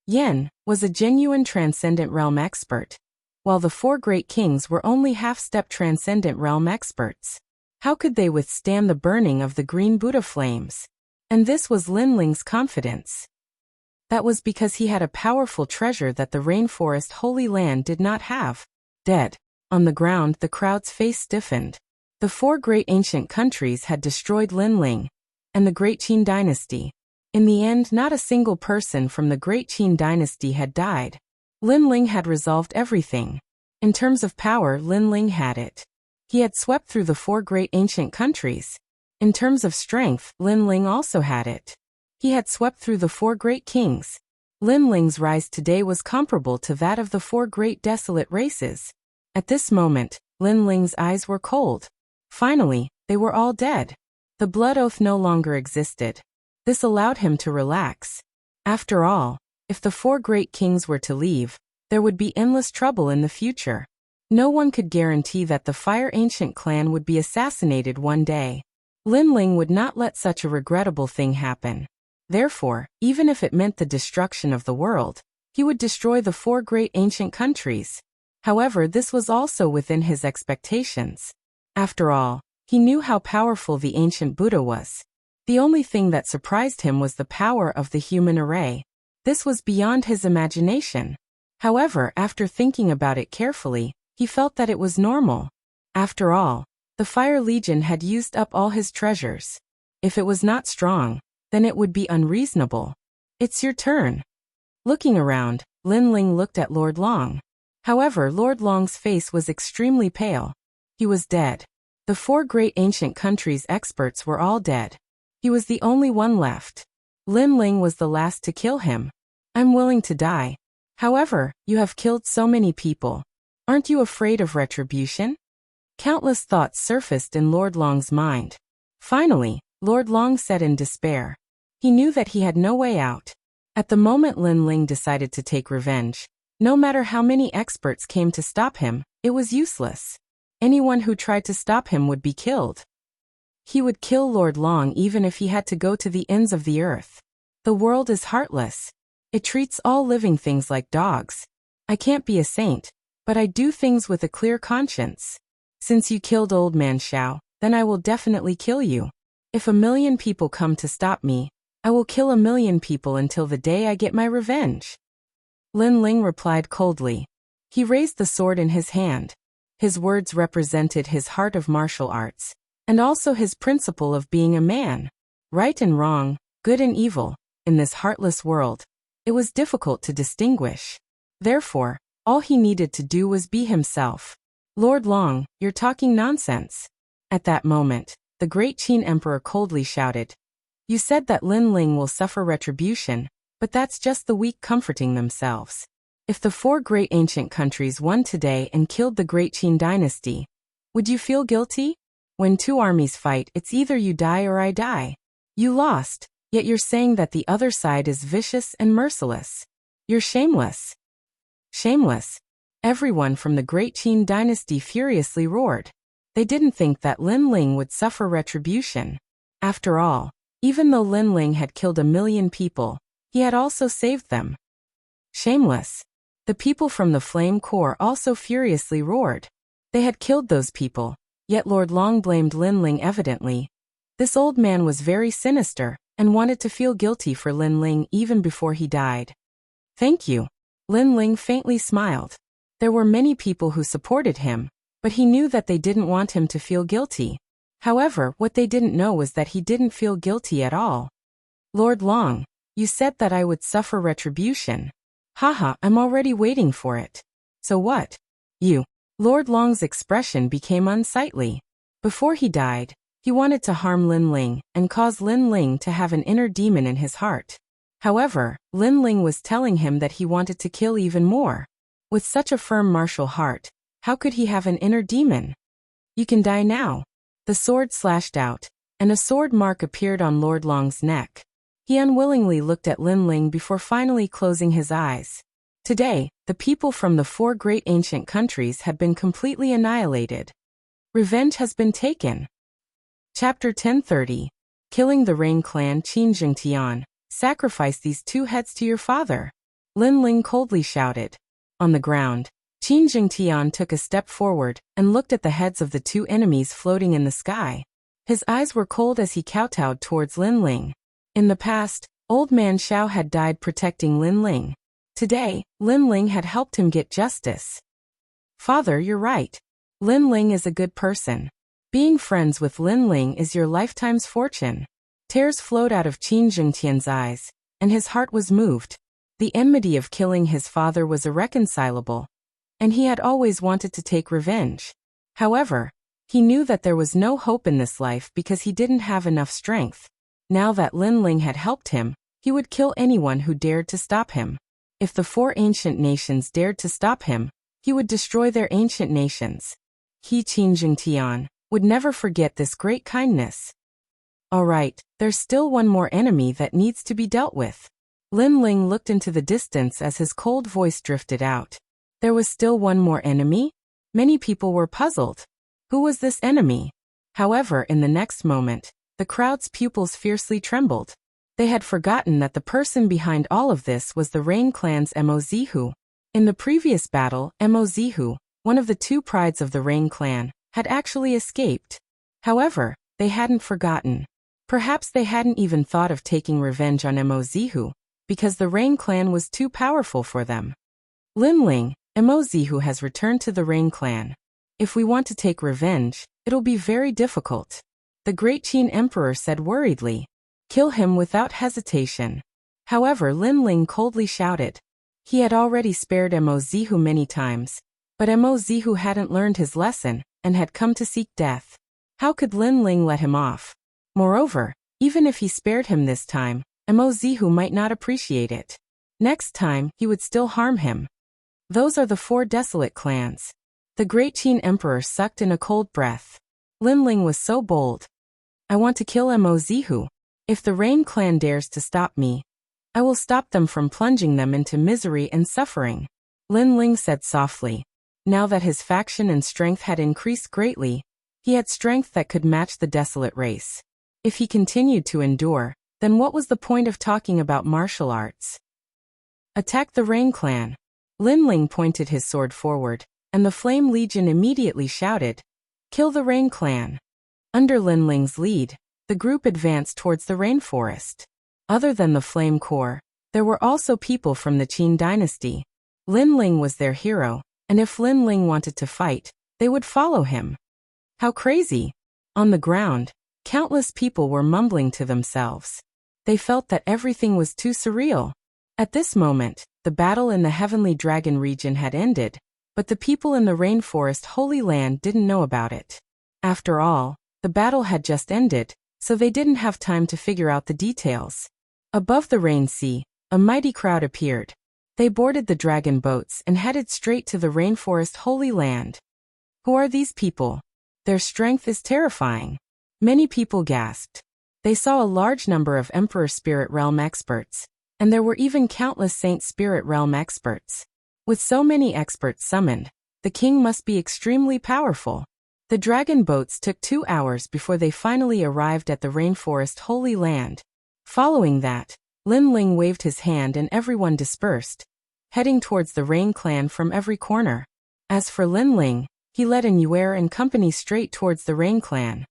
Yen was a genuine transcendent realm expert, while the 4 great kings were only half-step transcendent realm experts. How could they withstand the burning of the green Buddha flames? And this was Lin Ling's confidence. That was because he had a powerful treasure that the rainforest Holy Land did not have. Dead. On the ground, the crowd's face stiffened. The 4 great ancient countries had destroyed Lin Ling and the Great Qin dynasty. In the end, not a single person from the Great Qin dynasty had died. Lin Ling had resolved everything. In terms of power, Lin Ling had it. He had swept through the 4 great ancient countries. In terms of strength, Lin Ling also had it. He had swept through the 4 great kings. Lin Ling's rise today was comparable to that of the 4 great desolate races. At this moment, Lin Ling's eyes were cold. Finally, they were all dead. The blood oath no longer existed. This allowed him to relax. After all, if the 4 great kings were to leave, there would be endless trouble in the future. No one could guarantee that the Fire Ancient clan would be assassinated one day. Lin Ling would not let such a regrettable thing happen. Therefore, even if it meant the destruction of the world, he would destroy the 4 great ancient countries. However, this was also within his expectations. After all, he knew how powerful the ancient Buddha was. The only thing that surprised him was the power of the human array. This was beyond his imagination. However, after thinking about it carefully, he felt that it was normal. After all, the Fire Legion had used up all his treasures. If it was not strong, then it would be unreasonable. It's your turn. Looking around, Lin Ling looked at Lord Long. However, Lord Long's face was extremely pale. He was dead. The 4 great ancient countries' experts were all dead. He was the only one left. Lin Ling was the last to kill him. I'm willing to die. However, you have killed so many people. Aren't you afraid of retribution? Countless thoughts surfaced in Lord Long's mind. Finally, Lord Long said in despair. He knew that he had no way out. At the moment Lin Ling decided to take revenge, no matter how many experts came to stop him, it was useless. Anyone who tried to stop him would be killed. He would kill Lord Long even if he had to go to the ends of the earth. The world is heartless. It treats all living things like dogs. I can't be a saint, but I do things with a clear conscience. Since you killed Old Man Xiao, then I will definitely kill you. If 1,000,000 people come to stop me, I will kill 1,000,000 people until the day I get my revenge. Lin Ling replied coldly. He raised the sword in his hand. His words represented his heart of martial arts, and also his principle of being a man. Right and wrong, good and evil, in this heartless world, it was difficult to distinguish. Therefore, all he needed to do was be himself. Lord Long, you're talking nonsense. At that moment, the great Qin emperor coldly shouted. You said that Lin Ling will suffer retribution, but that's just the weak comforting themselves. If the 4 great ancient countries won today and killed the great Qin dynasty, would you feel guilty? When 2 armies fight, it's either you die or I die. You lost, yet you're saying that the other side is vicious and merciless. You're shameless. Shameless. Everyone from the great Qin dynasty furiously roared. They didn't think that Lin Ling would suffer retribution. After all, even though Lin Ling had killed 1,000,000 people, he had also saved them. Shameless. The people from the Flame Corps also furiously roared. They had killed those people, yet Lord Long blamed Lin Ling evidently. This old man was very sinister, and wanted to feel guilty for Lin Ling even before he died. Thank you. Lin Ling faintly smiled. There were many people who supported him, but he knew that they didn't want him to feel guilty. However, what they didn't know was that he didn't feel guilty at all. Lord Long, you said that I would suffer retribution. Haha, I'm already waiting for it. So what? You. Lord Long's expression became unsightly. Before he died, he wanted to harm Lin Ling and cause Lin Ling to have an inner demon in his heart. However, Lin Ling was telling him that he wanted to kill even more. With such a firm martial heart, how could he have an inner demon? You can die now. The sword slashed out, and a sword mark appeared on Lord Long's neck. He unwillingly looked at Lin Ling before finally closing his eyes. Today, the people from the 4 great ancient countries had been completely annihilated. Revenge has been taken. Chapter 1030. Killing the Rain clan Qin Jingtian. Sacrifice these 2 heads to your father. Lin Ling coldly shouted. On the ground, Qin Jingtian took a step forward and looked at the heads of the 2 enemies floating in the sky. His eyes were cold as he kowtowed towards Lin Ling. In the past, Old Man Xiao had died protecting Lin Ling. Today, Lin Ling had helped him get justice. Father, you're right. Lin Ling is a good person. Being friends with Lin Ling is your lifetime's fortune. Tears flowed out of Qin Jingtian's eyes, and his heart was moved. The enmity of killing his father was irreconcilable, and he had always wanted to take revenge. However, he knew that there was no hope in this life because he didn't have enough strength. Now that Lin Ling had helped him, he would kill anyone who dared to stop him. If the 4 ancient nations dared to stop him, he would destroy their ancient nations. He, Qin Jingtian, would never forget this great kindness. Alright, there's still one more enemy that needs to be dealt with. Lin Ling looked into the distance as his cold voice drifted out. There was still one more enemy? Many people were puzzled. Who was this enemy? However, in the next moment, the crowd's pupils fiercely trembled. They had forgotten that the person behind all of this was the Rain clan's Mo Zihu. In the previous battle, Mo Zihu, one of the 2 prides of the Rain clan, had actually escaped. However, they hadn't forgotten. Perhaps they hadn't even thought of taking revenge on Mo Zihu, because the Rain clan was too powerful for them. Lin Ling, Mo Zihu has returned to the Rain clan. If we want to take revenge, it'll be very difficult. The great Qin emperor said worriedly. Kill him without hesitation. However, Lin Ling coldly shouted. He had already spared Mo Zihu many times, but Mo Zihu hadn't learned his lesson, and had come to seek death. How could Lin Ling let him off? Moreover, even if he spared him this time, Mo Zihu might not appreciate it. Next time, he would still harm him. Those are the 4 desolate clans. The great Qin emperor sucked in a cold breath. Lin Ling was so bold. I want to kill Mo Zihu. If the Rain clan dares to stop me, I will stop them from plunging them into misery and suffering. Lin Ling said softly. Now that his faction and strength had increased greatly, he had strength that could match the desolate race. If he continued to endure, then what was the point of talking about martial arts? Attack the Rain Clan. Lin Ling pointed his sword forward, and the Flame Legion immediately shouted, "Kill the Rain Clan." Under Lin Ling's lead, the group advanced towards the rainforest. Other than the Flame Corps, there were also people from the Qin dynasty. Lin Ling was their hero, and if Lin Ling wanted to fight, they would follow him. How crazy! On the ground, countless people were mumbling to themselves. They felt that everything was too surreal. At this moment, the battle in the Heavenly Dragon region had ended, but the people in the Rainforest Holy Land didn't know about it. After all, the battle had just ended, so they didn't have time to figure out the details. Above the Rain Sea, a mighty crowd appeared. They boarded the dragon boats and headed straight to the Rainforest Holy Land. Who are these people? Their strength is terrifying. Many people gasped. They saw a large number of Emperor Spirit Realm experts, and there were even countless Saint Spirit Realm experts. With so many experts summoned, the king must be extremely powerful. The dragon boats took 2 hours before they finally arrived at the Rainforest Holy Land. Following that, Lin Ling waved his hand and everyone dispersed, heading towards the Rain Clan from every corner. As for Lin Ling, he led An Yuer and company straight towards the Rain Clan.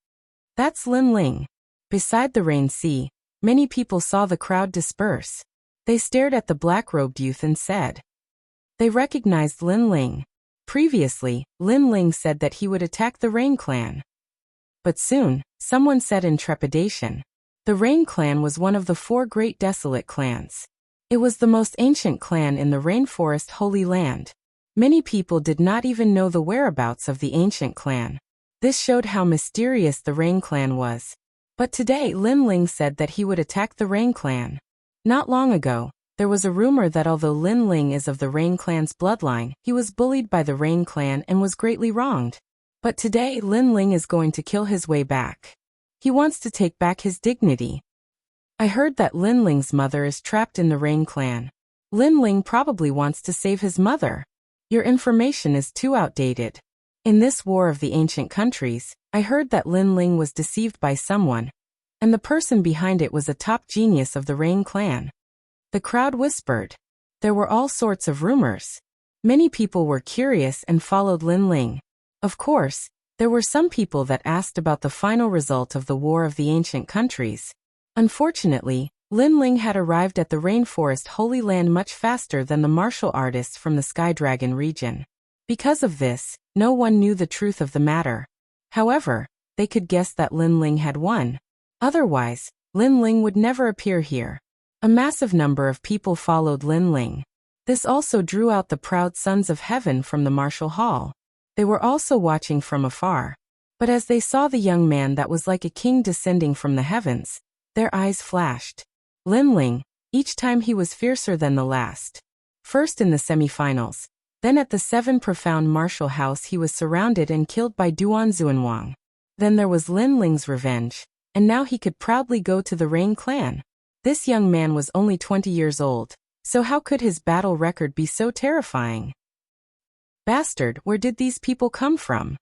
That's Lin Ling. Beside the Rain Sea, many people saw the crowd disperse. They stared at the black-robed youth and said, they recognized Lin Ling. Previously, Lin Ling said that he would attack the Rain Clan. But soon, someone said in trepidation, the Rain Clan was one of the 4 great desolate clans. It was the most ancient clan in the Rainforest Holy Land. Many people did not even know the whereabouts of the ancient clan. This showed how mysterious the Rain Clan was. But today Lin Ling said that he would attack the Rain Clan. Not long ago, there was a rumor that although Lin Ling is of the Rain Clan's bloodline, he was bullied by the Rain Clan and was greatly wronged. But today Lin Ling is going to kill his way back. He wants to take back his dignity. I heard that Lin Ling's mother is trapped in the Rain Clan. Lin Ling probably wants to save his mother. Your information is too outdated. In this war of the ancient countries, I heard that Lin Ling was deceived by someone, and the person behind it was a top genius of the Rain Clan. The crowd whispered. There were all sorts of rumors. Many people were curious and followed Lin Ling. Of course, there were some people that asked about the final result of the War of the Ancient Countries. Unfortunately, Lin Ling had arrived at the Rainforest Holy Land much faster than the martial artists from the Sky Dragon region. Because of this, no one knew the truth of the matter. However, they could guess that Lin Ling had won. Otherwise, Lin Ling would never appear here. A massive number of people followed Lin Ling. This also drew out the proud sons of heaven from the martial hall. They were also watching from afar. But as they saw the young man that was like a king descending from the heavens, their eyes flashed. Lin Ling, each time he was fiercer than the last. First in the semifinals, then at the 7 Profound Martial House he was surrounded and killed by Duan Xuanwang. Then there was Lin Ling's revenge, and now he could proudly go to the Rain Clan. This young man was only 20 years old, so how could his battle record be so terrifying? Bastard, where did these people come from?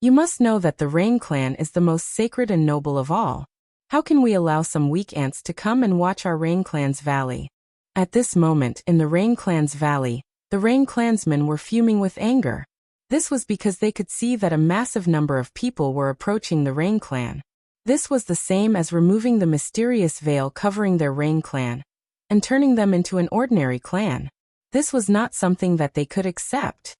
You must know that the Rain Clan is the most sacred and noble of all. How can we allow some weak ants to come and watch our Rain Clan's valley? At this moment in the Rain Clan's valley, the Rain Clansmen were fuming with anger. This was because they could see that a massive number of people were approaching the Rain Clan. This was the same as removing the mysterious veil covering their Rain Clan and turning them into an ordinary clan. This was not something that they could accept.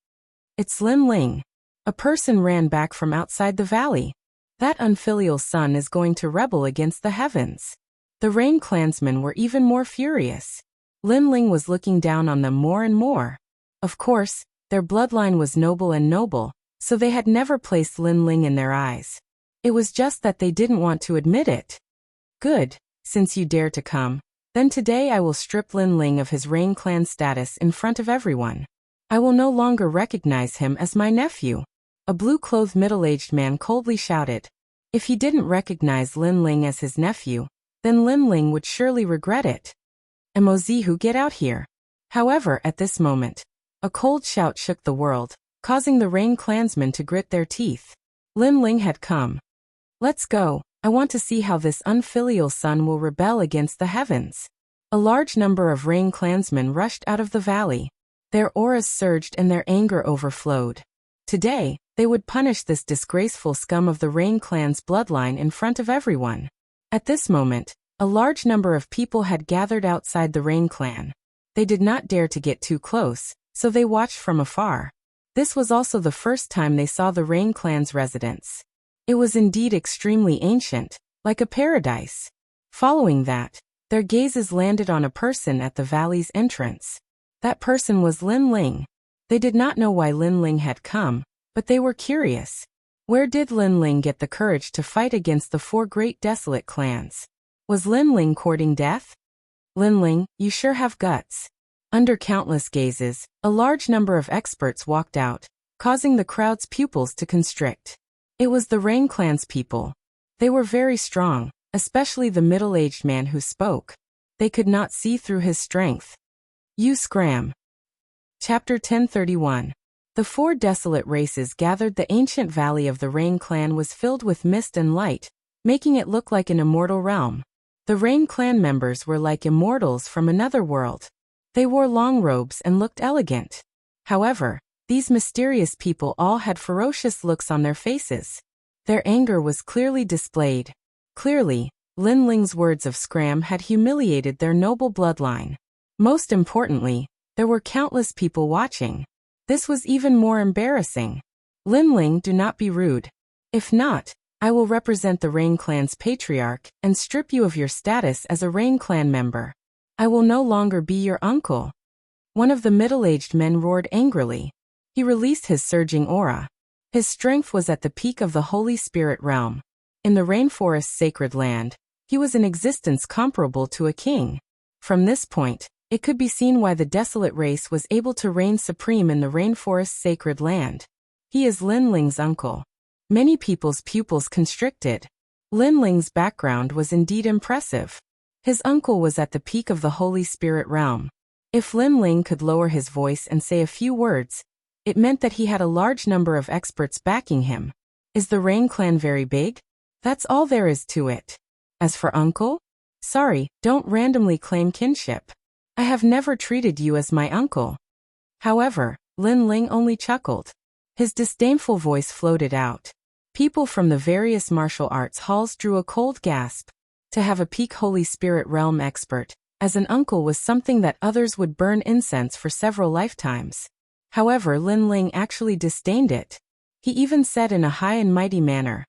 It's Lin Ling. A person ran back from outside the valley. That unfilial son is going to rebel against the heavens. The Rain Clansmen were even more furious. Lin Ling was looking down on them more and more. Of course, their bloodline was noble, so they had never placed Lin Ling in their eyes. It was just that they didn't want to admit it. Good, since you dare to come, then today I will strip Lin Ling of his Rain Clan status in front of everyone. I will no longer recognize him as my nephew. A blue-clothed middle-aged man coldly shouted. If he didn't recognize Lin Ling as his nephew, then Lin Ling would surely regret it. Mozihu, get out here. However, at this moment, a cold shout shook the world. causing the Rain clansmen to grit their teeth. Lin Ling had come. Let's go. I want to see how this unfilial son will rebel against the heavens. A large number of Rain clansmen rushed out of the valley. Their auras surged and their anger overflowed. Today, they would punish this disgraceful scum of the Rain clan's bloodline in front of everyone. At this moment, a large number of people had gathered outside the Rain clan. They did not dare to get too close, so they watched from afar. This was also the first time they saw the Rain clan's residence. It was indeed extremely ancient, like a paradise. Following that, their gazes landed on a person at the valley's entrance. That person was Lin Ling. They did not know why Lin Ling had come, but they were curious. Where did Lin Ling get the courage to fight against the 4 great desolate clans? Was Lin Ling courting death? Lin Ling, you sure have guts. Under countless gazes, a large number of experts walked out, causing the crowd's pupils to constrict. It was the Rain clan's people. They were very strong, especially the middle-aged man who spoke. They could not see through his strength. You scram. Chapter 1031. The 4 desolate races gathered. The ancient valley of the Rain clan was filled with mist and light, making it look like an immortal realm. The Rain clan members were like immortals from another world. They wore long robes and looked elegant. However, these mysterious people all had ferocious looks on their faces. Their anger was clearly displayed. Clearly, Lin Ling's words of scram had humiliated their noble bloodline. Most importantly, there were countless people watching. This was even more embarrassing. Lin Ling, do not be rude. If not, I will represent the Rain clan's patriarch and strip you of your status as a Rain clan member. I will no longer be your uncle. One of the middle-aged men roared angrily. He released his surging aura. His strength was at the peak of the Holy Spirit realm. In the rainforest's sacred land, he was in existence comparable to a king. From this point, it could be seen why the desolate race was able to reign supreme in the rainforest's sacred land. He is Lin Ling's uncle. Many people's pupils constricted. Lin Ling's background was indeed impressive. His uncle was at the peak of the Holy Spirit realm. If Lin Ling could lower his voice and say a few words, it meant that he had a large number of experts backing him. Is the Rain clan very big? That's all there is to it. As for uncle? Sorry, don't randomly claim kinship. I have never treated you as my uncle. However, Lin Ling only chuckled. His disdainful voice floated out. People from the various martial arts halls drew a cold gasp. To have a peak Holy Spirit realm expert as an uncle was something that others would burn incense for several lifetimes. However, Lin Ling actually disdained it. He even said in a high and mighty manner,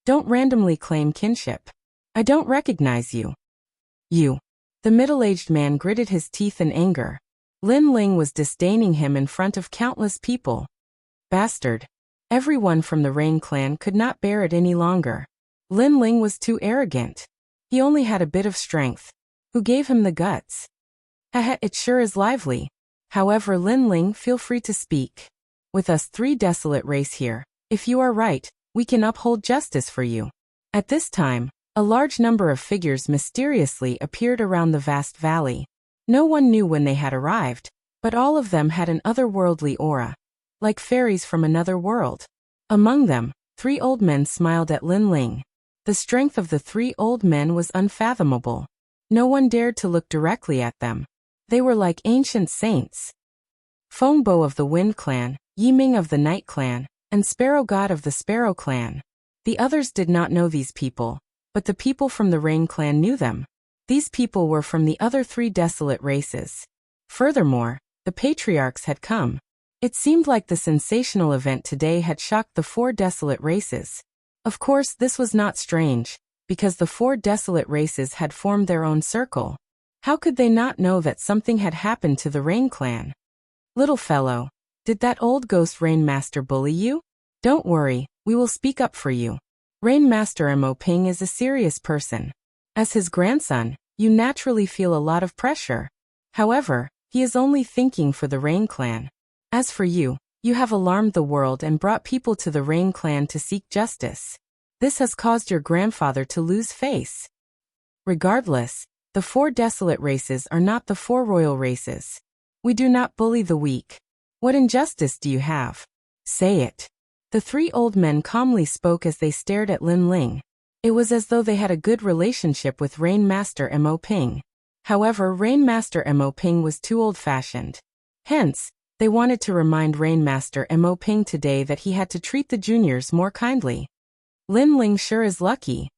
"Don't randomly claim kinship. I don't recognize you." You. The middle-aged man gritted his teeth in anger. Lin Ling was disdaining him in front of countless people. Bastard. Everyone from the Rain clan could not bear it any longer. Lin Ling was too arrogant. He only had a bit of strength. Who gave him the guts? Haha, it sure is lively. However, Lin Ling, feel free to speak. With us 3 desolate race here, if you are right, we can uphold justice for you. At this time, a large number of figures mysteriously appeared around the vast valley. No one knew when they had arrived, but all of them had an otherworldly aura, like fairies from another world. Among them, 3 old men smiled at Lin Ling. The strength of the 3 old men was unfathomable. No one dared to look directly at them. They were like ancient saints. Fengbo of the Wind clan, Yiming of the Night clan, and Sparrow God of the Sparrow clan. The others did not know these people, but the people from the Rain clan knew them. These people were from the other 3 desolate races. Furthermore, the patriarchs had come. It seemed like the sensational event today had shocked the 4 desolate races. Of course, this was not strange, because the 4 desolate races had formed their own circle. How could they not know that something had happened to the Rain clan? Little fellow, did that old ghost Rain Master bully you? Don't worry, we will speak up for you. Rain Master Mo Ping is a serious person. As his grandson, you naturally feel a lot of pressure. However, he is only thinking for the Rain clan. As for you, you have alarmed the world and brought people to the Rain clan to seek justice. This has caused your grandfather to lose face. Regardless, the 4 desolate races are not the 4 royal races. We do not bully the weak. What injustice do you have? Say it. The three old men calmly spoke as they stared at Lin Ling. It was as though they had a good relationship with Rain Master Mo Ping. However, Rain Master Mo Ping was too old-fashioned. Hence, they wanted to remind Rain Master Mo Ping today that he had to treat the juniors more kindly. Lin Ling sure is lucky.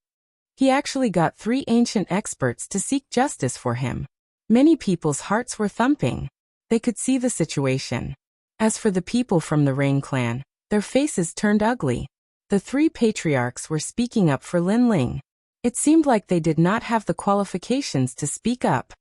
He actually got 3 ancient experts to seek justice for him. Many people's hearts were thumping. They could see the situation. As for the people from the Rain clan, their faces turned ugly. The 3 patriarchs were speaking up for Lin Ling. It seemed like they did not have the qualifications to speak up.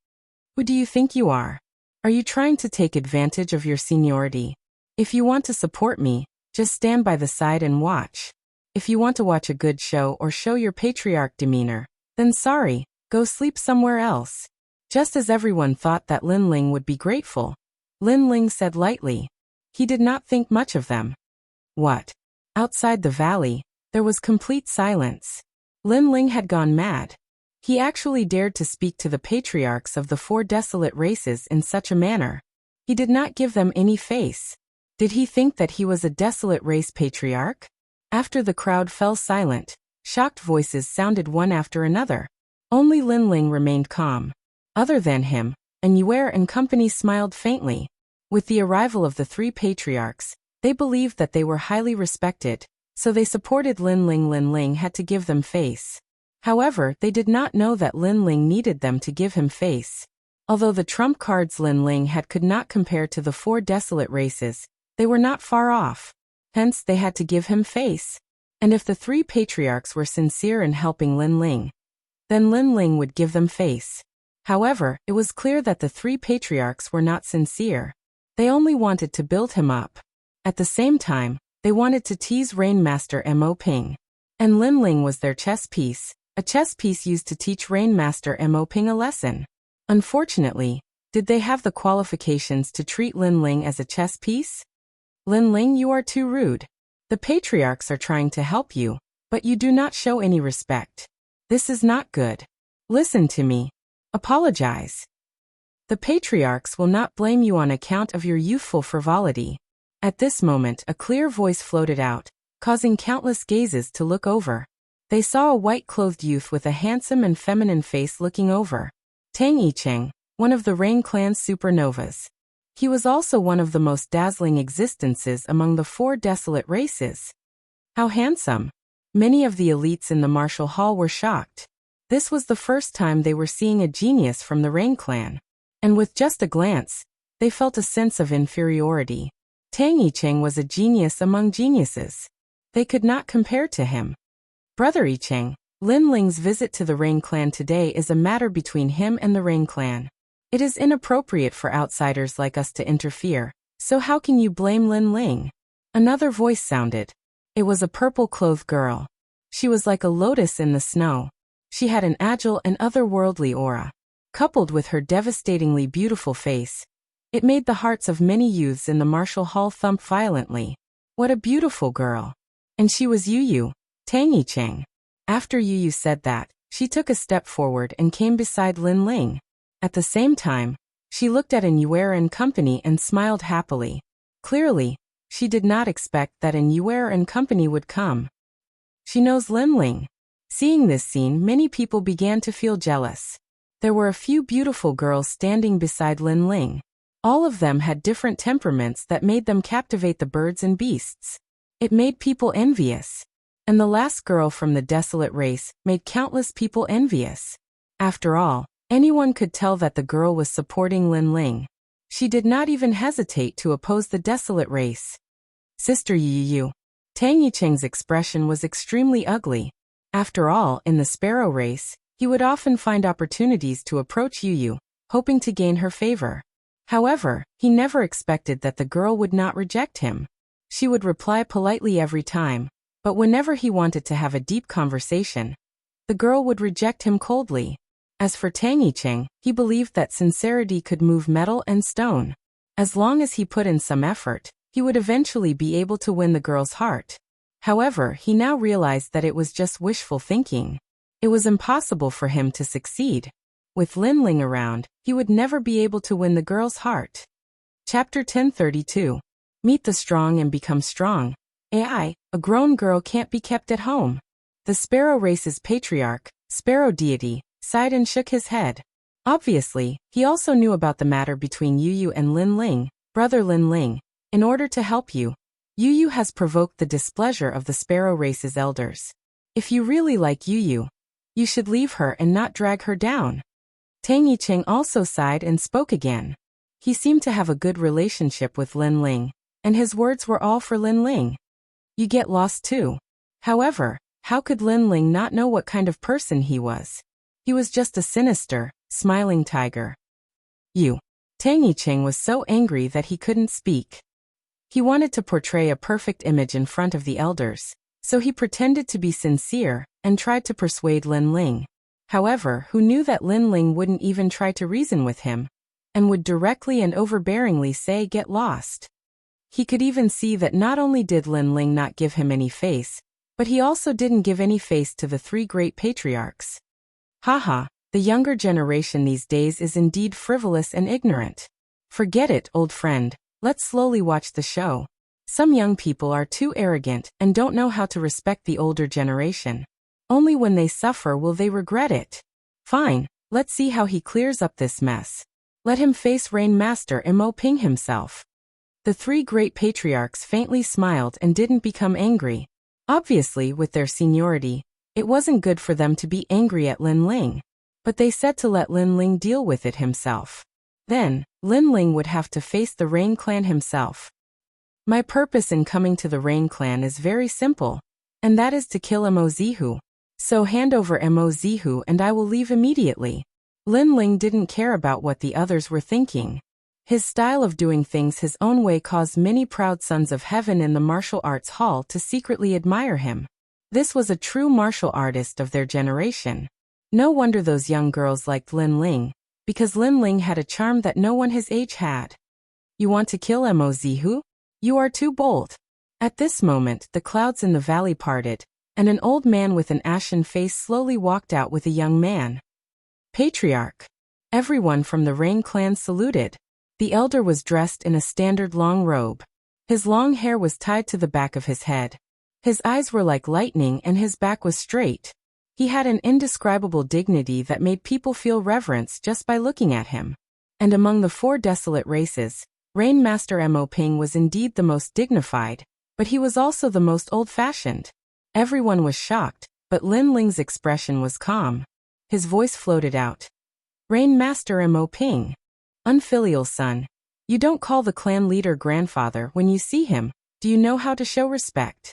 Who do you think you are? Are you trying to take advantage of your seniority? If you want to support me, just stand by the side and watch. If you want to watch a good show or show your patriarch demeanor, then sorry, go sleep somewhere else. Just as everyone thought that Lin Ling would be grateful, Lin Ling said lightly. He did not think much of them. What? Outside the valley, there was complete silence. Lin Ling had gone mad. He actually dared to speak to the patriarchs of the 4 desolate races in such a manner. He did not give them any face. Did he think that he was a desolate race patriarch? After the crowd fell silent, shocked voices sounded one after another. Only Lin Ling remained calm. Other than him, Yuer and company smiled faintly. With the arrival of the 3 patriarchs, they believed that they were highly respected, so they supported Lin Ling. Lin Ling had to give them face. However, they did not know that Lin Ling needed them to give him face. Although the trump cards Lin Ling had could not compare to the 4 desolate races, they were not far off. Hence they had to give him face. And if the 3 patriarchs were sincere in helping Lin Ling, then Lin Ling would give them face. However, it was clear that the 3 patriarchs were not sincere. They only wanted to build him up. At the same time, they wanted to tease Rain Master Mo Ping. And Lin Ling was their chess piece, a chess piece used to teach Rain Master Mo Ping a lesson. Unfortunately, did they have the qualifications to treat Lin Ling as a chess piece? Lin Ling, you are too rude. The patriarchs are trying to help you, but you do not show any respect. This is not good. Listen to me. Apologize. The patriarchs will not blame you on account of your youthful frivolity. At this moment, a clear voice floated out, causing countless gazes to look over. They saw a white-clothed youth with a handsome and feminine face looking over. Tang Yicheng, one of the Rain clan's supernovas. He was also one of the most dazzling existences among the 4 desolate races. How handsome! Many of the elites in the martial hall were shocked. This was the first time they were seeing a genius from the Rain clan. And with just a glance, they felt a sense of inferiority. Tang Yicheng was a genius among geniuses. They could not compare to him. Brother Yicheng, Lin Ling's visit to the Rain clan today is a matter between him and the Rain clan. It is inappropriate for outsiders like us to interfere, so how can you blame Lin Ling? Another voice sounded. It was a purple-clothed girl. She was like a lotus in the snow. She had an agile and otherworldly aura. Coupled with her devastatingly beautiful face, it made the hearts of many youths in the martial hall thump violently. What a beautiful girl. And she was Yu, Tang Yicheng. After Yu said that, she took a step forward and came beside Lin Ling. At the same time, she looked at Yuer and company and smiled happily. Clearly, she did not expect that Yuer and company would come. She knows Lin Ling. Seeing this scene, many people began to feel jealous. There were a few beautiful girls standing beside Lin Ling. All of them had different temperaments that made them captivate the birds and beasts. It made people envious. And the last girl from the desolate race made countless people envious. After all, anyone could tell that the girl was supporting Lin Ling. She did not even hesitate to oppose the desolate race. Sister Yu. Tang Yicheng's expression was extremely ugly. After all, in the sparrow race, he would often find opportunities to approach Yu, hoping to gain her favor. However, he never expected that the girl would not reject him. She would reply politely every time, but whenever he wanted to have a deep conversation, the girl would reject him coldly. As for Tang Yicheng, he believed that sincerity could move metal and stone. As long as he put in some effort, he would eventually be able to win the girl's heart. However, he now realized that it was just wishful thinking. It was impossible for him to succeed. With Lin Ling around, he would never be able to win the girl's heart. Chapter 1032. Meet the strong and become strong. AI, a grown girl can't be kept at home. The sparrow race's patriarch, sparrow deity, sighed and shook his head. Obviously, he also knew about the matter between Yu and Lin Ling, brother Lin Ling. In order to help you, Yu has provoked the displeasure of the sparrow race's elders. If you really like Yu, you should leave her and not drag her down. Tang Yicheng also sighed and spoke again. He seemed to have a good relationship with Lin Ling, and his words were all for Lin Ling. You get lost too. However, how could Lin Ling not know what kind of person he was? He was just a sinister, smiling tiger. Tang Yicheng was so angry that he couldn't speak. He wanted to portray a perfect image in front of the elders, so he pretended to be sincere and tried to persuade Lin Ling. However, who knew that Lin Ling wouldn't even try to reason with him, and would directly and overbearingly say get lost. He could even see that not only did Lin Ling not give him any face, but he also didn't give any face to the three great patriarchs. Haha, the younger generation these days is indeed frivolous and ignorant. Forget it, old friend. Let's slowly watch the show. Some young people are too arrogant and don't know how to respect the older generation. Only when they suffer will they regret it. Fine, let's see how he clears up this mess. Let him face Rain Master Mo Ping himself. The three great patriarchs faintly smiled and didn't become angry. Obviously, with their seniority, it wasn't good for them to be angry at Lin Ling. But they said to let Lin Ling deal with it himself. Then, Lin Ling would have to face the Rain Clan himself. My purpose in coming to the Rain Clan is very simple, and that is to kill Mo Zihu. So hand over Mo Zihu and I will leave immediately. Lin Ling didn't care about what the others were thinking. His style of doing things his own way caused many proud sons of heaven in the martial arts hall to secretly admire him. This was a true martial artist of their generation. No wonder those young girls liked Lin Ling, because Lin Ling had a charm that no one his age had. You want to kill Mo Zihu? You are too bold. At this moment, the clouds in the valley parted, and an old man with an ashen face slowly walked out with a young man. Patriarch. Everyone from the Rain Clan saluted. The elder was dressed in a standard long robe. His long hair was tied to the back of his head. His eyes were like lightning and his back was straight. He had an indescribable dignity that made people feel reverence just by looking at him. And among the four desolate races, Rain Master Mo Ping was indeed the most dignified, but he was also the most old-fashioned. Everyone was shocked, but Lin Ling's expression was calm. His voice floated out. Rain Master Mo Ping. Unfilial son. You don't call the clan leader grandfather when you see him. Do you know how to show respect?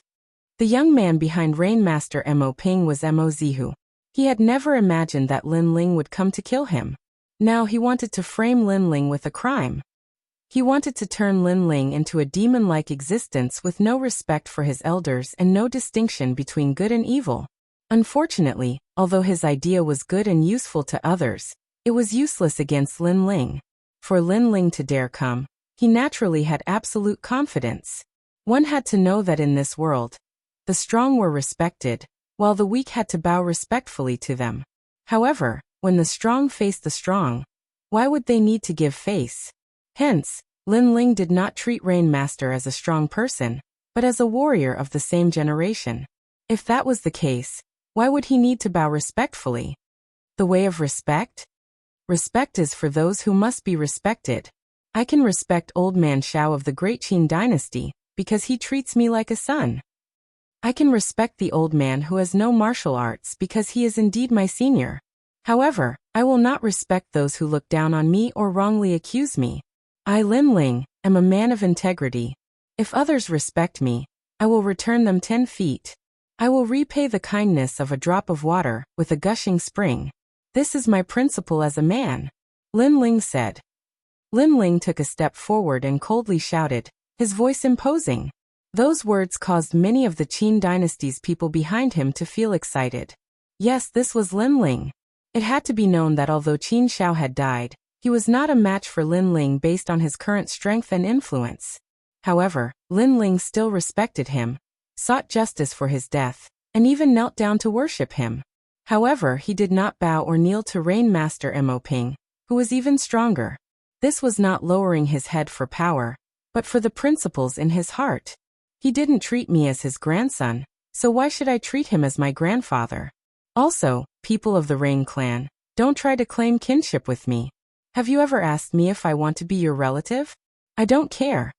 The young man behind Rain Master Mo Ping was Mo Zihu. He had never imagined that Lin Ling would come to kill him. Now he wanted to frame Lin Ling with a crime. He wanted to turn Lin Ling into a demon-like existence with no respect for his elders and no distinction between good and evil. Unfortunately, although his idea was good and useful to others, it was useless against Lin Ling. For Lin Ling to dare come, he naturally had absolute confidence. One had to know that in this world, the strong were respected, while the weak had to bow respectfully to them. However, when the strong faced the strong, why would they need to give face? Hence, Lin Ling did not treat Rain Master as a strong person, but as a warrior of the same generation. If that was the case, why would he need to bow respectfully? The way of respect? Respect is for those who must be respected. I can respect Old Man Shao of the Great Qin dynasty, because he treats me like a son. I can respect the old man who has no martial arts because he is indeed my senior. However, I will not respect those who look down on me or wrongly accuse me. I, Lin Ling, am a man of integrity. If others respect me, I will return them 10 feet. I will repay the kindness of a drop of water with a gushing spring. This is my principle as a man, Lin Ling said. Lin Ling took a step forward and coldly shouted, his voice imposing. Those words caused many of the Qin dynasty's people behind him to feel excited. Yes, this was Lin Ling. It had to be known that although Qin Shao had died, he was not a match for Lin Ling based on his current strength and influence. However, Lin Ling still respected him, sought justice for his death, and even knelt down to worship him. However, he did not bow or kneel to Rain Master Mo Ping, who was even stronger. This was not lowering his head for power, but for the principles in his heart. He didn't treat me as his grandson, so why should I treat him as my grandfather? Also, people of the Rain clan, don't try to claim kinship with me. Have you ever asked me if I want to be your relative? I don't care.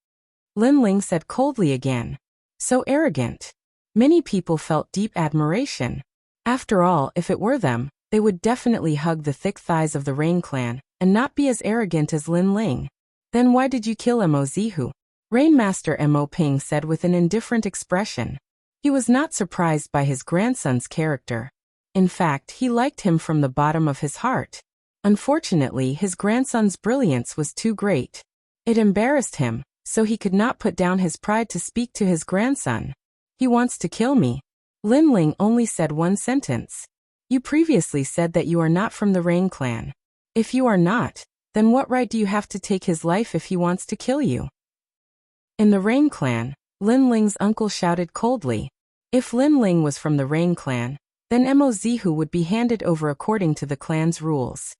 Lin Ling said coldly again. So arrogant. Many people felt deep admiration. After all, if it were them, they would definitely hug the thick thighs of the Rain clan, and not be as arrogant as Lin Ling. Then why did you kill Mo Zihu? Rainmaster Mo Ping said with an indifferent expression. He was not surprised by his grandson's character. In fact, he liked him from the bottom of his heart. Unfortunately, his grandson's brilliance was too great. It embarrassed him, so he could not put down his pride to speak to his grandson. He wants to kill me. Lin Ling only said one sentence. You previously said that you are not from the Rain clan. If you are not, then what right do you have to take his life if he wants to kill you? In the Rain clan, Lin Ling's uncle shouted coldly. If Lin Ling was from the Rain clan, then Mo Zihu would be handed over according to the clan's rules.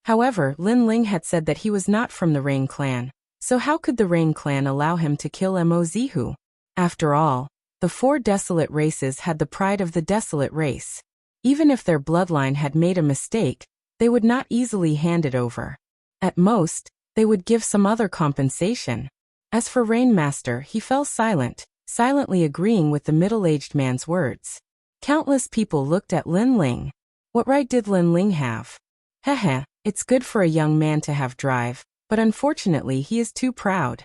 However, Lin Ling had said that he was not from the Rain clan, so how could the Rain clan allow him to kill Mo Zihu? After all, the 4 desolate races had the pride of the desolate race. Even if their bloodline had made a mistake, they would not easily hand it over. At most, they would give some other compensation. As for Rainmaster, he fell silent, silently agreeing with the middle-aged man's words. Countless people looked at Lin Ling. What right did Lin Ling have? Heh, it's good for a young man to have drive, but unfortunately he is too proud.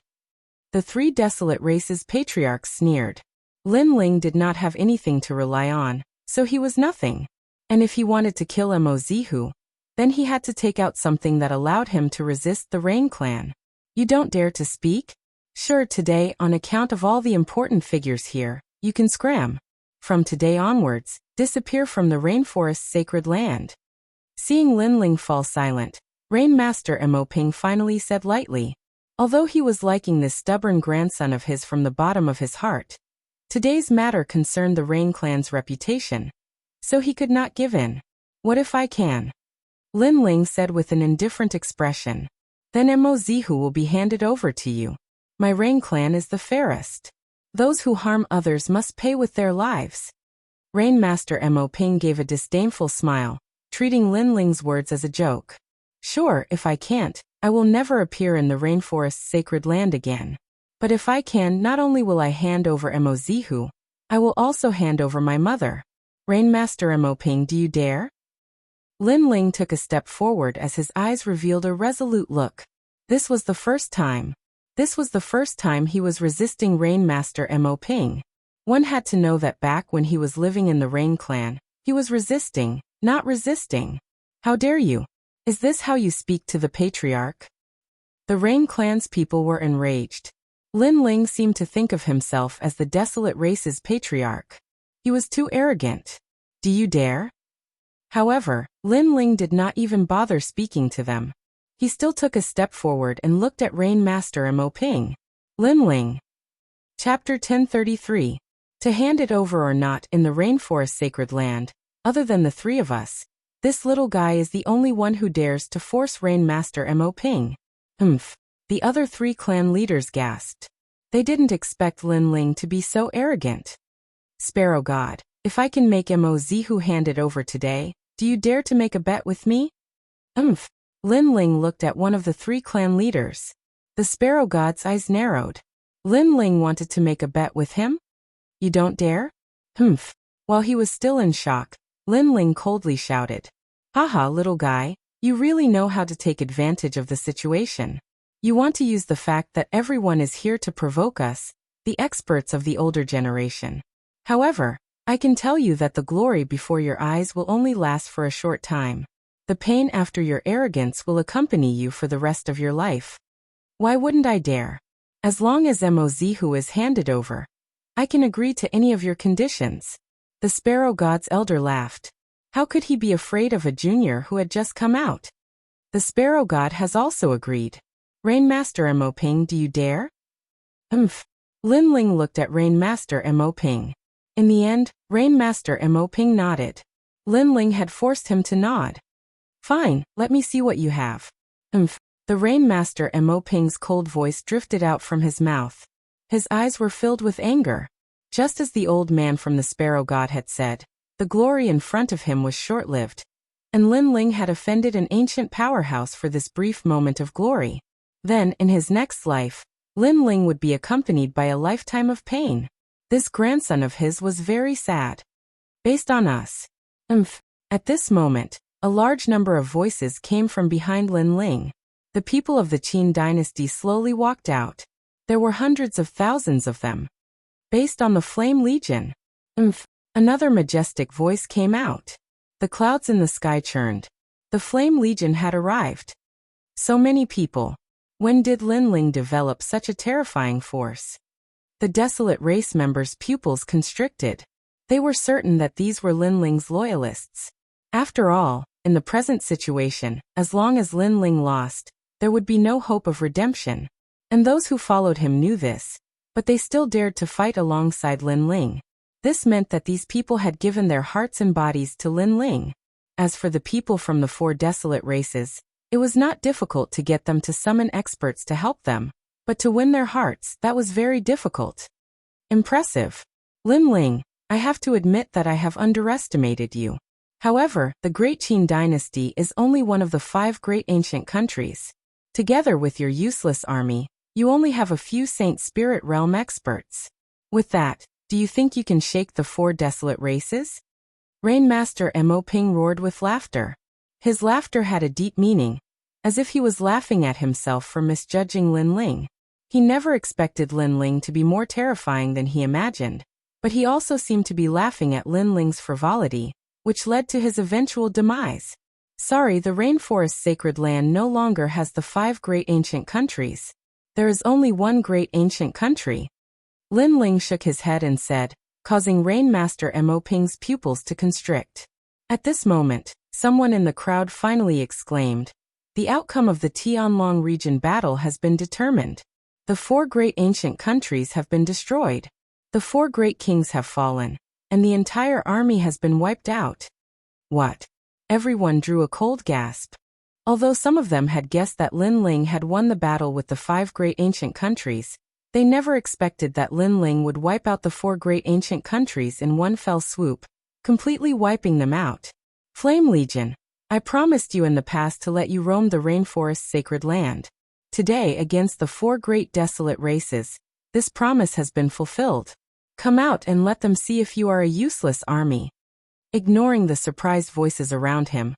The 3 desolate races patriarchs sneered. Lin Ling did not have anything to rely on, so he was nothing. And if he wanted to kill Mo Zihu, then he had to take out something that allowed him to resist the Rain clan. You don't dare to speak? Sure, today, on account of all the important figures here, you can scram. From today onwards, disappear from the rainforest's sacred land. Seeing Lin Ling fall silent, Rainmaster Mo Ping finally said lightly, although he was liking this stubborn grandson of his from the bottom of his heart, today's matter concerned the Rain clan's reputation, so he could not give in. What if I can? Lin Ling said with an indifferent expression. Then Mo Zihu will be handed over to you. My Rain clan is the fairest. Those who harm others must pay with their lives. Rainmaster Mo Ping gave a disdainful smile, treating Lin Ling's words as a joke. Sure, if I can't, I will never appear in the rainforest's sacred land again. But if I can, not only will I hand over Mo Zihu, I will also hand over my mother. Rainmaster Mo Ping, do you dare? Lin Ling took a step forward as his eyes revealed a resolute look. This was the first time he was resisting Rainmaster Mo Ping. One had to know that back when he was living in the Rain clan, he was resisting, not resisting. How dare you? Is this how you speak to the patriarch? The Rain clan's people were enraged. Lin Ling seemed to think of himself as the desolate race's patriarch. He was too arrogant. Do you dare? However, Lin Ling did not even bother speaking to them. He still took a step forward and looked at Rainmaster Mo Ping. Lin Ling. Chapter 1033. To hand it over or not in the rainforest sacred land, other than the 3 of us, this little guy is the only one who dares to force Rainmaster Mo Ping. The other 3 clan leaders gasped. They didn't expect Lin Ling to be so arrogant. Sparrow God, if I can make Mo Zihu hand it over today, do you dare to make a bet with me? Lin Ling looked at one of the 3 clan leaders. The Sparrow God's eyes narrowed. Lin Ling wanted to make a bet with him? You don't dare? While he was still in shock, Lin Ling coldly shouted. Haha, little guy, you really know how to take advantage of the situation. You want to use the fact that everyone is here to provoke us, the experts of the older generation. However, I can tell you that the glory before your eyes will only last for a short time. The pain after your arrogance will accompany you for the rest of your life. Why wouldn't I dare? As long as Mo Zihu is handed over, I can agree to any of your conditions. The Sparrow God's elder laughed. How could he be afraid of a junior who had just come out? The Sparrow God has also agreed. Rainmaster Mo Ping, do you dare? Lin Ling looked at Rainmaster Mo Ping. In the end, Rainmaster Mo Ping nodded. Lin Ling had forced him to nod. Fine, let me see what you have. The The Rainmaster Mo Ping's cold voice drifted out from his mouth. His eyes were filled with anger. Just as the old man from the Sparrow God had said, the glory in front of him was short-lived. And Lin Ling had offended an ancient powerhouse for this brief moment of glory. Then, in his next life, Lin Ling would be accompanied by a lifetime of pain. This grandson of his was very sad. Based on us. At this moment, a large number of voices came from behind Lin Ling. The people of the Qin dynasty slowly walked out. There were hundreds of thousands of them. Based on the Flame Legion. Another majestic voice came out. The clouds in the sky churned. The Flame Legion had arrived. So many people. When did Lin Ling develop such a terrifying force? The desolate race members' pupils constricted. They were certain that these were Lin Ling's loyalists. After all, in the present situation, as long as Lin Ling lost, there would be no hope of redemption. And those who followed him knew this, but they still dared to fight alongside Lin Ling. This meant that these people had given their hearts and bodies to Lin Ling. As for the people from the 4 desolate races, it was not difficult to get them to summon experts to help them, but to win their hearts, that was very difficult. Impressive. Lin Ling, I have to admit that I have underestimated you. However, the Great Qin dynasty is only one of the 5 great ancient countries. Together with your useless army, you only have a few Saint Spirit Realm experts. With that, do you think you can shake the 4 desolate races? Rainmaster Mo Ping roared with laughter. His laughter had a deep meaning, as if he was laughing at himself for misjudging Lin Ling. He never expected Lin Ling to be more terrifying than he imagined, but he also seemed to be laughing at Lin Ling's frivolity, which led to his eventual demise. Sorry, the Rainforest Sacred Land no longer has the 5 great ancient countries. There is only one great ancient country. Lin Ling shook his head and said, causing Rainmaster Mo Ping's pupils to constrict. At this moment, someone in the crowd finally exclaimed, "The outcome of the Tianlong region battle has been determined. The 4 great ancient countries have been destroyed. The 4 great kings have fallen, and the entire army has been wiped out." What? Everyone drew a cold gasp. Although some of them had guessed that Lin Ling had won the battle with the 5 great ancient countries, they never expected that Lin Ling would wipe out the 4 great ancient countries in one fell swoop, completely wiping them out. Flame Legion, I promised you in the past to let you roam the Rainforest Sacred Land. Today, against the 4 great desolate races, this promise has been fulfilled. Come out and let them see if you are a useless army. Ignoring the surprised voices around him,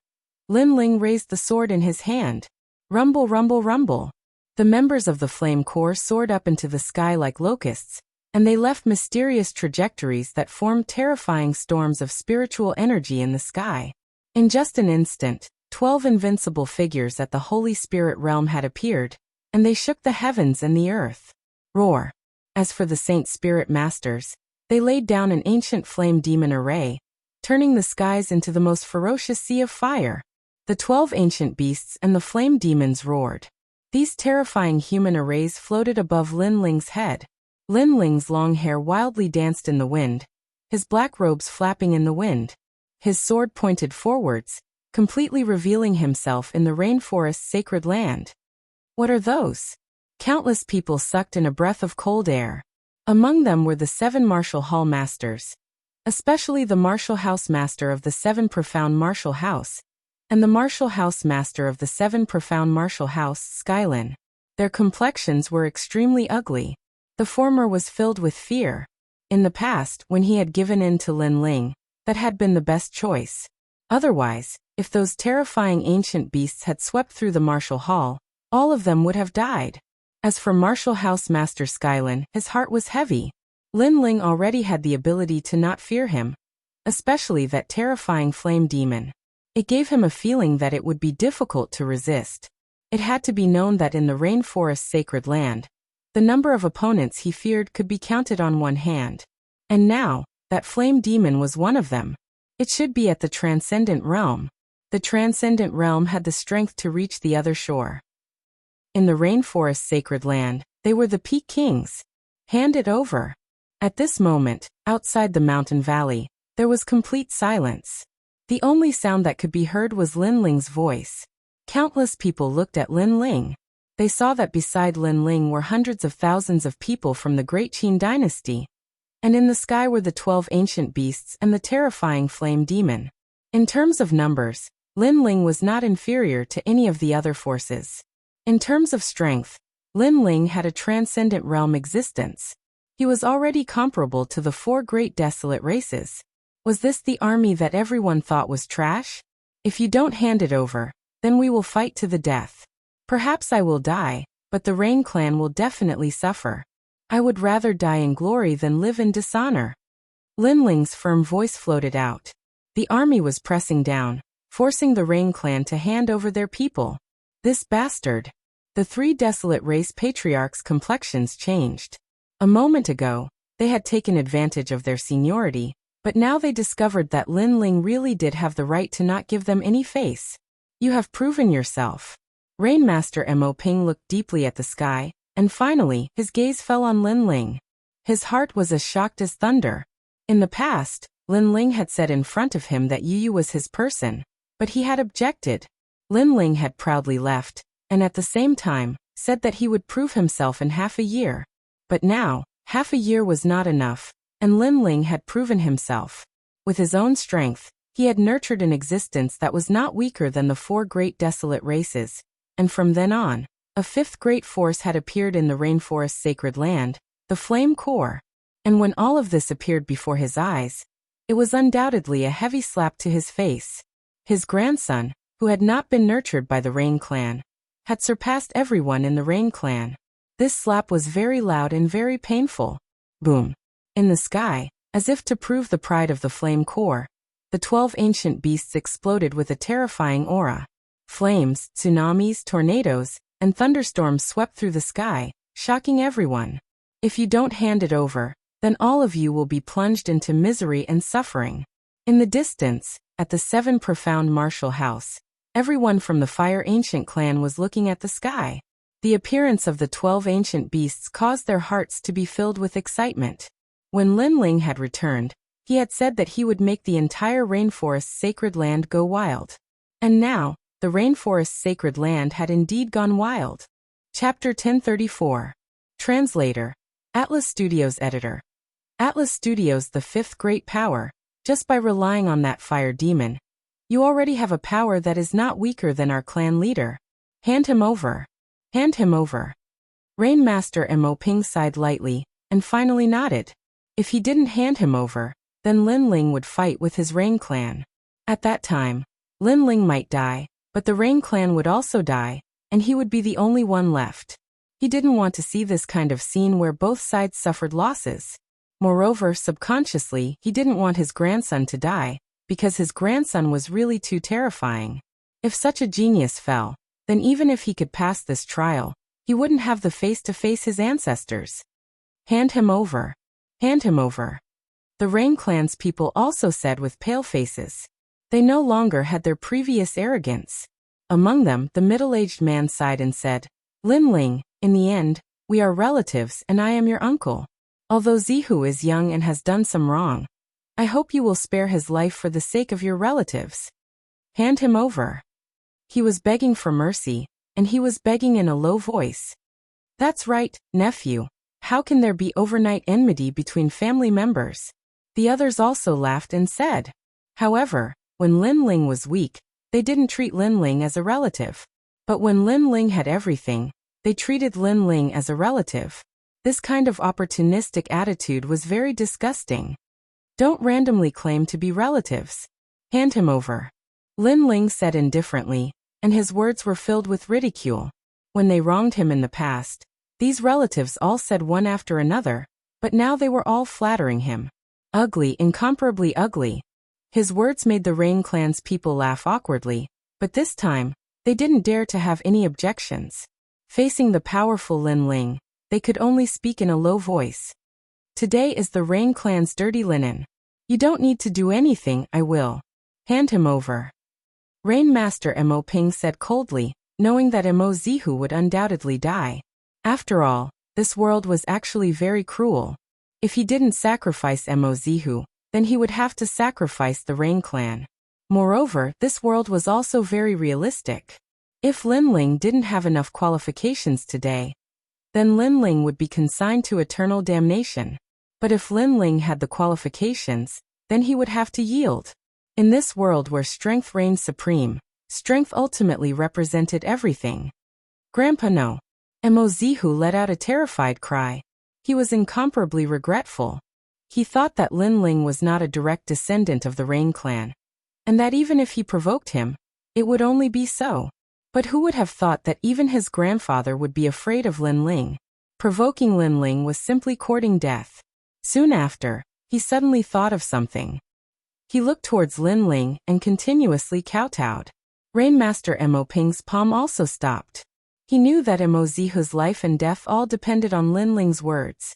Lin Ling raised the sword in his hand. Rumble, rumble, rumble. The members of the Flame Corps soared up into the sky like locusts, and they left mysterious trajectories that formed terrifying storms of spiritual energy in the sky. In just an instant, 12 invincible figures at the Holy Spirit realm had appeared, and they shook the heavens and the earth. Roar. As for the Saint Spirit Masters, they laid down an ancient flame demon array, turning the skies into the most ferocious sea of fire. The 12 ancient beasts and the flame demons roared. These terrifying human arrays floated above Lin Ling's head. Lin Ling's long hair wildly danced in the wind, his black robes flapping in the wind. His sword pointed forwards, completely revealing himself in the Rainforest's sacred land. What are those? Countless people sucked in a breath of cold air. Among them were the 7 martial hall masters, especially the martial house master of the 7 profound martial house, and the martial house master of the 7 profound martial house, Skylin. Their complexions were extremely ugly. The former was filled with fear. In the past, when he had given in to Lin Ling, that had been the best choice. Otherwise, if those terrifying ancient beasts had swept through the martial hall, all of them would have died. As for martial house master Skylin, his heart was heavy. Lin Ling already had the ability to not fear him, especially that terrifying flame demon. It gave him a feeling that it would be difficult to resist. It had to be known that in the Rainforest Sacred Land, the number of opponents he feared could be counted on one hand. And now, that flame demon was one of them. It should be at the Transcendent Realm. The Transcendent Realm had the strength to reach the other shore. In the Rainforest Sacred Land, they were the Peak Kings. Hand it over. At this moment, outside the mountain valley, there was complete silence. The only sound that could be heard was Lin Ling's voice. Countless people looked at Lin Ling. They saw that beside Lin Ling were hundreds of thousands of people from the Great Qin dynasty. And in the sky were the 12 ancient beasts and the terrifying flame demon. In terms of numbers, Lin Ling was not inferior to any of the other forces. In terms of strength, Lin Ling had a transcendent realm existence. He was already comparable to the 4 great desolate races. Was this the army that everyone thought was trash? If you don't hand it over, then we will fight to the death. Perhaps I will die, but the Rain clan will definitely suffer. I would rather die in glory than live in dishonor. Lin Ling's firm voice floated out. The army was pressing down, forcing the Rain clan to hand over their people. This bastard. The 3 desolate race patriarchs' complexions changed. A moment ago, they had taken advantage of their seniority, but now they discovered that Lin Ling really did have the right to not give them any face. You have proven yourself. Rainmaster Mo Ping looked deeply at the sky, and finally, his gaze fell on Lin Ling. His heart was as shocked as thunder. In the past, Lin Ling had said in front of him that Yu was his person, but he had objected. Lin Ling had proudly left, and at the same time, said that he would prove himself in half a year. But now, half a year was not enough, and Lin Ling had proven himself. With his own strength, he had nurtured an existence that was not weaker than the 4 great desolate races, and from then on, a 5th great force had appeared in the rainforest's sacred land, the Flame Core. And when all of this appeared before his eyes, it was undoubtedly a heavy slap to his face. His grandson, who had not been nurtured by the Rain clan, had surpassed everyone in the Rain clan. This slap was very loud and very painful. Boom. In the sky, as if to prove the pride of the Flame Core, the 12 ancient beasts exploded with a terrifying aura. Flames, tsunamis, tornadoes, and thunderstorms swept through the sky, shocking everyone. If you don't hand it over, then all of you will be plunged into misery and suffering. In the distance, at the 7 profound martial house, everyone from the Fire Ancient clan was looking at the sky. The appearance of the 12 ancient beasts caused their hearts to be filled with excitement. When Lin Ling had returned, he had said that he would make the entire rainforest's sacred land go wild. And now, the rainforest's sacred land had indeed gone wild. Chapter 1034. Translator. Atlas Studios Editor. Atlas Studios, the 5th great power. Just by relying on that fire demon, you already have a power that is not weaker than our clan leader. Hand him over. Hand him over. Rainmaster Mo Ping sighed lightly, and finally nodded. If he didn't hand him over, then Lin Ling would fight with his Rain clan. At that time, Lin Ling might die, but the Rain clan would also die, and he would be the only one left. He didn't want to see this kind of scene where both sides suffered losses. Moreover, subconsciously, he didn't want his grandson to die, because his grandson was really too terrifying. If such a genius fell, then even if he could pass this trial, he wouldn't have the face to face his ancestors. Hand him over. Hand him over. The Rain clan's people also said with pale faces. They no longer had their previous arrogance. Among them, the middle-aged man sighed and said, Lin Ling, in the end, we are relatives and I am your uncle. Although Zihu is young and has done some wrong, I hope you will spare his life for the sake of your relatives. Hand him over. He was begging for mercy, and he was begging in a low voice. That's right, nephew. How can there be overnight enmity between family members? The others also laughed and said. However, when Lin Ling was weak, they didn't treat Lin Ling as a relative. But when Lin Ling had everything, they treated Lin Ling as a relative. This kind of opportunistic attitude was very disgusting. Don't randomly claim to be relatives. Hand him over. Lin Ling said indifferently, and his words were filled with ridicule. When they wronged him in the past, these relatives all said one after another, but now they were all flattering him. Ugly, incomparably ugly. His words made the Rain clan's people laugh awkwardly, but this time, they didn't dare to have any objections. Facing the powerful Lin Ling, they could only speak in a low voice. Today is the Rain clan's dirty linen. You don't need to do anything, I will. Hand him over. Rainmaster Mo Ping said coldly, knowing that Mo Zihu would undoubtedly die. After all, this world was actually very cruel. If he didn't sacrifice Mo Zihu, then he would have to sacrifice the Rain clan. Moreover, this world was also very realistic. If Lin Ling didn't have enough qualifications today, then Lin Ling would be consigned to eternal damnation. But if Lin Ling had the qualifications, then he would have to yield. In this world where strength reigns supreme, strength ultimately represented everything. Grandpa no. Mo Zihu let out a terrified cry. He was incomparably regretful. He thought that Lin Ling was not a direct descendant of the Rain clan, and that even if he provoked him, it would only be so. But who would have thought that even his grandfather would be afraid of Lin Ling? Provoking Lin Ling was simply courting death. Soon after, he suddenly thought of something. He looked towards Lin Ling and continuously kowtowed. Rainmaster Mo Ping's palm also stopped. He knew that Mo Zihu's life and death all depended on Lin Ling's words.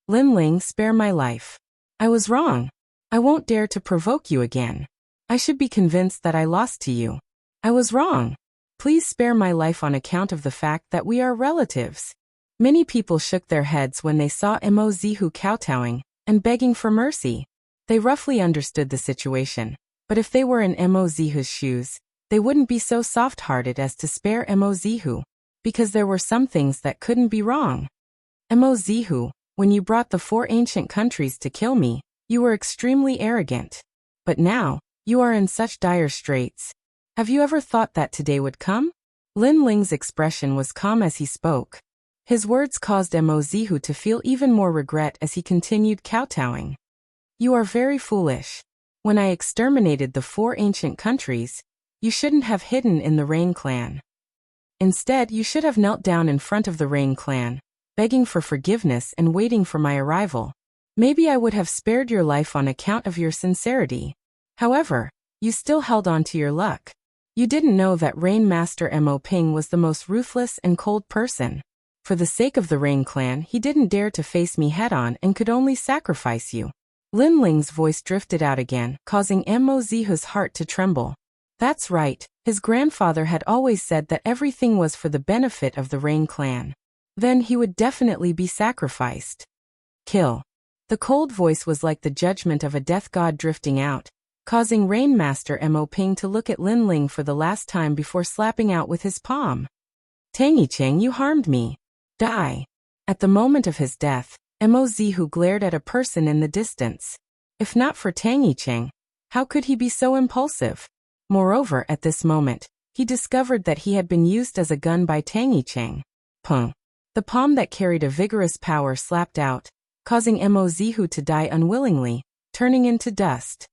Lin Ling, spare my life. I was wrong. I won't dare to provoke you again. I should be convinced that I lost to you. I was wrong. Please spare my life on account of the fact that we are relatives. Many people shook their heads when they saw Mo Zihu kowtowing and begging for mercy. They roughly understood the situation, but if they were in Mo Zihu's shoes, they wouldn't be so soft-hearted as to spare Mo Zihu, because there were some things that couldn't be wrong. Mo Zihu, when you brought the 4 ancient countries to kill me, you were extremely arrogant. But now, you are in such dire straits. Have you ever thought that today would come? Lin Ling's expression was calm as he spoke. His words caused Mo Zihu to feel even more regret as he continued kowtowing. You are very foolish. When I exterminated the 4 ancient countries, you shouldn't have hidden in the Rain clan. Instead, you should have knelt down in front of the Rain clan, begging for forgiveness and waiting for my arrival. Maybe I would have spared your life on account of your sincerity. However, you still held on to your luck. You didn't know that Rain Master Mo Ping was the most ruthless and cold person. For the sake of the Rain clan, he didn't dare to face me head-on and could only sacrifice you. Lin Ling's voice drifted out again, causing Mo Zihu's heart to tremble. That's right, his grandfather had always said that everything was for the benefit of the Rain clan. Then he would definitely be sacrificed. Kill. The cold voice was like the judgment of a death god drifting out, causing Rain Master Mo Ping to look at Lin Ling for the last time before slapping out with his palm. Tangy Cheng, you harmed me. Die. At the moment of his death, Mo Zihu glared at a person in the distance. If not for Tangy Cheng, how could he be so impulsive? Moreover, at this moment, he discovered that he had been used as a gun by Tangy Cheng. Pung. The palm that carried a vigorous power slapped out, causing Mo Zihu to die unwillingly, turning into dust.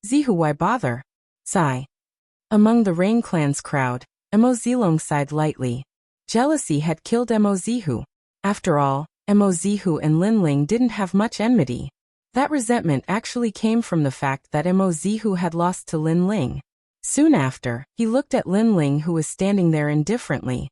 Zihu, why bother? Sigh. Among the Rain clan's crowd, Mo Zilong sighed lightly. Jealousy had killed Mo Zihu. After all, Mo Zihu and Lin Ling didn't have much enmity. That resentment actually came from the fact that Mo Zihu had lost to Lin Ling. Soon after, he looked at Lin Ling, who was standing there indifferently.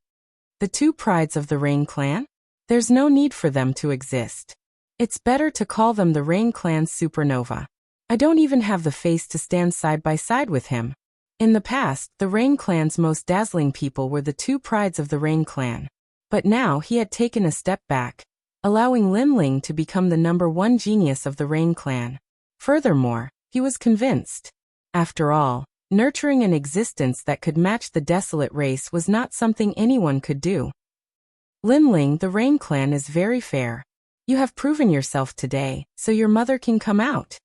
The 2 prides of the Rain clan? There's no need for them to exist. It's better to call them the Rain clan's supernova. I don't even have the face to stand side by side with him. In the past, the Rain clan's most dazzling people were the 2 prides of the Rain clan. But now he had taken a step back, allowing Lin Ling to become the #1 genius of the Rain clan. Furthermore, he was convinced. After all, nurturing an existence that could match the desolate race was not something anyone could do. Lin Ling, the Rain clan is very fair. You have proven yourself today, so your mother can come out.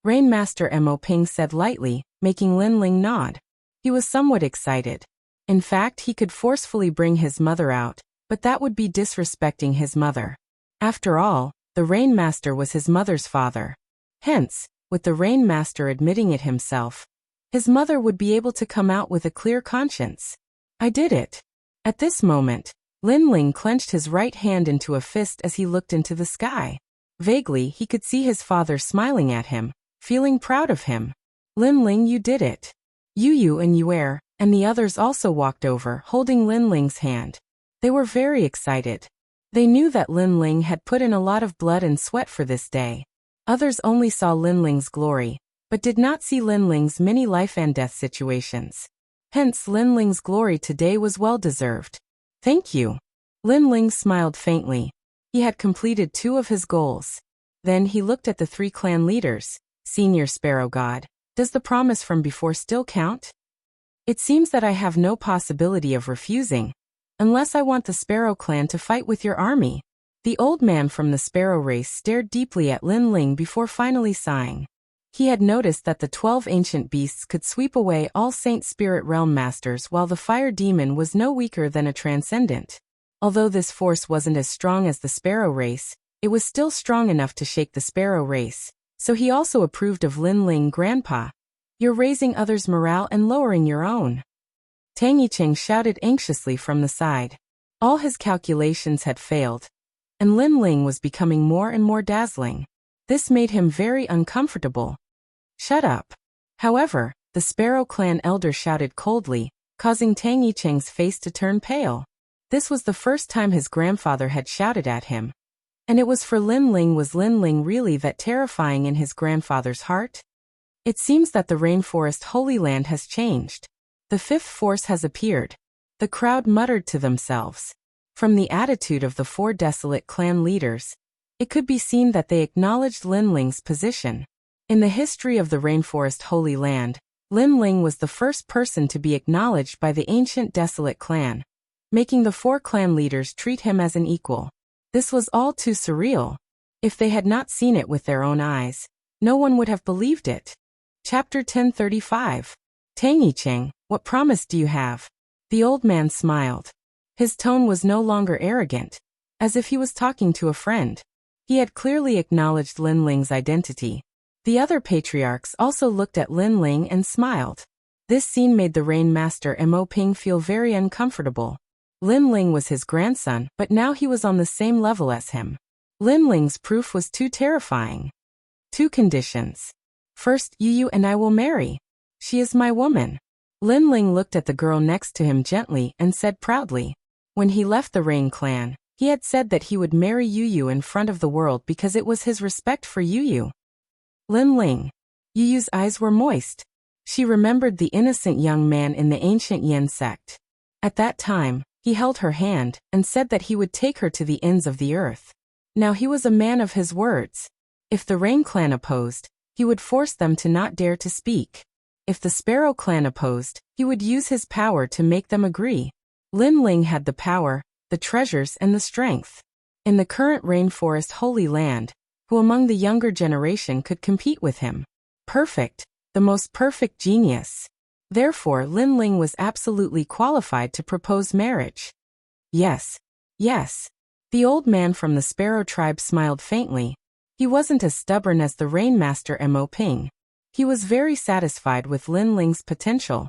Rain Master Mo Ping said lightly, making Lin Ling nod. He was somewhat excited. In fact, he could forcefully bring his mother out, but that would be disrespecting his mother. After all, the Rain Master was his mother's father. Hence, with the Rain Master admitting it himself, his mother would be able to come out with a clear conscience. I did it. At this moment, Lin Ling clenched his right hand into a fist as he looked into the sky. Vaguely, he could see his father smiling at him, feeling proud of him. Lin Ling, you did it. Yu and Yuer, and the others also walked over, holding Lin Ling's hand. They were very excited. They knew that Lin Ling had put in a lot of blood and sweat for this day. Others only saw Lin Ling's glory, but did not see Lin Ling's many life and death situations. Hence, Lin Ling's glory today was well deserved. Thank you. Lin Ling smiled faintly. He had completed 2 of his goals. Then he looked at the 3 clan leaders. Senior Sparrow God, does the promise from before still count? It seems that I have no possibility of refusing, unless I want the Sparrow clan to fight with your army. The old man from the Sparrow race stared deeply at Lin Ling before finally sighing. He had noticed that the 12 ancient beasts could sweep away all Saint Spirit Realm masters, while the fire demon was no weaker than a transcendent. Although this force wasn't as strong as the Sparrow race, it was still strong enough to shake the Sparrow race, so he also approved of Lin Ling. Grandpa, you're raising others' morale and lowering your own. Tang Yicheng shouted anxiously from the side. All his calculations had failed, and Lin Ling was becoming more and more dazzling. This made him very uncomfortable. Shut up. However, the Sparrow clan elder shouted coldly, causing Tang Yicheng's face to turn pale. This was the first time his grandfather had shouted at him. And it was for Lin Ling. Was Lin Ling really that terrifying in his grandfather's heart? It seems that the Rainforest Holy Land has changed. The fifth force has appeared. The crowd muttered to themselves. From the attitude of the 4 desolate clan leaders, it could be seen that they acknowledged Lin Ling's position. In the history of the Rainforest Holy Land, Lin Ling was the first person to be acknowledged by the ancient desolate clan, making the 4 clan leaders treat him as an equal. This was all too surreal. If they had not seen it with their own eyes, no one would have believed it. Chapter 1035. Tang Yicheng, what promise do you have? The old man smiled. His tone was no longer arrogant, as if he was talking to a friend. He had clearly acknowledged Lin Ling's identity. The other patriarchs also looked at Lin Ling and smiled. This scene made the Rain Master Mo Ping feel very uncomfortable. Lin Ling was his grandson, but now he was on the same level as him. Lin Ling's proof was too terrifying. 2 conditions. First, Yu and I will marry. She is my woman. Lin Ling looked at the girl next to him gently and said proudly. When he left the Rain clan, he had said that he would marry Yu in front of the world because it was his respect for Yu. Lin Ling. Yu's eyes were moist. She remembered the innocent young man in the ancient Yen sect. At that time, he held her hand and said that he would take her to the ends of the earth. Now he was a man of his words. If the Rain clan opposed, he would force them to not dare to speak. If the Sparrow clan opposed, he would use his power to make them agree. Lin Ling had the power, the treasures and the strength. In the current Rainforest Holy Land, who among the younger generation could compete with him? Perfect, the most perfect genius. Therefore Lin Ling was absolutely qualified to propose marriage. Yes. Yes. The old man from the Sparrow tribe smiled faintly. He wasn't as stubborn as the Rain Master Mo Ping. He was very satisfied with Lin Ling's potential.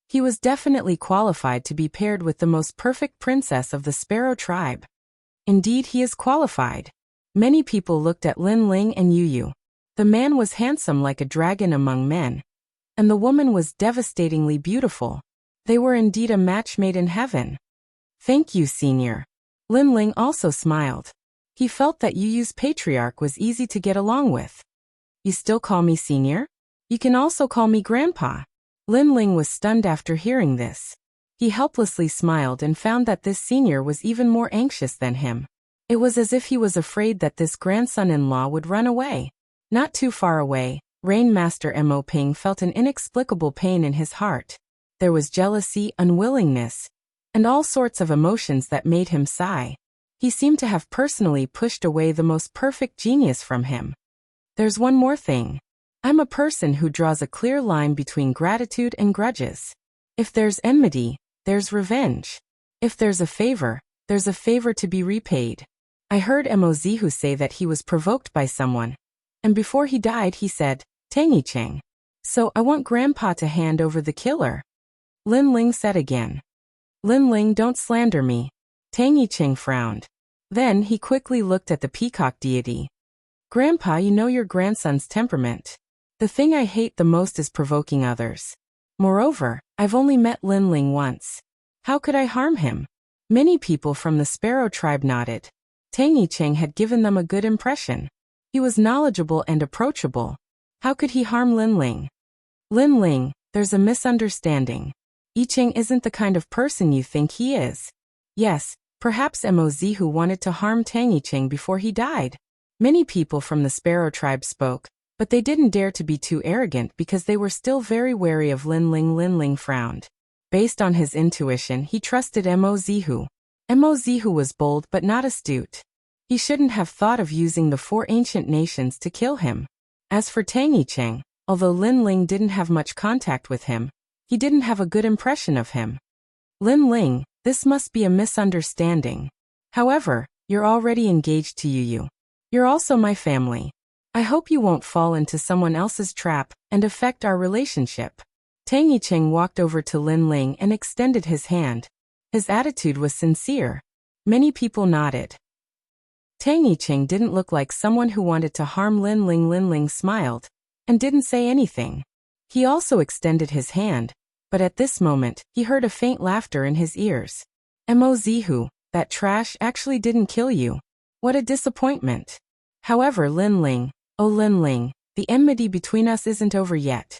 He was definitely qualified to be paired with the most perfect princess of the Sparrow tribe. Indeed, he is qualified. Many people looked at Lin Ling and Yu. The man was handsome like a dragon among men, and the woman was devastatingly beautiful. They were indeed a match made in heaven. Thank you, senior. Lin Ling also smiled. He felt that Yu's patriarch was easy to get along with. You still call me senior? You can also call me grandpa. Lin Ling was stunned after hearing this. He helplessly smiled and found that this senior was even more anxious than him. It was as if he was afraid that this grandson-in-law would run away. Not too far away, Rain Master Mo Ping felt an inexplicable pain in his heart. There was jealousy, unwillingness, and all sorts of emotions that made him sigh. He seemed to have personally pushed away the most perfect genius from him. There's one more thing. I'm a person who draws a clear line between gratitude and grudges. If there's enmity, there's revenge. If there's a favor, there's a favor to be repaid. I heard Mozihu say that he was provoked by someone, and before he died he said, Tang Yicheng. So I want Grandpa to hand over the killer. Lin Ling said again. Lin Ling, don't slander me. Tang Yicheng frowned. Then he quickly looked at the peacock deity. Grandpa, you know your grandson's temperament. The thing I hate the most is provoking others. Moreover, I've only met Lin Ling once. How could I harm him? Many people from the Sparrow tribe nodded. Tang Yicheng had given them a good impression. He was knowledgeable and approachable. How could he harm Lin Ling? Lin Ling, there's a misunderstanding. Yicheng isn't the kind of person you think he is. Yes, perhaps Mozihu wanted to harm Tang Yicheng before he died. Many people from the Sparrow tribe spoke, but they didn't dare to be too arrogant because they were still very wary of Lin Ling. Lin Ling frowned. Based on his intuition, he trusted Mo Zihu. Mo Zihu was bold but not astute. He shouldn't have thought of using the 4 ancient nations to kill him. As for Tang Yicheng, although Lin Ling didn't have much contact with him, he didn't have a good impression of him. Lin Ling, this must be a misunderstanding. However, you're already engaged to Yu. You're also my family. I hope you won't fall into someone else's trap and affect our relationship. Tang Yicheng walked over to Lin Ling and extended his hand. His attitude was sincere. Many people nodded. Tang Yicheng didn't look like someone who wanted to harm Lin Ling. Lin Ling smiled and didn't say anything. He also extended his hand, but at this moment, he heard a faint laughter in his ears. Mo Zihu, that trash actually didn't kill you. What a disappointment. However, Lin Ling, oh Lin Ling, the enmity between us isn't over yet.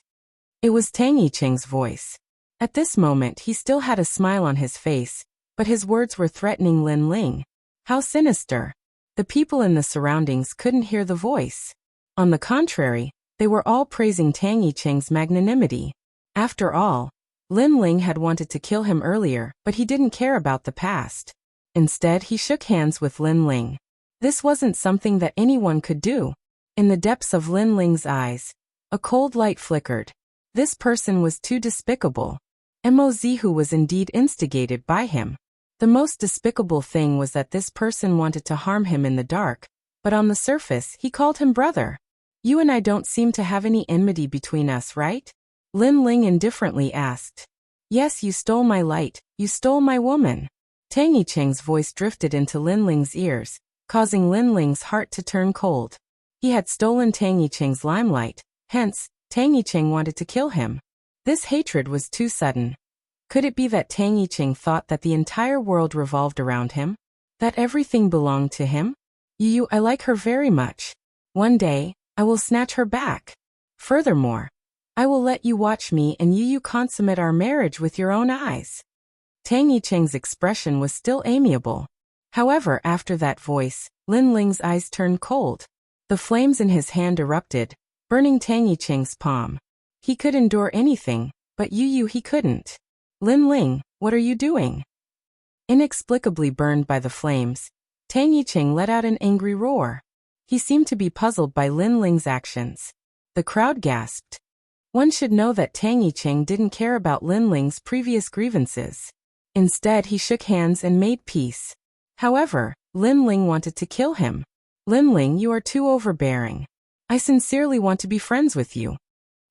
It was Tang Yicheng's voice. At this moment, he still had a smile on his face, but his words were threatening Lin Ling. How sinister. The people in the surroundings couldn't hear the voice. On the contrary, they were all praising Tang Yicheng's magnanimity. After all, Lin Ling had wanted to kill him earlier, but he didn't care about the past. Instead, he shook hands with Lin Ling. This wasn't something that anyone could do. In the depths of Lin Ling's eyes, a cold light flickered. This person was too despicable. Mo Zihu was indeed instigated by him. The most despicable thing was that this person wanted to harm him in the dark, but on the surface, he called him brother. You and I don't seem to have any enmity between us, right? Lin Ling indifferently asked. Yes, you stole my light, you stole my woman. Tang Yicheng's voice drifted into Lin Ling's ears, causing Lin Ling's heart to turn cold. He had stolen Tang Yicheng's limelight, hence, Tang Yicheng wanted to kill him. This hatred was too sudden. Could it be that Tang Yicheng thought that the entire world revolved around him? That everything belonged to him? Yu, I like her very much. One day, I will snatch her back. Furthermore, I will let you watch me and Yu consummate our marriage with your own eyes. Tang Yicheng's expression was still amiable. However, after that voice, Lin Ling's eyes turned cold. The flames in his hand erupted, burning Tang Yicheng's palm. He could endure anything, but Yu he couldn't. Lin Ling, what are you doing? Inexplicably burned by the flames, Tang Yicheng let out an angry roar. He seemed to be puzzled by Lin Ling's actions. The crowd gasped. One should know that Tang Yicheng didn't care about Lin Ling's previous grievances. Instead, he shook hands and made peace. However, Lin Ling wanted to kill him. Lin Ling, you are too overbearing. I sincerely want to be friends with you.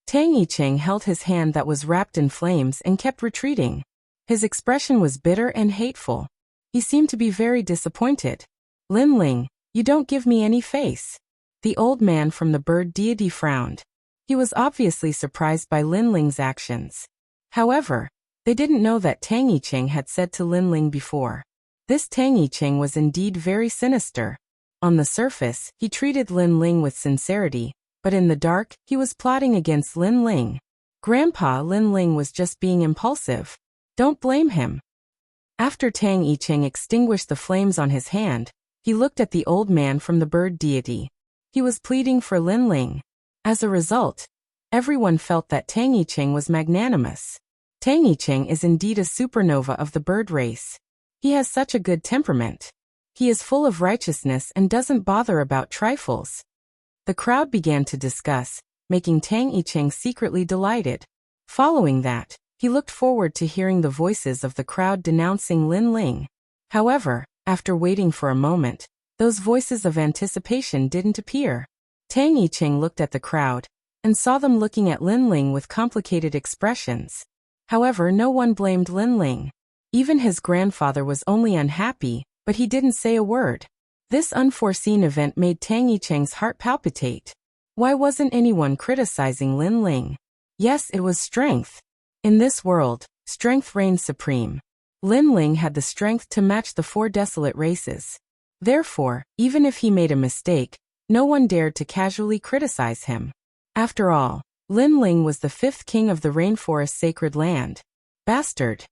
Tang Yicheng held his hand that was wrapped in flames and kept retreating. His expression was bitter and hateful. He seemed to be very disappointed. Lin Ling, you don't give me any face. The old man from the bird deity frowned. He was obviously surprised by Lin Ling's actions. However, they didn't know that Tang Yicheng had said to Lin Ling before. This Tang Yicheng was indeed very sinister. On the surface, he treated Lin Ling with sincerity, but in the dark, he was plotting against Lin Ling. Grandpa, Lin Ling was just being impulsive. Don't blame him. After Tang Yicheng extinguished the flames on his hand, he looked at the old man from the bird deity. He was pleading for Lin Ling. As a result, everyone felt that Tang Yicheng was magnanimous. Tang Yicheng is indeed a supernova of the bird race. He has such a good temperament. He is full of righteousness and doesn't bother about trifles. The crowd began to discuss, making Tang Yicheng secretly delighted. Following that, he looked forward to hearing the voices of the crowd denouncing Lin Ling. However, after waiting for a moment, those voices of anticipation didn't appear. Tang Yicheng looked at the crowd and saw them looking at Lin Ling with complicated expressions. However, no one blamed Lin Ling. Even his grandfather was only unhappy, but he didn't say a word. This unforeseen event made Tang Yicheng's heart palpitate. Why wasn't anyone criticizing Lin Ling? Yes, it was strength. In this world, strength reigns supreme. Lin Ling had the strength to match the 4 desolate races. Therefore, even if he made a mistake, no one dared to casually criticize him. After all, Lin Ling was the 5th king of the rainforest sacred land. Bastard.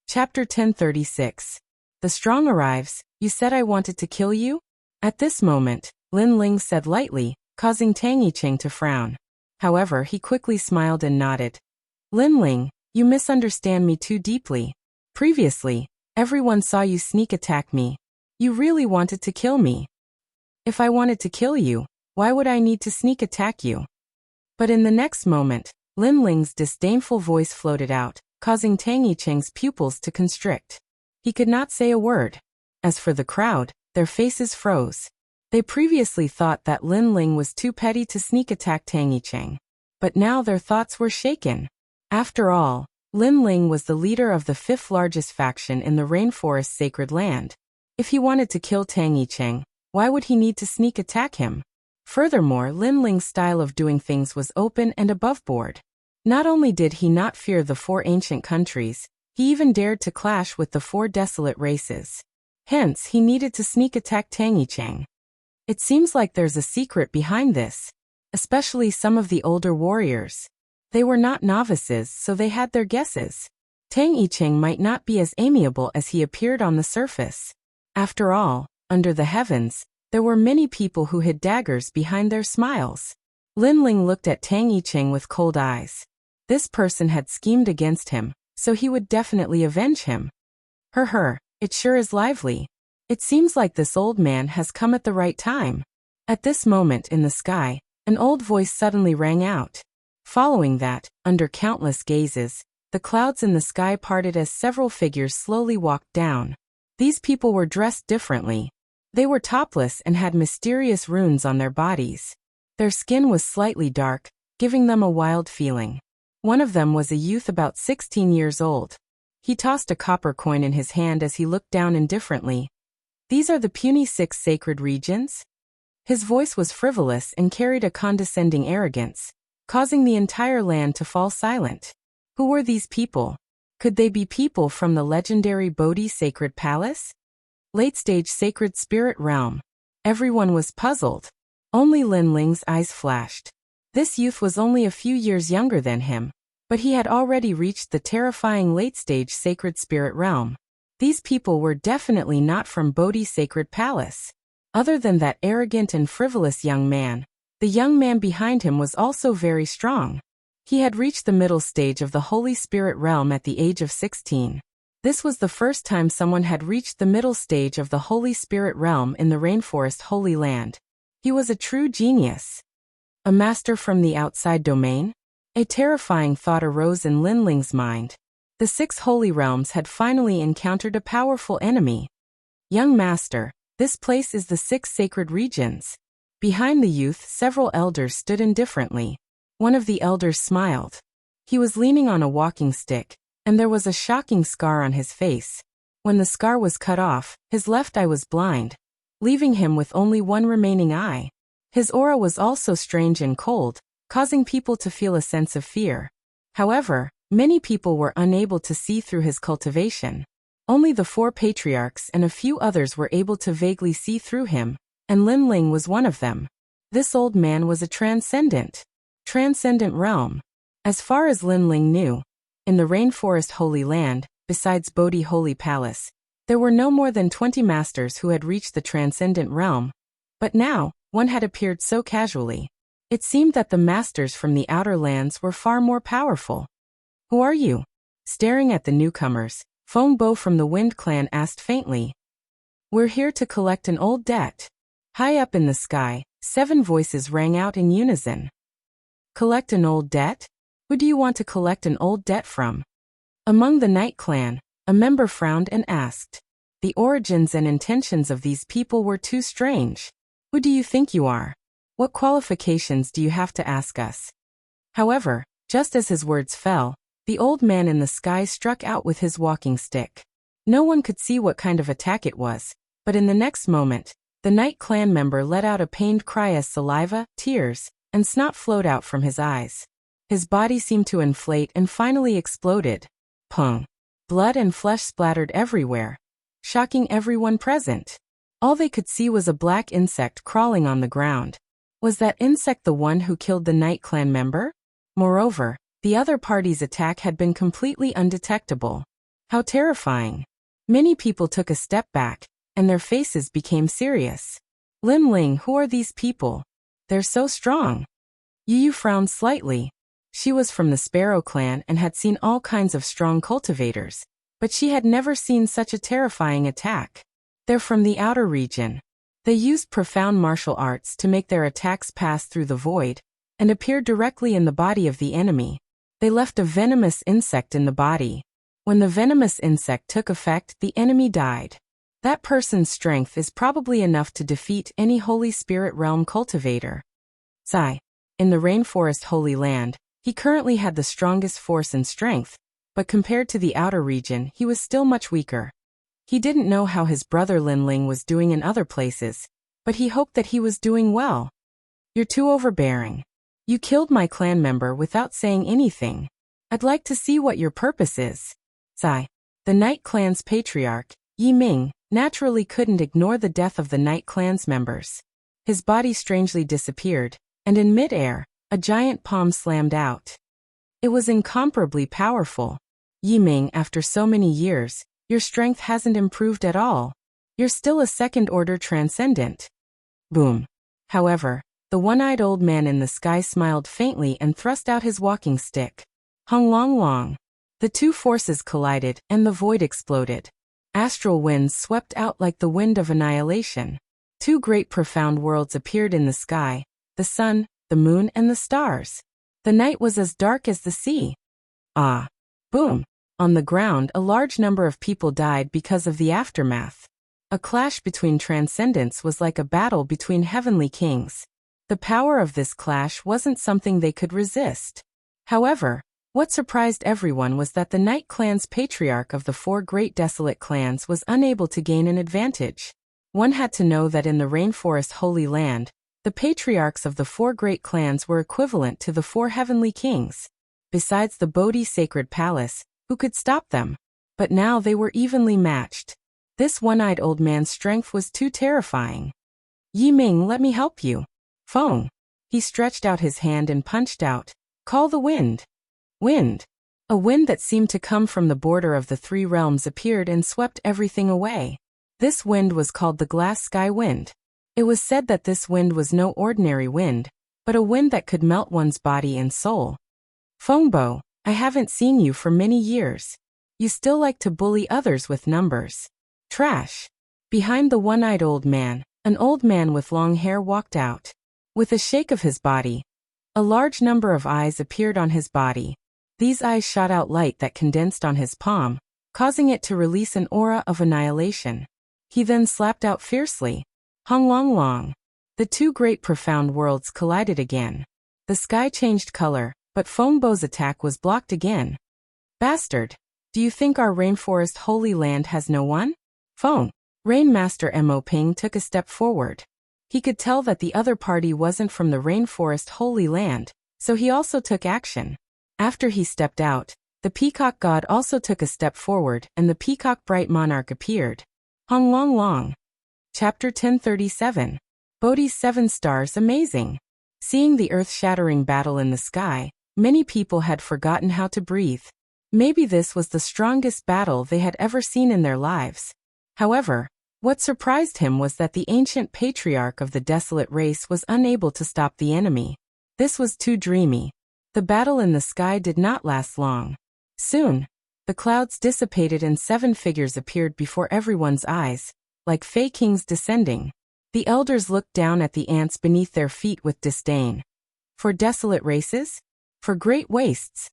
Chapter 1036. The strong arrives. You said I wanted to kill you? At this moment, Lin Ling said lightly, causing Tang Yicheng to frown. However, he quickly smiled and nodded. Lin Ling, You misunderstand me too deeply. Previously, everyone saw you sneak attack me. You really wanted to kill me. If I wanted to kill you, why would I need to sneak attack you? But in the next moment, Lin Ling's disdainful voice floated out, causing Tang Yicheng's pupils to constrict. He could not say a word. As for the crowd, their faces froze. They previously thought that Lin Ling was too petty to sneak attack Tang Yicheng. But now their thoughts were shaken. After all, Lin Ling was the leader of the fifth largest faction in the Rainforest Sacred Land. If he wanted to kill Tang Yicheng, why would he need to sneak attack him? Furthermore, Lin Ling's style of doing things was open and aboveboard. Not only did he not fear the four ancient countries, he even dared to clash with the four desolate races. Hence, he needed to sneak attack Tang Yicheng. It seems like there's a secret behind this, especially some of the older warriors. They were not novices, so they had their guesses. Tang Yicheng might not be as amiable as he appeared on the surface. After all, under the heavens, there were many people who hid daggers behind their smiles. Lin Ling looked at Tang Yicheng with cold eyes. This person had schemed against him, so he would definitely avenge him. It sure is lively. It seems like this old man has come at the right time. At this moment in the sky, an old voice suddenly rang out. Following that, under countless gazes, the clouds in the sky parted as several figures slowly walked down. These people were dressed differently. They were topless and had mysterious runes on their bodies. Their skin was slightly dark, giving them a wild feeling. One of them was a youth about 16 years old. He tossed a copper coin in his hand as he looked down indifferently. These are the puny 6 sacred regions? His voice was frivolous and carried a condescending arrogance, causing the entire land to fall silent. Who were these people? Could they be people from the legendary Bodhi Sacred Palace? Late-stage Sacred Spirit Realm. Everyone was puzzled. Only Lin Ling's eyes flashed. This youth was only a few years younger than him, but he had already reached the terrifying late-stage Sacred Spirit Realm. These people were definitely not from Bodhi Sacred Palace. Other than that arrogant and frivolous young man, the young man behind him was also very strong. He had reached the middle stage of the Holy Spirit Realm at the age of 16. This was the first time someone had reached the middle stage of the Holy Spirit Realm in the Rainforest Holy Land. He was a true genius. A master from the outside domain? A terrifying thought arose in Lin Ling's mind. The 6 holy realms had finally encountered a powerful enemy. Young master, this place is the 6 sacred regions. Behind the youth, several elders stood indifferently. One of the elders smiled. He was leaning on a walking stick, and there was a shocking scar on his face. When the scar was cut off, his left eye was blind, leaving him with only one remaining eye. His aura was also strange and cold, causing people to feel a sense of fear. However, many people were unable to see through his cultivation. Only the 4 patriarchs and a few others were able to vaguely see through him, and Lin Ling was one of them. This old man was a transcendent realm. As far as Lin Ling knew, in the Rainforest Holy Land, besides Bodhi Holy Palace, there were no more than 20 masters who had reached the transcendent realm. But now, one had appeared so casually. It seemed that the masters from the outer lands were far more powerful. Who are you? Staring at the newcomers, Feng Bo from the Wind Clan asked faintly. We're here to collect an old debt. High up in the sky, 7 voices rang out in unison. Collect an old debt? Who do you want to collect an old debt from? Among the Night Clan, a member frowned and asked. The origins and intentions of these people were too strange. Who do you think you are? What qualifications do you have to ask us? However, just as his words fell, the old man in the sky struck out with his walking stick. No one could see what kind of attack it was, but in the next moment, the Night Clan member let out a pained cry as saliva, tears, and snot flowed out from his eyes. His body seemed to inflate and finally exploded. Pung! Blood and flesh splattered everywhere, shocking everyone present. All they could see was a black insect crawling on the ground. Was that insect the one who killed the Night Clan member? Moreover, the other party's attack had been completely undetectable. How terrifying! Many people took a step back, and their faces became serious. Lin Ling, who are these people? They're so strong. Yu frowned slightly. She was from the Sparrow clan and had seen all kinds of strong cultivators, but she had never seen such a terrifying attack. They're from the outer region. They used profound martial arts to make their attacks pass through the void and appear directly in the body of the enemy. They left a venomous insect in the body. When the venomous insect took effect, the enemy died. That person's strength is probably enough to defeat any Holy Spirit realm cultivator. Zai. In the Rainforest Holy Land, he currently had the strongest force and strength, but compared to the outer region, he was still much weaker. He didn't know how his brother Linling was doing in other places, but he hoped that he was doing well. You're too overbearing. You killed my clan member without saying anything. I'd like to see what your purpose is. Zai. The Night Clan's patriarch, Yi Ming, naturally couldn't ignore the death of the Night Clan's members. His body strangely disappeared, and in mid-air, a giant palm slammed out. It was incomparably powerful. Yi Ming, after so many years, your strength hasn't improved at all. You're still a second-order transcendent. Boom. However, the one-eyed old man in the sky smiled faintly and thrust out his walking stick. Hung long long. The two forces collided, and the void exploded. Astral winds swept out like the wind of annihilation. Two great profound worlds appeared in the sky, the sun, the moon, and the stars. The night was as dark as the sea. Ah! Boom! On the ground, a large number of people died because of the aftermath. A clash between transcendents was like a battle between heavenly kings. The power of this clash wasn't something they could resist. However, what surprised everyone was that the Night Clan's patriarch of the four great desolate clans was unable to gain an advantage. One had to know that in the Rainforest Holy Land, the patriarchs of the four great clans were equivalent to the four heavenly kings. Besides the Bodhi Sacred Palace, who could stop them? But now they were evenly matched. This one-eyed old man's strength was too terrifying. Yi Ming, let me help you. Feng. He stretched out his hand and punched out. Call the wind. Wind. A wind that seemed to come from the border of the three realms appeared and swept everything away. This wind was called the Glass Sky Wind. It was said that this wind was no ordinary wind, but a wind that could melt one's body and soul. Fengbo, I haven't seen you for many years. You still like to bully others with numbers. Trash. Behind the one-eyed old man, an old man with long hair walked out. With a shake of his body, a large number of eyes appeared on his body. These eyes shot out light that condensed on his palm, causing it to release an aura of annihilation. He then slapped out fiercely. Hung long long. The two great profound worlds collided again. The sky changed color, but Fengbo's attack was blocked again. Bastard! Do you think our Rainforest Holy Land has no one? Feng. Rainmaster Mo Ping took a step forward. He could tell that the other party wasn't from the Rainforest Holy Land, so he also took action. After he stepped out, the Peacock God also took a step forward and the Peacock Bright Monarch appeared. Hung long long. Chapter 1037. Bodhi's 7 stars amazing. Seeing the earth-shattering battle in the sky, many people had forgotten how to breathe. Maybe this was the strongest battle they had ever seen in their lives. However, what surprised him was that the ancient patriarch of the desolate race was unable to stop the enemy. This was too dreamy. The battle in the sky did not last long. Soon, the clouds dissipated and 7 figures appeared before everyone's eyes, like Fey Kings descending. The elders looked down at the ants beneath their feet with disdain. For desolate races? For great wastes?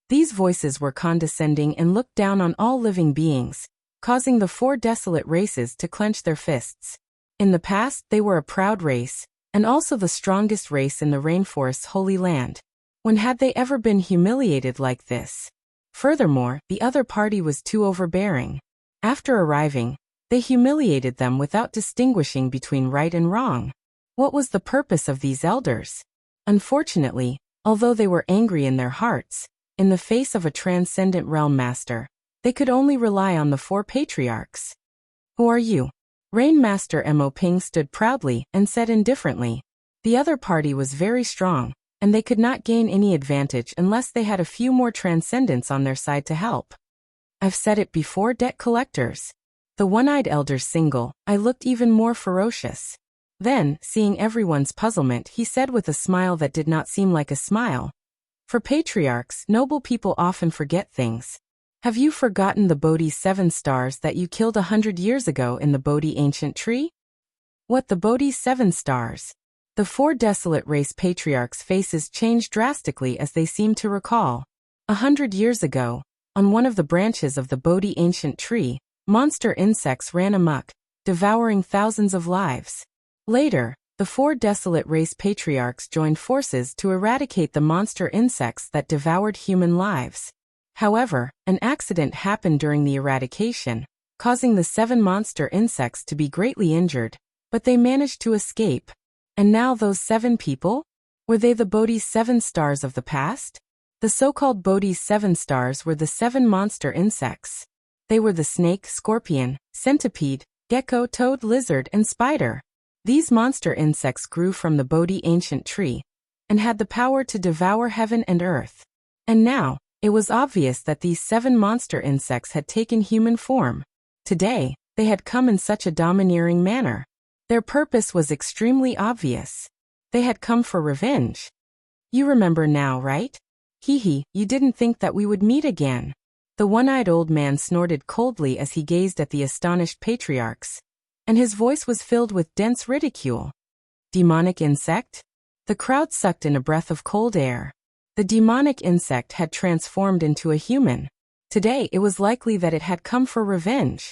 These voices were condescending and looked down on all living beings, causing the 4 desolate races to clench their fists. In the past, they were a proud race, and also the strongest race in the Rainforest's Holy Land. When had they ever been humiliated like this? Furthermore, the other party was too overbearing. After arriving, they humiliated them without distinguishing between right and wrong. What was the purpose of these elders? Unfortunately, although they were angry in their hearts, in the face of a transcendent realm master, they could only rely on the 4 patriarchs. Who are you? Rainmaster Mo Ping stood proudly and said indifferently. The other party was very strong, and they could not gain any advantage unless they had a few more transcendents on their side to help. I've said it before, debt collectors. The one-eyed elder's single eye looked even more ferocious. Then, seeing everyone's puzzlement, he said with a smile that did not seem like a smile, For patriarchs, noble people often forget things. Have you forgotten the Bodhi's 7 stars that you killed 100 years ago in the Bodhi ancient tree? What the Bodhi's 7 stars? The 4 desolate race patriarchs' faces changed drastically as they seemed to recall. 100 years ago, on one of the branches of the Bodhi ancient tree, monster insects ran amok, devouring thousands of lives. Later, the 4 desolate race patriarchs joined forces to eradicate the monster insects that devoured human lives. However, an accident happened during the eradication, causing the 7 monster insects to be greatly injured, but they managed to escape. And now those 7 people? Were they the Bodhi's 7 stars of the past? The so-called Bodhi's 7 stars were the 7 monster insects. They were the snake, scorpion, centipede, gecko, toad, lizard, and spider. These monster insects grew from the Bodhi ancient tree and had the power to devour heaven and earth. And now, it was obvious that these 7 monster insects had taken human form. Today, they had come in such a domineering manner. Their purpose was extremely obvious. They had come for revenge. You remember now, right? Hee, you didn't think that we would meet again. The one-eyed old man snorted coldly as he gazed at the astonished patriarchs, and his voice was filled with dense ridicule. Demonic insect? The crowd sucked in a breath of cold air. The demonic insect had transformed into a human. Today it was likely that it had come for revenge.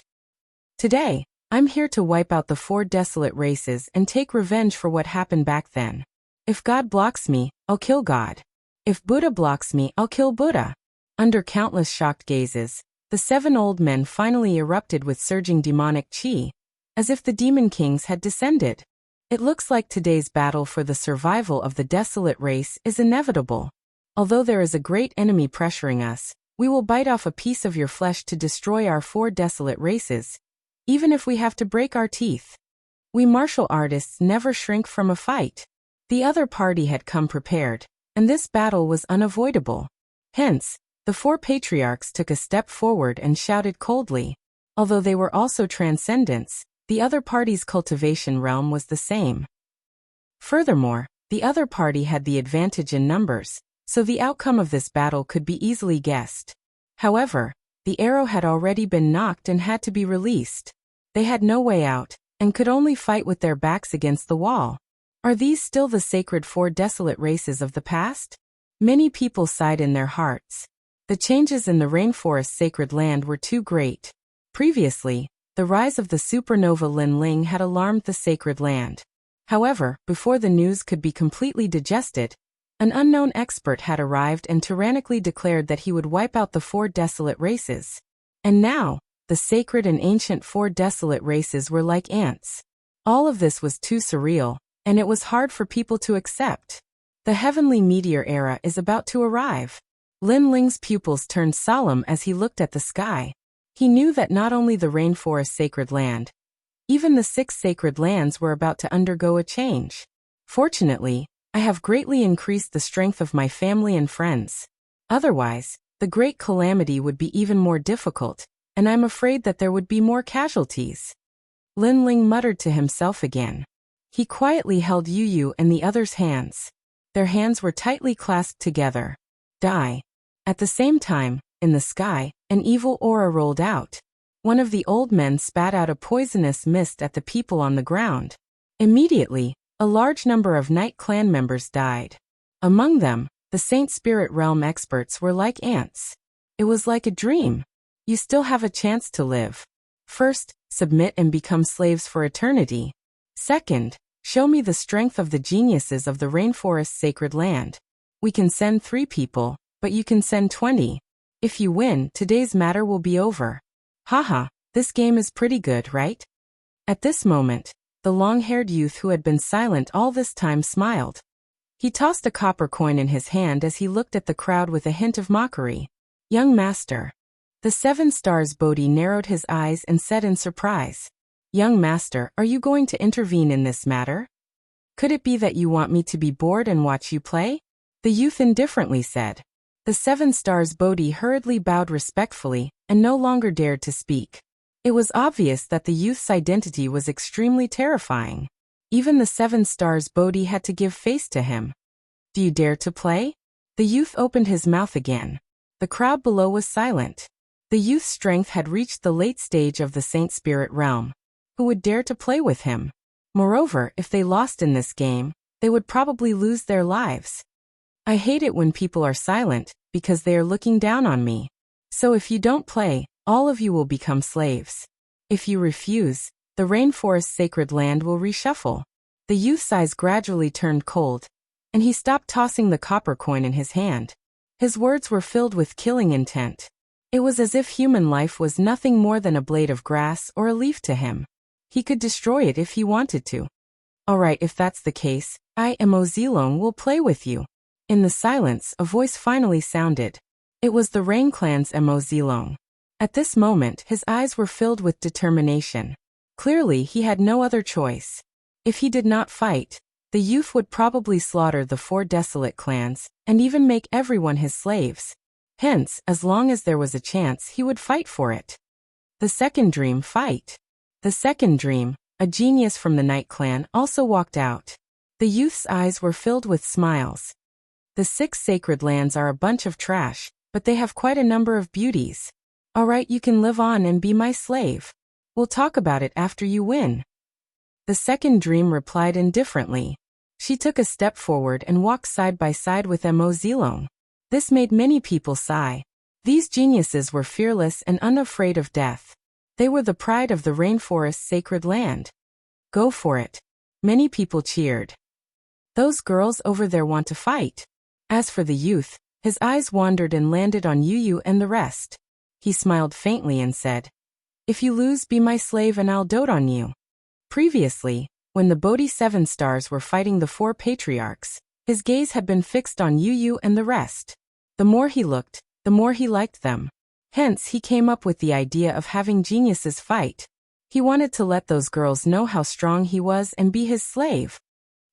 Today, I'm here to wipe out the 4 desolate races and take revenge for what happened back then. If God blocks me, I'll kill God. If Buddha blocks me, I'll kill Buddha. Under countless shocked gazes, the 7 old men finally erupted with surging demonic chi, as if the demon kings had descended. It looks like today's battle for the survival of the desolate race is inevitable. Although there is a great enemy pressuring us, we will bite off a piece of your flesh to destroy our 4 desolate races, even if we have to break our teeth. We martial artists never shrink from a fight. The other party had come prepared, and this battle was unavoidable. Hence, the 4 patriarchs took a step forward and shouted coldly. Although they were also transcendents, the other party's cultivation realm was the same. Furthermore, the other party had the advantage in numbers, so the outcome of this battle could be easily guessed. However, the arrow had already been knocked and had to be released. They had no way out, and could only fight with their backs against the wall. Are these still the sacred 4 desolate races of the past? Many people sighed in their hearts. The changes in the rainforest's sacred land were too great. Previously, the rise of the supernova Lin Ling had alarmed the sacred land. However, before the news could be completely digested, an unknown expert had arrived and tyrannically declared that he would wipe out the 4 desolate races. And now, the sacred and ancient 4 desolate races were like ants. All of this was too surreal, and it was hard for people to accept. The heavenly meteor era is about to arrive. Lin Ling's pupils turned solemn as he looked at the sky. He knew that not only the rainforest sacred land, even the 6 sacred lands were about to undergo a change. Fortunately, I have greatly increased the strength of my family and friends. Otherwise, the great calamity would be even more difficult, and I'm afraid that there would be more casualties. Lin Ling muttered to himself again. He quietly held Yu Yu and the others' hands. Their hands were tightly clasped together. Die. At the same time, in the sky, an evil aura rolled out. One of the old men spat out a poisonous mist at the people on the ground. Immediately, a large number of Night Clan members died. Among them, the Saint Spirit Realm experts were like ants. It was like a dream. You still have a chance to live. First, submit and become slaves for eternity. Second, show me the strength of the geniuses of the rainforest's sacred land. We can send 3 people, but you can send 20. If you win, today's matter will be over. Haha, this game is pretty good, right? At this moment, the long-haired youth who had been silent all this time smiled. He tossed a copper coin in his hand as he looked at the crowd with a hint of mockery. Young master. The 7 stars Bodhi narrowed his eyes and said in surprise. Young master, are you going to intervene in this matter? Could it be that you want me to be bored and watch you play? The youth indifferently said. The 7 stars Bodhi hurriedly bowed respectfully and no longer dared to speak. It was obvious that the youth's identity was extremely terrifying. Even the 7 stars Bodhi had to give face to him. Do you dare to play? The youth opened his mouth again. The crowd below was silent. The youth's strength had reached the late stage of the Saint Spirit realm. Who would dare to play with him? Moreover, if they lost in this game, they would probably lose their lives. I hate it when people are silent, because they are looking down on me. So if you don't play, all of you will become slaves. If you refuse, the rainforest's sacred land will reshuffle. The youth's eyes gradually turned cold, and he stopped tossing the copper coin in his hand. His words were filled with killing intent. It was as if human life was nothing more than a blade of grass or a leaf to him. He could destroy it if he wanted to. All right, if that's the case, I, Mo Zilong, will play with you. In the silence, a voice finally sounded. It was the Rain Clan's Mo Zilong. At this moment, his eyes were filled with determination. Clearly, he had no other choice. If he did not fight, the youth would probably slaughter the 4 desolate clans, and even make everyone his slaves. Hence, as long as there was a chance, he would fight for it. The second dream, fight. The second dream, a genius from the Night Clan, also walked out. The youth's eyes were filled with smiles. The 6 sacred lands are a bunch of trash, but they have quite a number of beauties. All right, you can live on and be my slave. We'll talk about it after you win. The second dream replied indifferently. She took a step forward and walked side by side with Mo Zilong. This made many people sigh. These geniuses were fearless and unafraid of death. They were the pride of the rainforest's sacred land. Go for it. Many people cheered. Those girls over there want to fight. As for the youth, his eyes wandered and landed on Yu and the rest. He smiled faintly and said, "If you lose, be my slave and I'll dote on you." Previously, when the Bodhi 7 stars were fighting the 4 patriarchs, his gaze had been fixed on Yu and the rest. The more he looked, the more he liked them. Hence, he came up with the idea of having geniuses fight. He wanted to let those girls know how strong he was and be his slave.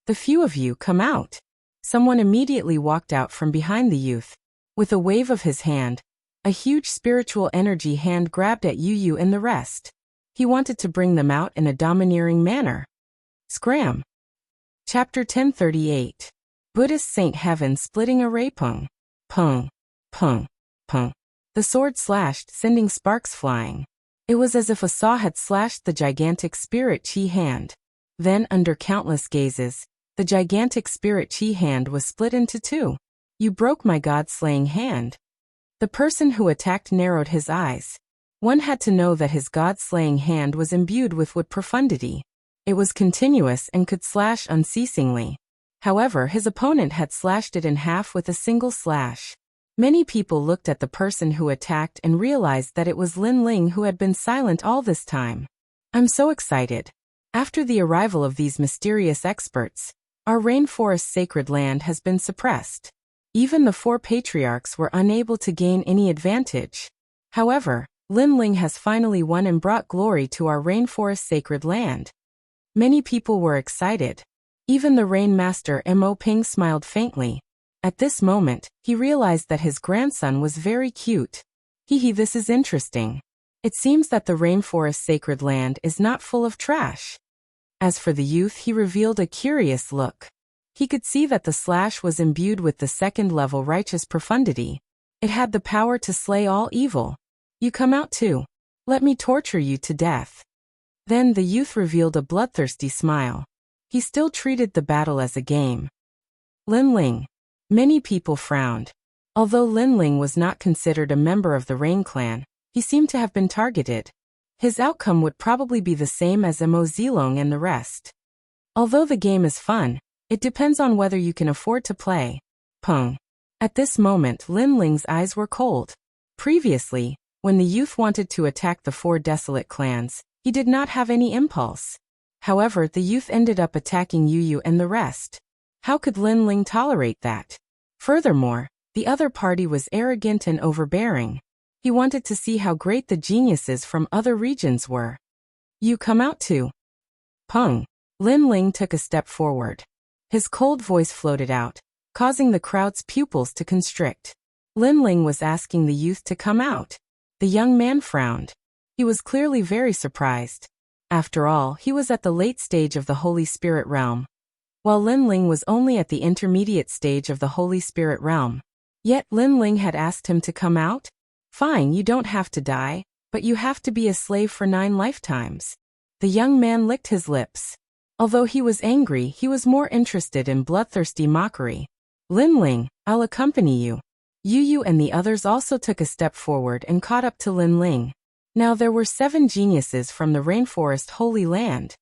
"The few of you, come out." Someone immediately walked out from behind the youth. With a wave of his hand, a huge spiritual energy hand grabbed at Yu and the rest. He wanted to bring them out in a domineering manner. Scram. Chapter 1038. Buddhist Saint Heaven splitting a Reipung. Pung. Pung. Pung. The sword slashed, sending sparks flying. It was as if a saw had slashed the gigantic spirit chi hand. Then, under countless gazes, the gigantic spirit chi hand was split into 2. "You broke my god-slaying hand." The person who attacked narrowed his eyes. One had to know that his god-slaying hand was imbued with what profundity. It was continuous and could slash unceasingly. However, his opponent had slashed it in half with a single slash. Many people looked at the person who attacked and realized that it was Lin Ling who had been silent all this time. "I'm so excited." After the arrival of these mysterious experts, our rainforest sacred land has been suppressed. Even the 4 patriarchs were unable to gain any advantage. However, Lin Ling has finally won and brought glory to our rainforest sacred land. Many people were excited. Even the Rain Master Mo Ping smiled faintly. At this moment, he realized that his grandson was very cute. This is interesting. It seems that the rainforest sacred land is not full of trash. As for the youth, he revealed a curious look. He could see that the slash was imbued with the 2nd-level righteous profundity. It had the power to slay all evil. "You come out too. Let me torture you to death." Then the youth revealed a bloodthirsty smile. He still treated the battle as a game. Lin Ling. Many people frowned. Although Lin Ling was not considered a member of the Rain Clan, he seemed to have been targeted. His outcome would probably be the same as Mo Zilong and the rest. Although the game is fun, it depends on whether you can afford to play. Pung. At this moment, Lin Ling's eyes were cold. Previously, when the youth wanted to attack the 4 desolate clans, he did not have any impulse. However, the youth ended up attacking Yu and the rest. How could Lin Ling tolerate that? Furthermore, the other party was arrogant and overbearing. He wanted to see how great the geniuses from other regions were. "You come out too." Pung. Lin Ling took a step forward. His cold voice floated out, causing the crowd's pupils to constrict. Lin Ling was asking the youth to come out. The young man frowned. He was clearly very surprised. After all, he was at the late stage of the Holy Spirit realm, while Lin Ling was only at the intermediate stage of the Holy Spirit realm. Yet Lin Ling had asked him to come out? Fine, you don't have to die, but you have to be a slave for 9 lifetimes. The young man licked his lips. Although he was angry, he was more interested in bloodthirsty mockery. Lin Ling, I'll accompany you. Yu Yu and the others also took a step forward and caught up to Lin Ling. Now there were 7 geniuses from the rainforest Holy Land.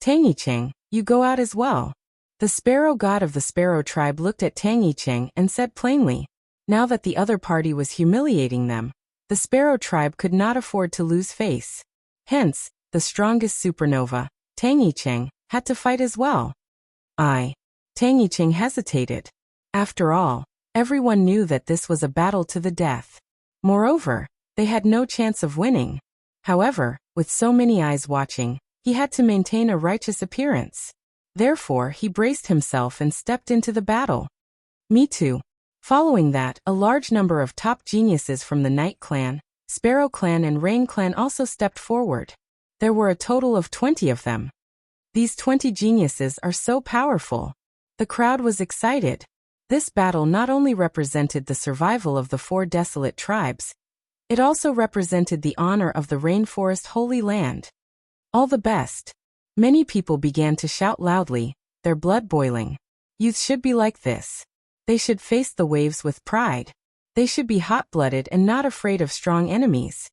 Tang Yicheng, you go out as well. The sparrow god of the sparrow tribe looked at Tang Yicheng and said plainly. Now that the other party was humiliating them, the sparrow tribe could not afford to lose face. Hence, the strongest supernova, Tang Yicheng, had to fight as well. Tang Yicheng hesitated. After all, everyone knew that this was a battle to the death. Moreover, they had no chance of winning. However, with so many eyes watching, he had to maintain a righteous appearance. Therefore, he braced himself and stepped into the battle. Me too. Following that, a large number of top geniuses from the Night Clan, Sparrow Clan and Rain Clan also stepped forward. There were a total of 20 of them. These 20 geniuses are so powerful. The crowd was excited. This battle not only represented the survival of the 4 desolate tribes, it also represented the honor of the Rainforest Holy Land. All the best. Many people began to shout loudly, their blood boiling. Youth should be like this. They should face the waves with pride. They should be hot-blooded and not afraid of strong enemies.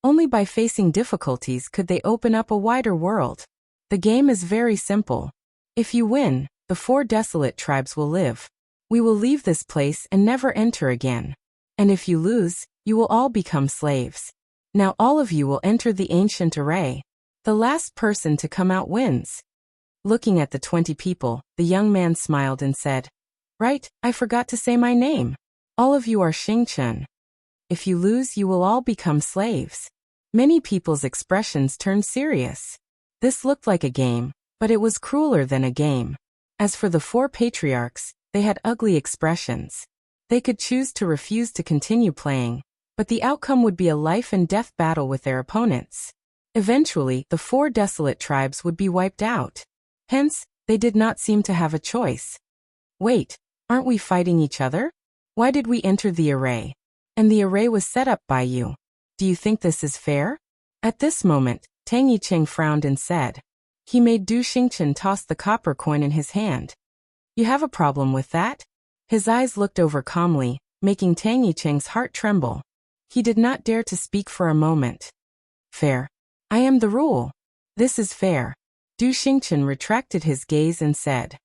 Only by facing difficulties could they open up a wider world. The game is very simple. If you win, the 4 desolate tribes will live. We will leave this place and never enter again. And if you lose, you will all become slaves. Now all of you will enter the ancient array. The last person to come out wins. Looking at the 20 people, the young man smiled and said, Right, I forgot to say my name. All of you are Xingchen. If you lose, you will all become slaves. Many people's expressions turned serious. This looked like a game, but it was crueler than a game. As for the 4 patriarchs, they had ugly expressions. They could choose to refuse to continue playing, but the outcome would be a life and death battle with their opponents. Eventually, the 4 desolate tribes would be wiped out. Hence, they did not seem to have a choice. Wait, aren't we fighting each other? Why did we enter the array? And the array was set up by you. Do you think this is fair? At this moment, Tang Yicheng frowned and said. He made Du Xingchen toss the copper coin in his hand. You have a problem with that? His eyes looked over calmly, making Tang Yicheng's heart tremble. He did not dare to speak for a moment. Fair. I am the rule. This is fair. Du Xingchen retracted his gaze and said.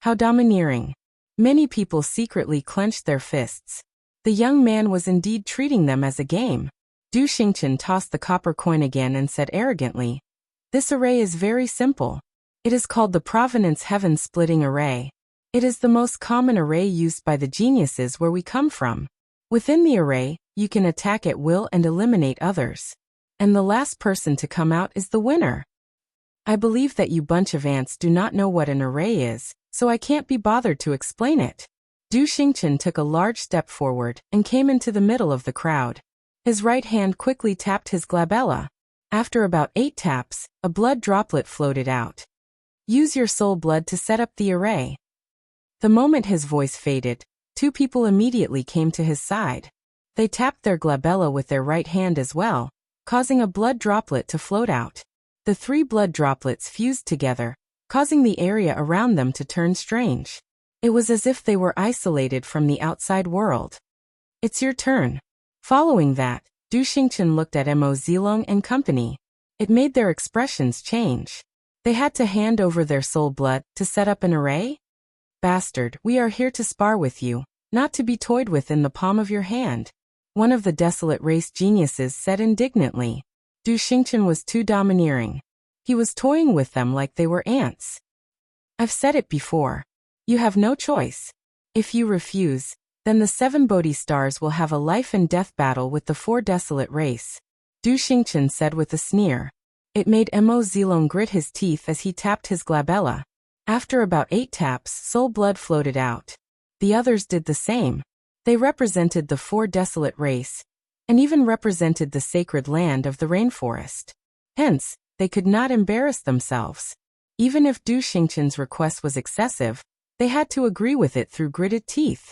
How domineering. Many people secretly clenched their fists. The young man was indeed treating them as a game. Du Xingchen tossed the copper coin again and said arrogantly, This array is very simple. It is called the Provenance Heaven-Splitting Array. It is the most common array used by the geniuses where we come from. Within the array, you can attack at will and eliminate others. And the last person to come out is the winner. I believe that you bunch of ants do not know what an array is, so I can't be bothered to explain it. Du Xingchen took a large step forward and came into the middle of the crowd. His right hand quickly tapped his glabella. After about 8 taps, a blood droplet floated out. Use your soul blood to set up the array. The moment his voice faded, 2 people immediately came to his side. They tapped their glabella with their right hand as well, causing a blood droplet to float out. The 3 blood droplets fused together, causing the area around them to turn strange. It was as if they were isolated from the outside world. It's your turn. Following that, Du Xingchen looked at Mo Zilong and company. It made their expressions change. They had to hand over their soul blood to set up an array? Bastard, we are here to spar with you, not to be toyed with in the palm of your hand. One of the desolate race geniuses said indignantly. Du Xingchen was too domineering. He was toying with them like they were ants. I've said it before. You have no choice. If you refuse, then the 7 Bodhi stars will have a life and death battle with the 4 desolate race. Du Xingchen said with a sneer. It made Mo Zilong grit his teeth as he tapped his glabella. After about 8 taps, soul blood floated out. The others did the same. They represented the 4 desolate race, and even represented the sacred land of the rainforest. Hence, they could not embarrass themselves. Even if Du Xingchen's request was excessive, they had to agree with it through gritted teeth.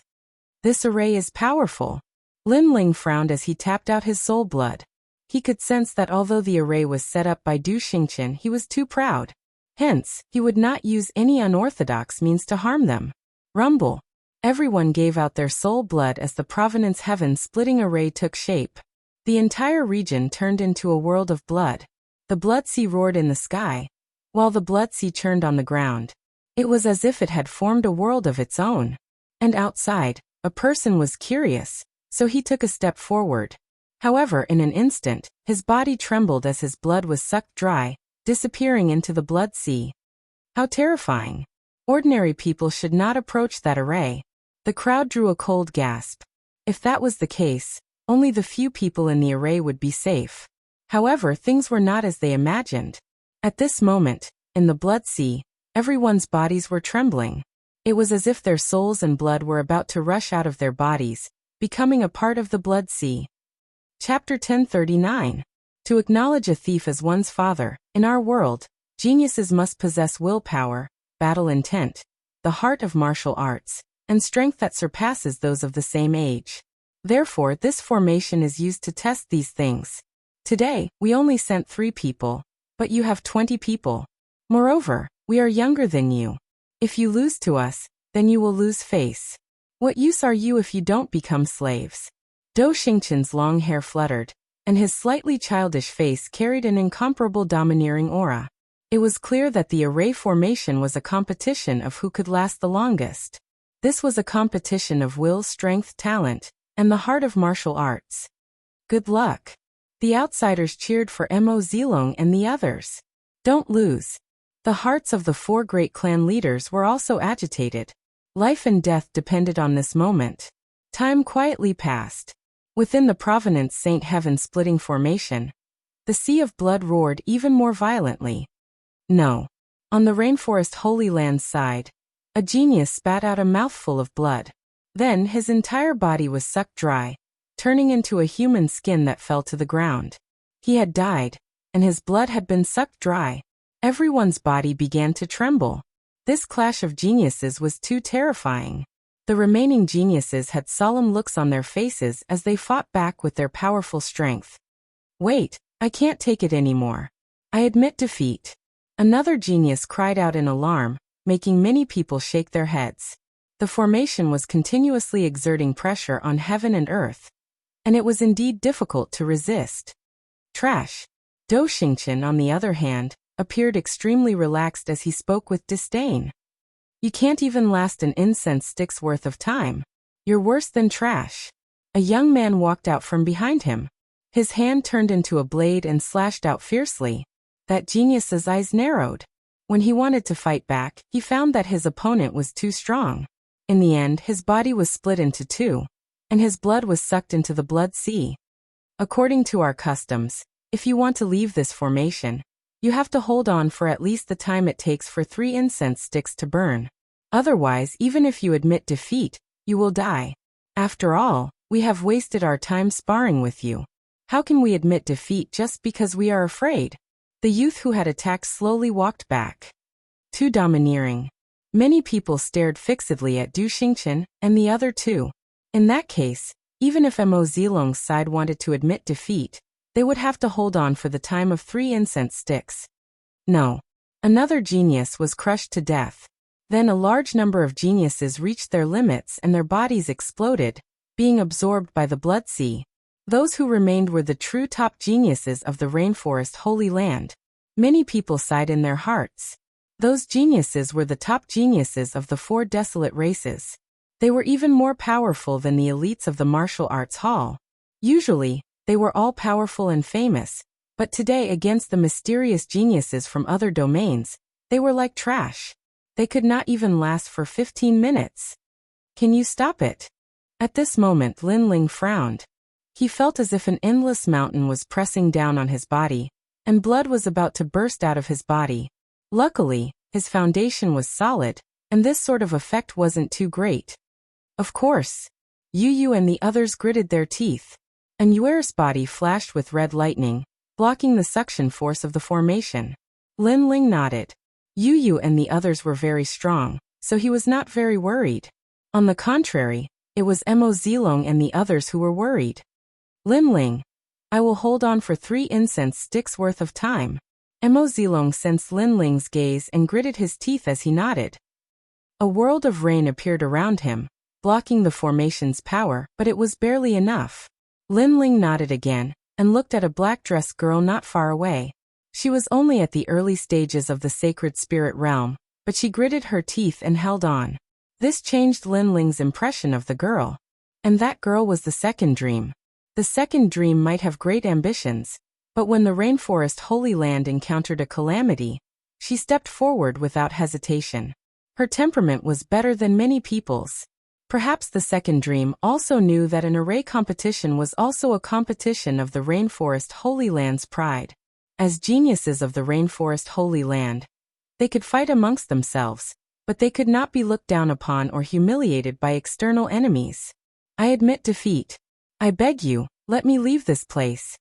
This array is powerful. Lin Ling frowned as he tapped out his soul blood. He could sense that although the array was set up by Du Xingqian, he was too proud. Hence, he would not use any unorthodox means to harm them. Rumble. Everyone gave out their soul blood as the Provenance heaven-splitting array took shape. The entire region turned into a world of blood. The blood sea roared in the sky, while the blood sea churned on the ground. It was as if it had formed a world of its own. And outside, a person was curious, so he took a step forward. However, in an instant, his body trembled as his blood was sucked dry, disappearing into the blood sea. How terrifying! Ordinary people should not approach that array. The crowd drew a cold gasp. If that was the case, only the few people in the array would be safe. However, things were not as they imagined. At this moment, in the blood sea, everyone's bodies were trembling. It was as if their souls and blood were about to rush out of their bodies, becoming a part of the blood sea. Chapter 1039. To acknowledge a thief as one's father. In our world, geniuses must possess willpower, battle intent, the heart of martial arts, and strength that surpasses those of the same age. Therefore, this formation is used to test these things. Today, we only sent 3 people, but you have 20 people. Moreover, we are younger than you. If you lose to us, then you will lose face. What use are you if you don't become slaves? Du Xingqian's long hair fluttered, and his slightly childish face carried an incomparable domineering aura. It was clear that the array formation was a competition of who could last the longest. This was a competition of will, strength, talent, and the heart of martial arts. Good luck. The outsiders cheered for Mo Zilong and the others. Don't lose. The hearts of the 4 great clan leaders were also agitated. Life and death depended on this moment. Time quietly passed. Within the Provenance Saint Heaven-splitting formation, the sea of blood roared even more violently. No. On the Rainforest Holy Land's side, a genius spat out a mouthful of blood. Then his entire body was sucked dry, turning into a human skin that fell to the ground. He had died, and his blood had been sucked dry. Everyone's body began to tremble. This clash of geniuses was too terrifying. The remaining geniuses had solemn looks on their faces as they fought back with their powerful strength. Wait, I can't take it anymore. I admit defeat. Another genius cried out in alarm, making many people shake their heads. The formation was continuously exerting pressure on heaven and earth, and it was indeed difficult to resist. Trash. Du Xingqian, on the other hand, appeared extremely relaxed as he spoke with disdain. You can't even last an incense stick's worth of time. You're worse than trash. A young man walked out from behind him. His hand turned into a blade and slashed out fiercely. That genius's eyes narrowed. When he wanted to fight back, he found that his opponent was too strong. In the end, his body was split into 2, and his blood was sucked into the blood sea. According to our customs, if you want to leave this formation, you have to hold on for at least the time it takes for 3 incense sticks to burn. Otherwise, even if you admit defeat, you will die. After all, we have wasted our time sparring with you. How can we admit defeat just because we are afraid? The youth who had attacked slowly walked back. Too domineering. Many people stared fixedly at Du Xingqian and the other 2. In that case, even if Mo Zilong's side wanted to admit defeat, they would have to hold on for the time of 3 incense sticks. No. Another genius was crushed to death. Then a large number of geniuses reached their limits and their bodies exploded, being absorbed by the blood sea. Those who remained were the true top geniuses of the Rainforest Holy Land. Many people sighed in their hearts. Those geniuses were the top geniuses of the 4 desolate races. They were even more powerful than the elites of the martial arts hall. Usually, they were all powerful and famous, but today against the mysterious geniuses from other domains, they were like trash. They could not even last for 15 minutes. Can you stop it? At this moment Lin Ling frowned. He felt as if an endless mountain was pressing down on his body, and blood was about to burst out of his body. Luckily, his foundation was solid, and this sort of effect wasn't too great. Of course. Yu and the others gritted their teeth. And Yuer's body flashed with red lightning, blocking the suction force of the formation. Lin Ling nodded. Yu and the others were very strong, so he was not very worried. On the contrary, It was Mo Zilong and the others who were worried. Lin Ling. I will hold on for 3 incense sticks worth of time. Mo Zilong sensed Lin Ling's gaze and gritted his teeth as he nodded. A world of rain appeared around him, blocking the formation's power, but it was barely enough. Lin Ling nodded again, and looked at a black-dressed girl not far away. She was only at the early stages of the sacred spirit realm, but she gritted her teeth and held on. This changed Lin Ling's impression of the girl. And that girl was the second dream. The second dream might have great ambitions, but when the Rainforest Holy Land encountered a calamity, she stepped forward without hesitation. Her temperament was better than many people's. Perhaps the second dream also knew that an array competition was also a competition of the Rainforest Holy Land's pride. As geniuses of the Rainforest Holy Land, they could fight amongst themselves, but they could not be looked down upon or humiliated by external enemies. I admit defeat. I beg you, let me leave this place.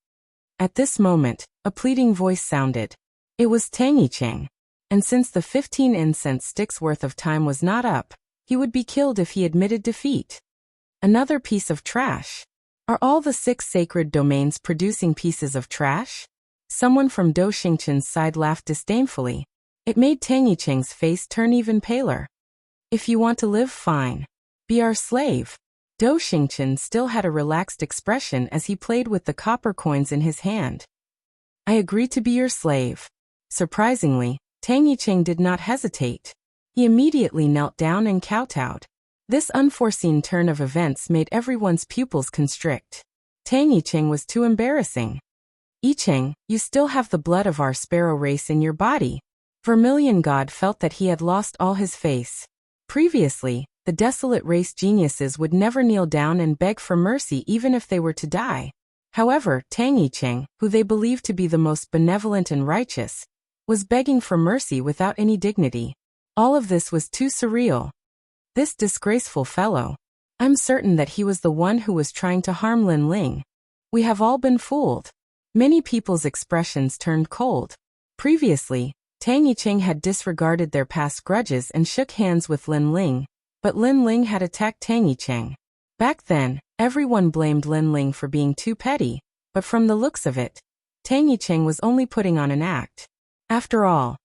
At this moment, a pleading voice sounded. It was Tang Yicheng. And since the 15 incense sticks worth of time was not up, he would be killed if he admitted defeat. Another piece of trash. Are all the 6 sacred domains producing pieces of trash? Someone from Do Xingchen's side laughed disdainfully. It made Tang Yicheng's face turn even paler. If you want to live, fine. Be our slave. Do Xingchen still had a relaxed expression as he played with the copper coins in his hand. I agree to be your slave. Surprisingly, Tang Yicheng did not hesitate. He immediately knelt down and kowtowed. This unforeseen turn of events made everyone's pupils constrict. Tang Yicheng was too embarrassing. Yicheng, you still have the blood of our sparrow race in your body. Vermilion God felt that he had lost all his face. Previously, the desolate race geniuses would never kneel down and beg for mercy even if they were to die. However, Tang Yicheng, who they believed to be the most benevolent and righteous, was begging for mercy without any dignity. All of this was too surreal. This disgraceful fellow. I'm certain that he was the one who was trying to harm Lin Ling. We have all been fooled. Many people's expressions turned cold. Previously, Tang Yicheng had disregarded their past grudges and shook hands with Lin Ling, but Lin Ling had attacked Tang Yicheng. Back then, everyone blamed Lin Ling for being too petty, but from the looks of it, Tang Yicheng was only putting on an act. After all,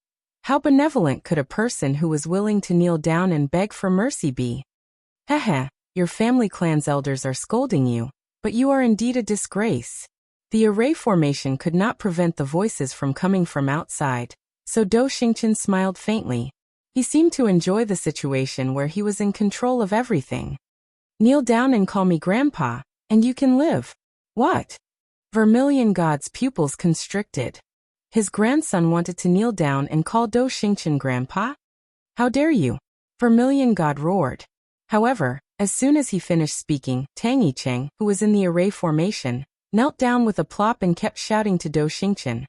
how benevolent could a person who was willing to kneel down and beg for mercy be? Heh, your family clan's elders are scolding you, but you are indeed a disgrace. The array formation could not prevent the voices from coming from outside, so Do Xingchen smiled faintly. He seemed to enjoy the situation where he was in control of everything. Kneel down and call me grandpa, and you can live. What? Vermilion God's pupils constricted. His grandson wanted to kneel down and call Do Xingchen grandpa? How dare you? Vermilion God roared. However, as soon as he finished speaking, Tang Yicheng, who was in the array formation, knelt down with a plop and kept shouting to Do Xingchen.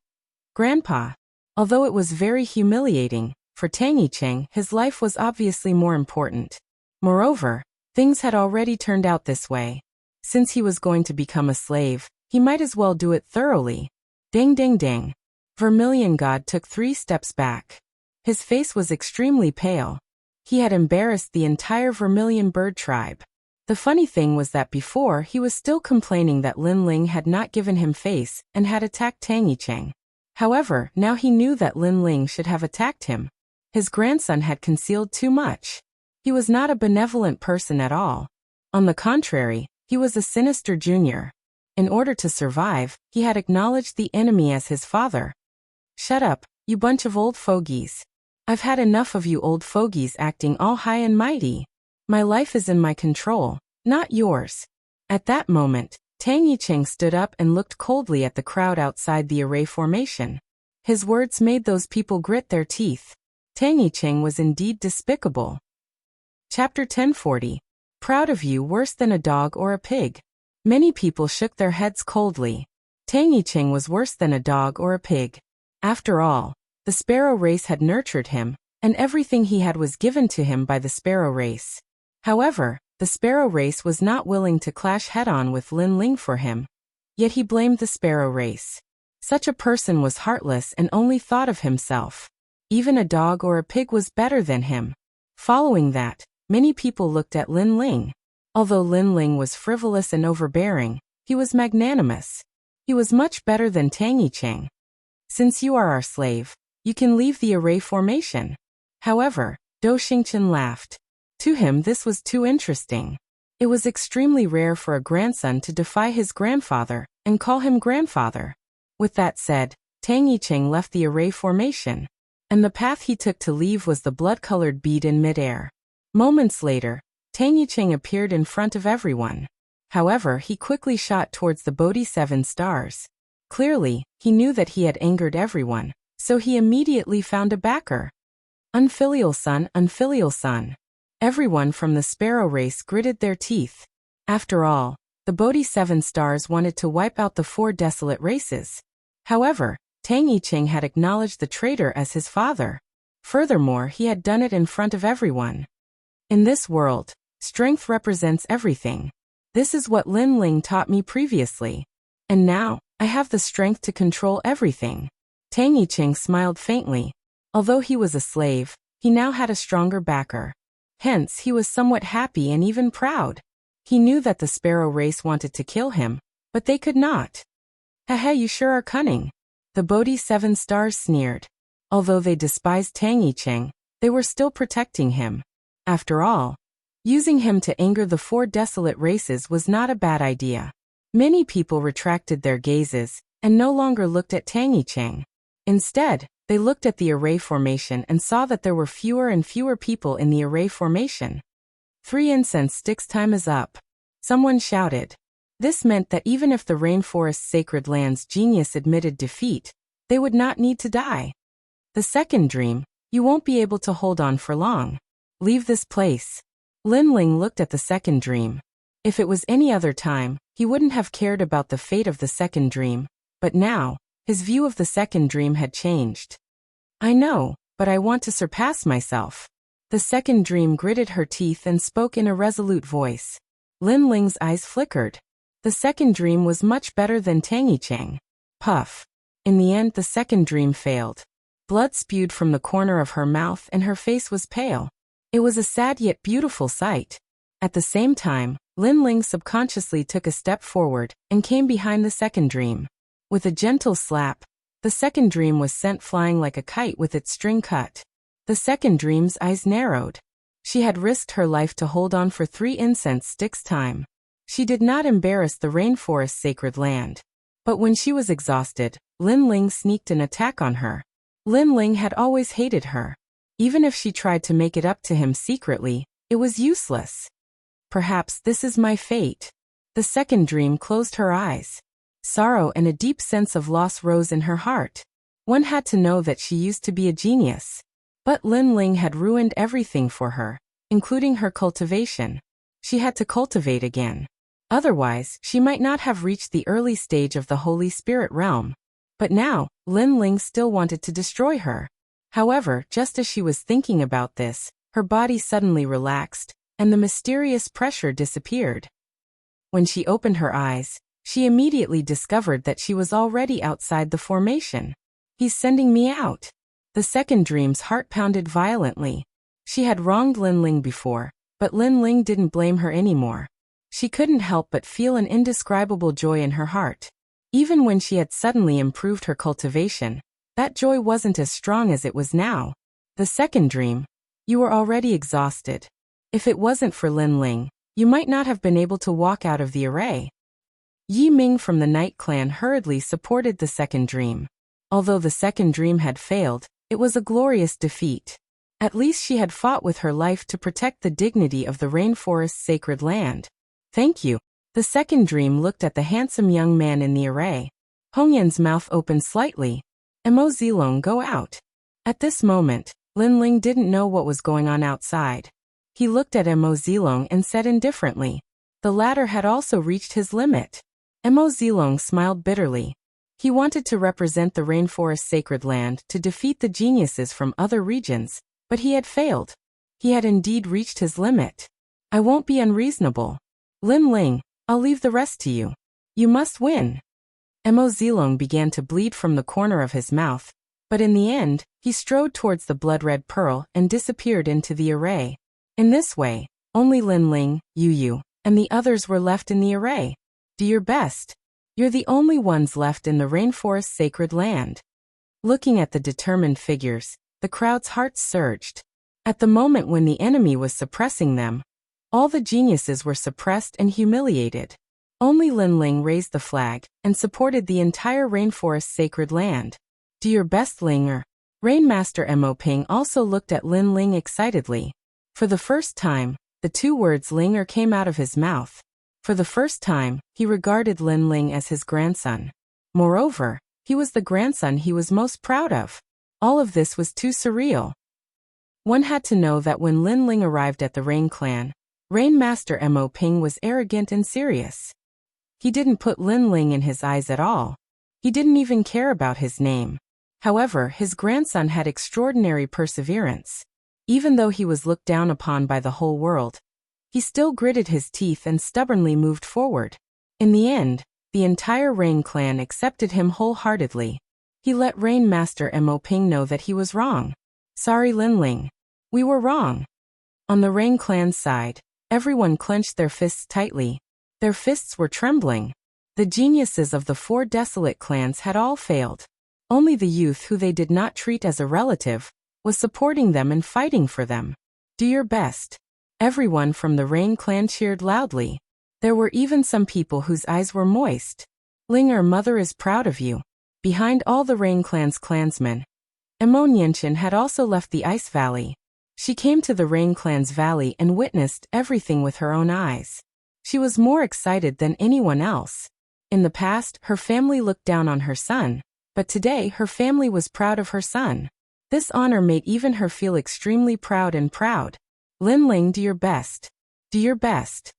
Grandpa. Although it was very humiliating, for Tang Yicheng, his life was obviously more important. Moreover, things had already turned out this way. Since he was going to become a slave, he might as well do it thoroughly. Ding ding ding. Vermilion God took 3 steps back. His face was extremely pale. He had embarrassed the entire Vermilion bird tribe. The funny thing was that before he was still complaining that Lin Ling had not given him face and had attacked Tang Yicheng. However, now he knew that Lin Ling should have attacked him. His grandson had concealed too much. He was not a benevolent person at all. On the contrary, he was a sinister junior. In order to survive, he had acknowledged the enemy as his father. Shut up, you bunch of old fogies. I've had enough of you old fogies acting all high and mighty. My life is in my control, not yours. At that moment, Tang Yicheng stood up and looked coldly at the crowd outside the array formation. His words made those people grit their teeth. Tang Yicheng was indeed despicable. Chapter 1040. Proud of you worse than a dog or a pig. Many people shook their heads coldly. Tang Yicheng was worse than a dog or a pig. After all, the sparrow race had nurtured him, and everything he had was given to him by the sparrow race. However, the sparrow race was not willing to clash head-on with Lin Ling for him. Yet he blamed the sparrow race. Such a person was heartless and only thought of himself. Even a dog or a pig was better than him. Following that, many people looked at Lin Ling. Although Lin Ling was frivolous and overbearing, he was magnanimous. He was much better than Tang Yicheng. Since you are our slave, you can leave the array formation. However, Dou Xingqian laughed. To him this was too interesting. It was extremely rare for a grandson to defy his grandfather and call him grandfather. With that said, Tang Yicheng left the array formation, and the path he took to leave was the blood-colored bead in midair. Moments later, Tang Yicheng appeared in front of everyone. However, he quickly shot towards the Bodhi 7 stars. Clearly, he knew that he had angered everyone, so he immediately found a backer. Unfilial son, unfilial son. Everyone from the sparrow race gritted their teeth. After all, the Bodhi 7 stars wanted to wipe out the 4 desolate races. However, Tang Yicheng had acknowledged the traitor as his father. Furthermore, he had done it in front of everyone. In this world, strength represents everything. This is what Lin Ling taught me previously. And now, I have the strength to control everything. Tang Yicheng smiled faintly. Although he was a slave, he now had a stronger backer. Hence, he was somewhat happy and even proud. He knew that the sparrow race wanted to kill him, but they could not. Haha, you sure are cunning. The Bodhi 7 stars sneered. Although they despised Tang Yicheng, they were still protecting him. After all, using him to anger the 4 desolate races was not a bad idea. Many people retracted their gazes and no longer looked at Tang Yicheng. Instead, they looked at the array formation and saw that there were fewer and fewer people in the array formation. 3 incense sticks, time is up. Someone shouted. This meant that even if the Rainforest Sacred Land's genius admitted defeat, they would not need to die. The second dream, you won't be able to hold on for long. Leave this place. Lin Ling looked at the second dream. If it was any other time, he wouldn't have cared about the fate of the second dream, but now, his view of the second dream had changed. I know, but I want to surpass myself. The second dream gritted her teeth and spoke in a resolute voice. Lin Ling's eyes flickered. The second dream was much better than Tang Yicheng. Puff. In the end, the second dream failed. Blood spewed from the corner of her mouth and her face was pale. It was a sad yet beautiful sight. At the same time, Lin Ling subconsciously took a step forward and came behind the second dream. With a gentle slap, the second dream was sent flying like a kite with its string cut. The second dream's eyes narrowed. She had risked her life to hold on for 3 incense sticks time. She did not embarrass the Rainforest Sacred Land. But when she was exhausted, Lin Ling sneaked an attack on her. Lin Ling had always hated her. Even if she tried to make it up to him secretly, it was useless. Perhaps this is my fate. The second dream closed her eyes. Sorrow and a deep sense of loss rose in her heart. One had to know that she used to be a genius. But Lin Ling had ruined everything for her, including her cultivation. She had to cultivate again. Otherwise, she might not have reached the early stage of the Holy Spirit realm. But now, Lin Ling still wanted to destroy her. However, just as she was thinking about this, her body suddenly relaxed, and the mysterious pressure disappeared. When she opened her eyes, she immediately discovered that she was already outside the formation. He's sending me out. The second dream's heart pounded violently. She had wronged Lin Ling before, but Lin Ling didn't blame her anymore. She couldn't help but feel an indescribable joy in her heart. Even when she had suddenly improved her cultivation, that joy wasn't as strong as it was now. The second dream. You were already exhausted. If it wasn't for Lin Ling, you might not have been able to walk out of the array. Yi Ming from the Night Clan hurriedly supported the second dream. Although the second dream had failed, it was a glorious defeat. At least she had fought with her life to protect the dignity of the Rainforest Sacred Land. Thank you. The second dream looked at the handsome young man in the array. Hongyan's mouth opened slightly. Mo Zilong, go out. At this moment, Lin Ling didn't know what was going on outside. He looked at Mo Zilong and said indifferently. The latter had also reached his limit. Mo Zilong smiled bitterly. He wanted to represent the Rainforest Sacred Land to defeat the geniuses from other regions, but he had failed. He had indeed reached his limit. I won't be unreasonable. Lin Ling, I'll leave the rest to you. You must win. Mo Zilong began to bleed from the corner of his mouth, but in the end, he strode towards the blood-red pearl and disappeared into the array. In this way, only Lin Ling, Yu, and the others were left in the array. Do your best. You're the only ones left in the rainforest's sacred land. Looking at the determined figures, the crowd's hearts surged. At the moment when the enemy was suppressing them, all the geniuses were suppressed and humiliated. Only Linling raised the flag and supported the entire rainforest's sacred land. Do your best, Linger. Rainmaster Mo Ping also looked at Linling excitedly. For the first time, the two words Linger came out of his mouth. For the first time, he regarded Linling as his grandson. Moreover, he was the grandson he was most proud of. All of this was too surreal. One had to know that when Linling arrived at the Rain Clan, Rainmaster Mo Ping was arrogant and serious. He didn't put Linling in his eyes at all. He didn't even care about his name. However, his grandson had extraordinary perseverance. Even though he was looked down upon by the whole world, he still gritted his teeth and stubbornly moved forward. In the end, the entire Rain Clan accepted him wholeheartedly. He let Rainmaster Mo Ping know that he was wrong. Sorry, Linling. We were wrong. On the Rain Clan's side, everyone clenched their fists tightly. Their fists were trembling. The geniuses of the 4 desolate clans had all failed. Only the youth who they did not treat as a relative was supporting them and fighting for them. Do your best. Everyone from the Rain Clan cheered loudly. There were even some people whose eyes were moist. Linger, mother is proud of you. Behind all the Rain Clan's clansmen, Emo Nianshin had also left the Ice Valley. She came to the Rain Clan's valley and witnessed everything with her own eyes. She was more excited than anyone else. In the past, her family looked down on her son, but today her family was proud of her son. This honor made even her feel extremely proud and proud. Linling, do your best. Do your best.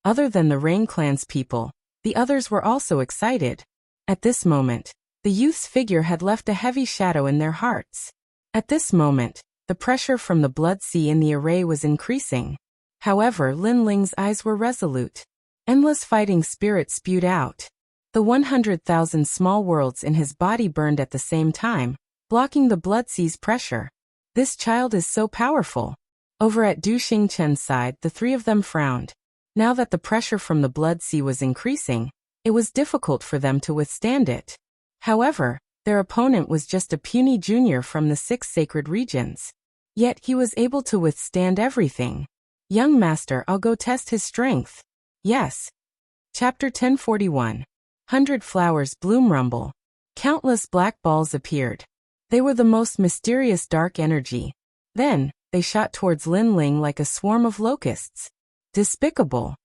Other than the Rain Clan's people, the others were also excited. At this moment, the youth's figure had left a heavy shadow in their hearts. At this moment, the pressure from the blood sea in the array was increasing. However, Linling's eyes were resolute. Endless fighting spirit spewed out. The 100,000 small worlds in his body burned at the same time, blocking the blood sea's pressure. This child is so powerful. Over at Du Xingchen's side, the 3 of them frowned. Now that the pressure from the blood sea was increasing, it was difficult for them to withstand it. However, their opponent was just a puny junior from the 6 sacred regions. Yet he was able to withstand everything. Young master, I'll go test his strength. Yes. Chapter 1041. 100 flowers bloom rumble. Countless black balls appeared. They were the most mysterious dark energy. Then, they shot towards Linling like a swarm of locusts. Despicable.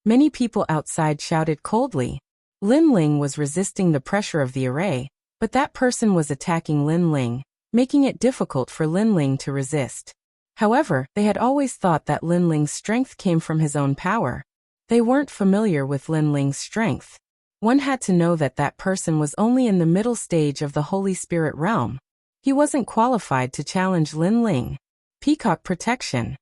Many people outside shouted coldly. Linling was resisting the pressure of the array, but that person was attacking Linling, making it difficult for Linling to resist. However, they had always thought that Linling's strength came from his own power. They weren't familiar with Linling's strength. One had to know that that person was only in the middle stage of the Holy Spirit realm. He wasn't qualified to challenge Linling. Peacock protection.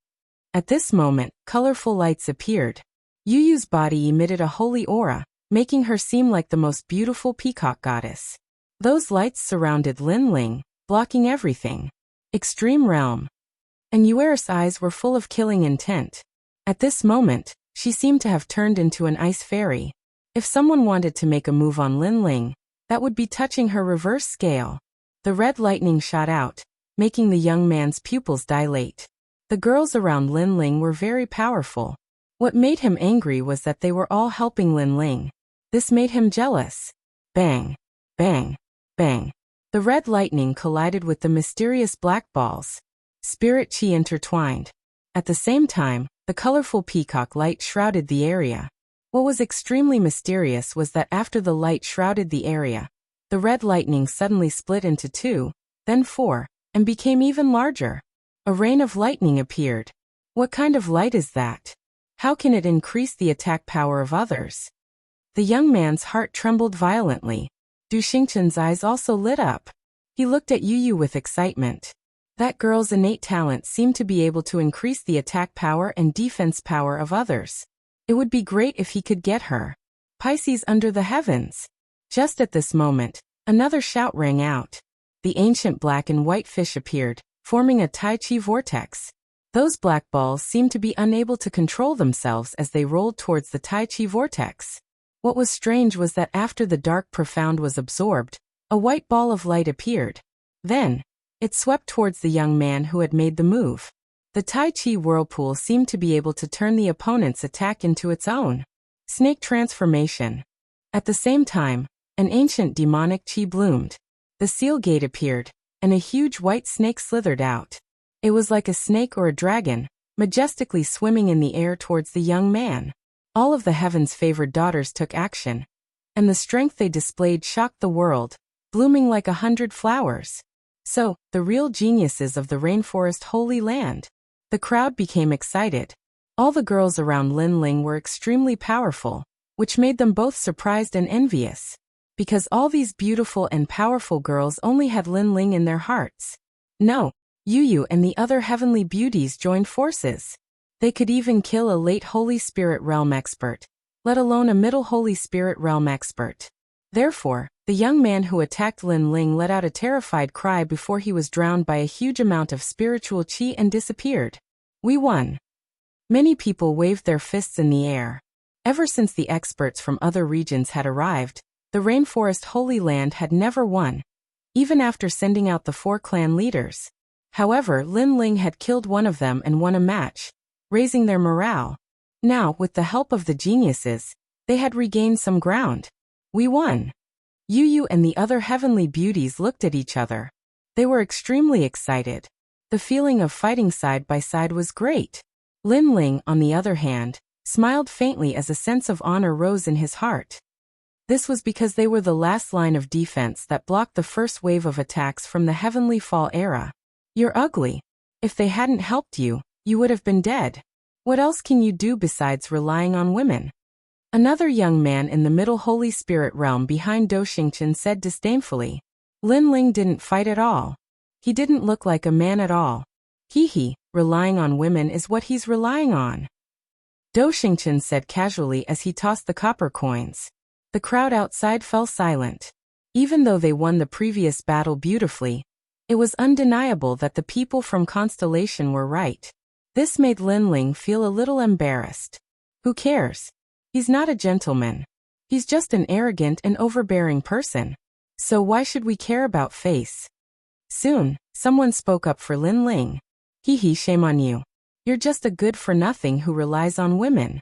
At this moment, colorful lights appeared. Yu Yu's body emitted a holy aura, making her seem like the most beautiful peacock goddess. Those lights surrounded Linling, blocking everything. Extreme realm. And Yuer's eyes were full of killing intent. At this moment, she seemed to have turned into an ice fairy. If someone wanted to make a move on Linling, that would be touching her reverse scale. The red lightning shot out, making the young man's pupils dilate. The girls around Linling were very powerful. What made him angry was that they were all helping Linling. This made him jealous. Bang, bang, bang. The red lightning collided with the mysterious black balls. Spirit chi intertwined. At the same time, the colorful peacock light shrouded the area. What was extremely mysterious was that after the light shrouded the area, the red lightning suddenly split into 2, then 4, and became even larger. A rain of lightning appeared. What kind of light is that? How can it increase the attack power of others? The young man's heart trembled violently. Du Xingchen's eyes also lit up. He looked at Yu Yu with excitement. That girl's innate talent seemed to be able to increase the attack power and defense power of others. It would be great if he could get her. Pisces under the heavens. Just at this moment, another shout rang out. The ancient black and white fish appeared, forming a Tai Chi vortex. Those black balls seemed to be unable to control themselves as they rolled towards the Tai Chi vortex. What was strange was that after the dark profound was absorbed, a white ball of light appeared. Then, it swept towards the young man who had made the move. The Tai Chi whirlpool seemed to be able to turn the opponent's attack into its own. Snake transformation. At the same time, an ancient demonic chi bloomed. The seal gate appeared, and a huge white snake slithered out. It was like a snake or a dragon, majestically swimming in the air towards the young man. All of the heaven's favored daughters took action, and the strength they displayed shocked the world, blooming like 100 flowers. So, the real geniuses of the rainforest holy land. The crowd became excited. All the girls around Lin Ling were extremely powerful, which made them both surprised and envious. Because all these beautiful and powerful girls only had Lin Ling in their hearts. No, Yu and the other heavenly beauties joined forces. They could even kill a late Holy Spirit Realm expert, let alone a middle Holy Spirit Realm expert. Therefore, the young man who attacked Lin Ling let out a terrified cry before he was drowned by a huge amount of spiritual chi and disappeared. We won. Many people waved their fists in the air. Ever since the experts from other regions had arrived, the Rainforest Holy Land had never won, even after sending out the 4 clan leaders. However, Lin Ling had killed one of them and won a match, raising their morale. Now, with the help of the geniuses, they had regained some ground. We won. Yu and the other heavenly beauties looked at each other. They were extremely excited. The feeling of fighting side by side was great. Lin Ling, on the other hand, smiled faintly as a sense of honor rose in his heart. This was because they were the last line of defense that blocked the first wave of attacks from the Heavenly Fall era. You're ugly. If they hadn't helped you, you would have been dead. What else can you do besides relying on women? Another young man in the middle Holy Spirit realm behind Do Xingqian said disdainfully. Lin Ling didn't fight at all. He didn't look like a man at all. Relying on women is what he's relying on. Do Xingqian said casually as he tossed the copper coins. The crowd outside fell silent. Even though they won the previous battle beautifully, it was undeniable that the people from Constellation were right. This made Lin Ling feel a little embarrassed. Who cares? He's not a gentleman. He's just an arrogant and overbearing person. So why should we care about face? Soon, someone spoke up for Lin Ling. Shame on you. You're just a good-for-nothing who relies on women.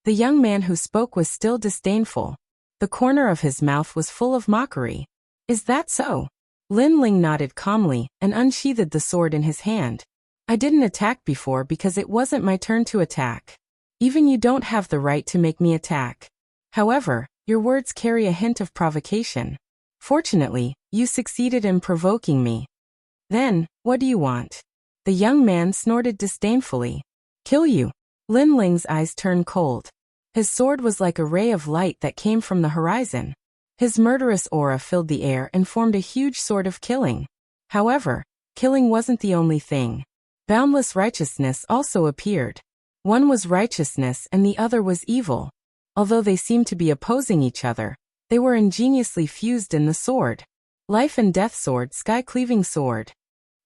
The young man who spoke was still disdainful. The corner of his mouth was full of mockery. Is that so? Lin Ling nodded calmly and unsheathed the sword in his hand. I didn't attack before because it wasn't my turn to attack. Even you don't have the right to make me attack. However, your words carry a hint of provocation. Fortunately, you succeeded in provoking me. Then, what do you want? The young man snorted disdainfully. Kill you. Lin Ling's eyes turned cold. His sword was like a ray of light that came from the horizon. His murderous aura filled the air and formed a huge sword of killing. However, killing wasn't the only thing. Boundless righteousness also appeared. One was righteousness and the other was evil. Although they seemed to be opposing each other, they were ingeniously fused in the sword. Life and death sword, sky-cleaving sword.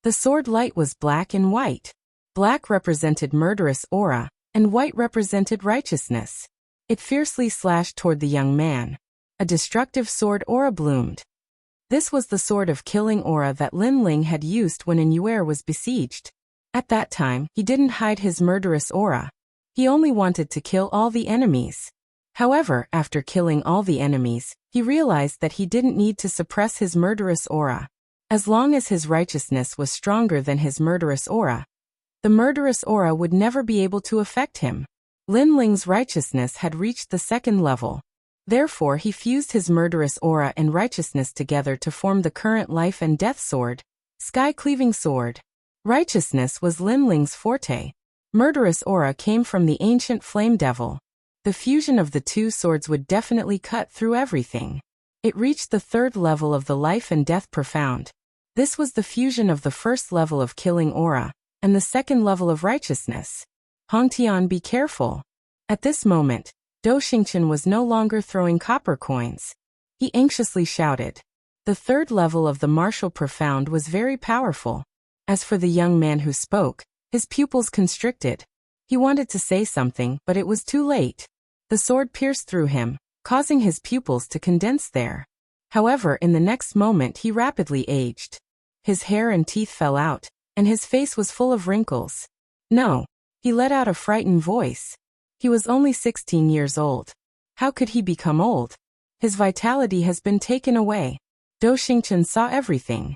The sword light was black and white. Black represented murderous aura, and white represented righteousness. It fiercely slashed toward the young man. A destructive sword aura bloomed. This was the sword of killing aura that Lin Ling had used when Annuaire was besieged. At that time, he didn't hide his murderous aura. He only wanted to kill all the enemies. However, after killing all the enemies, he realized that he didn't need to suppress his murderous aura. As long as his righteousness was stronger than his murderous aura, the murderous aura would never be able to affect him. Lin Ling's righteousness had reached the 2nd level. Therefore, he fused his murderous aura and righteousness together to form the current life and death sword, sky-cleaving sword. Righteousness was Lin Ling's forte. Murderous aura came from the ancient flame devil. The fusion of the two swords would definitely cut through everything. It reached the 3rd level of the life and death profound. This was the fusion of the 1st level of killing aura and the 2nd level of righteousness. Hongtian, be careful. At this moment, Do Xingqian was no longer throwing copper coins. He anxiously shouted. The 3rd level of the martial profound was very powerful. As for the young man who spoke, His pupils constricted. He wanted to say something, but it was too late. The sword pierced through him, causing his pupils to condense there. However, in the next moment he rapidly aged. His hair and teeth fell out, and his face was full of wrinkles. No. He let out a frightened voice. He was only 16 years old. How could he become old? His vitality has been taken away. Do Xingchen saw everything.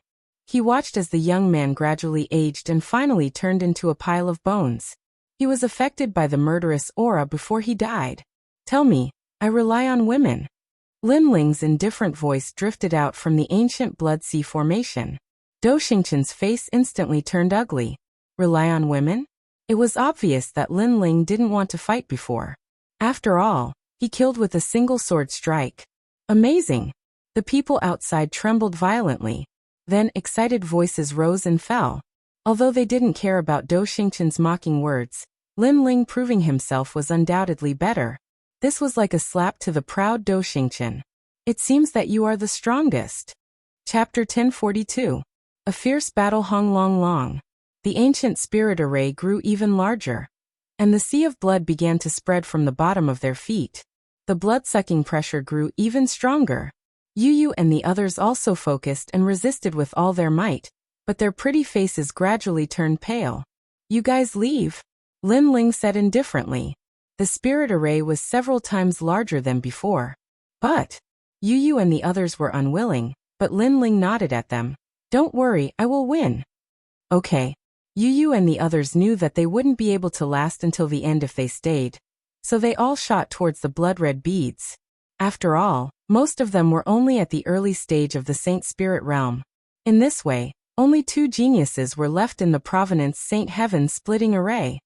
He watched as the young man gradually aged and finally turned into a pile of bones. He was affected by the murderous aura before he died. Tell me, I rely on women. Lin Ling's indifferent voice drifted out from the ancient blood sea formation. Do Xingchen's face instantly turned ugly. Rely on women? It was obvious that Lin Ling didn't want to fight before. After all, he killed with a single sword strike. Amazing! The people outside trembled violently. Then excited voices rose and fell. Although they didn't care about Do Xingchen's mocking words, Lin Ling proving himself was undoubtedly better. This was like a slap to the proud Do Xingchen. It seems that you are the strongest. Chapter 1042. A fierce battle hung long. The ancient spirit array grew even larger, and the sea of blood began to spread from the bottom of their feet. The blood-sucking pressure grew even stronger. Yu and the others also focused and resisted with all their might, but their pretty faces gradually turned pale. You guys leave, Lin Ling said indifferently. The spirit array was several times larger than before. But Yu and the others were unwilling, but Lin Ling nodded at them. Don't worry, I will win. Okay. Yu and the others knew that they wouldn't be able to last until the end if they stayed, so they all shot towards the blood-red beads. After all, most of them were only at the early stage of the Saint Spirit realm. In this way, only 2 geniuses were left in the Provenance Saint Heaven splitting array.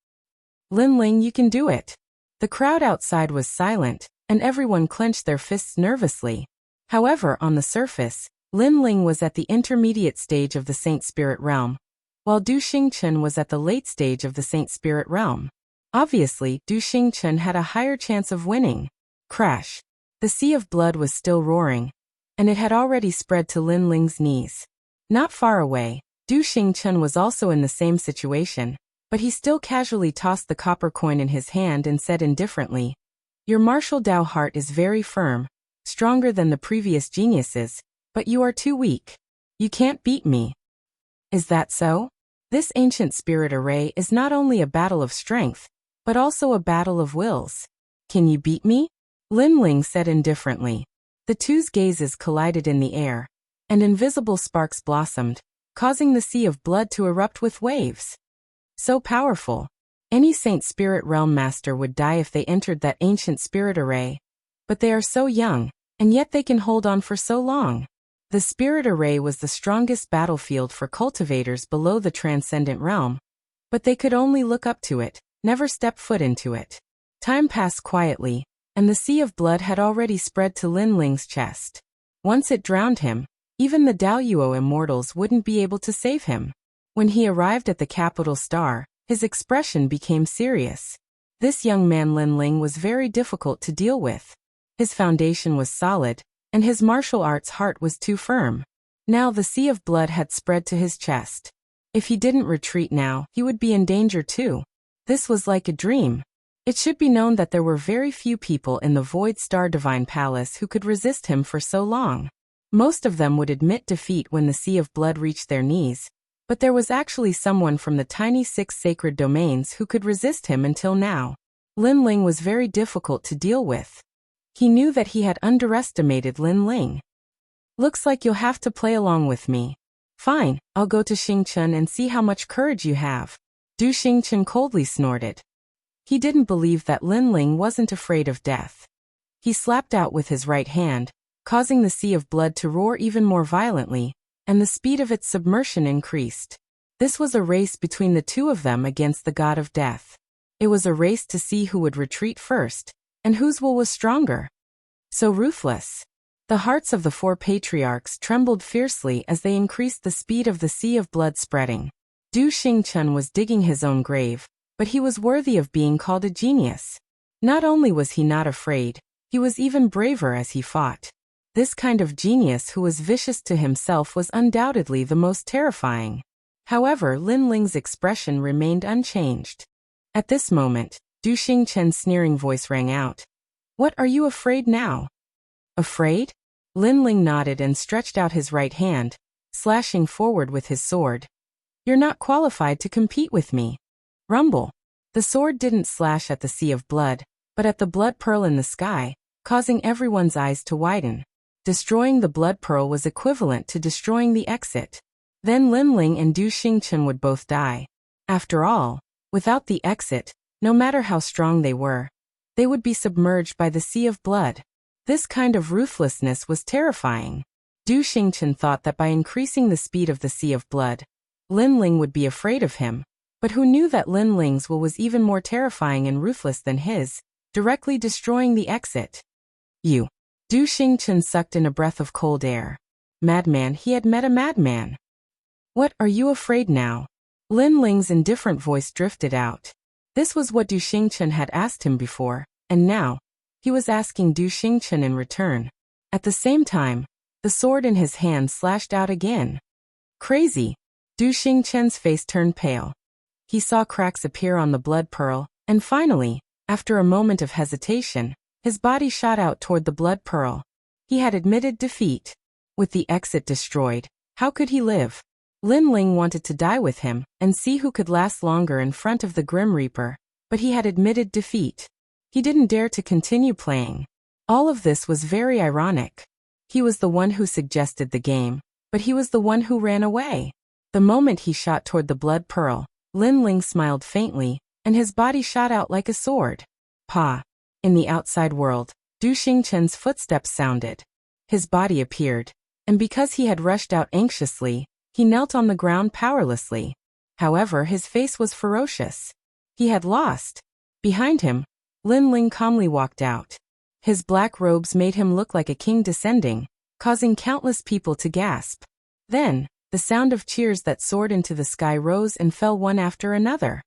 Lin Ling, you can do it. The crowd outside was silent, and everyone clenched their fists nervously. However, on the surface, Lin Ling was at the intermediate stage of the Saint Spirit realm, while Du Xingchen was at the late stage of the Saint Spirit realm. Obviously, Du Xingchen had a higher chance of winning. Crash. The sea of blood was still roaring, and it had already spread to Lin Ling's knees. Not far away, Du Xingchen was also in the same situation, but he still casually tossed the copper coin in his hand and said indifferently, Your martial Dao heart is very firm, stronger than the previous geniuses, but you are too weak. You can't beat me. Is that so? This ancient spirit array is not only a battle of strength, but also a battle of wills. Can you beat me? Lin Ling said indifferently. The two's gazes collided in the air, and invisible sparks blossomed, causing the sea of blood to erupt with waves. So powerful. Any Saint Spirit Realm master would die if they entered that ancient spirit array. But they are so young, and yet they can hold on for so long. The spirit array was the strongest battlefield for cultivators below the transcendent realm, but they could only look up to it, never step foot into it. Time passed quietly, and the sea of blood had already spread to Lin Ling's chest. Once it drowned him, even the Daoyuo immortals wouldn't be able to save him. When he arrived at the capital star, his expression became serious. This young man Lin Ling was very difficult to deal with. His foundation was solid, and his martial arts heart was too firm. Now the sea of blood had spread to his chest. If he didn't retreat now, he would be in danger too. This was like a dream. It should be known that there were very few people in the Void Star Divine Palace who could resist him for so long. Most of them would admit defeat when the sea of blood reached their knees, but there was actually someone from the tiny 6 sacred domains who could resist him until now. Lin Ling was very difficult to deal with. He knew that he had underestimated Lin Ling. Looks like you'll have to play along with me. Fine, I'll go to Xingchen and see how much courage you have. Du Xingchen coldly snorted. He didn't believe that Lin Ling wasn't afraid of death. He slapped out with his right hand, causing the sea of blood to roar even more violently, and the speed of its submersion increased. This was a race between the two of them against the god of death. It was a race to see who would retreat first, and whose will was stronger. So ruthless. The hearts of the 4 patriarchs trembled fiercely as they increased the speed of the sea of blood spreading. Du Xingchen was digging his own grave, but he was worthy of being called a genius. Not only was he not afraid, he was even braver as he fought. This kind of genius who was vicious to himself was undoubtedly the most terrifying. However, Lin Ling's expression remained unchanged. At this moment, Du Xingchen's sneering voice rang out. What are you afraid now? Afraid? Lin Ling nodded and stretched out his right hand, slashing forward with his sword. You're not qualified to compete with me. Rumble. The sword didn't slash at the sea of blood, but at the blood pearl in the sky, causing everyone's eyes to widen. Destroying the blood pearl was equivalent to destroying the exit. Then Lin Ling and Du Xingchen would both die. After all, without the exit, no matter how strong they were, they would be submerged by the sea of blood. This kind of ruthlessness was terrifying. Du Xingchen thought that by increasing the speed of the sea of blood, Lin Ling would be afraid of him, but who knew that Lin Ling's will was even more terrifying and ruthless than his, directly destroying the exit. You. Du Xingchen sucked in a breath of cold air. Madman, he had met a madman. What are you afraid now? Lin Ling's indifferent voice drifted out. This was what Du Xingchen had asked him before, and now, he was asking Du Xingchen in return. At the same time, the sword in his hand slashed out again. Crazy. Du Xingchen's face turned pale. He saw cracks appear on the blood pearl, and finally, after a moment of hesitation, his body shot out toward the blood pearl. He had admitted defeat. With the exit destroyed, how could he live? Lin Ling wanted to die with him and see who could last longer in front of the Grim Reaper, but he had admitted defeat. He didn't dare to continue playing. All of this was very ironic. He was the one who suggested the game, but he was the one who ran away. The moment he shot toward the blood pearl, Lin Ling smiled faintly, and his body shot out like a sword. Pa. In the outside world, Du Xingchen's footsteps sounded. His body appeared, and because he had rushed out anxiously, he knelt on the ground powerlessly. However, his face was ferocious. He had lost. Behind him, Lin Ling calmly walked out. His black robes made him look like a king descending, causing countless people to gasp. Then, the sound of cheers that soared into the sky rose and fell one after another.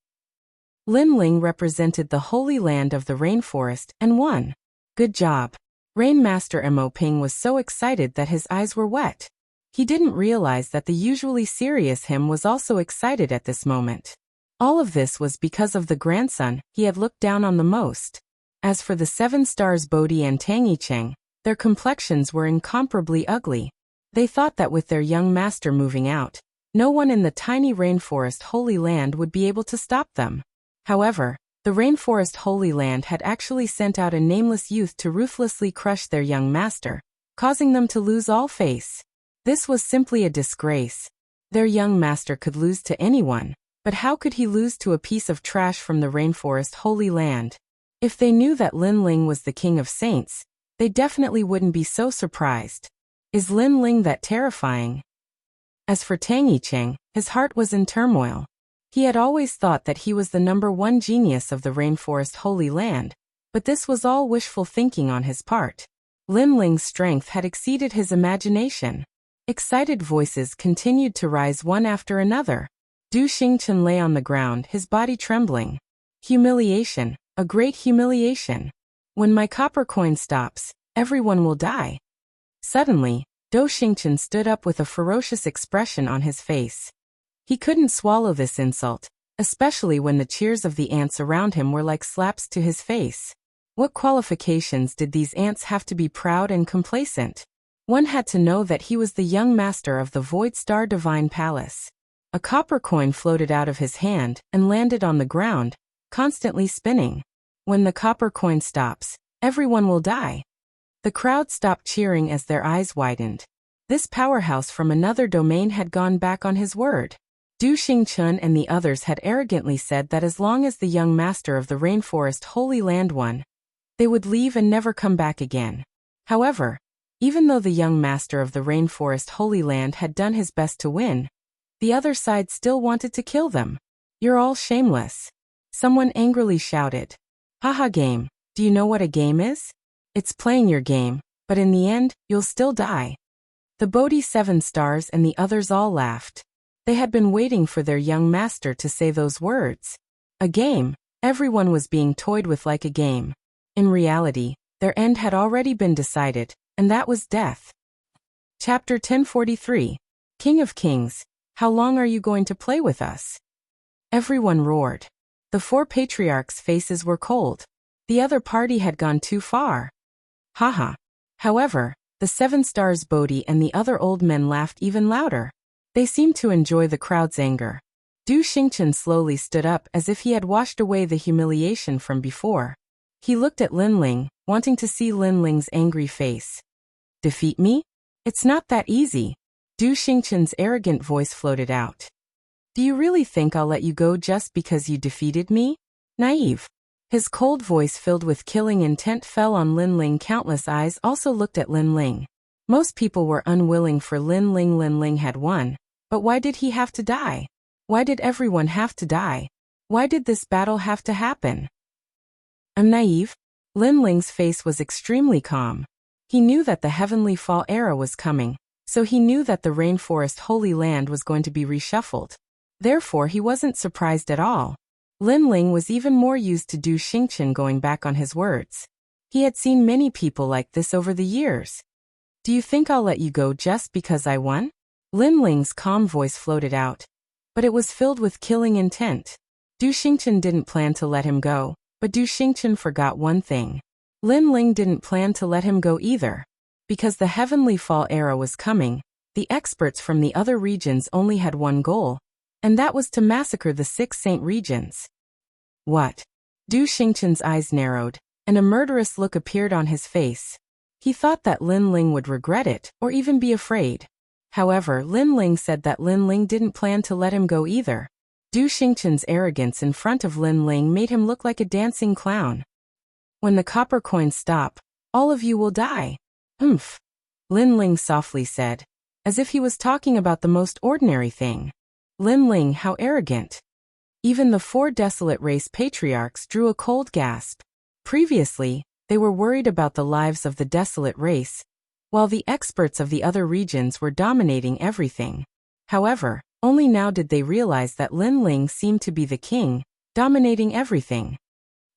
Lin Ling represented the holy land of the rainforest and won. Good job. Rain Master Mo Ping was so excited that his eyes were wet. He didn't realize that the usually serious him was also excited at this moment. All of this was because of the grandson he had looked down on the most. As for the 7 stars Bodhi and Tangi Cheng, their complexions were incomparably ugly. They thought that with their young master moving out, no one in the tiny rainforest Holy Land would be able to stop them. However, the rainforest Holy Land had actually sent out a nameless youth to ruthlessly crush their young master, causing them to lose all face. This was simply a disgrace. Their young master could lose to anyone, but how could he lose to a piece of trash from the rainforest Holy Land? If they knew that Lin Ling was the king of saints, they definitely wouldn't be so surprised. Is Lin Ling that terrifying? As for Tang Yicheng, his heart was in turmoil. He had always thought that he was the #1 genius of the rainforest Holy Land, but this was all wishful thinking on his part. Lin Ling's strength had exceeded his imagination. Excited voices continued to rise one after another. Du Xingchen lay on the ground, his body trembling. Humiliation, a great humiliation. When my copper coin stops, everyone will die. Suddenly, Du Xingchen stood up with a ferocious expression on his face. He couldn't swallow this insult, especially when the cheers of the ants around him were like slaps to his face. What qualifications did these ants have to be proud and complacent? One had to know that he was the young master of the Void Star Divine Palace. A copper coin floated out of his hand and landed on the ground, constantly spinning. When the copper coin stops, everyone will die. The crowd stopped cheering as their eyes widened. This powerhouse from another domain had gone back on his word. Du Xingchen and the others had arrogantly said that as long as the young master of the rainforest Holy Land won, they would leave and never come back again. However, even though the young master of the rainforest Holy Land had done his best to win, the other side still wanted to kill them. You're all shameless. Someone angrily shouted. Haha, game. Do you know what a game is? It's playing your game, but in the end, you'll still die. The Bodhi 7 stars and the others all laughed. They had been waiting for their young master to say those words. A game. Everyone was being toyed with like a game. In reality, their end had already been decided, and that was death. Chapter 1043. King of Kings, How long are you going to play with us? Everyone roared. The 4 patriarchs' faces were cold. The other party had gone too far. Haha. However, the 7 Stars Bodhi and the other old men laughed even louder. They seemed to enjoy the crowd's anger. Du Xingchen slowly stood up as if he had washed away the humiliation from before. He looked at Linling, wanting to see Linling's angry face. Defeat me? It's not that easy. Du Xingchen's arrogant voice floated out. Do you really think I'll let you go just because you defeated me? Naive. His cold voice filled with killing intent fell on Linling. Countless eyes also looked at Linling. Most people were unwilling for Linling. Linling had won. But why did he have to die? Why did everyone have to die? Why did this battle have to happen? I'm naive. Linling's face was extremely calm. He knew that the Heavenly Fall era was coming, so he knew that the Rainforest Holy Land was going to be reshuffled. Therefore, he wasn't surprised at all. Linling was even more used to Du Xingchen going back on his words. He had seen many people like this over the years. Do you think I'll let you go just because I won? Linling's calm voice floated out, but it was filled with killing intent. Du Xingchen didn't plan to let him go, but Du Xingchen forgot one thing. Linling didn't plan to let him go either. Because the Heavenly Fall era was coming, the experts from the other regions only had one goal, and that was to massacre the 6 Saint regions. What? Du Xingchen's eyes narrowed, and a murderous look appeared on his face. He thought that Linling would regret it, or even be afraid. However, Linling said that Linling didn't plan to let him go either. Du Xingchen's arrogance in front of Linling made him look like a dancing clown. When the copper coins stop, all of you will die. Humph. Linling softly said, as if he was talking about the most ordinary thing. Linling, how arrogant. Even the 4 desolate race patriarchs drew a cold gasp. Previously, they were worried about the lives of the desolate race, while the experts of the other regions were dominating everything. However, only now did they realize that Linling seemed to be the king, dominating everything.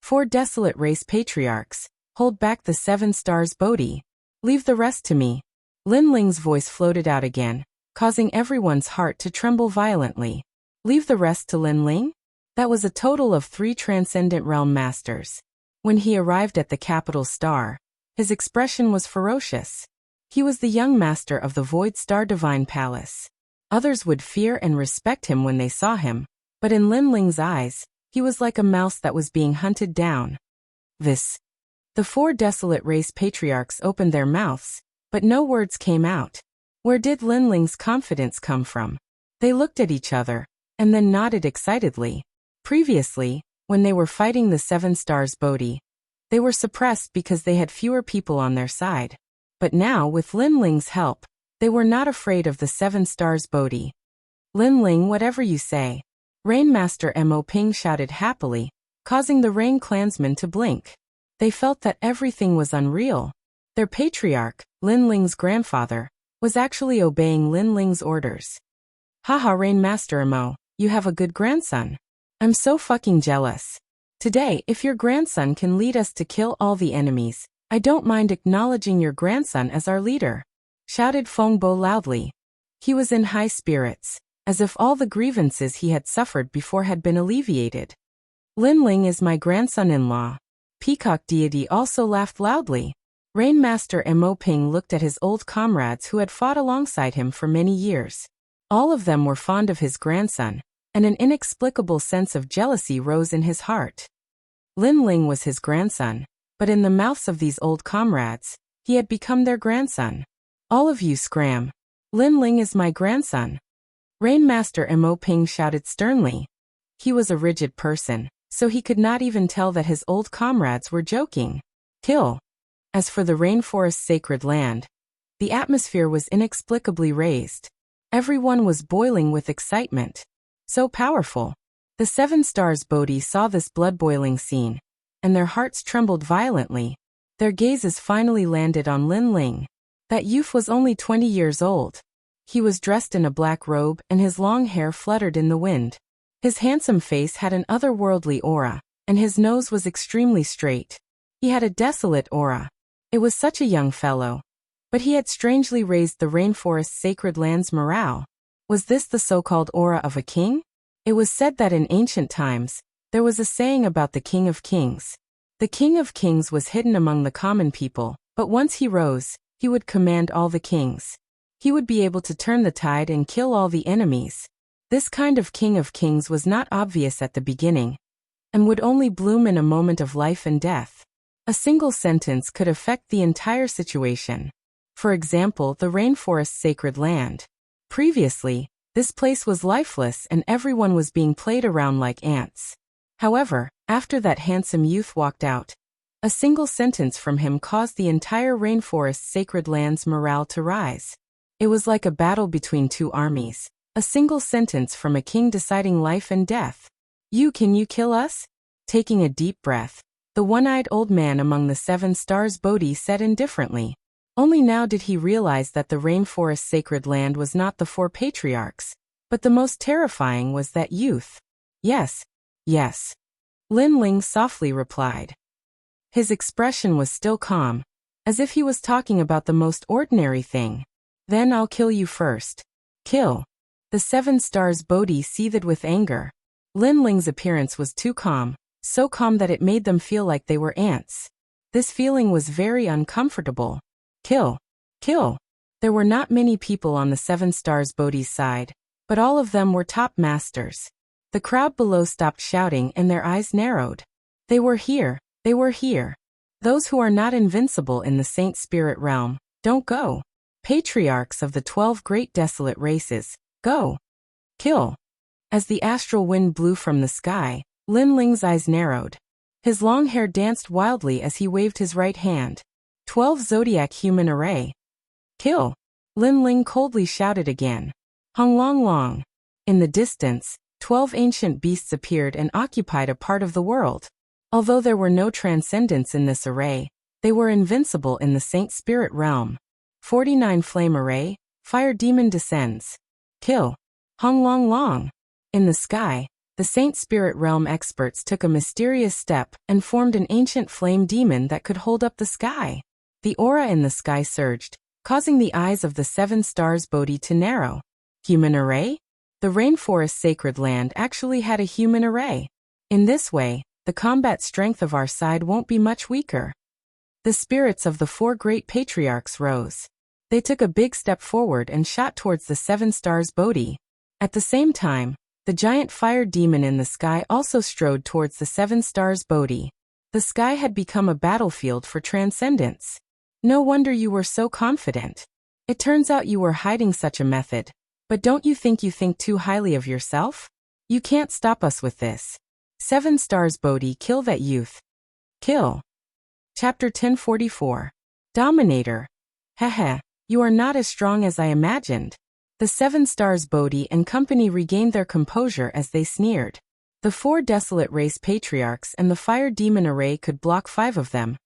4 desolate race patriarchs, hold back the 7 Stars Bodhi. Leave the rest to me. Linling's voice floated out again, causing everyone's heart to tremble violently. Leave the rest to Linling? That was a total of 3 Transcendent Realm Masters. When he arrived at the capital star, his expression was ferocious. He was the young master of the Void Star Divine Palace. Others would fear and respect him when they saw him, but in Linling's eyes, he was like a mouse that was being hunted down. The 4 desolate race patriarchs opened their mouths, but no words came out. Where did Linling's confidence come from? They looked at each other, and then nodded excitedly. Previously, when they were fighting the 7 Stars Bodhi, they were suppressed because they had fewer people on their side. But now, with Linling's help, they were not afraid of the 7 Stars Bodhi. Linling, whatever you say. Rainmaster Mo Ping shouted happily, causing the Rain clansmen to blink. They felt that everything was unreal. Their patriarch, Linling's grandfather, was actually obeying Linling's orders. Haha, Rainmaster Mo, you have a good grandson. I'm so fucking jealous. Today, if your grandson can lead us to kill all the enemies, I don't mind acknowledging your grandson as our leader, shouted Fengbo loudly. He was in high spirits, as if all the grievances he had suffered before had been alleviated. Linling is my grandson-in-law. Peacock Deity also laughed loudly. Rainmaster Mo Ping looked at his old comrades who had fought alongside him for many years. All of them were fond of his grandson, and an inexplicable sense of jealousy rose in his heart. Linling was his grandson, but in the mouths of these old comrades, he had become their grandson. All of you scram. Linling is my grandson. Rainmaster Mo Ping shouted sternly. He was a rigid person, so he could not even tell that his old comrades were joking. Kill. As for the rainforest's sacred land, the atmosphere was inexplicably raised. Everyone was boiling with excitement. So powerful. The 7 Stars Bodhi saw this blood-boiling scene, and their hearts trembled violently. Their gazes finally landed on Linling. That youth was only 20 years old. He was dressed in a black robe and his long hair fluttered in the wind. His handsome face had an otherworldly aura, and his nose was extremely straight. He had a desolate aura. It was such a young fellow. But he had strangely raised the rainforest's sacred land's morale. Was this the so-called aura of a king? It was said that in ancient times, there was a saying about the King of Kings. The King of Kings was hidden among the common people, but once he rose, he would command all the kings. He would be able to turn the tide and kill all the enemies. This kind of King of Kings was not obvious at the beginning, and would only bloom in a moment of life and death. A single sentence could affect the entire situation. For example, the rainforest's sacred land. Previously, this place was lifeless and everyone was being played around like ants. However, after that handsome youth walked out, a single sentence from him caused the entire rainforest's sacred land's morale to rise. It was like a battle between two armies. A single sentence from a king deciding life and death. Can you kill us? Taking a deep breath, the one-eyed old man among the 7 stars Bodhi said indifferently. Only now did he realize that the rainforest's sacred land was not the 4 patriarchs, but the most terrifying was that youth. Yes. Yes. Lin Ling softly replied. His expression was still calm, as if he was talking about the most ordinary thing. Then I'll kill you first. Kill. The 7 stars Bodhi seethed with anger. Lin Ling's appearance was too calm, so calm that it made them feel like they were ants. This feeling was very uncomfortable. Kill. Kill. There were not many people on the 7 stars Bodhi's side, but all of them were top masters. The crowd below stopped shouting and their eyes narrowed. They were here. They were here. Those who are not invincible in the Saint Spirit realm, don't go. Patriarchs of the 12 great desolate races, go. Kill. As the astral wind blew from the sky, Lin Ling's eyes narrowed. His long hair danced wildly as he waved his right hand. 12 zodiac human array. Kill. Lin Ling coldly shouted again. Hong Long Long. In the distance, 12 ancient beasts appeared and occupied a part of the world. Although there were no transcendents in this array, they were invincible in the Saint Spirit realm. 49 flame array, fire demon descends. Kill. Hong Long Long. In the sky, the Saint Spirit realm experts took a mysterious step and formed an ancient flame demon that could hold up the sky. The aura in the sky surged, causing the eyes of the 7 stars Bodhi to narrow. Human array? The rainforest sacred land actually had a human array. In this way, the combat strength of our side won't be much weaker. The spirits of the 4 great patriarchs rose. They took a big step forward and shot towards the 7 stars Bodhi. At the same time, the giant fire demon in the sky also strode towards the 7 stars Bodhi. The sky had become a battlefield for transcendence. No wonder you were so confident. It turns out you were hiding such a method. But don't you think too highly of yourself? You can't stop us with this. 7 stars Bodhi, kill that youth. Kill. Chapter 1044. Dominator. Heh, you are not as strong as I imagined. The 7 stars Bodhi and company regained their composure as they sneered. The 4 desolate race patriarchs and the fire demon array could block 5 of them,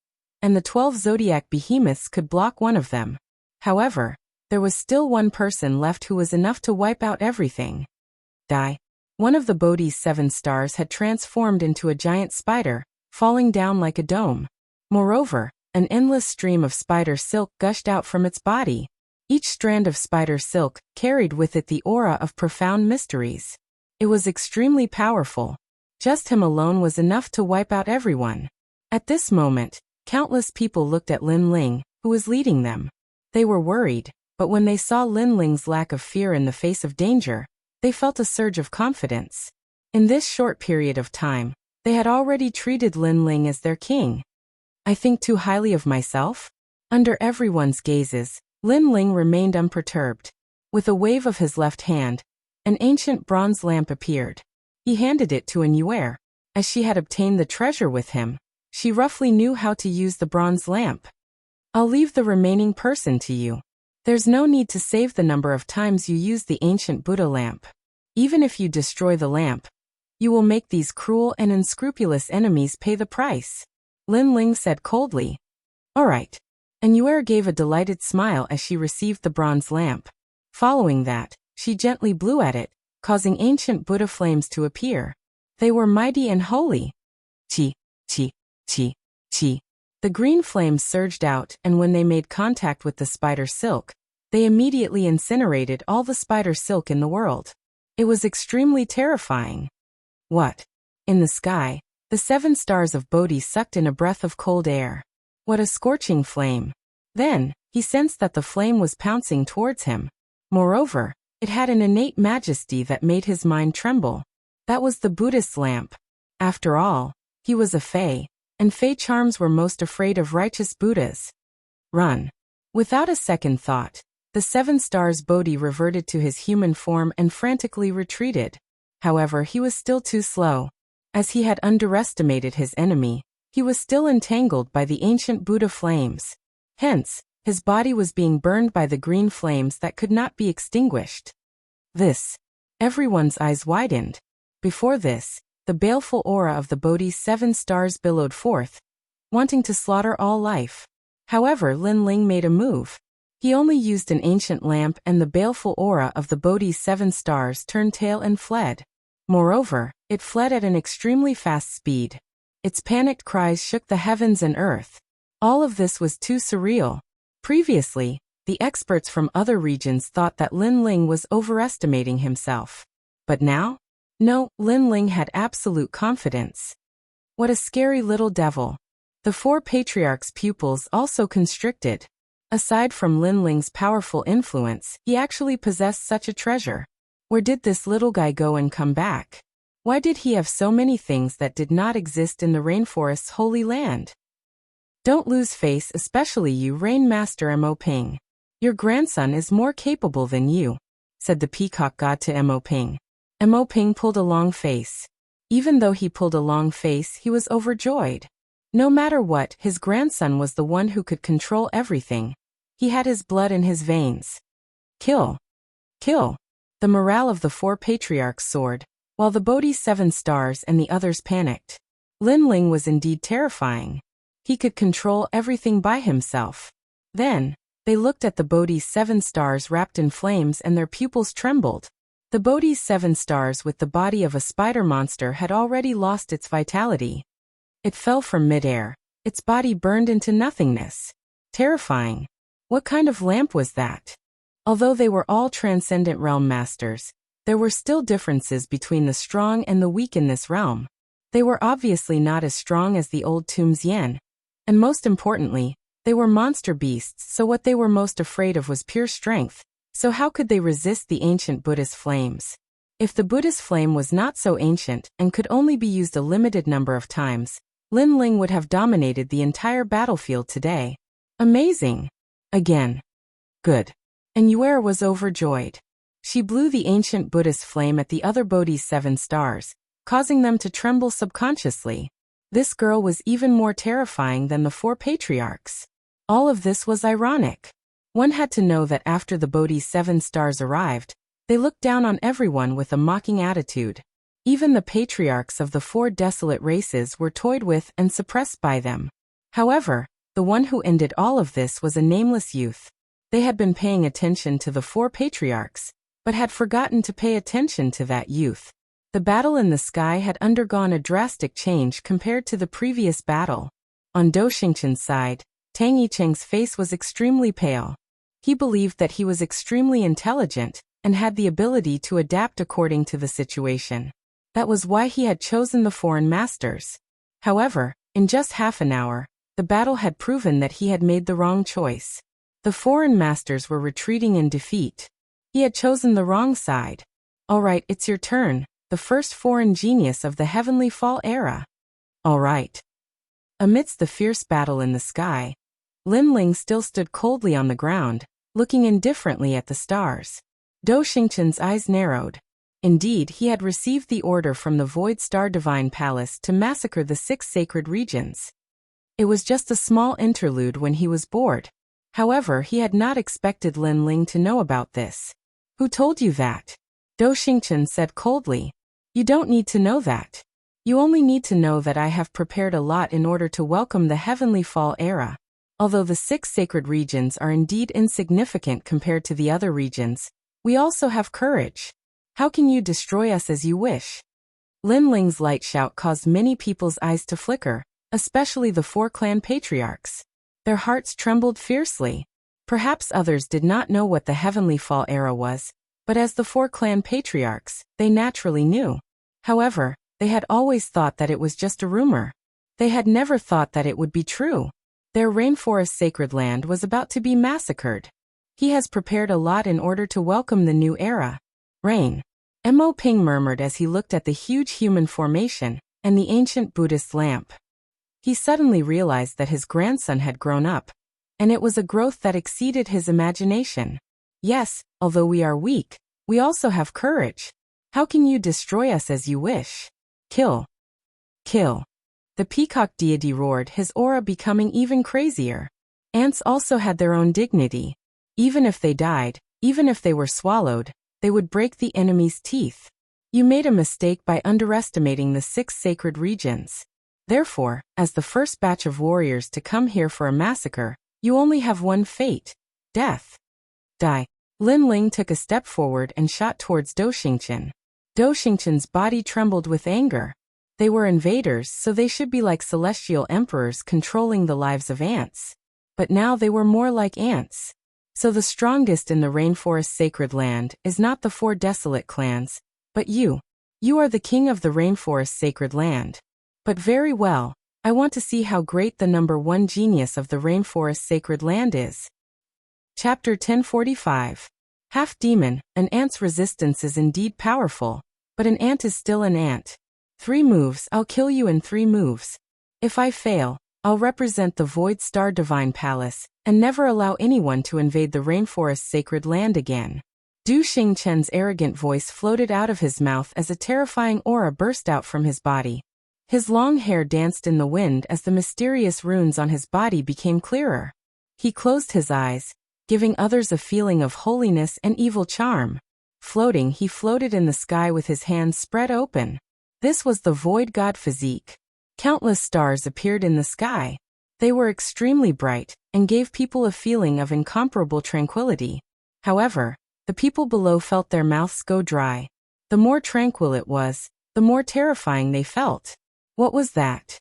and the 12 zodiac behemoths could block 1 of them. However, there was still one person left who was enough to wipe out everything. Die. One of the Bodhi's 7 stars had transformed into a giant spider, falling down like a dome. Moreover, an endless stream of spider silk gushed out from its body. Each strand of spider silk carried with it the aura of profound mysteries. It was extremely powerful. Just him alone was enough to wipe out everyone. At this moment, countless people looked at Lin Ling, who was leading them. They were worried, but when they saw Lin Ling's lack of fear in the face of danger, they felt a surge of confidence. In this short period of time, they had already treated Lin Ling as their king. I think too highly of myself? Under everyone's gazes, Lin Ling remained unperturbed. With a wave of his left hand, an ancient bronze lamp appeared. He handed it to Anuer. As she had obtained the treasure with him, she roughly knew how to use the bronze lamp. I'll leave the remaining person to you. There's no need to save the number of times you use the ancient Buddha lamp. Even if you destroy the lamp, you will make these cruel and unscrupulous enemies pay the price. Lin Ling said coldly. All right. Anuer gave a delighted smile as she received the bronze lamp. Following that, she gently blew at it, causing ancient Buddha flames to appear. They were mighty and holy. Chi, chi, chi, chi. The green flames surged out, and when they made contact with the spider silk, They immediately incinerated all the spider silk in the world. It was extremely terrifying. What? In the sky, the 7 stars of Bodhi sucked in a breath of cold air. What a scorching flame! Then, he sensed that the flame was pouncing towards him. Moreover, it had an innate majesty that made his mind tremble. That was the Buddhist lamp. After all, he was a Fae, and Fae charms were most afraid of righteous Buddhas. Run. Without a second thought, the 7 stars Bodhi reverted to his human form and frantically retreated. However, he was still too slow. As he had underestimated his enemy, he was still entangled by the ancient Buddha flames. Hence, his body was being burned by the green flames that could not be extinguished. This. Everyone's eyes widened. Before this, the baleful aura of the Bodhi's 7 stars billowed forth, wanting to slaughter all life. However, Lin Ling made a move. He only used an ancient lamp and the baleful aura of the Bodhi's 7 stars turned tail and fled. Moreover, it fled at an extremely fast speed. Its panicked cries shook the heavens and earth. All of this was too surreal. Previously, the experts from other regions thought that Lin Ling was overestimating himself. But now? No, Lin Ling had absolute confidence. What a scary little devil. The 4 patriarchs' pupils also constricted. Aside from Lin Ling's powerful influence, he actually possessed such a treasure. Where did this little guy go and come back? Why did he have so many things that did not exist in the rainforest's holy land? Don't lose face, especially you, Rain Master Mo Ping. Your grandson is more capable than you, said the peacock god to Mo Ping. Mo Ping pulled a long face. Even though he pulled a long face, he was overjoyed. No matter what, his grandson was the one who could control everything. He had his blood in his veins. Kill. Kill. The morale of the 4 patriarchs soared, while the Bodhi's 7 stars and the others panicked. Lin Ling was indeed terrifying. He could control everything by himself. Then, they looked at the Bodhi's 7 stars wrapped in flames and their pupils trembled. The Bodhi's 7 stars with the body of a spider monster had already lost its vitality. It fell from midair. Its body burned into nothingness. Terrifying. What kind of lamp was that? Although they were all transcendent realm masters, there were still differences between the strong and the weak in this realm. They were obviously not as strong as the old Tombs Yen. And most importantly, they were monster beasts, so what they were most afraid of was pure strength. So how could they resist the ancient Buddhist flames? If the Buddhist flame was not so ancient and could only be used a limited number of times, Lin Ling would have dominated the entire battlefield today. Amazing! Again. Good. And Yuera was overjoyed. She blew the ancient Buddhist flame at the other Bodhi's 7 stars, causing them to tremble subconsciously. This girl was even more terrifying than the 4 patriarchs. All of this was ironic. One had to know that after the Bodhi's 7 stars arrived, they looked down on everyone with a mocking attitude. Even the patriarchs of the 4 desolate races were toyed with and suppressed by them. However, the one who ended all of this was a nameless youth. They had been paying attention to the 4 patriarchs, but had forgotten to pay attention to that youth. The battle in the sky had undergone a drastic change compared to the previous battle. On Do Xingqian's side, Tang Yicheng's face was extremely pale. He believed that he was extremely intelligent and had the ability to adapt according to the situation. That was why he had chosen the foreign masters. However, in just half an hour, the battle had proven that he had made the wrong choice. The foreign masters were retreating in defeat. He had chosen the wrong side. Alright, it's your turn, the first foreign genius of the Heavenly Fall era. Alright. Amidst the fierce battle in the sky, Lin Ling still stood coldly on the ground, looking indifferently at the stars. Do Xingqian's eyes narrowed. Indeed, he had received the order from the Void Star Divine Palace to massacre the 6 sacred regions. It was just a small interlude when he was bored. However, he had not expected Lin Ling to know about this. Who told you that? Do Xingqian said coldly. You don't need to know that. You only need to know that I have prepared a lot in order to welcome the Heavenly Fall era. Although the 6 sacred regions are indeed insignificant compared to the other regions, we also have courage. How can you destroy us as you wish? Lin Ling's light shout caused many people's eyes to flicker, especially the 4 clan patriarchs. Their hearts trembled fiercely. Perhaps others did not know what the Heavenly Fall era was, but as the 4 clan patriarchs, they naturally knew. However, they had always thought that it was just a rumor. They had never thought that it would be true. Their rainforest sacred land was about to be massacred. He has prepared a lot in order to welcome the new era. Rain. Mo Ping murmured as he looked at the huge human formation and the ancient Buddhist lamp. He suddenly realized that his grandson had grown up, and it was a growth that exceeded his imagination. Yes, although we are weak, we also have courage. How can you destroy us as you wish? Kill. Kill. The peacock deity roared, his aura becoming even crazier. Ants also had their own dignity. Even if they died, even if they were swallowed, they would break the enemy's teeth. You made a mistake by underestimating the 6 sacred regions. Therefore, as the first batch of warriors to come here for a massacre, you only have one fate: death. Die. Lin Ling took a step forward and shot towards Do Xingqian. Do Xingqian's body trembled with anger. They were invaders, so they should be like celestial emperors controlling the lives of ants. But now they were more like ants. So the strongest in the rainforest sacred land is not the 4 desolate clans, but you. You are the king of the rainforest sacred land. But very well, I want to see how great the number 1 genius of the rainforest sacred land is. Chapter 1045. Half-demon, an ant's resistance is indeed powerful, but an ant is still an ant. 3 moves, I'll kill you in 3 moves. If I fail, I'll represent the Void Star Divine Palace, and never allow anyone to invade the rainforest sacred land again. Du Xingqian's arrogant voice floated out of his mouth as a terrifying aura burst out from his body. His long hair danced in the wind as the mysterious runes on his body became clearer. He closed his eyes, giving others a feeling of holiness and evil charm. Floating, he floated in the sky with his hands spread open. This was the Void God physique. Countless stars appeared in the sky. They were extremely bright, and gave people a feeling of incomparable tranquility. However, the people below felt their mouths go dry. The more tranquil it was, the more terrifying they felt. What was that?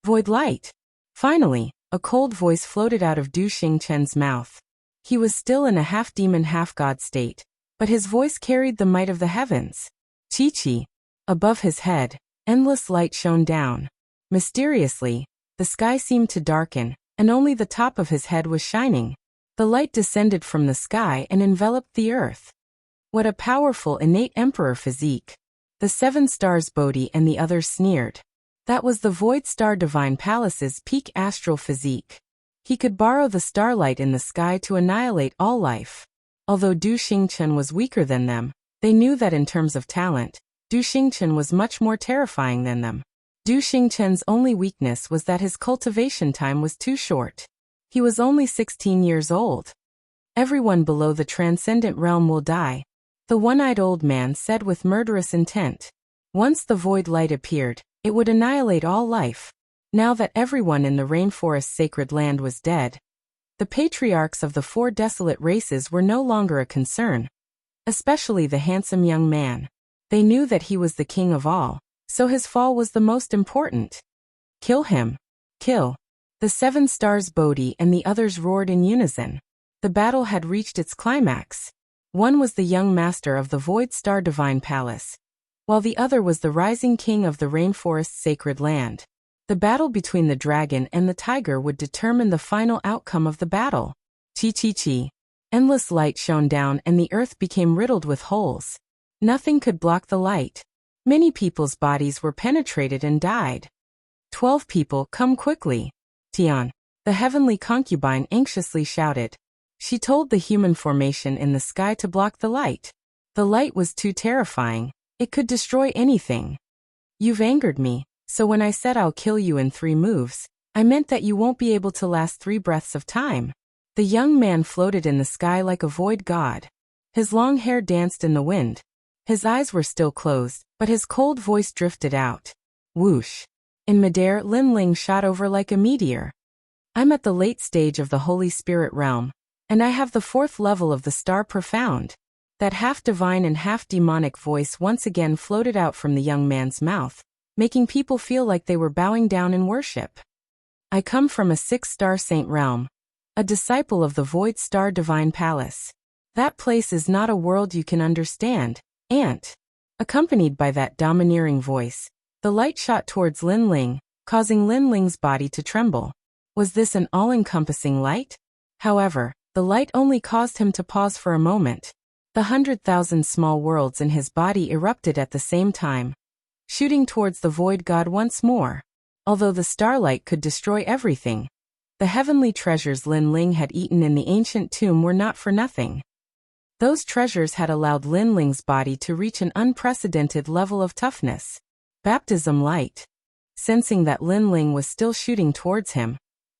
Void light. Finally, a cold voice floated out of Du Xingqian's mouth. He was still in a half-demon half-god state, but his voice carried the might of the heavens. Chi-Chi. Above his head, endless light shone down. Mysteriously, the sky seemed to darken, and only the top of his head was shining. The light descended from the sky and enveloped the earth. What a powerful innate emperor physique. The 7 stars Bodhi and the others sneered. That was the Void Star Divine Palace's peak astral physique. He could borrow the starlight in the sky to annihilate all life. Although Du Xingqian was weaker than them, they knew that in terms of talent, Du Xingqian was much more terrifying than them. Du Xingqian's only weakness was that his cultivation time was too short. He was only 16 years old. Everyone below the transcendent realm will die, the one-eyed old man said with murderous intent. Once the void light appeared, it would annihilate all life. Now that everyone in the rainforest sacred land was dead, the patriarchs of the 4 desolate races were no longer a concern. Especially the handsome young man. They knew that he was the king of all, so his fall was the most important. Kill him. Kill. The 7 stars Bodhi and the others roared in unison. The battle had reached its climax. One was the young master of the Void Star Divine Palace, while the other was the rising king of the rainforest's sacred land. The battle between the dragon and the tiger would determine the final outcome of the battle. Chi-Chi-Chi. Endless light shone down and the earth became riddled with holes. Nothing could block the light. Many people's bodies were penetrated and died. 12 people, come quickly. Tian, the heavenly concubine, anxiously shouted. She told the human formation in the sky to block the light. The light was too terrifying. It could destroy anything. You've angered me, so when I said I'll kill you in 3 moves, I meant that you won't be able to last 3 breaths of time. The young man floated in the sky like a void god. His long hair danced in the wind. His eyes were still closed, but his cold voice drifted out. Whoosh. In midair, Lin Ling shot over like a meteor. I'm at the late stage of the Holy Spirit realm, and I have the 4th level of the Star Profound. That half-divine and half-demonic voice once again floated out from the young man's mouth, making people feel like they were bowing down in worship. I come from a 6-star saint realm. a disciple of the Void Star Divine Palace. That place is not a world you can understand, Aunt. Accompanied by that domineering voice, the light shot towards Lin Ling, causing Lin Ling's body to tremble. Was this an all-encompassing light? However, the light only caused him to pause for a moment. The 100,000 small worlds in his body erupted at the same time, shooting towards the Void God once more. Although the starlight could destroy everything, the heavenly treasures Lin Ling had eaten in the ancient tomb were not for nothing. Those treasures had allowed Lin Ling's body to reach an unprecedented level of toughness. Baptism light. Sensing that Lin Ling was still shooting towards him,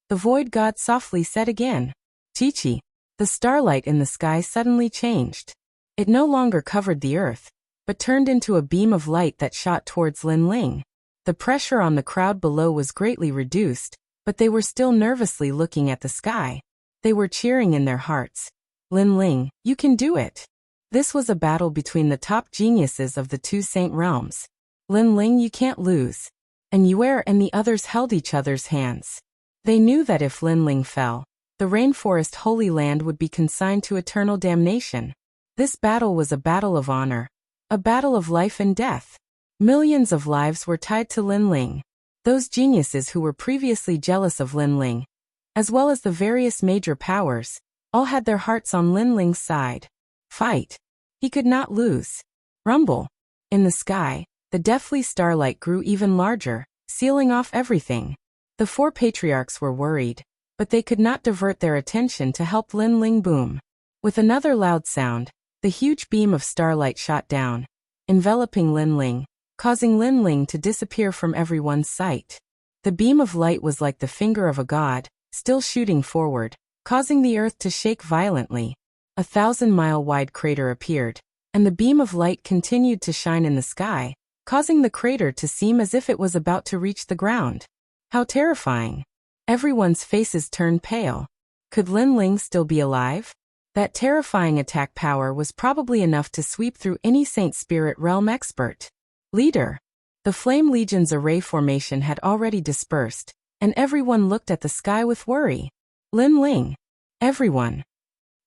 the Void God softly said again, Chi-Chi. The starlight in the sky suddenly changed. It no longer covered the earth, but turned into a beam of light that shot towards Lin Ling. The pressure on the crowd below was greatly reduced, but they were still nervously looking at the sky. They were cheering in their hearts. Lin Ling, you can do it. This was a battle between the top geniuses of the two saint realms. Lin Ling, you can't lose. And Yuer and the others held each other's hands. They knew that if Lin Ling fell, the Rainforest Holy Land would be consigned to eternal damnation. This battle was a battle of honor, a battle of life and death. Millions of lives were tied to Lin Ling. Those geniuses who were previously jealous of Lin Ling, as well as the various major powers, all had their hearts on Lin Ling's side. Fight. He could not lose. Rumble. In the sky, the deathly starlight grew even larger, sealing off everything. The four patriarchs were worried, but they could not divert their attention to help Lin Ling boom. With another loud sound, the huge beam of starlight shot down, enveloping Lin Ling, causing Lin Ling to disappear from everyone's sight. The beam of light was like the finger of a god, still shooting forward, causing the earth to shake violently. A 1,000-mile-wide crater appeared, and the beam of light continued to shine in the sky, causing the crater to seem as if it was about to reach the ground. How terrifying! Everyone's faces turned pale. Could Lin Ling still be alive? That terrifying attack power was probably enough to sweep through any Saint Spirit Realm expert. Leader. The Flame Legion's array formation had already dispersed, and everyone looked at the sky with worry. Lin Ling. Everyone.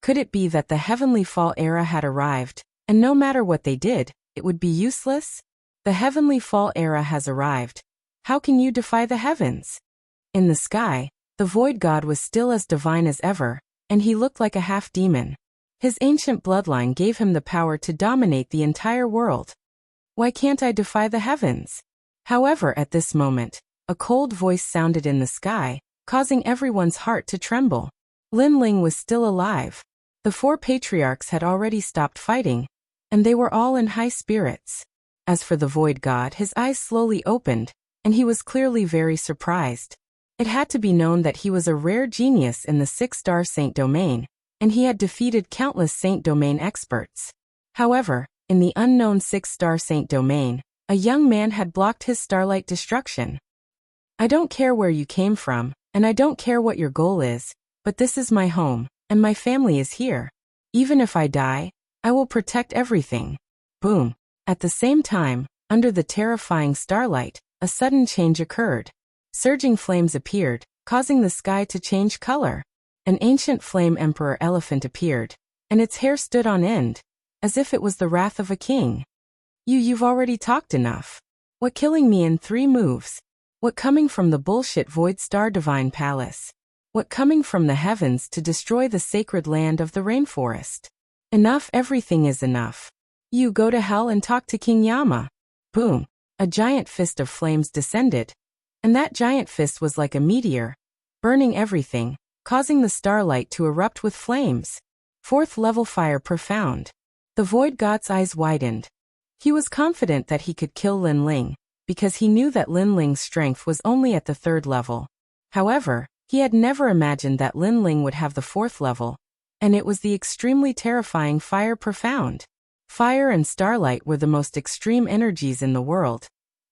Could it be that the Heavenly Fall era had arrived, and no matter what they did, it would be useless? The Heavenly Fall era has arrived. How can you defy the heavens? In the sky, the Void God was still as divine as ever, and he looked like a half-demon. His ancient bloodline gave him the power to dominate the entire world. Why can't I defy the heavens? However, at this moment, a cold voice sounded in the sky, causing everyone's heart to tremble. Lin Ling was still alive. The four patriarchs had already stopped fighting, and they were all in high spirits. As for the Void God, his eyes slowly opened, and he was clearly very surprised. It had to be known that he was a rare genius in the 6-star Saint Domain, and he had defeated countless Saint Domain experts. However, in the unknown 6-star Saint Domain, a young man had blocked his starlight destruction. I don't care where you came from, and I don't care what your goal is, but this is my home, and my family is here. Even if I die, I will protect everything. Boom. At the same time, under the terrifying starlight, a sudden change occurred. Surging flames appeared, causing the sky to change color. An ancient flame emperor elephant appeared, and its hair stood on end, as if it was the wrath of a king. You've already talked enough. What killing me in 3 moves? What coming from the bullshit Void Star Divine Palace? What coming from the heavens to destroy the sacred land of the rainforest? Enough, everything is enough. You go to hell and talk to King Yama. Boom. A giant fist of flames descended, and that giant fist was like a meteor, burning everything, causing the starlight to erupt with flames. 4th level fire profound. The Void God's eyes widened. He was confident that he could kill Lin Ling, because he knew that Lin Ling's strength was only at the 3rd level. However, he had never imagined that Lin Ling would have the 4th level, and it was the extremely terrifying fire profound. Fire and starlight were the most extreme energies in the world,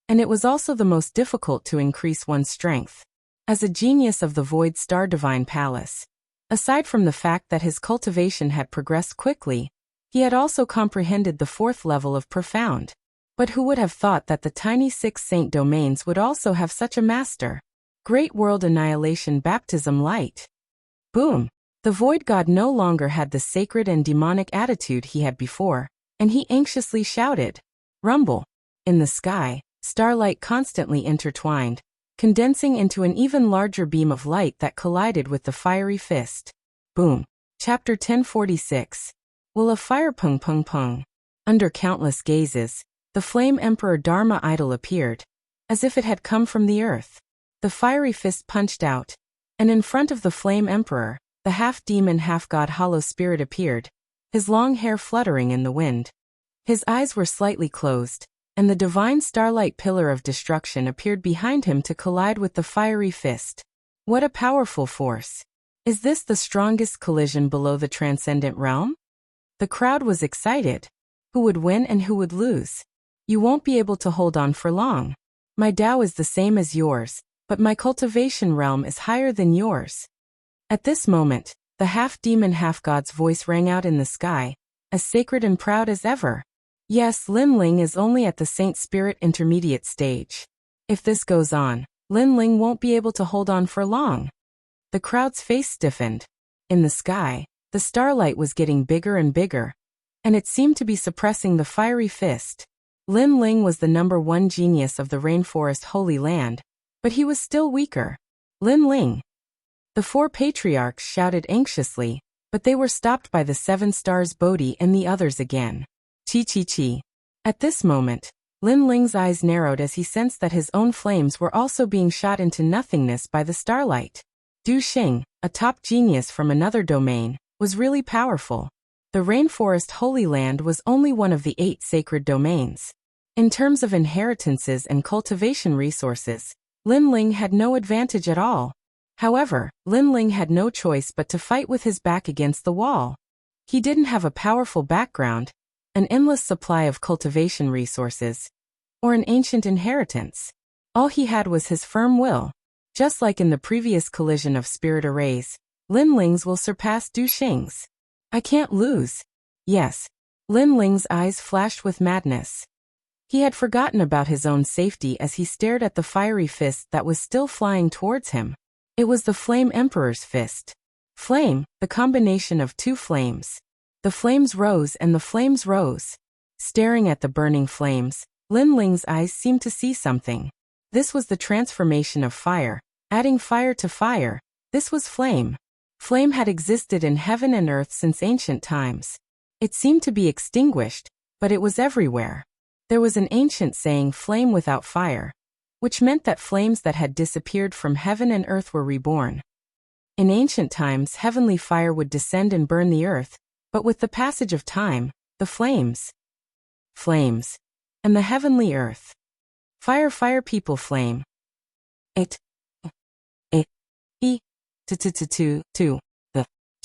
and it was also the most difficult to increase one's strength. As a genius of the Void Star Divine Palace, aside from the fact that his cultivation had progressed quickly, he had also comprehended the 4th level of profound. But who would have thought that the tiny 6 saint domains would also have such a master? Great World Annihilation Baptism Light. Boom! The void god no longer had the sacred and demonic attitude he had before, and he anxiously shouted. Rumble! In the sky, starlight constantly intertwined, condensing into an even larger beam of light that collided with the fiery fist. Boom! Chapter 1046. Will a fire pung pung pung? Under countless gazes, the flame emperor Dharma idol appeared, as if it had come from the earth. The fiery fist punched out, and in front of the flame emperor, the half-demon half-god hollow spirit appeared, his long hair fluttering in the wind. His eyes were slightly closed, and the divine starlight pillar of destruction appeared behind him to collide with the fiery fist. What a powerful force! Is this the strongest collision below the transcendent realm? The crowd was excited. Who would win and who would lose? You won't be able to hold on for long. My Tao is the same as yours, but my cultivation realm is higher than yours. At this moment, the half-demon half-god's voice rang out in the sky, as sacred and proud as ever. Yes, Lin Ling is only at the Saint Spirit intermediate stage. If this goes on, Lin Ling won't be able to hold on for long. The crowd's face stiffened. In the sky, the starlight was getting bigger and bigger, and it seemed to be suppressing the fiery fist. Lin Ling was the #1 genius of the Rainforest Holy Land, but he was still weaker. Lin Ling! The 4 patriarchs shouted anxiously, but they were stopped by the 7 stars Bodhi and the others again. Chi. At this moment, Lin Ling's eyes narrowed as he sensed that his own flames were also being shot into nothingness by the starlight. Du Xing, a top genius from another domain, was really powerful. The Rainforest Holy Land was only one of the 8 sacred domains. In terms of inheritances and cultivation resources, Lin Ling had no advantage at all. However, Lin Ling had no choice but to fight with his back against the wall. He didn't have a powerful background, an endless supply of cultivation resources, or an ancient inheritance. All he had was his firm will. Just like in the previous collision of spirit arrays, Lin Ling's will surpass Du Xing's. I can't lose. Yes. Lin Ling's eyes flashed with madness. He had forgotten about his own safety as he stared at the fiery fist that was still flying towards him. It was the Flame Emperor's fist. Flame, the combination of 2 flames. The flames rose and the flames rose. Staring at the burning flames, Lin Ling's eyes seemed to see something. This was the transformation of fire, adding fire to fire. This was flame. Flame had existed in heaven and earth since ancient times. It seemed to be extinguished, but it was everywhere. There was an ancient saying, flame without fire, which meant that flames that had disappeared from heaven and earth were reborn. In ancient times, heavenly fire would descend and burn the earth, but with the passage of time, the flames, and the heavenly earth. Fire people flame. The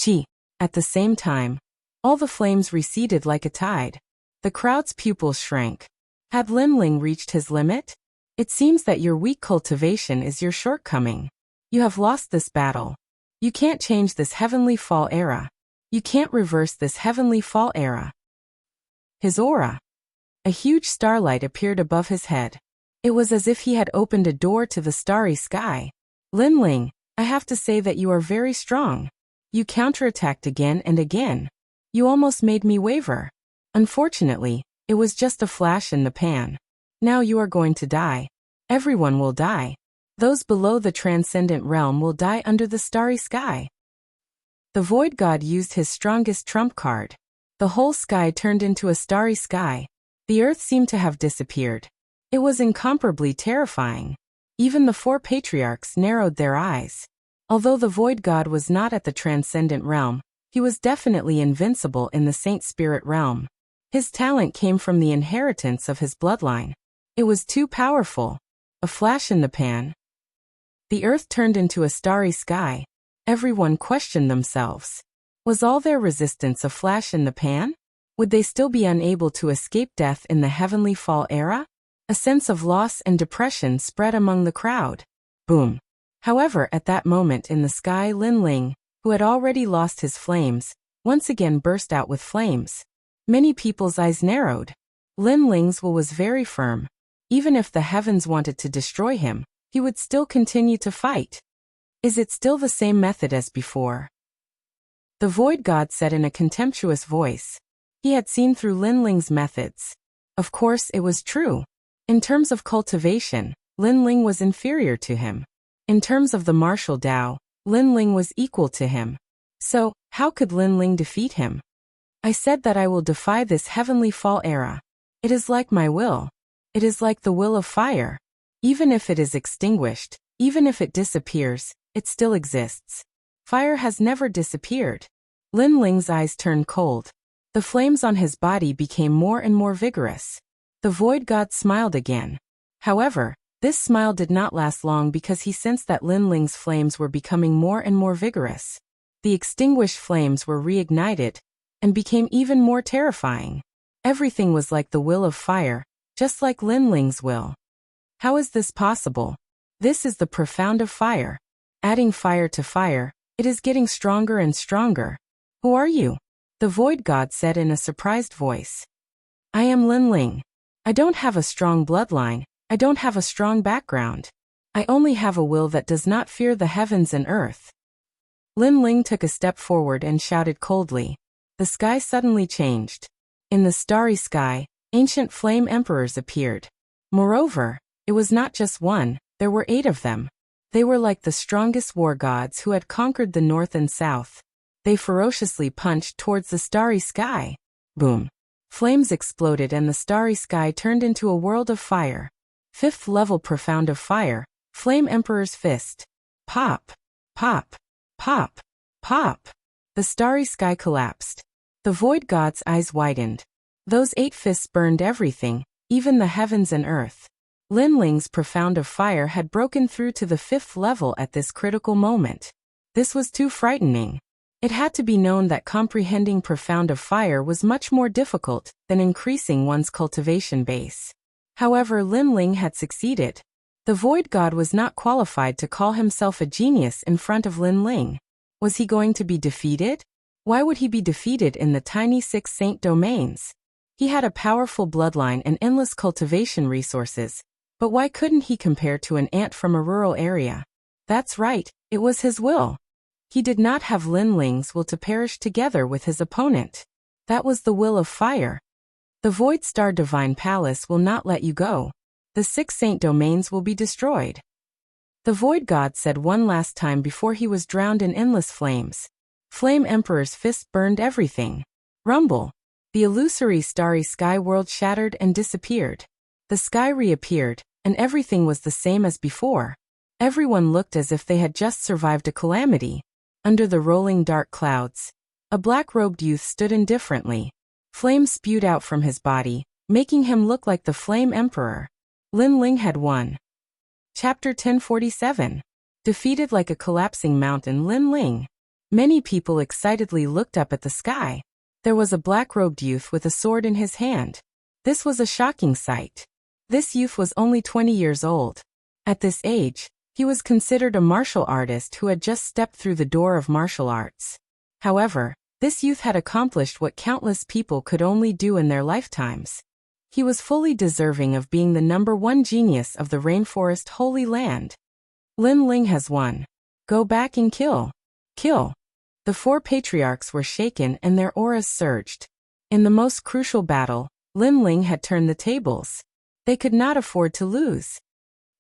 chi. At the same time, all the flames receded like a tide. The crowd's pupils shrank. Had Lin Ling reached his limit? It seems that your weak cultivation is your shortcoming. You have lost this battle. You can't change this heavenly fall era. You can't reverse this heavenly fall era. His aura. A huge starlight appeared above his head. It was as if he had opened a door to the starry sky. Lin Ling, I have to say that you are very strong. You counterattacked again and again. You almost made me waver. Unfortunately, it was just a flash in the pan. Now you are going to die. Everyone will die. Those below the transcendent realm will die under the starry sky. The void god used his strongest trump card. The whole sky turned into a starry sky. The earth seemed to have disappeared. It was incomparably terrifying. Even the 4 patriarchs narrowed their eyes. Although the void god was not at the transcendent realm, he was definitely invincible in the Saint Spirit realm. His talent came from the inheritance of his bloodline. It was too powerful. A flash in the pan. The earth turned into a starry sky. Everyone questioned themselves. Was all their resistance a flash in the pan? Would they still be unable to escape death in the heavenly fall era? A sense of loss and depression spread among the crowd. Boom. However, at that moment in the sky, Lin Ling, who had already lost his flames, once again burst out with flames. Many people's eyes narrowed. Lin Ling's will was very firm. Even if the heavens wanted to destroy him, he would still continue to fight. Is it still the same method as before? the Void God said in a contemptuous voice. He had seen through Lin Ling's methods. Of course, it was true. In terms of cultivation, Lin Ling was inferior to him. In terms of the martial Tao, Lin Ling was equal to him. So, how could Lin Ling defeat him? I said that I will defy this heavenly fall era. It is like my will. It is like the will of fire. Even if it is extinguished, even if it disappears, it still exists. Fire has never disappeared. Lin Ling's eyes turned cold. The flames on his body became more and more vigorous. The Void God smiled again. However, this smile did not last long because he sensed that Lin Ling's flames were becoming more and more vigorous. The extinguished flames were reignited and became even more terrifying. Everything was like the will of fire, just like Lin Ling's will. How is this possible? This is the profound of fire. Adding fire to fire, it is getting stronger and stronger. Who are you? The Void God said in a surprised voice. I am Lin Ling. I don't have a strong bloodline. I don't have a strong background. I only have a will that does not fear the heavens and earth. Lin Ling took a step forward and shouted coldly. The sky suddenly changed. In the starry sky, ancient flame emperors appeared. Moreover, it was not just one, there were 8 of them. They were like the strongest war gods who had conquered the north and south. They ferociously punched towards the starry sky. Boom. Flames exploded and the starry sky turned into a world of fire. 5th level profound of fire, Flame Emperor's fist. Pop. Pop. Pop. Pop. The starry sky collapsed. The Void God's eyes widened. Those 8 fists burned everything, even the heavens and earth. Lin Ling's profound of fire had broken through to the 5th level at this critical moment. This was too frightening. It had to be known that comprehending profound of fire was much more difficult than increasing one's cultivation base. However, Lin Ling had succeeded. The Void God was not qualified to call himself a genius in front of Lin Ling. Was he going to be defeated? Why would he be defeated in the tiny 6 saint domains? He had a powerful bloodline and endless cultivation resources, but why couldn't he compare to an ant from a rural area? That's right, it was his will. He did not have Lin Ling's will to perish together with his opponent. That was the will of fire. The Void Star Divine Palace will not let you go. The 6 saint domains will be destroyed. The Void God said one last time before he was drowned in endless flames. Flame Emperor's fist burned everything. Rumble. The illusory starry sky world shattered and disappeared. The sky reappeared, and everything was the same as before. Everyone looked as if they had just survived a calamity. Under the rolling dark clouds, a black-robed youth stood indifferently. Flames spewed out from his body, making him look like the Flame Emperor. Lin Ling had won. Chapter 1047. Defeated like a collapsing mountain, Lin Ling. Many people excitedly looked up at the sky. There was a black-robed youth with a sword in his hand. This was a shocking sight. This youth was only 20 years old. At this age, he was considered a martial artist who had just stepped through the door of martial arts. However, this youth had accomplished what countless people could only do in their lifetimes. He was fully deserving of being the #1 genius of the Rainforest Holy Land. Lin Ling has won. Go back and kill. Kill. The 4 patriarchs were shaken and their auras surged. In the most crucial battle, Lin Ling had turned the tables. They could not afford to lose.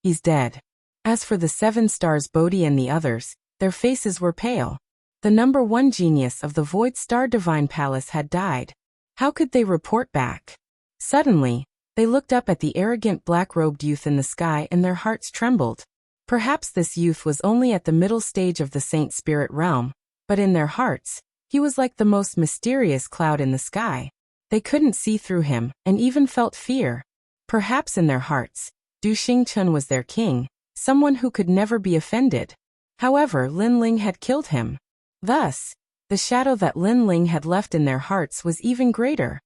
He's dead. As for the 7 stars Bodhi and the others, their faces were pale. The #1 genius of the Void Star Divine Palace had died. How could they report back? Suddenly, they looked up at the arrogant black-robed youth in the sky and their hearts trembled. Perhaps this youth was only at the middle stage of the Saint Spirit realm, but in their hearts, he was like the most mysterious cloud in the sky. They couldn't see through him and even felt fear. Perhaps in their hearts, Du Xingchen was their king, someone who could never be offended. However, Lin Ling had killed him. Thus, the shadow that Lin Ling had left in their hearts was even greater.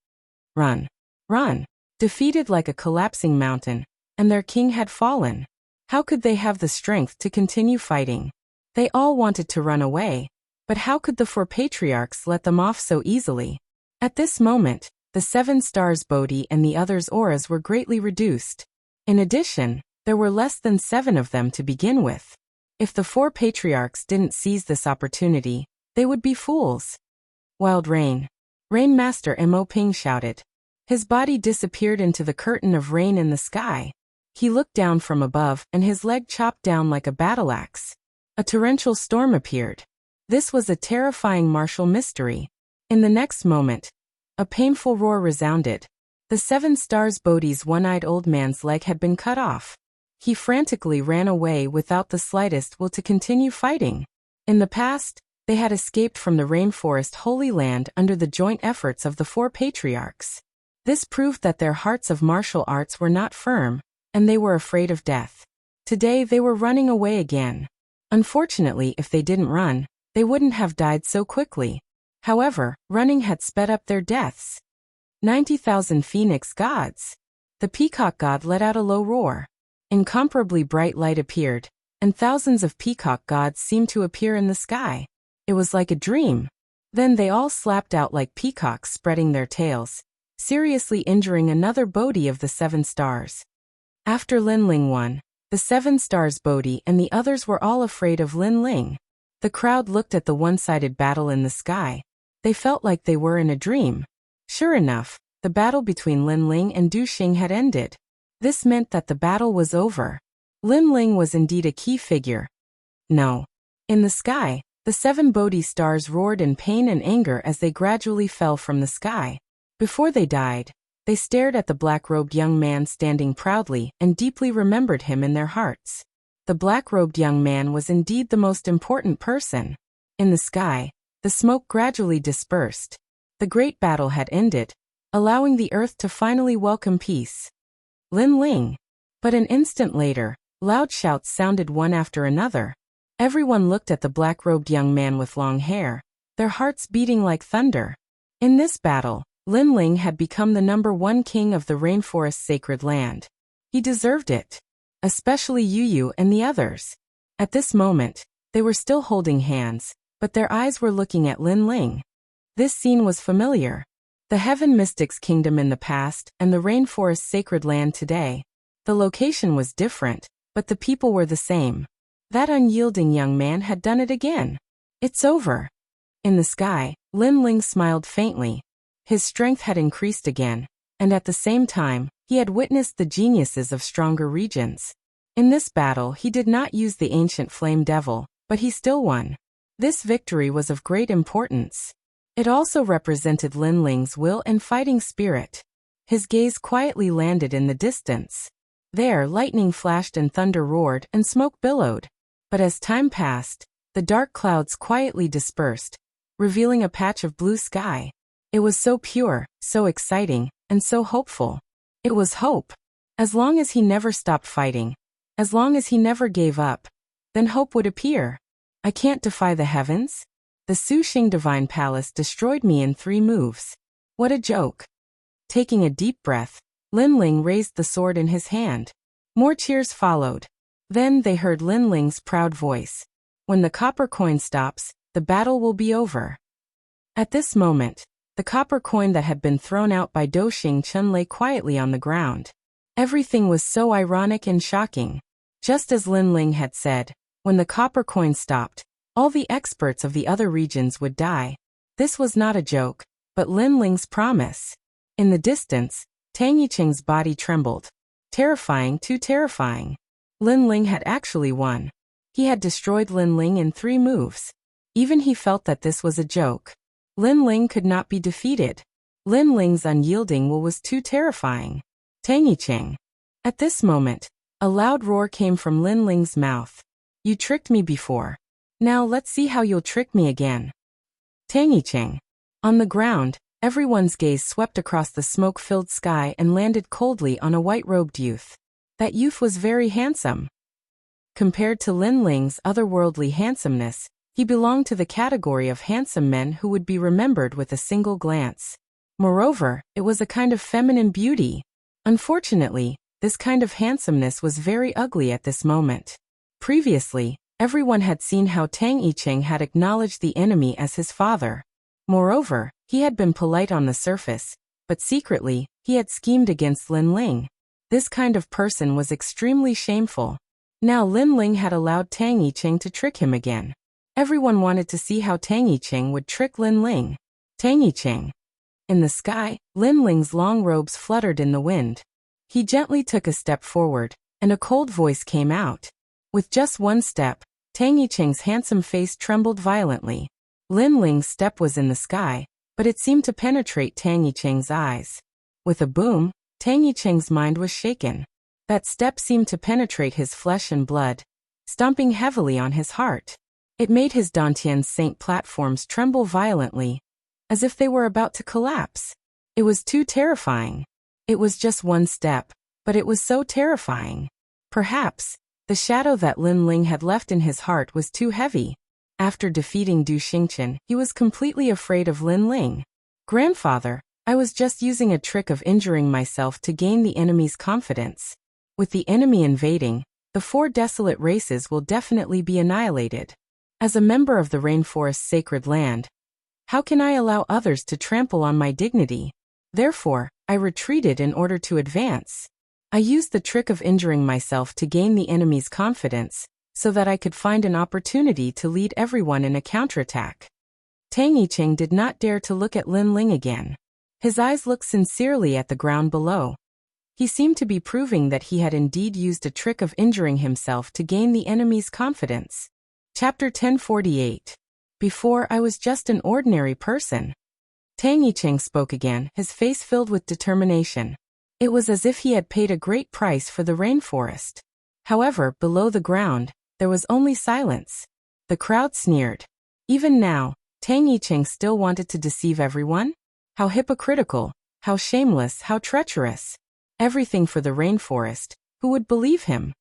Run. Run. Defeated like a collapsing mountain, and their king had fallen. How could they have the strength to continue fighting? They all wanted to run away, but how could the 4 patriarchs let them off so easily? At this moment, the 7 stars Bodhi and the others' auras were greatly reduced. In addition, there were less than 7 of them to begin with. If the 4 patriarchs didn't seize this opportunity, they would be fools. Wild rain. Rain Master Mo Ping shouted. His body disappeared into the curtain of rain in the sky. He looked down from above, and his leg chopped down like a battle axe. A torrential storm appeared. This was a terrifying martial mystery. In the next moment, a painful roar resounded. The 7 Stars Bodhi's one-eyed old man's leg had been cut off. He frantically ran away without the slightest will to continue fighting. In the past, they had escaped from the rainforest Holy Land under the joint efforts of the 4 patriarchs. This proved that their hearts of martial arts were not firm, and they were afraid of death. Today they were running away again. Unfortunately, if they didn't run, they wouldn't have died so quickly. However, running had sped up their deaths. 90,000 Phoenix Gods. The peacock god let out a low roar. Incomparably bright light appeared, and thousands of peacock gods seemed to appear in the sky. It was like a dream. Then they all slapped out like peacocks spreading their tails, seriously injuring another Bodhi of the 7 stars. After Lin Ling won, the 7 Stars Bodhi and the others were all afraid of Lin Ling. The crowd looked at the one-sided battle in the sky. They felt like they were in a dream. Sure enough, the battle between Lin Ling and Du Xing had ended. This meant that the battle was over. Lin Ling was indeed a key figure. No. In the sky, the 7 Bodhi stars roared in pain and anger as they gradually fell from the sky. Before they died, they stared at the black-robed young man standing proudly and deeply remembered him in their hearts. The black-robed young man was indeed the most important person. In the sky, the smoke gradually dispersed. The great battle had ended, allowing the earth to finally welcome peace. Lin Ling. But an instant later, loud shouts sounded one after another. Everyone looked at the black-robed young man with long hair, their hearts beating like thunder. In this battle, Lin Ling had become the #1 king of the rainforest's sacred land. He deserved it. Especially Yu Yu and the others. At this moment, they were still holding hands, but their eyes were looking at Lin Ling. This scene was familiar. The Heaven Mystics Kingdom in the past and the rainforest's sacred land today. The location was different, but the people were the same. That unyielding young man had done it again. It's over. In the sky, Lin Ling smiled faintly. His strength had increased again, and at the same time, he had witnessed the geniuses of stronger regions. In this battle he did not use the ancient flame devil, but he still won. This victory was of great importance. It also represented Lin Ling's will and fighting spirit. His gaze quietly landed in the distance. There lightning flashed and thunder roared and smoke billowed. But as time passed, the dark clouds quietly dispersed, revealing a patch of blue sky. It was so pure, so exciting, and so hopeful. It was hope. As long as he never stopped fighting, as long as he never gave up, then hope would appear. I can't defy the heavens? The Su Xing Divine Palace destroyed me in 3 moves. What a joke. Taking a deep breath, Lin Ling raised the sword in his hand. More cheers followed. Then they heard Lin Ling's proud voice. When the copper coin stops, the battle will be over. At this moment, the copper coin that had been thrown out by Do Xing Chun lay quietly on the ground. Everything was so ironic and shocking. Just as Lin Ling had said, when the copper coin stopped, all the experts of the other regions would die. This was not a joke, but Lin Ling's promise. In the distance, Tang Yicheng's body trembled. Terrifying, too terrifying. Lin Ling had actually won. He had destroyed Lin Ling in 3 moves. Even he felt that this was a joke. Lin Ling could not be defeated. Lin Ling's unyielding will was too terrifying. Tang Yicheng. At this moment, a loud roar came from Lin Ling's mouth. You tricked me before. Now let's see how you'll trick me again. Tang Yicheng. On the ground, everyone's gaze swept across the smoke-filled sky and landed coldly on a white-robed youth. That youth was very handsome. Compared to Lin Ling's otherworldly handsomeness, he belonged to the category of handsome men who would be remembered with a single glance. Moreover, it was a kind of feminine beauty. Unfortunately, this kind of handsomeness was very ugly at this moment. Previously, everyone had seen how Tang Yicheng had acknowledged the enemy as his father. Moreover, he had been polite on the surface, but secretly, he had schemed against Lin Ling. This kind of person was extremely shameful. Now Lin Ling had allowed Tang Yicheng to trick him again. Everyone wanted to see how Tang Yicheng would trick Lin Ling. Tang Yicheng. In the sky, Lin Ling's long robes fluttered in the wind. He gently took a step forward, and a cold voice came out. With just one step, Tang Yicheng's handsome face trembled violently. Lin Ling's step was in the sky, but it seemed to penetrate Tang Yicheng's eyes. With a boom, Tang Yicheng's mind was shaken. That step seemed to penetrate his flesh and blood, stomping heavily on his heart. It made his Dantian's saint platforms tremble violently, as if they were about to collapse. It was too terrifying. It was just one step, but it was so terrifying. Perhaps, the shadow that Lin Ling had left in his heart was too heavy. After defeating Du Xingqian, he was completely afraid of Lin Ling. Grandfather, I was just using a trick of injuring myself to gain the enemy's confidence. With the enemy invading, the 4 desolate races will definitely be annihilated. As a member of the rainforest's sacred land, how can I allow others to trample on my dignity? Therefore, I retreated in order to advance. I used the trick of injuring myself to gain the enemy's confidence, so that I could find an opportunity to lead everyone in a counterattack. Tang Yicheng did not dare to look at Lin Ling again. His eyes looked sincerely at the ground below. He seemed to be proving that he had indeed used a trick of injuring himself to gain the enemy's confidence. Chapter 1048. Before, I was just an ordinary person. Tang Yicheng spoke again, his face filled with determination. It was as if he had paid a great price for the rainforest. However, below the ground, there was only silence. The crowd sneered. Even now, Tang Yicheng still wanted to deceive everyone? How hypocritical, how shameless, how treacherous. Everything for the rainforest. Who would believe him?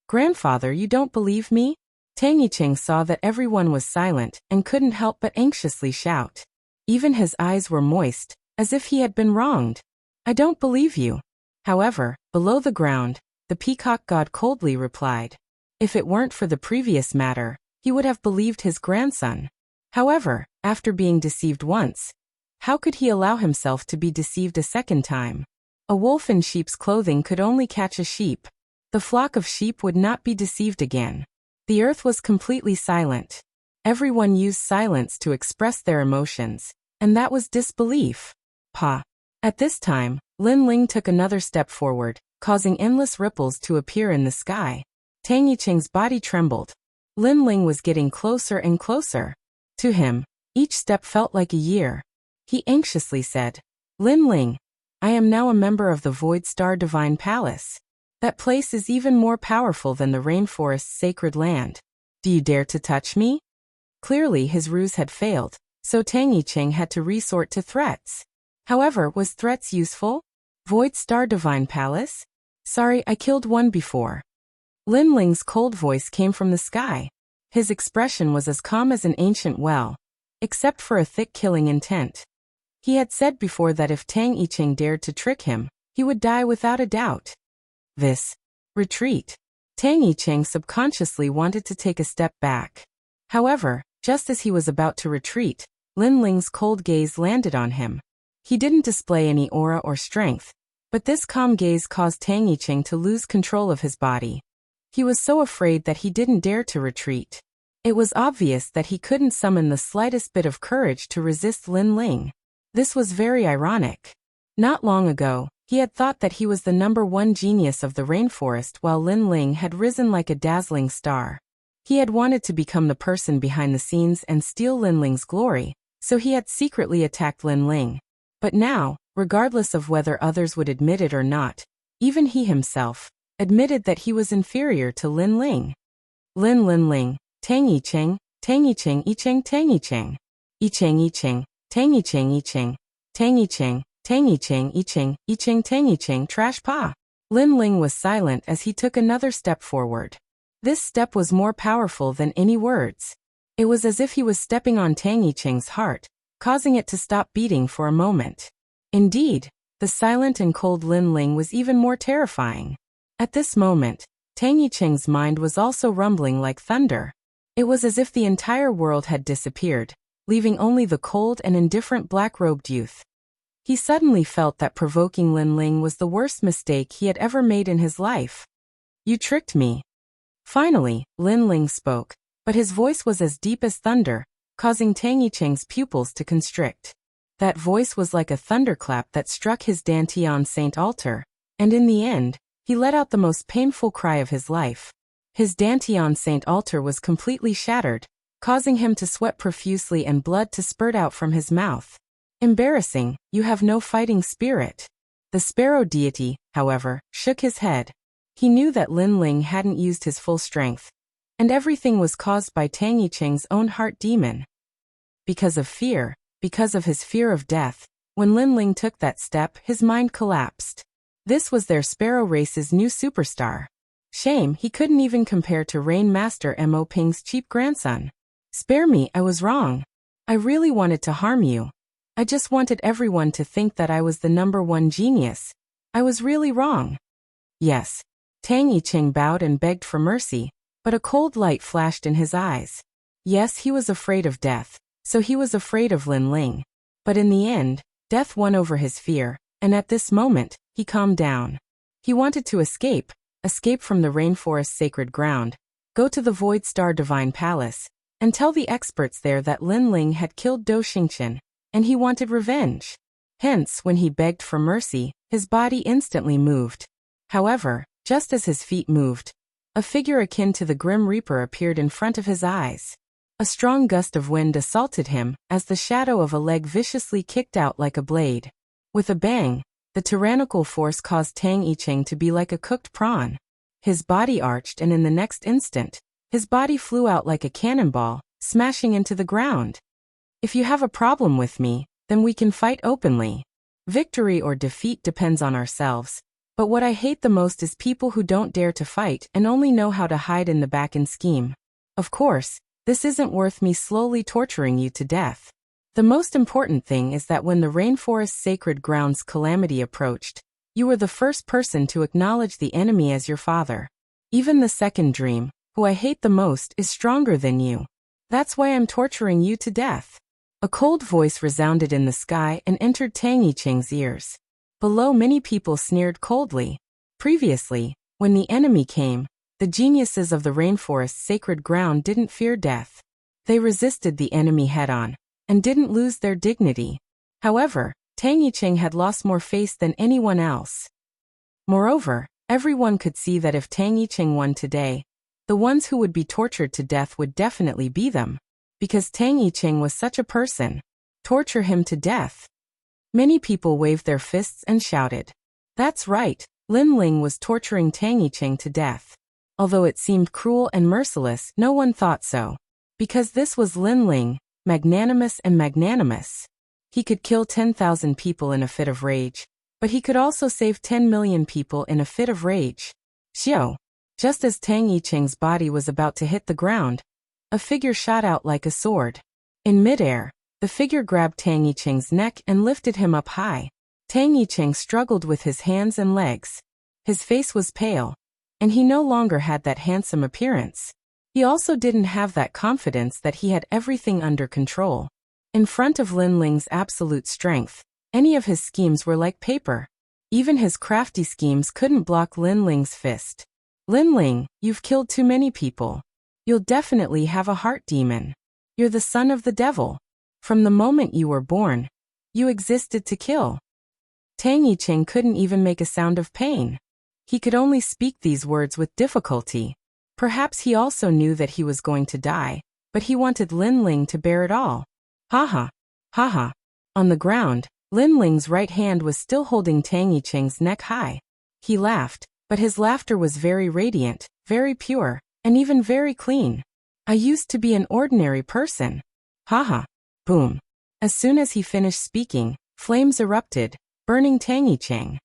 Grandfather, you don't believe me? Tang Yicheng saw that everyone was silent and couldn't help but anxiously shout. Even his eyes were moist, as if he had been wronged. I don't believe you. However, below the ground, the peacock god coldly replied. If it weren't for the previous matter, he would have believed his grandson. However, after being deceived once, how could he allow himself to be deceived a second time? A wolf in sheep's clothing could only catch a sheep. The flock of sheep would not be deceived again. The earth was completely silent. Everyone used silence to express their emotions, and that was disbelief. Pa. At this time, Lin Ling took another step forward, causing endless ripples to appear in the sky. Tang Yicheng's body trembled. Lin Ling was getting closer and closer. To him, each step felt like a year. He anxiously said, Lin Ling, I am now a member of the Void Star Divine Palace. That place is even more powerful than the rainforest's sacred land. Do you dare to touch me? Clearly his ruse had failed, so Tang Yicheng had to resort to threats. However, was threats useful? Void Star Divine Palace? Sorry, I killed one before. Lin Ling's cold voice came from the sky. His expression was as calm as an ancient well, except for a thick killing intent. He had said before that if Tang Yicheng dared to trick him, he would die without a doubt. Retreat. Tang Yicheng subconsciously wanted to take a step back. However, just as he was about to retreat, Lin Ling's cold gaze landed on him. He didn't display any aura or strength, but this calm gaze caused Tang Yicheng to lose control of his body. He was so afraid that he didn't dare to retreat. It was obvious that he couldn't summon the slightest bit of courage to resist Lin Ling. This was very ironic. Not long ago, he had thought that he was the #1 genius of the rainforest while Lin Ling had risen like a dazzling star. He had wanted to become the person behind the scenes and steal Lin Ling's glory, so he had secretly attacked Lin Ling. But now, regardless of whether others would admit it or not, even he himself admitted that he was inferior to Lin Ling. Lin Ling, Tang Yicheng, Tang Yicheng, Yicheng, Tang Yicheng. Yicheng, Yicheng, Tang Yicheng, Yicheng, Tang Yicheng, Tang Yicheng, Yicheng, Yicheng, Tang Yicheng, trash pa. Lin Ling was silent as he took another step forward. This step was more powerful than any words. It was as if he was stepping on Tang Yicheng's heart, causing it to stop beating for a moment. Indeed, the silent and cold Lin Ling was even more terrifying. At this moment, Tang Yicheng's mind was also rumbling like thunder. It was as if the entire world had disappeared, leaving only the cold and indifferent black-robed youth. He suddenly felt that provoking Lin Ling was the worst mistake he had ever made in his life. You tricked me. Finally, Lin Ling spoke, but his voice was as deep as thunder, causing Tang Yicheng's pupils to constrict. That voice was like a thunderclap that struck his Dantian Saint altar, and in the end, he let out the most painful cry of his life. His Dantian Saint altar was completely shattered, causing him to sweat profusely and blood to spurt out from his mouth. Embarrassing, you have no fighting spirit. The sparrow deity, however, shook his head. He knew that Lin Ling hadn't used his full strength, and everything was caused by Tang Yicheng's own heart demon. Because of fear, because of his fear of death, when Lin Ling took that step, his mind collapsed. This was their sparrow race's new superstar. Shame he couldn't even compare to Rain Master Mo Ping's cheap grandson. Spare me, I was wrong. I really wanted to harm you. I just wanted everyone to think that I was the #1 genius. I was really wrong. Yes. Tang Yicheng bowed and begged for mercy, but a cold light flashed in his eyes. Yes, he was afraid of death, so he was afraid of Lin Ling. But in the end, death won over his fear, and at this moment, he calmed down. He wanted to escape from the rainforest's sacred ground, go to the Void Star Divine Palace, and tell the experts there that Lin Ling had killed Do Xingqian, and he wanted revenge. Hence, when he begged for mercy, his body instantly moved. However, just as his feet moved, a figure akin to the Grim Reaper appeared in front of his eyes. A strong gust of wind assaulted him, as the shadow of a leg viciously kicked out like a blade. With a bang, the tyrannical force caused Tang Yicheng to be like a cooked prawn. His body arched, and in the next instant, his body flew out like a cannonball, smashing into the ground. If you have a problem with me, then we can fight openly. Victory or defeat depends on ourselves. But what I hate the most is people who don't dare to fight and only know how to hide in the back and scheme. Of course, this isn't worth me slowly torturing you to death. The most important thing is that when the rainforest's sacred ground's calamity approached, you were the first person to acknowledge the enemy as your father. Even the second dream, who I hate the most, is stronger than you. That's why I'm torturing you to death. A cold voice resounded in the sky and entered Tang Yicheng's ears. Below, many people sneered coldly. Previously, when the enemy came, the geniuses of the rainforest's sacred ground didn't fear death. They resisted the enemy head-on, and didn't lose their dignity. However, Tang Yicheng had lost more face than anyone else. Moreover, everyone could see that if Tang Yicheng won today, the ones who would be tortured to death would definitely be them. Because Tang Yicheng was such a person. Torture him to death. Many people waved their fists and shouted. That's right, Lin Ling was torturing Tang Yicheng to death. Although it seemed cruel and merciless, no one thought so. Because this was Lin Ling, magnanimous and magnanimous. He could kill 10,000 people in a fit of rage, but he could also save 10 million people in a fit of rage. Xiao. Just as Tang Yicheng's body was about to hit the ground, a figure shot out like a sword. In midair, the figure grabbed Tang Yicheng's neck and lifted him up high. Tang Yicheng struggled with his hands and legs. His face was pale, and he no longer had that handsome appearance. He also didn't have that confidence that he had everything under control. In front of Lin Ling's absolute strength, any of his schemes were like paper. Even his crafty schemes couldn't block Lin Ling's fist. Lin Ling, you've killed too many people. You'll definitely have a heart demon. You're the son of the devil. From the moment you were born, you existed to kill. Tang Yicheng couldn't even make a sound of pain. He could only speak these words with difficulty. Perhaps he also knew that he was going to die, but he wanted Lin Ling to bear it all. Ha ha. On the ground, Lin Ling's right hand was still holding Tang Yicheng's neck high. He laughed, but his laughter was very radiant, very pure, and even very clean. I used to be an ordinary person. Ha ha. Boom. As soon as he finished speaking, flames erupted, burning Tang Yicheng.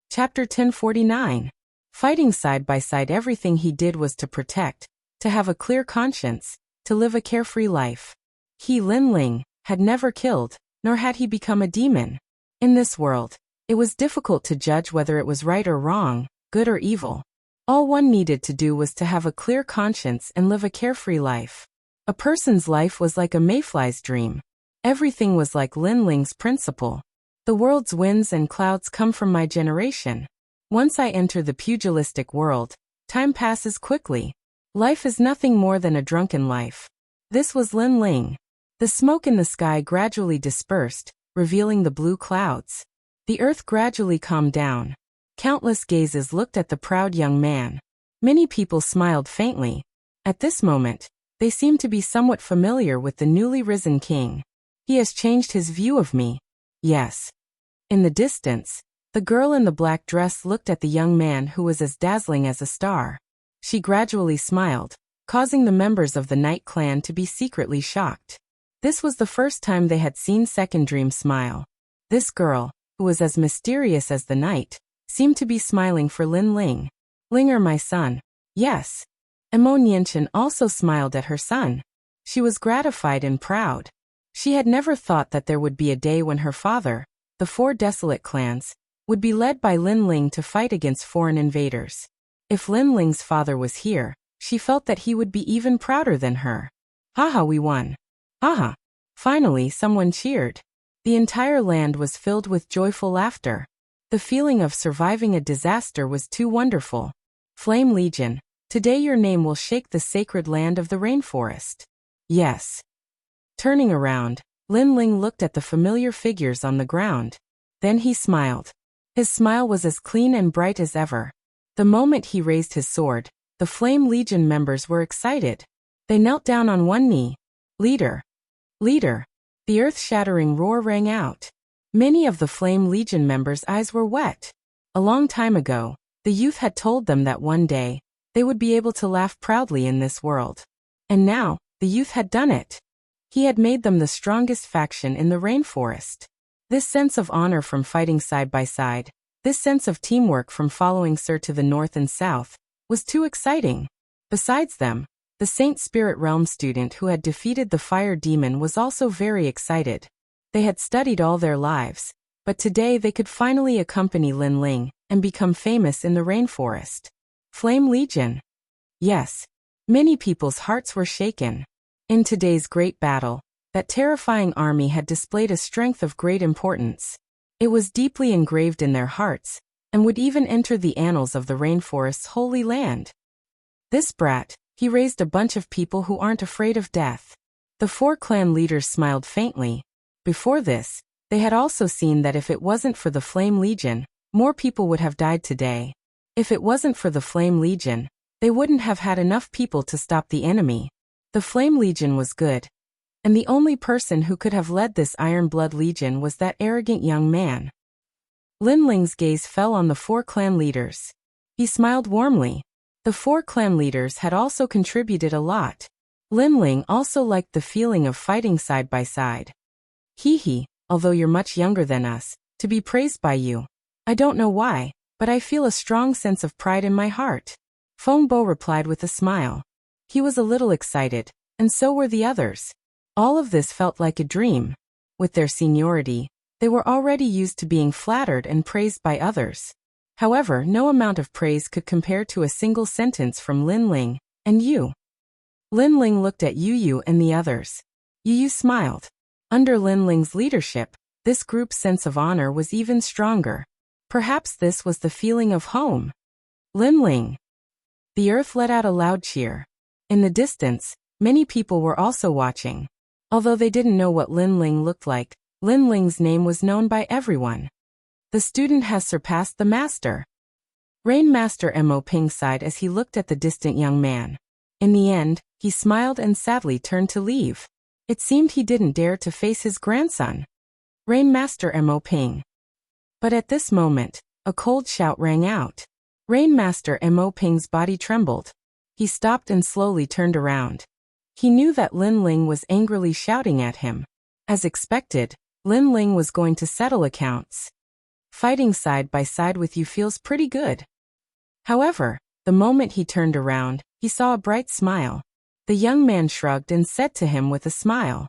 Chapter 1049. Fighting side by side, everything he did was to protect, to have a clear conscience, to live a carefree life. He, Lin Ling, had never killed, nor had he become a demon. In this world, it was difficult to judge whether it was right or wrong, good or evil. All one needed to do was to have a clear conscience and live a carefree life. A person's life was like a mayfly's dream. Everything was like Lin Ling's principle. The world's winds and clouds come from my generation. Once I enter the pugilistic world, time passes quickly. Life is nothing more than a drunken life. This was Lin Ling. The smoke in the sky gradually dispersed, revealing the blue clouds. The earth gradually calmed down. Countless gazes looked at the proud young man. Many people smiled faintly. At this moment, they seemed to be somewhat familiar with the newly risen king. He has changed his view of me. Yes. In the distance, the girl in the black dress looked at the young man who was as dazzling as a star. She gradually smiled, causing the members of the Night Clan to be secretly shocked. This was the first time they had seen Second Dream smile. This girl, who was as mysterious as the night, seemed to be smiling for Lin Ling. Linger, my son. Yes. Emo Nianchen also smiled at her son. She was gratified and proud. She had never thought that there would be a day when her father, the 4 desolate clans, would be led by Lin Ling to fight against foreign invaders. If Lin Ling's father was here, she felt that he would be even prouder than her. Haha, we won. Haha. Finally, someone cheered. The entire land was filled with joyful laughter. The feeling of surviving a disaster was too wonderful. Flame Legion, today your name will shake the sacred land of the rainforest. Yes. Turning around, Lin Ling looked at the familiar figures on the ground. Then he smiled. His smile was as clean and bright as ever. The moment he raised his sword, the Flame Legion members were excited. They knelt down on one knee. Leader. Leader. The earth-shattering roar rang out. Many of the Flame Legion members' eyes were wet. A long time ago, the youth had told them that one day, they would be able to laugh proudly in this world. And now, the youth had done it. He had made them the strongest faction in the rainforest. This sense of honor from fighting side by side, this sense of teamwork from following Sir to the north and south, was too exciting. Besides them, the Saint Spirit Realm student who had defeated the fire demon was also very excited. They had studied all their lives, but today they could finally accompany Lin Ling and become famous in the rainforest. Flame Legion. Yes. Many people's hearts were shaken. In today's great battle, that terrifying army had displayed a strength of great importance. It was deeply engraved in their hearts, and would even enter the annals of the rainforest's holy land. This brat, he raised a bunch of people who aren't afraid of death. The 4 clan leaders smiled faintly. Before this, they had also seen that if it wasn't for the Flame Legion, more people would have died today. If it wasn't for the Flame Legion, they wouldn't have had enough people to stop the enemy. The Flame Legion was good. And the only person who could have led this Iron Blood Legion was that arrogant young man. Lin Ling's gaze fell on the 4 clan leaders. He smiled warmly. The 4 clan leaders had also contributed a lot. Lin Ling also liked the feeling of fighting side by side. Hee, although you're much younger than us, to be praised by you. I don't know why, but I feel a strong sense of pride in my heart. Feng Bo replied with a smile. He was a little excited, and so were the others. All of this felt like a dream. With their seniority, they were already used to being flattered and praised by others. However, no amount of praise could compare to a single sentence from Lin Ling, and you. Lin Ling looked at Yu Yu and the others. Yu Yu smiled. Under Lin Ling's leadership, this group's sense of honor was even stronger. Perhaps this was the feeling of home. Lin Ling. The earth let out a loud cheer. In the distance, many people were also watching. Although they didn't know what Lin Ling looked like, Lin Ling's name was known by everyone. The student has surpassed the master. Rain Master Mo Ping sighed as he looked at the distant young man. In the end, he smiled and sadly turned to leave. It seemed he didn't dare to face his grandson. Rain Master Mo Ping. But at this moment, a cold shout rang out. Rain Master Mo Ping's body trembled. He stopped and slowly turned around. He knew that Lin Ling was angrily shouting at him. As expected, Lin Ling was going to settle accounts. Fighting side by side with you feels pretty good. However, the moment he turned around, he saw a bright smile. The young man shrugged and said to him with a smile,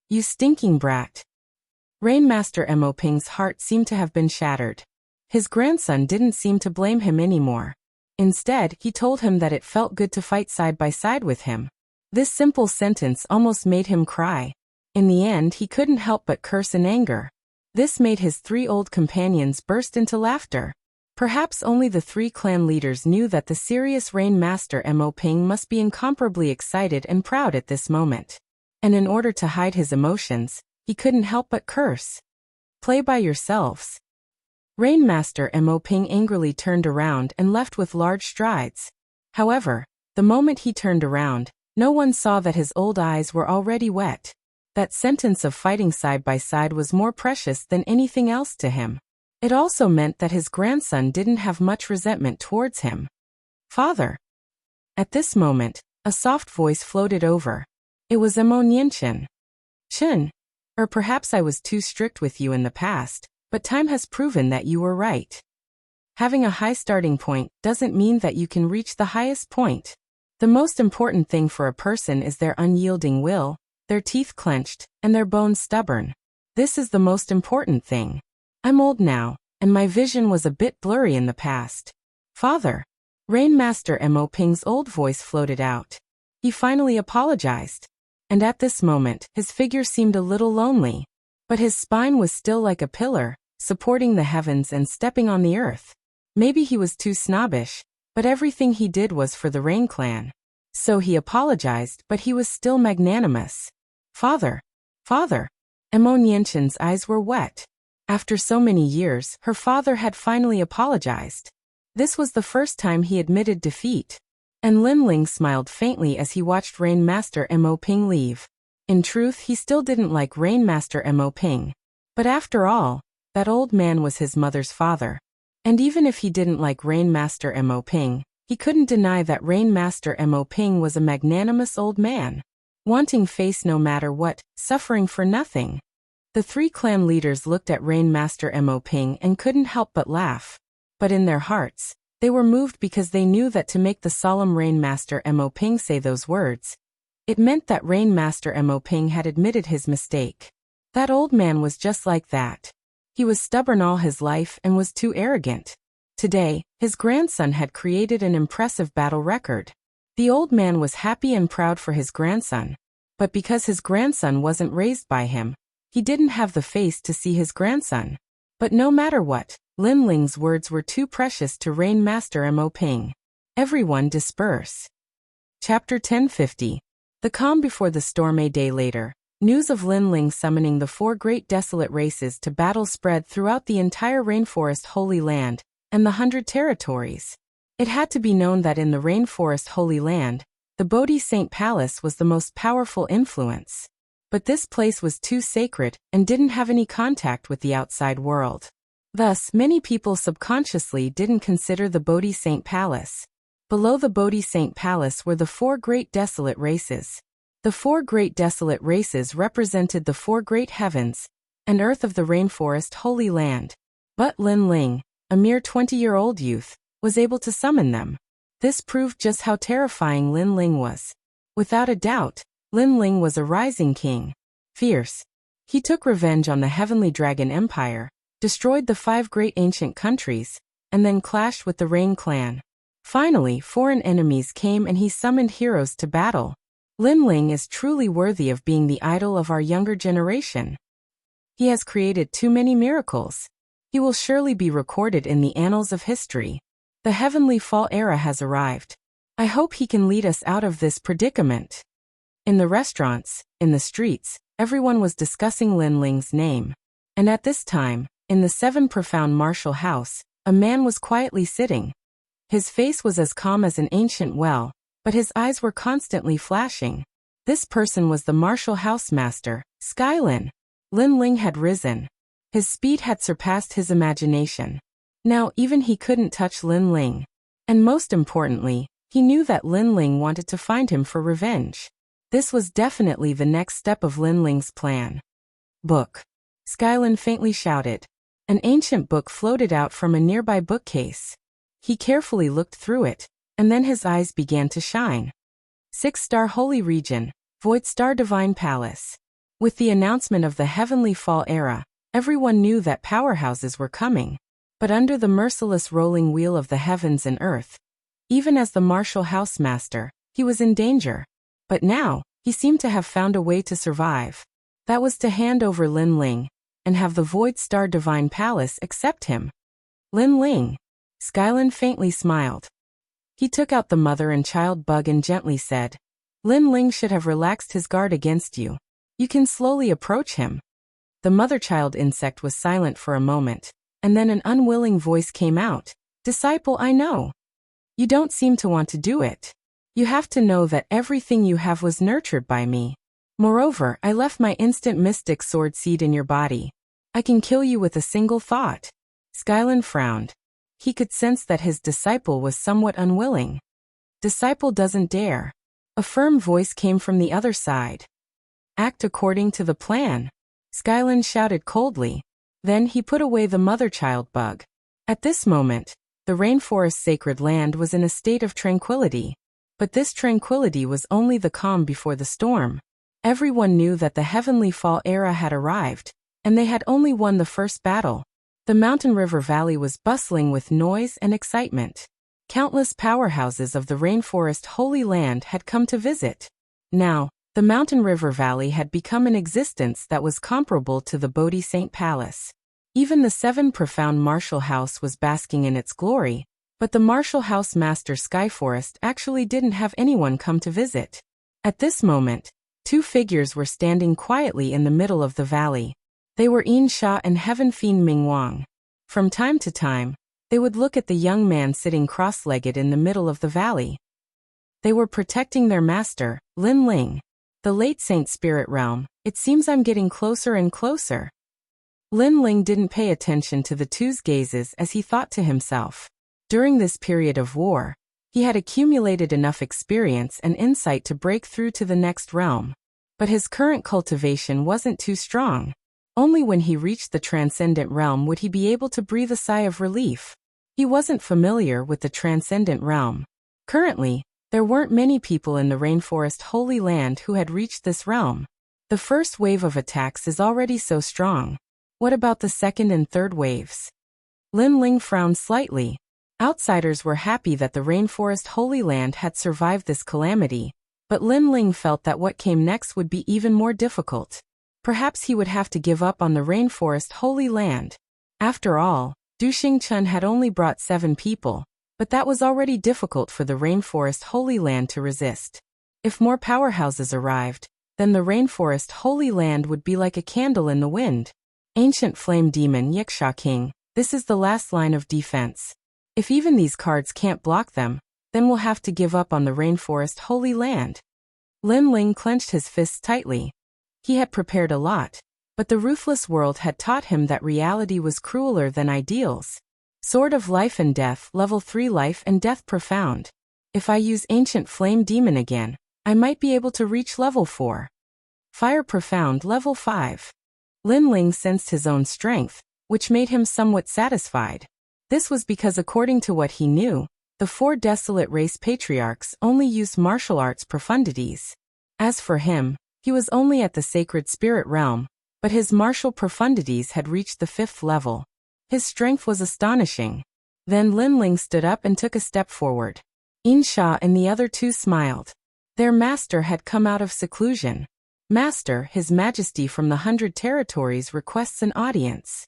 "You stinking brat." Rain Master Mo Ping's heart seemed to have been shattered. His grandson didn't seem to blame him anymore. Instead, he told him that it felt good to fight side by side with him. This simple sentence almost made him cry. In the end, he couldn't help but curse in anger. This made his 3 old companions burst into laughter. Perhaps only the 3 clan leaders knew that the serious Rain Master Mo Ping must be incomparably excited and proud at this moment. And in order to hide his emotions, he couldn't help but curse. Play by yourselves. Rainmaster Mo Ping angrily turned around and left with large strides. However, the moment he turned around, no one saw that his old eyes were already wet. That sentence of fighting side by side was more precious than anything else to him. It also meant that his grandson didn't have much resentment towards him. Father. At this moment, a soft voice floated over. It was Mo Nianchen. Chen. Or perhaps I was too strict with you in the past, but time has proven that you were right. Having a high starting point doesn't mean that you can reach the highest point. The most important thing for a person is their unyielding will, their teeth clenched, and their bones stubborn. This is the most important thing. I'm old now, and my vision was a bit blurry in the past. Father. Rainmaster Mo Ping's old voice floated out. He finally apologized. And at this moment, his figure seemed a little lonely. But his spine was still like a pillar, supporting the heavens and stepping on the earth. Maybe he was too snobbish, but everything he did was for the Rain clan. So he apologized, but he was still magnanimous. Father. Father. Mo Nianchen's eyes were wet. After so many years, her father had finally apologized. This was the first time he admitted defeat. And Lin Ling smiled faintly as he watched Rainmaster Mo Ping leave. In truth, he still didn't like Rainmaster Mo Ping. But after all, that old man was his mother's father. And even if he didn't like Rainmaster Mo Ping, he couldn't deny that Rainmaster Mo Ping was a magnanimous old man. Wanting face no matter what, suffering for nothing. The three clan leaders looked at Rainmaster Mo Ping and couldn't help but laugh. But in their hearts, they were moved because they knew that to make the solemn Rainmaster Mo Ping say those words, it meant that Rainmaster Mo Ping had admitted his mistake. That old man was just like that. He was stubborn all his life and was too arrogant. Today, his grandson had created an impressive battle record. The old man was happy and proud for his grandson. But because his grandson wasn't raised by him, he didn't have the face to see his grandson. But no matter what, Lin Ling's words were too precious to Rainmaster Mo Ping. Everyone disperse. Chapter 1050. The calm before the storm. A day later, news of Lin Ling summoning the four great desolate races to battle spread throughout the entire Rainforest Holy Land and the 100 territories. It had to be known that in the Rainforest Holy Land, the Bodhi Saint Palace was the most powerful influence. But this place was too sacred and didn't have any contact with the outside world. Thus, many people subconsciously didn't consider the Bodhi Saint Palace. Below the Bodhi Saint Palace were the four great desolate races. The four great desolate races represented the four great heavens and earth of the Rainforest Holy Land. But Lin Ling, a mere 20-year-old youth, was able to summon them. This proved just how terrifying Lin Ling was. Without a doubt, Lin Ling was a rising king. Fierce. He took revenge on the Heavenly Dragon Empire, destroyed the 5 great ancient countries, and then clashed with the Rain clan. Finally, foreign enemies came and he summoned heroes to battle. Lin Ling is truly worthy of being the idol of our younger generation. He has created too many miracles. He will surely be recorded in the annals of history. The Heavenly Fall era has arrived. I hope he can lead us out of this predicament. In the restaurants, in the streets, everyone was discussing Lin Ling's name. And at this time, in the 7 Profound Martial House, a man was quietly sitting. His face was as calm as an ancient well, but his eyes were constantly flashing. This person was the Martial House Master, Skylin. Lin Ling had risen. His speed had surpassed his imagination. Now even he couldn't touch Lin Ling. And most importantly, he knew that Lin Ling wanted to find him for revenge. This was definitely the next step of Lin Ling's plan. Book. Skylin faintly shouted. An ancient book floated out from a nearby bookcase. He carefully looked through it, and then his eyes began to shine. 6-star Holy Region, Void Star Divine Palace. With the announcement of the Heavenly Fall era, everyone knew that powerhouses were coming. But under the merciless rolling wheel of the heavens and earth, even as the Martial House Master, he was in danger. But now, he seemed to have found a way to survive. That was to hand over Lin Ling, and have the Void Star Divine Palace accept him. Lin Ling. Skylin faintly smiled. He took out the mother and child bug and gently said, Lin Ling should have relaxed his guard against you. You can slowly approach him. The mother-child insect was silent for a moment, and then an unwilling voice came out. Disciple, I know. You don't seem to want to do it. You have to know that everything you have was nurtured by me. Moreover, I left my instant mystic sword seed in your body. I can kill you with a single thought. Skylin frowned. He could sense that his disciple was somewhat unwilling. Disciple doesn't dare. A firm voice came from the other side. Act according to the plan. Skylin shouted coldly. Then he put away the mother-child bug. At this moment, the rainforest's sacred land was in a state of tranquility. But this tranquility was only the calm before the storm. Everyone knew that the heavenly fall era had arrived, and they had only won the first battle. The mountain river valley was bustling with noise and excitement. Countless powerhouses of the rainforest holy land had come to visit. Now, the mountain river valley had become an existence that was comparable to the Bodhi Saint Palace. Even the 7 profound martial house was basking in its glory, but the martial house master Skyforest actually didn't have anyone come to visit. At this moment, 2 figures were standing quietly in the middle of the valley. They were Yin Sha and Heaven Fiend Ming Wang. From time to time, they would look at the young man sitting cross-legged in the middle of the valley. They were protecting their master, Lin Ling. The late Saint Spirit Realm, it seems I'm getting closer and closer. Lin Ling didn't pay attention to the two's gazes as he thought to himself. During this period of war, he had accumulated enough experience and insight to break through to the next realm. But his current cultivation wasn't too strong. Only when he reached the transcendent realm would he be able to breathe a sigh of relief. He wasn't familiar with the transcendent realm. Currently, there weren't many people in the rainforest holy land who had reached this realm. The first wave of attacks is already so strong. What about the second and third waves? Lin Ling frowned slightly. Outsiders were happy that the rainforest holy land had survived this calamity, but Lin Ling felt that what came next would be even more difficult. Perhaps he would have to give up on the rainforest holy land. After all, Du Xingchen had only brought 7 people, but that was already difficult for the rainforest holy land to resist. If more powerhouses arrived, then the rainforest holy land would be like a candle in the wind. Ancient flame demon Yiksha King, this is the last line of defense. If even these cards can't block them, then we'll have to give up on the rainforest holy land. Lin Ling clenched his fists tightly. He had prepared a lot, but the ruthless world had taught him that reality was crueler than ideals. Sword of Life and Death, Level 3 Life and Death Profound. If I use Ancient Flame Demon again, I might be able to reach Level 4. Fire Profound, Level 5. Lin Ling sensed his own strength, which made him somewhat satisfied. This was because according to what he knew, the 4 desolate race patriarchs only used martial arts profundities. As for him, he was only at the sacred spirit realm, but his martial profundities had reached the 5th level. His strength was astonishing. Then Lin Ling stood up and took a step forward. Yin Sha and the other 2 smiled. Their master had come out of seclusion. Master, His Majesty from the 100 territories requests an audience.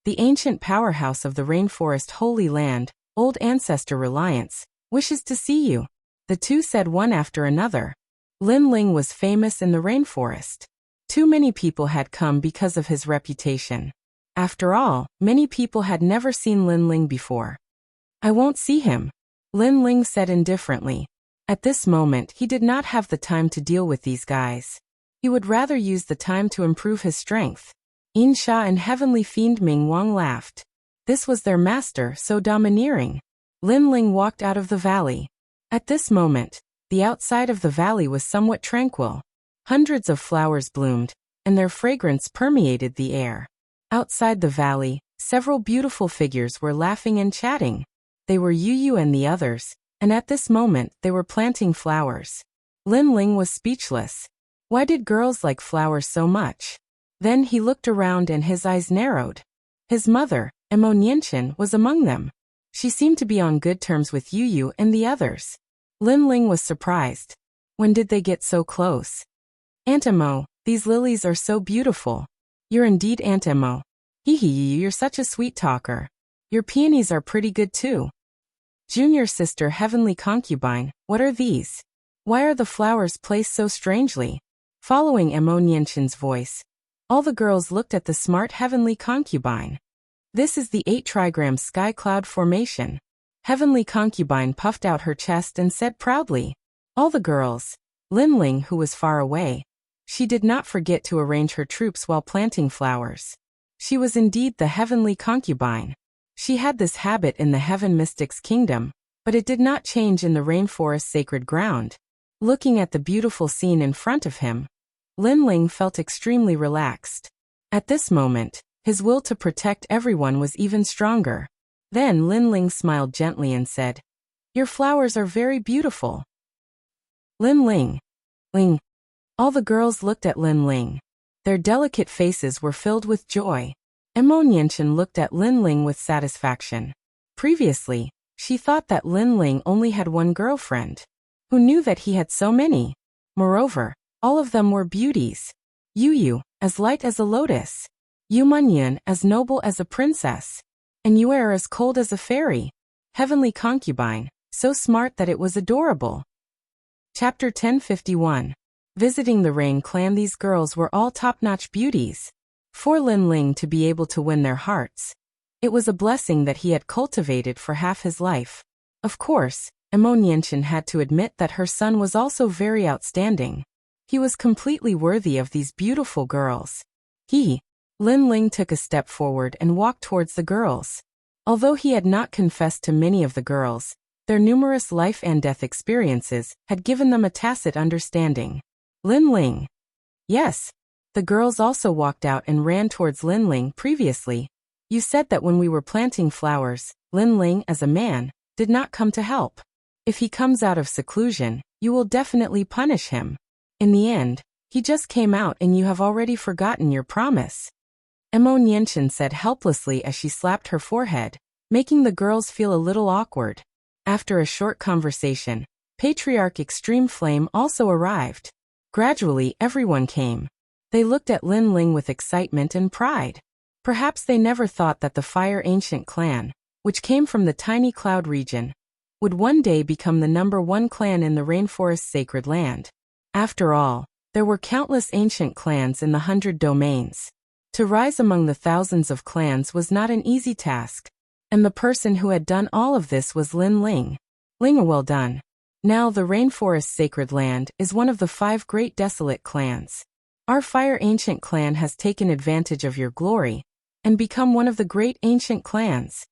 The ancient powerhouse of the rainforest holy land, Old Ancestor Reliance, wishes to see you. The 2 said one after another. Lin Ling was famous in the rainforest. Too many people had come because of his reputation. After all, many people had never seen Lin Ling before. I won't see him, Lin Ling said indifferently. At this moment he did not have the time to deal with these guys. He would rather use the time to improve his strength. Yin Sha and Heavenly Fiend Ming Wang laughed. This was their master, so domineering. Lin Ling walked out of the valley. At this moment, the outside of the valley was somewhat tranquil. Hundreds of flowers bloomed, and their fragrance permeated the air. Outside the valley, several beautiful figures were laughing and chatting. They were Yu Yu and the others, and at this moment they were planting flowers. Lin Ling was speechless. Why did girls like flowers so much? Then he looked around and his eyes narrowed. His mother, Emo Nianchen, was among them. She seemed to be on good terms with Yu Yu and the others. Lin Ling was surprised. When did they get so close? Aunt Emo, these lilies are so beautiful. You're indeed Aunt Emo. Hee hee, you're such a sweet talker. Your peonies are pretty good too. Junior sister Heavenly Concubine, what are these? Why are the flowers placed so strangely? Following Emo Nianchen's voice, All the girls looked at the smart heavenly concubine. This is the 8-trigram sky cloud formation. Heavenly concubine puffed out her chest and said proudly. All the girls. Linling, who was far away. She did not forget to arrange her troops while planting flowers. She was indeed the heavenly concubine. She had this habit in the heaven mystic's kingdom, but it did not change in the rainforest's sacred ground. Looking at the beautiful scene in front of him, Linling felt extremely relaxed. At this moment, his will to protect everyone was even stronger. Then Linling smiled gently and said, "Your flowers are very beautiful." Linling. Ling. All the girls looked at Linling. Their delicate faces were filled with joy. Emonienchen looked at Linling with satisfaction. Previously, she thought that Linling only had one girlfriend. Who knew that he had so many? Moreover, all of them were beauties. Yu, as light as a lotus. Yumunyan, as noble as a princess. And Yuer, as cold as a fairy. Heavenly concubine, so smart that it was adorable. Chapter 1051. Visiting the Rain clan. These girls were all top-notch beauties. For Linling to be able to win their hearts, it was a blessing that he had cultivated for half his life. Of course, Emonienchen had to admit that her son was also very outstanding. He was completely worthy of these beautiful girls. Linling took a step forward and walked towards the girls. Although he had not confessed to many of the girls, their numerous life and death experiences had given them a tacit understanding. Linling. Yes. The girls also walked out and ran towards Linling. Previously, you said that when we were planting flowers, Linling, as a man, did not come to help. If he comes out of seclusion, you will definitely punish him. In the end, he just came out and you have already forgotten your promise. Emonienchen said helplessly as she slapped her forehead, making the girls feel a little awkward. After a short conversation, Patriarch Extreme Flame also arrived. Gradually, everyone came. They looked at Linling with excitement and pride. Perhaps they never thought that the Fire Ancient clan, which came from the tiny cloud region, would one day become the #1 clan in the rainforest's sacred land. After all, there were countless ancient clans in the 100 domains. To rise among the thousands of clans was not an easy task, and the person who had done all of this was Linling. Well done. Now the rainforest's sacred land is one of the 5 great desolate clans. Our Fire Ancient clan has taken advantage of your glory and become one of the great ancient clans.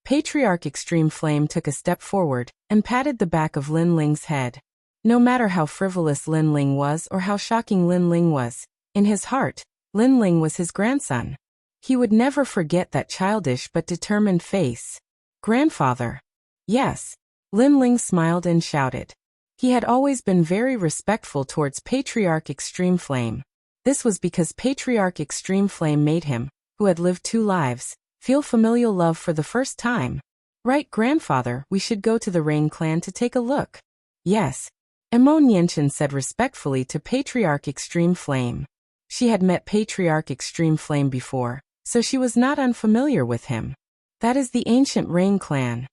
Patriarch Extreme Flame took a step forward and patted the back of Linling's head. No matter how frivolous Linling was or how shocking Linling was, in his heart, Linling was his grandson. He would never forget that childish but determined face. Grandfather. Yes. Linling smiled and shouted. He had always been very respectful towards Patriarch Extreme Flame. This was because Patriarch Extreme Flame made him, who had lived 2 lives, feel familial love for the first time. Right, grandfather, we should go to the Rain clan to take a look. Yes. Emonienchen said respectfully to Patriarch Extreme Flame. She had met Patriarch Extreme Flame before, so she was not unfamiliar with him. That is the ancient Rain clan.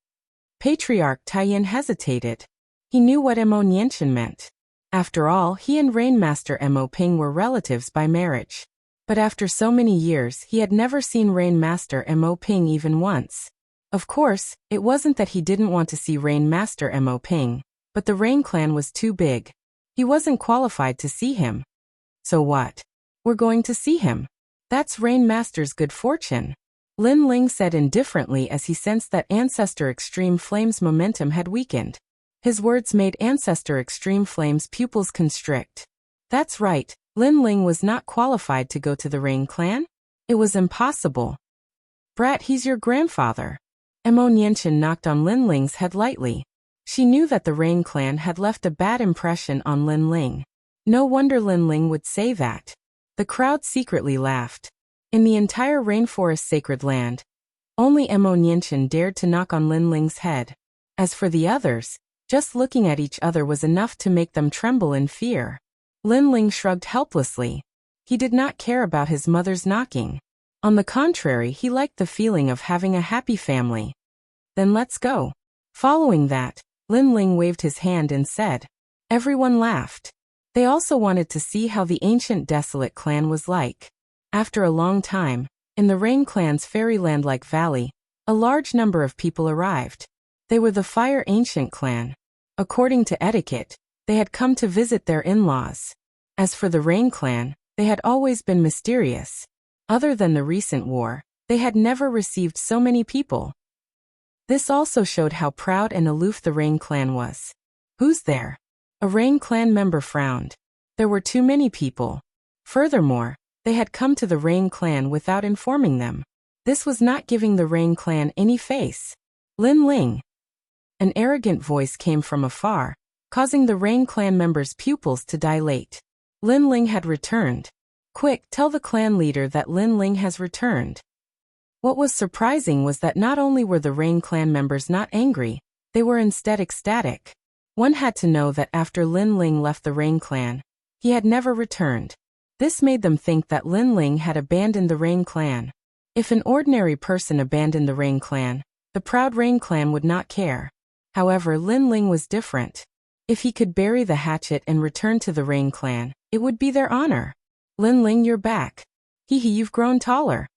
Patriarch Taiyin hesitated. He knew what Emonienchen meant. After all, he and Rainmaster Mo Ping were relatives by marriage. But after so many years, he had never seen Rainmaster Mo Ping even once. Of course, it wasn't that he didn't want to see Rainmaster Mo Ping, but the Rain clan was too big. He wasn't qualified to see him. So what? We're going to see him. That's Rainmaster's good fortune. Linling said indifferently as he sensed that Ancestor Extreme Flame's momentum had weakened. His words made Ancestor Extreme Flame's pupils constrict. That's right, Linling was not qualified to go to the Rain clan. It was impossible. Brat, he's your grandfather. Emonienchen knocked on Linling's head lightly. She knew that the Rain clan had left a bad impression on Linling. No wonder Linling would say that. The crowd secretly laughed. In the entire rainforest sacred land, only Emonienchen dared to knock on Linling's head. As for the others, just looking at each other was enough to make them tremble in fear. Linling shrugged helplessly. He did not care about his mother's knocking. On the contrary, he liked the feeling of having a happy family. Then let's go. Following that, Linling waved his hand and said. Everyone laughed. They also wanted to see how the ancient desolate clan was like. After a long time, in the Rain Clan's fairyland-like valley, a large number of people arrived. They were the Fire Ancient clan. According to etiquette, they had come to visit their in-laws. As for the Rain Clan, they had always been mysterious. Other than the recent war, they had never received so many people. This also showed how proud and aloof the Rain Clan was. Who's there? A Rain Clan member frowned. There were too many people. Furthermore, they had come to the Rain Clan without informing them. This was not giving the Rain Clan any face. Lin Ling. An arrogant voice came from afar, causing the Rain Clan members' pupils to dilate. Lin Ling had returned. Quick, tell the clan leader that Lin Ling has returned. What was surprising was that not only were the Rain Clan members not angry, they were instead ecstatic. One had to know that after Lin Ling left the Rain Clan, he had never returned. This made them think that Lin Ling had abandoned the Rain Clan. If an ordinary person abandoned the Rain Clan, the proud Rain Clan would not care. However, Lin Ling was different. If he could bury the hatchet and return to the Rain Clan, it would be their honor. Lin Ling, you're back. Hee, you've grown taller.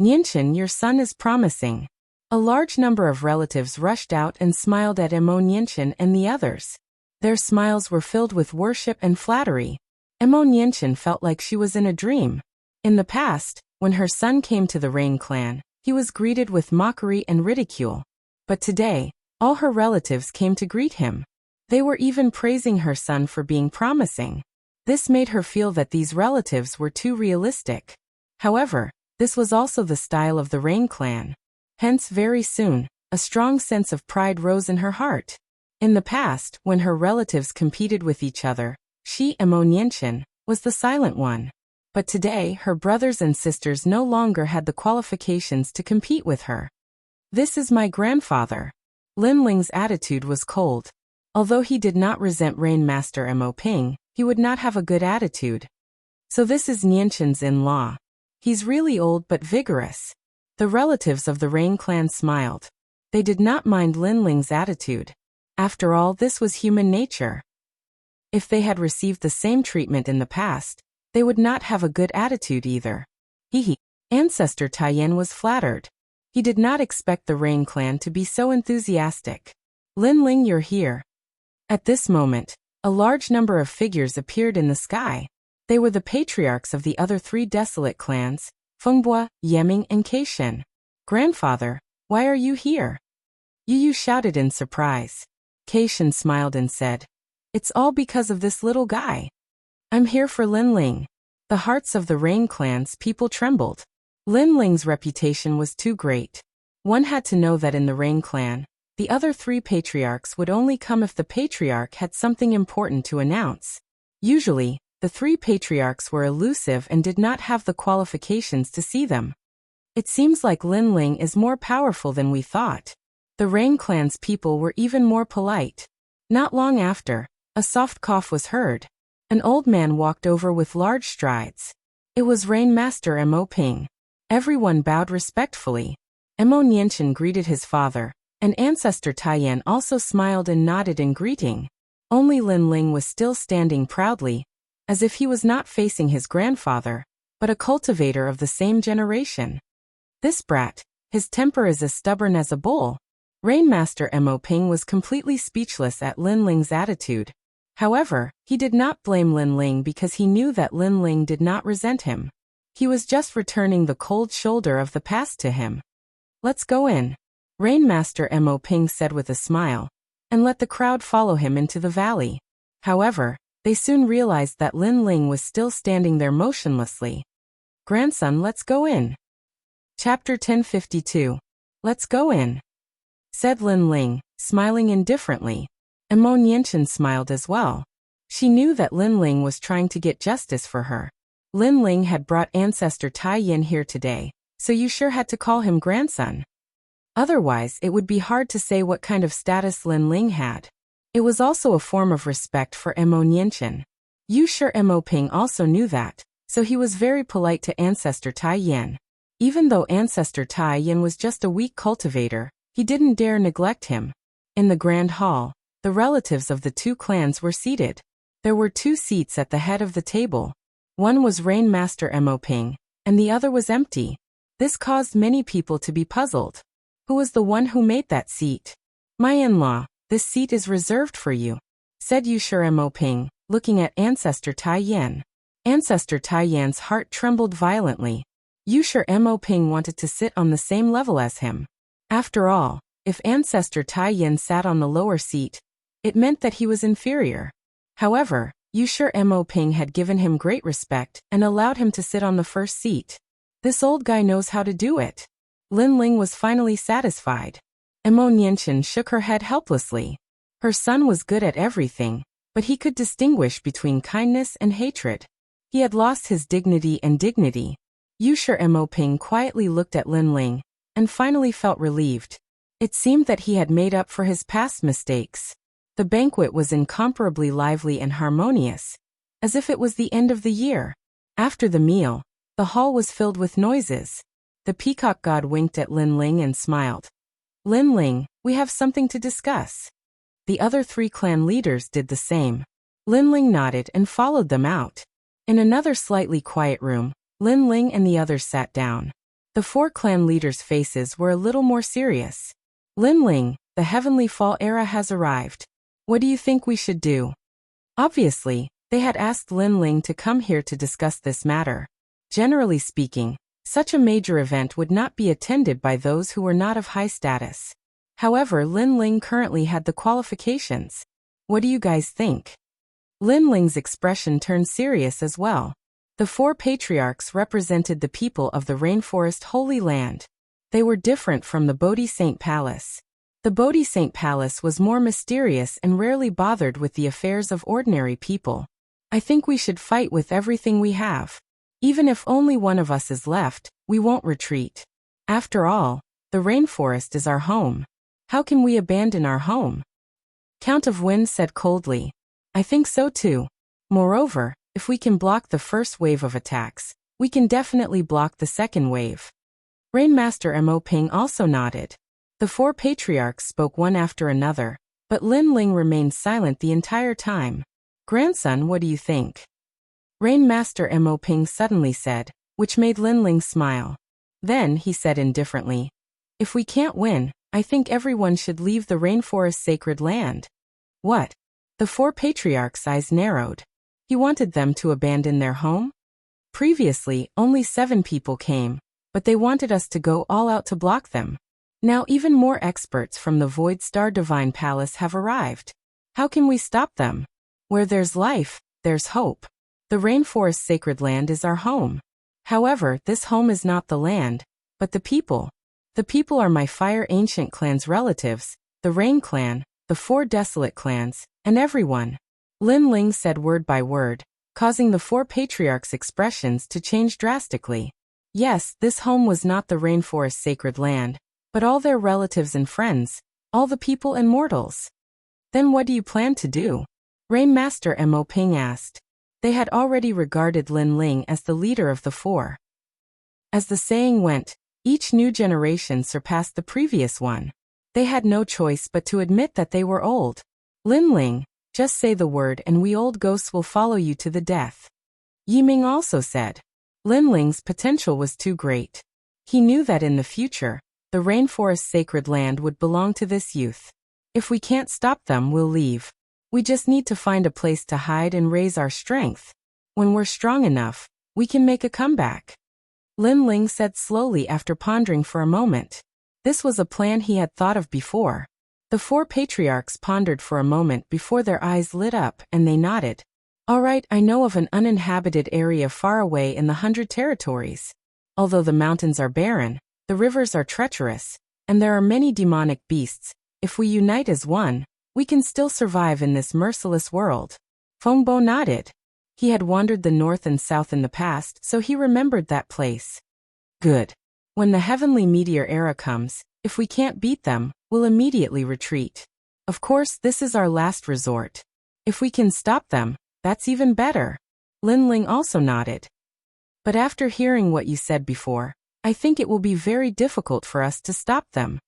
Nianchen, your son is promising. A large number of relatives rushed out and smiled at Emo Nianchen and the others. Their smiles were filled with worship and flattery. Emo Nianchen felt like she was in a dream. In the past, when her son came to the Rain Clan, he was greeted with mockery and ridicule. But today, all her relatives came to greet him. They were even praising her son for being promising. This made her feel that these relatives were too realistic. However, this was also the style of the Rain Clan. Hence, very soon, a strong sense of pride rose in her heart. In the past, when her relatives competed with each other, she, Emo Nianchen, was the silent one. But today, her brothers and sisters no longer had the qualifications to compete with her. This is my grandfather. Lin Ling's attitude was cold. Although he did not resent Rain Master Emo Ping, he would not have a good attitude. So this is Nianchen's in-law. He's really old but vigorous. The relatives of the Rain Clan smiled. They did not mind Lin Ling's attitude. After all, this was human nature. If they had received the same treatment in the past, they would not have a good attitude either. Ancestor Taiyan was flattered. He did not expect the Rain Clan to be so enthusiastic. Lin Ling, you're here. At this moment, a large number of figures appeared in the sky. They were the patriarchs of the other three desolate clans, Fengbua, Yeming, and Keishen. Grandfather, why are you here? Yu shouted in surprise. Keishen smiled and said, it's all because of this little guy. I'm here for Lin Ling. The hearts of the Rain Clan's people trembled. Lin Ling's reputation was too great. One had to know that in the Rain Clan, the other three patriarchs would only come if the patriarch had something important to announce. Usually, the three patriarchs were elusive and did not have the qualifications to see them. It seems like Lin Ling is more powerful than we thought. The Rain Clan's people were even more polite. Not long after, a soft cough was heard. An old man walked over with large strides. It was Rain Master Emo Ping. Everyone bowed respectfully. Emo Nianchen greeted his father, and Ancestor Taiyan also smiled and nodded in greeting. Only Lin Ling was still standing proudly, as if he was not facing his grandfather, but a cultivator of the same generation. This brat, his temper is as stubborn as a bull. Rain Master Emo Ping was completely speechless at Lin Ling's attitude. However, he did not blame Lin Ling because he knew that Lin Ling did not resent him. He was just returning the cold shoulder of the past to him. Let's go in, Rain Master Emo Ping said with a smile, and let the crowd follow him into the valley. However, they soon realized that Lin Ling was still standing there motionlessly. Grandson, let's go in. Chapter 1052. Let's go in, said Lin Ling, smiling indifferently. Emo Nianchen smiled as well. She knew that Lin Ling was trying to get justice for her. Lin Ling had brought Ancestor Taiyan here today, so you sure had to call him grandson. Otherwise, it would be hard to say what kind of status Lin Ling had. It was also a form of respect for Emo Nianchen. You sure Emo Ping also knew that, so he was very polite to Ancestor Taiyan. Even though Ancestor Taiyan was just a weak cultivator, he didn't dare neglect him. In the grand hall, the relatives of the two clans were seated. There were two seats at the head of the table. One was Rain Master Emo Ping, and the other was empty. This caused many people to be puzzled. Who was the one who made that seat? My in-law, this seat is reserved for you, said Yushur Mo Ping, looking at Ancestor Tai Yan. Ancestor Tai Yan's heart trembled violently. Yushur Mo Ping wanted to sit on the same level as him. After all, if Ancestor Tai Yan sat on the lower seat, it meant that he was inferior. However, Yushur Mo Ping had given him great respect and allowed him to sit on the first seat. This old guy knows how to do it. Lin Ling was finally satisfied. Mo Nianchen shook her head helplessly. Her son was good at everything, but he could distinguish between kindness and hatred. He had lost his dignity and dignity. Yushur Mo Ping quietly looked at Lin Ling, and finally felt relieved. It seemed that he had made up for his past mistakes. The banquet was incomparably lively and harmonious, as if it was the end of the year. After the meal, the hall was filled with noises. The peacock god winked at Lin Ling and smiled. Lin Ling, we have something to discuss. The other 3 clan leaders did the same. Lin Ling nodded and followed them out. In another slightly quiet room, Lin Ling and the others sat down. The 4 clan leaders' faces were a little more serious. Lin Ling, the Heavenly Fall era has arrived. What do you think we should do? Obviously, they had asked Lin Ling to come here to discuss this matter. Generally speaking, such a major event would not be attended by those who were not of high status. However, Lin Ling currently had the qualifications. What do you guys think? Lin Ling's expression turned serious as well. The 4 patriarchs represented the people of the Rainforest Holy Land. They were different from the Bodhi Saint Palace. The Bodhi Saint Palace was more mysterious and rarely bothered with the affairs of ordinary people. I think we should fight with everything we have. Even if only one of us is left, we won't retreat. After all, the rainforest is our home. How can we abandon our home? Count of Wind said coldly. I think so too. Moreover, if we can block the first wave of attacks, we can definitely block the second wave. Rainmaster Mo Ping also nodded. The 4 patriarchs spoke one after another, but Lin Ling remained silent the entire time. Grandson, what do you think? Rainmaster Mo Ping suddenly said, which made Lin Ling smile. Then he said indifferently, if we can't win, I think everyone should leave the rainforest sacred land. What? The 4 patriarchs' eyes narrowed. He wanted them to abandon their home? Previously, only 7 people came, but they wanted us to go all out to block them. Now even more experts from the Void Star Divine Palace have arrived. How can we stop them? Where there's life, there's hope. The rainforest sacred land is our home. However, this home is not the land, but the people. The people are my Fire Ancient Clan's relatives, the Rain Clan, the 4 Desolate Clans, and everyone. Lin Ling said word by word, causing the 4 patriarchs' expressions to change drastically. Yes, this home was not the rainforest sacred land, but all their relatives and friends, all the people and mortals. Then what do you plan to do? Rainmaster Mo Ping asked. They had already regarded Lin Ling as the leader of the 4. As the saying went, each new generation surpassed the previous one. They had no choice but to admit that they were old. Lin Ling, just say the word and we old ghosts will follow you to the death. Yiming also said. Lin Ling's potential was too great. He knew that in the future, the rainforest sacred land would belong to this youth. If we can't stop them, we'll leave. We just need to find a place to hide and raise our strength. When we're strong enough, we can make a comeback. Lin Ling said slowly after pondering for a moment. This was a plan he had thought of before. The 4 patriarchs pondered for a moment before their eyes lit up and they nodded. All right, I know of an uninhabited area far away in the 100 territories. Although the mountains are barren, the rivers are treacherous, and there are many demonic beasts, if we unite as one, we can still survive in this merciless world. Fengbo nodded. He had wandered the north and south in the past, so he remembered that place. Good. When the heavenly meteor era comes, if we can't beat them, we'll immediately retreat. Of course, this is our last resort. If we can stop them, that's even better. Lin Ling also nodded. But after hearing what you said before, I think it will be very difficult for us to stop them.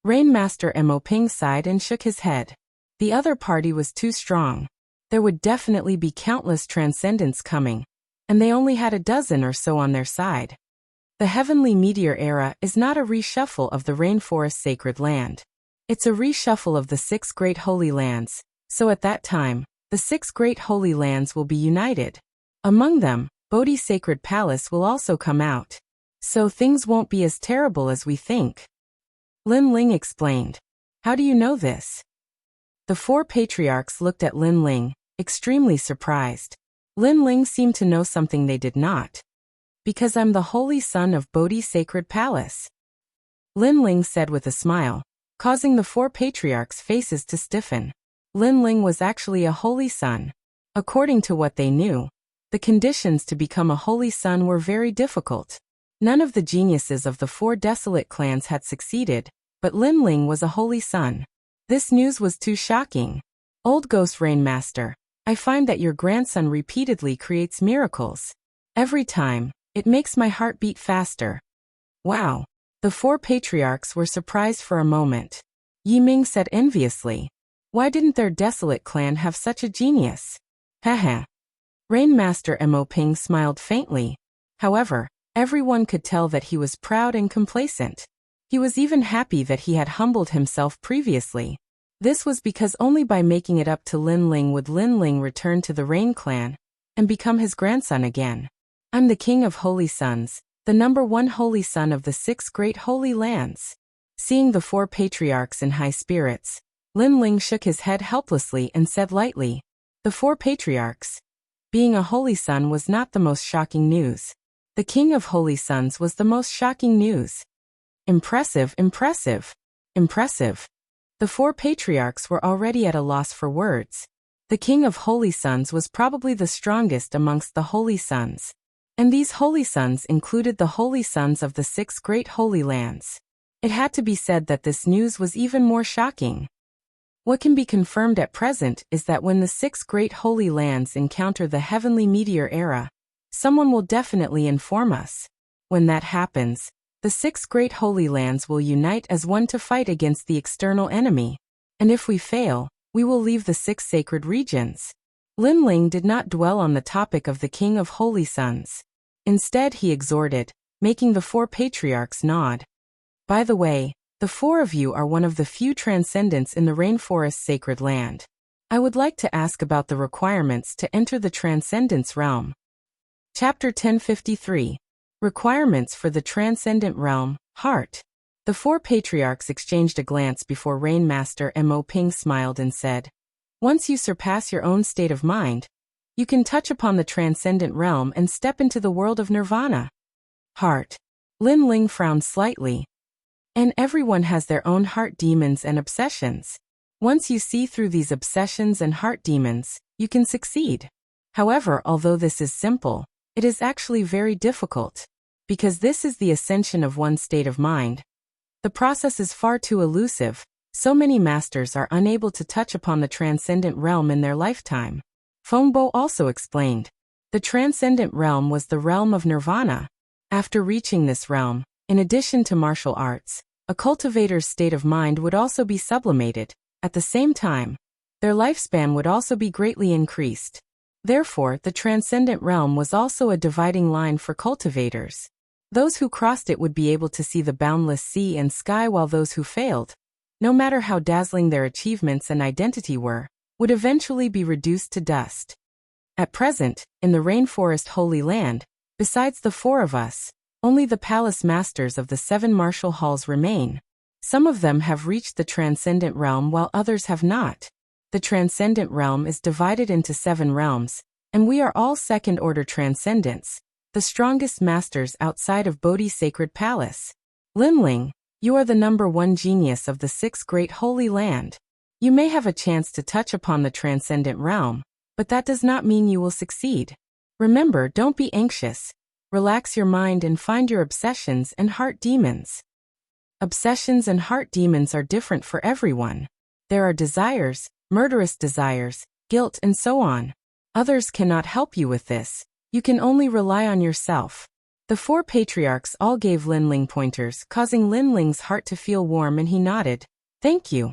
Rainmaster Mo Ping sighed and shook his head. The other party was too strong. There would definitely be countless transcendents coming. and they only had a dozen or so on their side. The Heavenly Meteor Era is not a reshuffle of the Rainforest Sacred Land. It's a reshuffle of the 6 Great Holy Lands, so at that time, the 6 Great Holy Lands will be united. Among them, Bodhi Sacred Palace will also come out. So things won't be as terrible as we think. Lin Ling explained. How do you know this? The 4 patriarchs looked at Lin Ling, extremely surprised. Lin Ling seemed to know something they did not. Because I'm the holy son of Bodhi Sacred Palace. Lin Ling said with a smile, causing the 4 patriarchs' faces to stiffen. Lin Ling was actually a holy son. According to what they knew, the conditions to become a holy son were very difficult. None of the geniuses of the 4 desolate clans had succeeded, but Lin Ling was a holy son. This news was too shocking. Old Ghost Rain Master, I find that your grandson repeatedly creates miracles. Every time, it makes my heart beat faster. Wow. The 4 patriarchs were surprised for a moment. Yi Ming said enviously. Why didn't their desolate clan have such a genius? Haha. Rain Master Mo Ping smiled faintly. However, everyone could tell that he was proud and complacent. He was even happy that he had humbled himself previously. This was because only by making it up to Lin Ling would Lin Ling return to the Rain Clan and become his grandson again. I'm the king of holy sons, the #1 holy son of the 6 Great Holy Lands. Seeing the 4 patriarchs in high spirits, Lin Ling shook his head helplessly and said lightly, the 4 patriarchs. Being a holy son was not the most shocking news. The king of holy sons was the most shocking news. Impressive, impressive, impressive. The 4 patriarchs were already at a loss for words. The king of holy sons was probably the strongest amongst the holy sons. And these holy sons included the holy sons of the 6 Great Holy Lands. It had to be said that this news was even more shocking. What can be confirmed at present is that when the 6 Great Holy Lands encounter the Heavenly Meteor Era, someone will definitely inform us. When that happens, the 6 Great Holy Lands will unite as one to fight against the external enemy. And if we fail, we will leave the 6 sacred regions. Lin Ling did not dwell on the topic of the King of Holy Sons. Instead he exhorted, making the 4 patriarchs nod. By the way, the 4 of you are one of the few transcendents in the Rainforest Sacred Land. I would like to ask about the requirements to enter the Transcendence Realm. Chapter 1053. Requirements for the Transcendent Realm, Heart. The 4 patriarchs exchanged a glance before Rain Master Mo Ping smiled and said, once you surpass your own state of mind, you can touch upon the Transcendent Realm and step into the world of Nirvana. Heart. Lin Ling frowned slightly. And everyone has their own heart demons and obsessions. Once you see through these obsessions and heart demons, you can succeed. However, although this is simple, it is actually very difficult. Because this is the ascension of one's state of mind. The process is far too elusive, so many masters are unable to touch upon the Transcendent Realm in their lifetime. Fengbo also explained. The Transcendent Realm was the realm of Nirvana. After reaching this realm, in addition to martial arts, a cultivator's state of mind would also be sublimated. At the same time, their lifespan would also be greatly increased. Therefore, the Transcendent Realm was also a dividing line for cultivators. Those who crossed it would be able to see the boundless sea and sky, while those who failed, no matter how dazzling their achievements and identity were, would eventually be reduced to dust. At present, in the Rainforest Holy Land, besides the 4 of us, only the palace masters of the 7 martial halls remain. Some of them have reached the Transcendent Realm while others have not. The Transcendent Realm is divided into 7 realms, and we are all second-order transcendents, the strongest masters outside of Bodhi Sacred Palace. Lin Ling, you are the #1 genius of the 6 Great Holy Land. You may have a chance to touch upon the Transcendent Realm, but that does not mean you will succeed. Remember, don't be anxious. Relax your mind and find your obsessions and heart demons. Obsessions and heart demons are different for everyone. There are desires, murderous desires, guilt, and so on. Others cannot help you with this. You can only rely on yourself. The 4 patriarchs all gave Lin Ling pointers, causing Lin Ling's heart to feel warm, and he nodded. Thank you.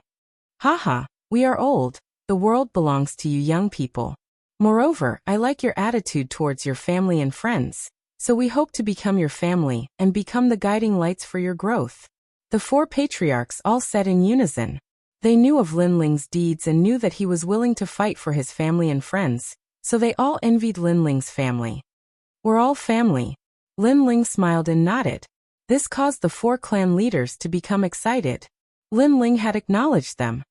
Haha, we are old. The world belongs to you young people. Moreover, I like your attitude towards your family and friends, so we hope to become your family and become the guiding lights for your growth." The four patriarchs all said in unison. They knew of Lin Ling's deeds and knew that he was willing to fight for his family and friends, so they all envied Lin Ling's family. "We're all family." Lin Ling smiled and nodded. This caused the four clan leaders to become excited. Lin Ling had acknowledged them.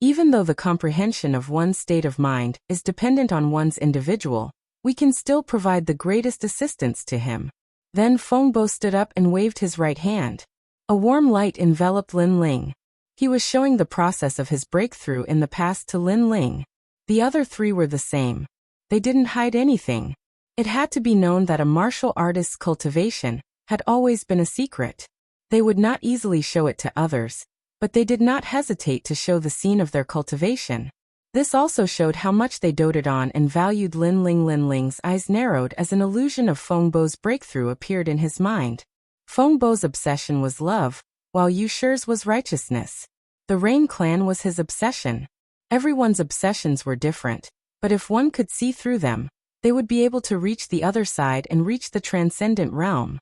Even though the comprehension of one's state of mind is dependent on one's individual, we can still provide the greatest assistance to him. Then Fengbo stood up and waved his right hand. A warm light enveloped Lin Ling. He was showing the process of his breakthrough in the past to Lin Ling. The other three were the same. They didn't hide anything. It had to be known that a martial artist's cultivation had always been a secret. They would not easily show it to others, but they did not hesitate to show the scene of their cultivation. This also showed how much they doted on and valued Lin Ling. Lin Ling's eyes narrowed as an illusion of Fengbo's breakthrough appeared in his mind. Fengbo's obsession was love, while Yu Shi's was righteousness. The Rain clan was his obsession. Everyone's obsessions were different, but if one could see through them, they would be able to reach the other side and reach the transcendent realm.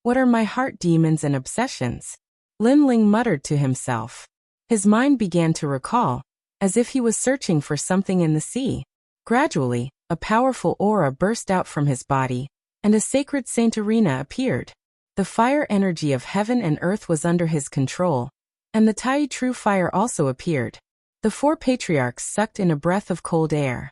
"What are my heart demons and obsessions?" Lin Ling muttered to himself. His mind began to recall, as if he was searching for something in the sea. Gradually, a powerful aura burst out from his body, and a sacred saint arena appeared. The fire energy of heaven and earth was under his control, and the Tai True Fire also appeared. The four patriarchs sucked in a breath of cold air.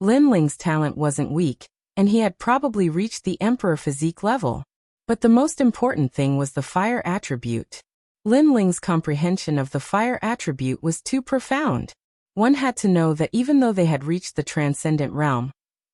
Lin Ling's talent wasn't weak, and he had probably reached the emperor physique level. But the most important thing was the fire attribute. Lin Ling's comprehension of the fire attribute was too profound. One had to know that even though they had reached the transcendent realm,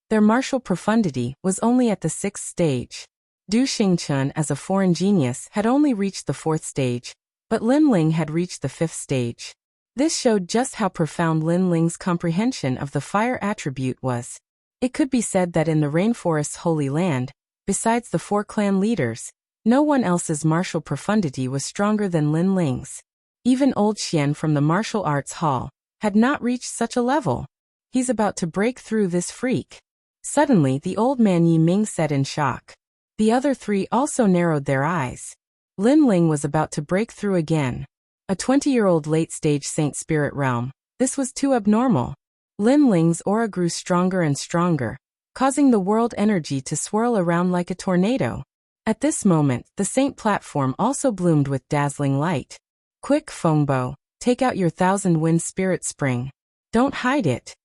their martial profundity was only at the 6th stage. Du Xingchun as a foreign genius had only reached the 4th stage, but Lin Ling had reached the 5th stage. This showed just how profound Lin Ling's comprehension of the fire attribute was. It could be said that in the rainforest's holy land, besides the four clan leaders, no one else's martial profundity was stronger than Lin Ling's. Even old Xian from the martial arts hall had not reached such a level. "He's about to break through this freak." Suddenly the old man Yi Ming said in shock. The other three also narrowed their eyes. Lin Ling was about to break through again. A 20-year-old late-stage Saint Spirit realm. This was too abnormal. Lin Ling's aura grew stronger and stronger, causing the world energy to swirl around like a tornado. At this moment, the Saint platform also bloomed with dazzling light. "Quick, Fengbo, take out your 1,000-wind spirit spring. Don't hide it."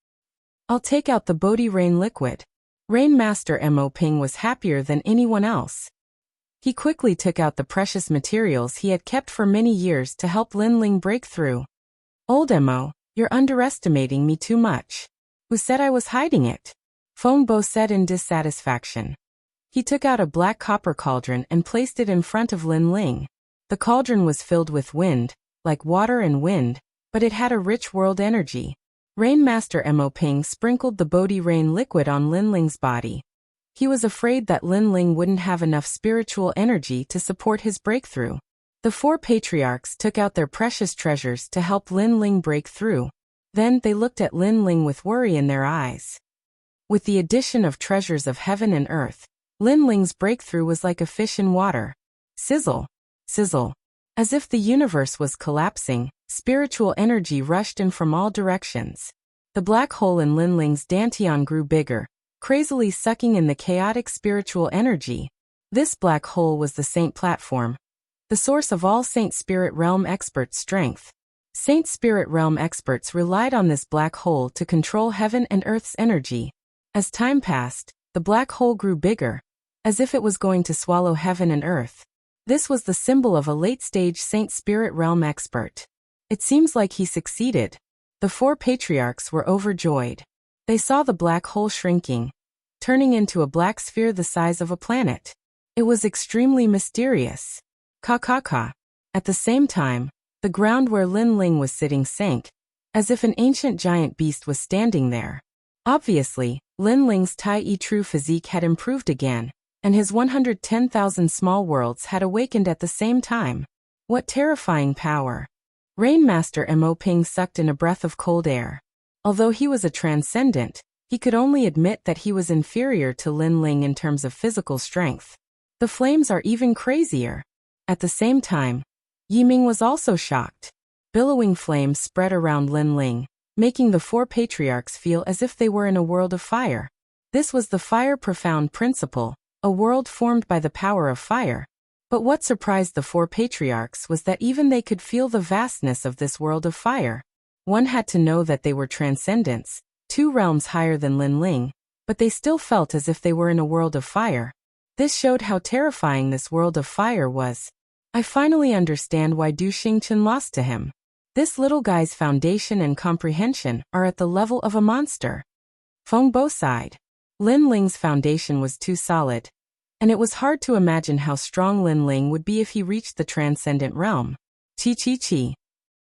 "I'll take out the Bodhi Rain liquid." Rain Master Mo Ping was happier than anyone else. He quickly took out the precious materials he had kept for many years to help Lin Ling break through. "Old Mo, you're underestimating me too much. Who said I was hiding it?" Fengbo said in dissatisfaction. He took out a black copper cauldron and placed it in front of Lin Ling. The cauldron was filled with wind, like water and wind, but it had a rich world energy. Rain Master Mo Ping sprinkled the Bodhi Rain liquid on Lin Ling's body. He was afraid that Lin Ling wouldn't have enough spiritual energy to support his breakthrough. The four patriarchs took out their precious treasures to help Lin Ling break through. Then they looked at Lin Ling with worry in their eyes. With the addition of treasures of heaven and earth, Lin Ling's breakthrough was like a fish in water. Sizzle, sizzle. As if the universe was collapsing, spiritual energy rushed in from all directions. The black hole in Lin Ling's dantian grew bigger, crazily sucking in the chaotic spiritual energy. This black hole was the Saint platform, the source of all Saint Spirit Realm experts' strength. Saint Spirit Realm experts relied on this black hole to control heaven and earth's energy. As time passed, the black hole grew bigger, as if it was going to swallow heaven and earth. This was the symbol of a late-stage Saint Spirit Realm expert. It seems like he succeeded. The four patriarchs were overjoyed. They saw the black hole shrinking, turning into a black sphere the size of a planet. It was extremely mysterious. Ka. At the same time, the ground where Lin Ling was sitting sank, as if an ancient giant beast was standing there. Obviously, Lin Ling's Tai True physique had improved again, and his 110,000 small worlds had awakened at the same time. What terrifying power! Rain Master Mo Ping sucked in a breath of cold air. Although he was a transcendent, He could only admit that he was inferior to Lin Ling in terms of physical strength. The flames are even crazier. At the same time, Yiming was also shocked. Billowing flames spread around Lin Ling, making the four patriarchs feel as if they were in a world of fire. This was the fire profound principle, a world formed by the power of fire. But what surprised the four patriarchs was that even they could feel the vastness of this world of fire. One had to know that they were transcendents, 2 realms higher than Lin Ling, but they still felt as if they were in a world of fire. This showed how terrifying this world of fire was. I finally understand why Du Xingchen lost to him. This little guy's foundation and comprehension are at the level of a monster. Feng Bo sighed. Lin Ling's foundation was too solid, and it was hard to imagine how strong Lin Ling would be if he reached the transcendent realm. Chi.